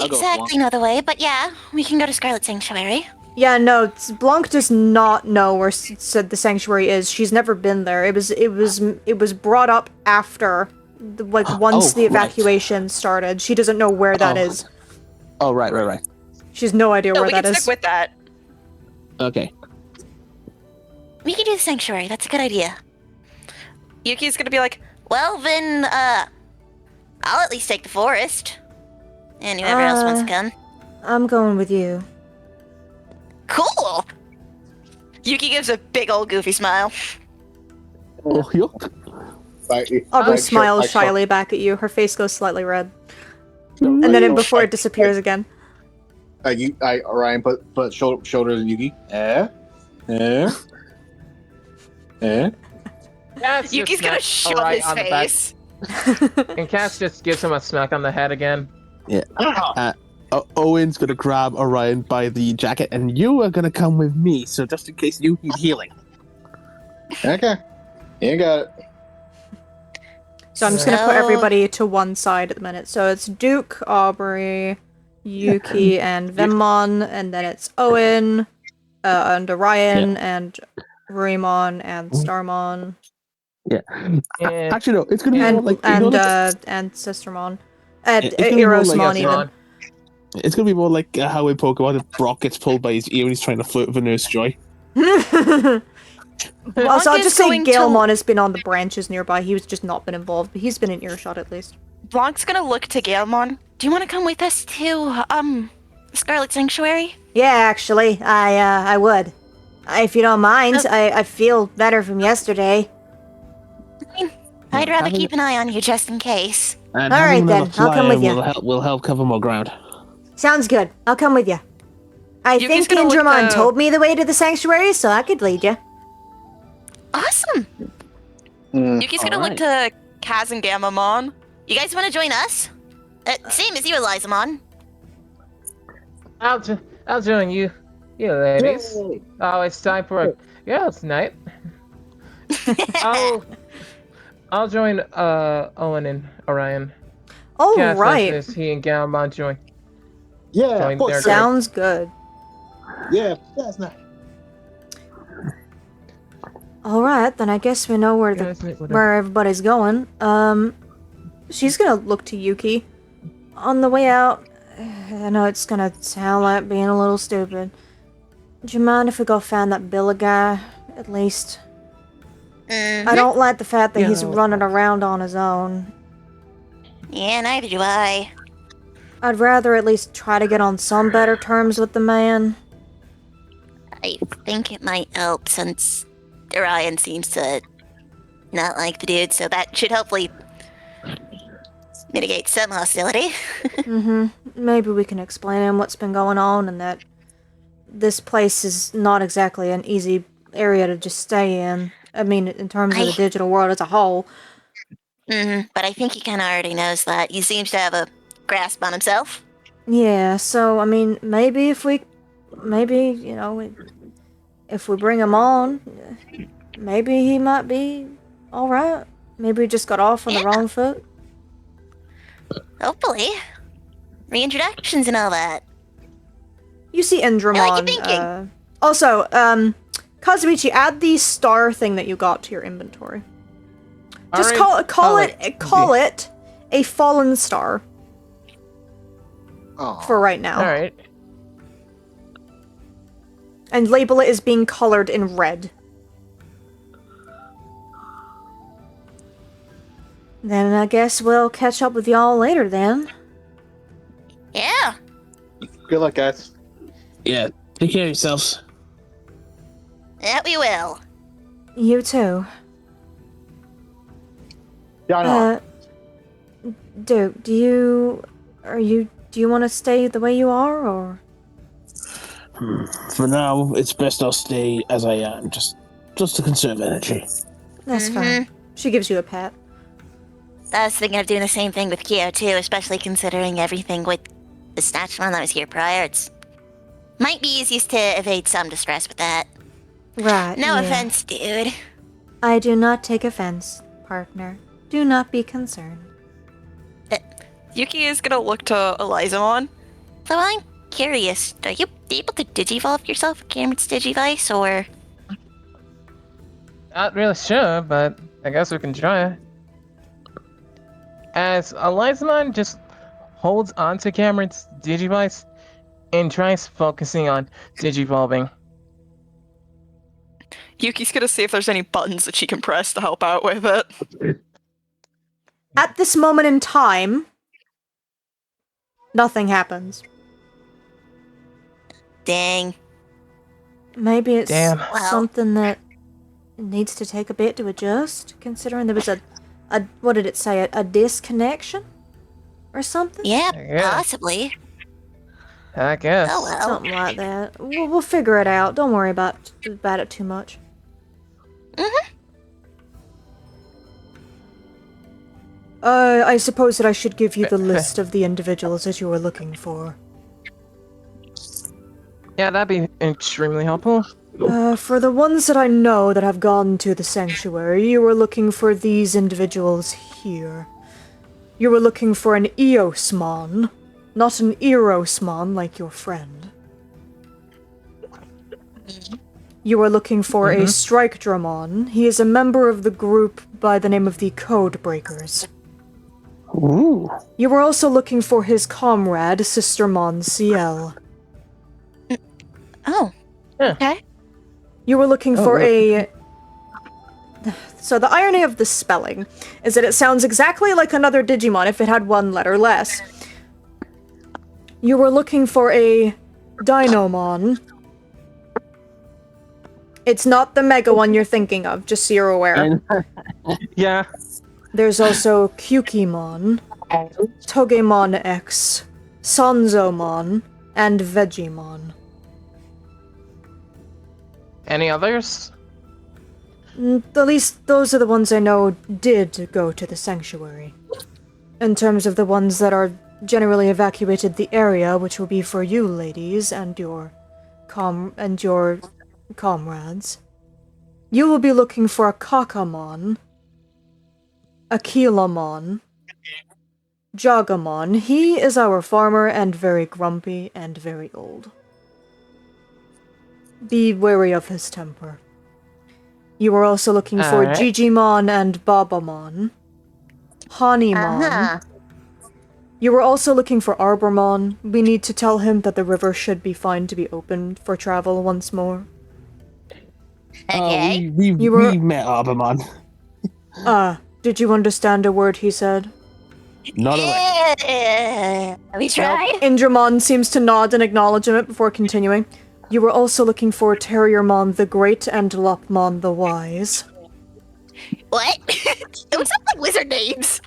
I'll go exactly know the way, but yeah, we can go to Scarlet Sanctuary. Yeah, no, Blanc does not know where said the sanctuary is. She's never been there. It was brought up after, once the right. evacuation started. She doesn't know where that is. Oh, right. She has no idea No, where we that can is. stick with that. Okay. We can do the sanctuary. That's a good idea. Yuki's gonna be like, Well, then, I'll at least take the forest. And whoever else wants to come. I'm going with you. Cool! Yuki gives a big old goofy smile. Oh, yup. Aubrey smiles shyly back at you. Her face goes slightly red. And then before it disappears again. Ryan put shoulders on Yuki. Cass Yuki's just gonna smacks shove Orion his on the back, face. and Cass just gives him a smack on the head again. Yeah. Owen's gonna grab Orion by the jacket, and you are gonna come with me. So just in case you need healing. Okay. You got it. So I'm just gonna put So- everybody to one side at the minute. So it's Duke, Aubrey, Yuki, and Vemmon, and then it's Owen, and Orion, and Raymon, and Starmon, Yeah. And Actually, no. It's gonna be more and like and Sistermon, and It's gonna be more like Erosmon a- even. it's gonna be more like how in Pokemon, if Brock gets pulled by his ear when he's trying to flirt with a Nurse Joy. Well, so I'll is just say going to- Galemon has been on the branches nearby. He's just not been involved, but he's been in earshot at least. Blanc's gonna look to Galemon. Do you want to come with us to, Scarlet Sanctuary? Yeah, actually, I would. If you don't mind, I feel better from yesterday. I'd rather having- keep an eye on you just in case. And All having right, another then. I'll come flyer with you. Will help cover more ground. Sounds good. I'll come with you. I Yuki's think gonna look Indramon the- told me the way to the sanctuary, so I could lead you. Awesome! Yuki's gonna look to Kaz and Gamamon. You guys want to join us? Same as you, Elizamon. I'll join you. You ladies. Yay! Oh, it's time for a girls' night. I'll join Owen and Orion. All Cass right. is he and Galmon join Yeah, their group. Sounds good. Yeah, that's nice. All right, then I guess we know where Girls' night with where everybody's going. She's gonna look to Yuki. On the way out, I know it's gonna sound like being a little stupid. Do you mind if we go find that Billa guy, at least? I don't like the fact that he's Yeah. running around on his own. Yeah, neither do I. I'd rather at least try to get on some better terms with the man. I think it might help since Orion seems to not like the dude, so that should hopefully mitigate some hostility. Maybe we can explain him what's been going on and that this place is not exactly an easy area to just stay in. I mean, in terms of the digital world as a whole. But I think he kind of already knows that. He seems to have a grasp on himself. Yeah, so, I mean, maybe if we bring him on, maybe he might be alright. Maybe we just got off on the wrong foot. Hopefully. Reintroductions and all that. You see Indramon. I like your thinking. Also, Kazuichi, add the star thing that you got to your inventory. Just call it a fallen star Oh. for right now. Alright. And label it as being colored in red. Then I guess we'll catch up with y'all later then. Yeah. Good luck, guys. Yeah, take care of yourselves. That we will. You too. Yeah, I know. Duke, do you want to stay the way you are, or? For now, it's best I'll stay as I am, just to conserve energy. That's fine. She gives you a pat. I was thinking of doing the same thing with Kyo too, especially considering everything with the Snatchmon that was here prior. It's might be easiest to evade some distress with that. Right. No yeah. offense, dude. I do not take offense, partner. Do not be concerned. Yuki is gonna look to Elizamon. So I'm curious, are you able to digivolve yourself with Cameron's Digivice, or? Not really sure, but I guess we can try. As Elizamon just holds onto Cameron's Digivice and tries focusing on Digivolving. Yuki's gonna see if there's any buttons that she can press to help out with it. At this moment in time, nothing happens. Dang. Maybe it's Damn. something that needs to take a bit to adjust, considering there was a what did it say, a disconnection? Or something? Yeah, Yeah. possibly. I guess. Oh well. Something like that. We'll figure it out. Don't worry about it too much. I suppose that I should give you the list of the individuals that you were looking for. Yeah, that'd be extremely helpful. For the ones that I know that have gone to the sanctuary, you were looking for these individuals here. You were looking for an Eosmon, not an Erosmon like your friend. You are looking for a Strike Dramon. He is a member of the group by the name of the Codebreakers. Ooh. You were also looking for his comrade, Sistermon Ciel. Oh. Yeah. Okay. You were looking for a... So the irony of the spelling is that it sounds exactly like another Digimon if it had one letter less. You were looking for a Dinomon. It's not the Mega one you're thinking of, just so you're aware. Yeah. There's also Kyukimon, Togemon X, Sanzomon, and Vegemon. Any others? At least those are the ones I know did go to the sanctuary. In terms of the ones that are generally evacuated the area, which will be for you ladies and your your comrades. You will be looking for a Kakamon, a Kilamon, Jagamon. He is our farmer and very grumpy and very old. Be wary of his temper. You are also looking for Alright. Gigimon and Babamon. Hanimon. You were also looking for Arbormon. We need to tell him that the river should be fine to be opened for travel once more. Okay. We met Arbormon. Did you understand a word he said? Not a We tried. Indramon seems to nod in acknowledgement before continuing. You were also looking for Terriermon the Great and Lopmon the Wise. What? Those sound like wizard names.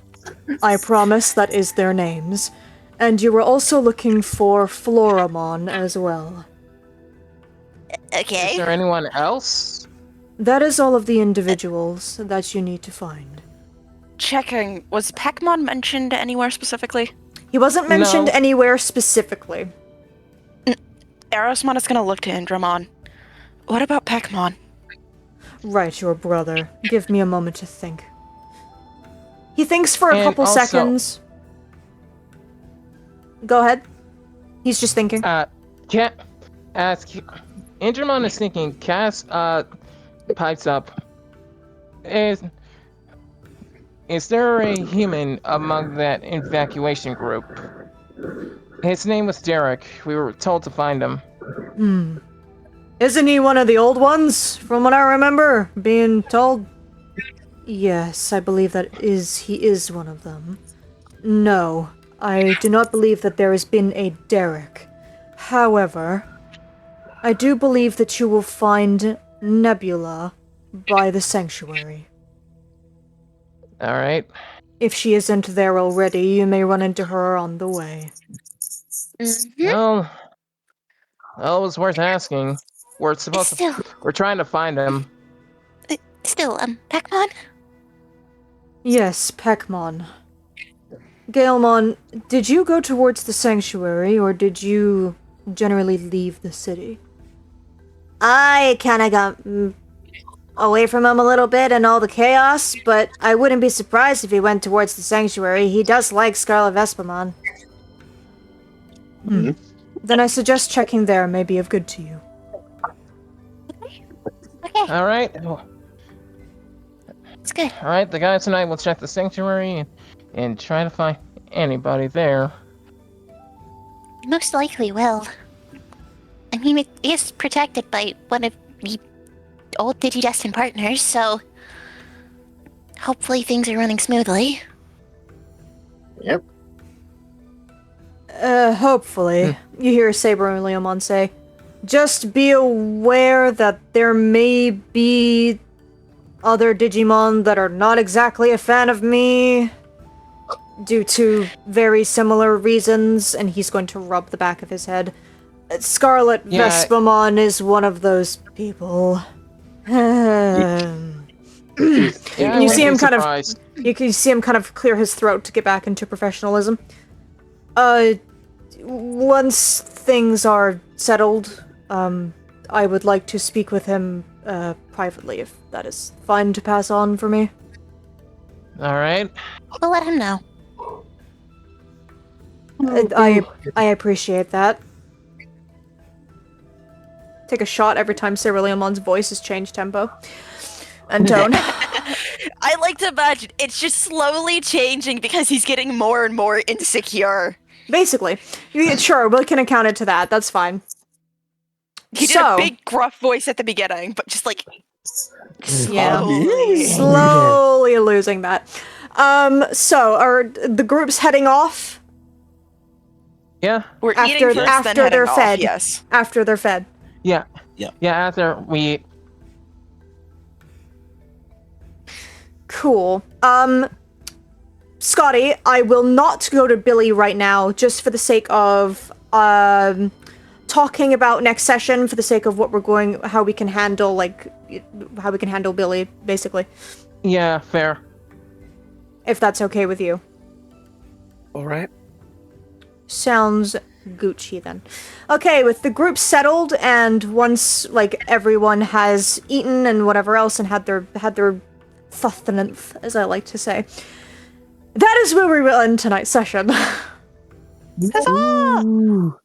I promise that is their names. And you were also looking for Floramon as well. Okay. Is there anyone else? That is all of the individuals that you need to find. Checking. Was Peckmon mentioned anywhere specifically? He wasn't mentioned No. anywhere specifically. Erosmon is gonna look to Indramon. What about Peckmon? Right, your brother. Give me a moment to think. He thinks for a And couple also- seconds. Go ahead. He's just thinking. Indramon is thinking, Cass, pipes up. Is there a human among that evacuation group? His name was Derek. We were told to find him. Isn't he one of the old ones, from what I remember being told? Yes, I believe he is one of them. No, I do not believe that there has been a Derek. However, I do believe that you will find Nebula by the sanctuary. Alright. If she isn't there already, you may run into her on the way. Well, it was worth asking. We're Still, we're trying to find him. Peckmon? Yes, Peckmon. Galemon, did you go towards the sanctuary, or did you generally leave the city? I kinda got away from him a little bit and all the chaos, but I wouldn't be surprised if he went towards the sanctuary. He does like Scarlet Vespamon. Then I suggest checking there may be of good to you. Okay, Alright. it's good. Alright, the guys tonight will check the sanctuary and try to find anybody there. Most likely will. I mean, it is protected by one of the old Digidestin partners, so hopefully things are running smoothly. Yep. Hopefully. You hear Saber and Leomon say, just be aware that there may be other Digimon that are not exactly a fan of me due to very similar reasons, and he's going to rub the back of his head. Scarlet Vespamon is one of those people. You see him kind of you can see him kind of clear his throat to get back into professionalism. Once things are settled, I would like to speak with him privately, if that is fine to pass on for me. Alright. We'll let him know. I appreciate that. Take a shot every time Cyrilemon's voice has changed tempo and tone. I like to imagine it's just slowly changing because he's getting more and more insecure. Basically. Sure, we can account it to that. That's fine. He did a big gruff voice at the beginning, but just like slowly losing that. So are the groups heading off? Yeah. We're eating first, then they're heading off, fed. yes. After they're fed. Yeah. Yeah. Yeah, after we eat. Cool. Scotty, I will not go to Billy right now, just for the sake of talking about next session, for the sake of how we can handle Billy, basically. Yeah, fair. If that's okay with you. All right. Sounds Gucci then. Okay, with the group settled and once like everyone has eaten and whatever else and had their sustenance, as I like to say, that is where we will end tonight's session. Ooh.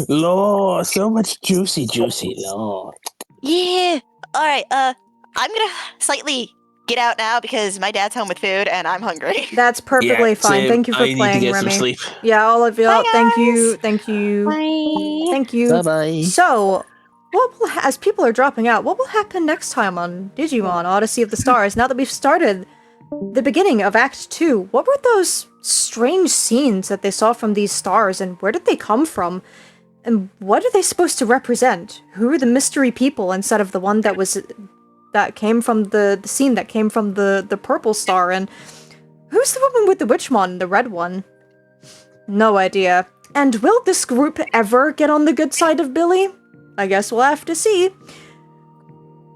Lord, so much juicy, Lord. Yeah. All right. I'm gonna slightly get out now because my dad's home with food and I'm hungry. That's perfectly fine. same. Thank you for I need to playing, get some Remy. sleep. Yeah, all of you. Bye, Thank you. guys. Thank you. Bye. Thank you. Bye-bye. So, as people are dropping out, what will happen next time on Digimon Odyssey of the Stars? Now that we've started the beginning of Act 2, what were those strange scenes that they saw from these stars, and where did they come from? And what are they supposed to represent? Who are the mystery people instead of the one that came from the scene that came from the purple star? And who's the woman with the Witchmon, the red one? No idea. And will this group ever get on the good side of Billy? I guess we'll have to see.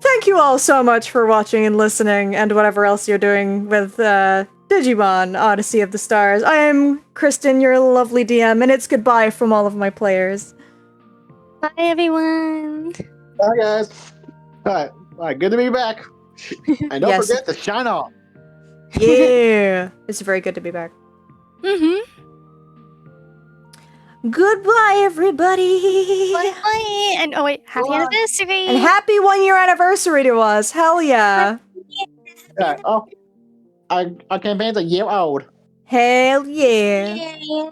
Thank you all so much for watching and listening, and whatever else you're doing with Digimon Odyssey of the Stars. I am Kristen, your lovely DM, and it's goodbye from all of my players. Bye, everyone. Bye, guys. All right, good to be back. And don't Yes. forget to shine on. Yeah, it's very good to be back. Goodbye, everybody. Bye. And oh wait, happy anniversary. And happy 1-year anniversary to us. Hell yeah. Our campaign's a year old. Hell yeah. Yeah.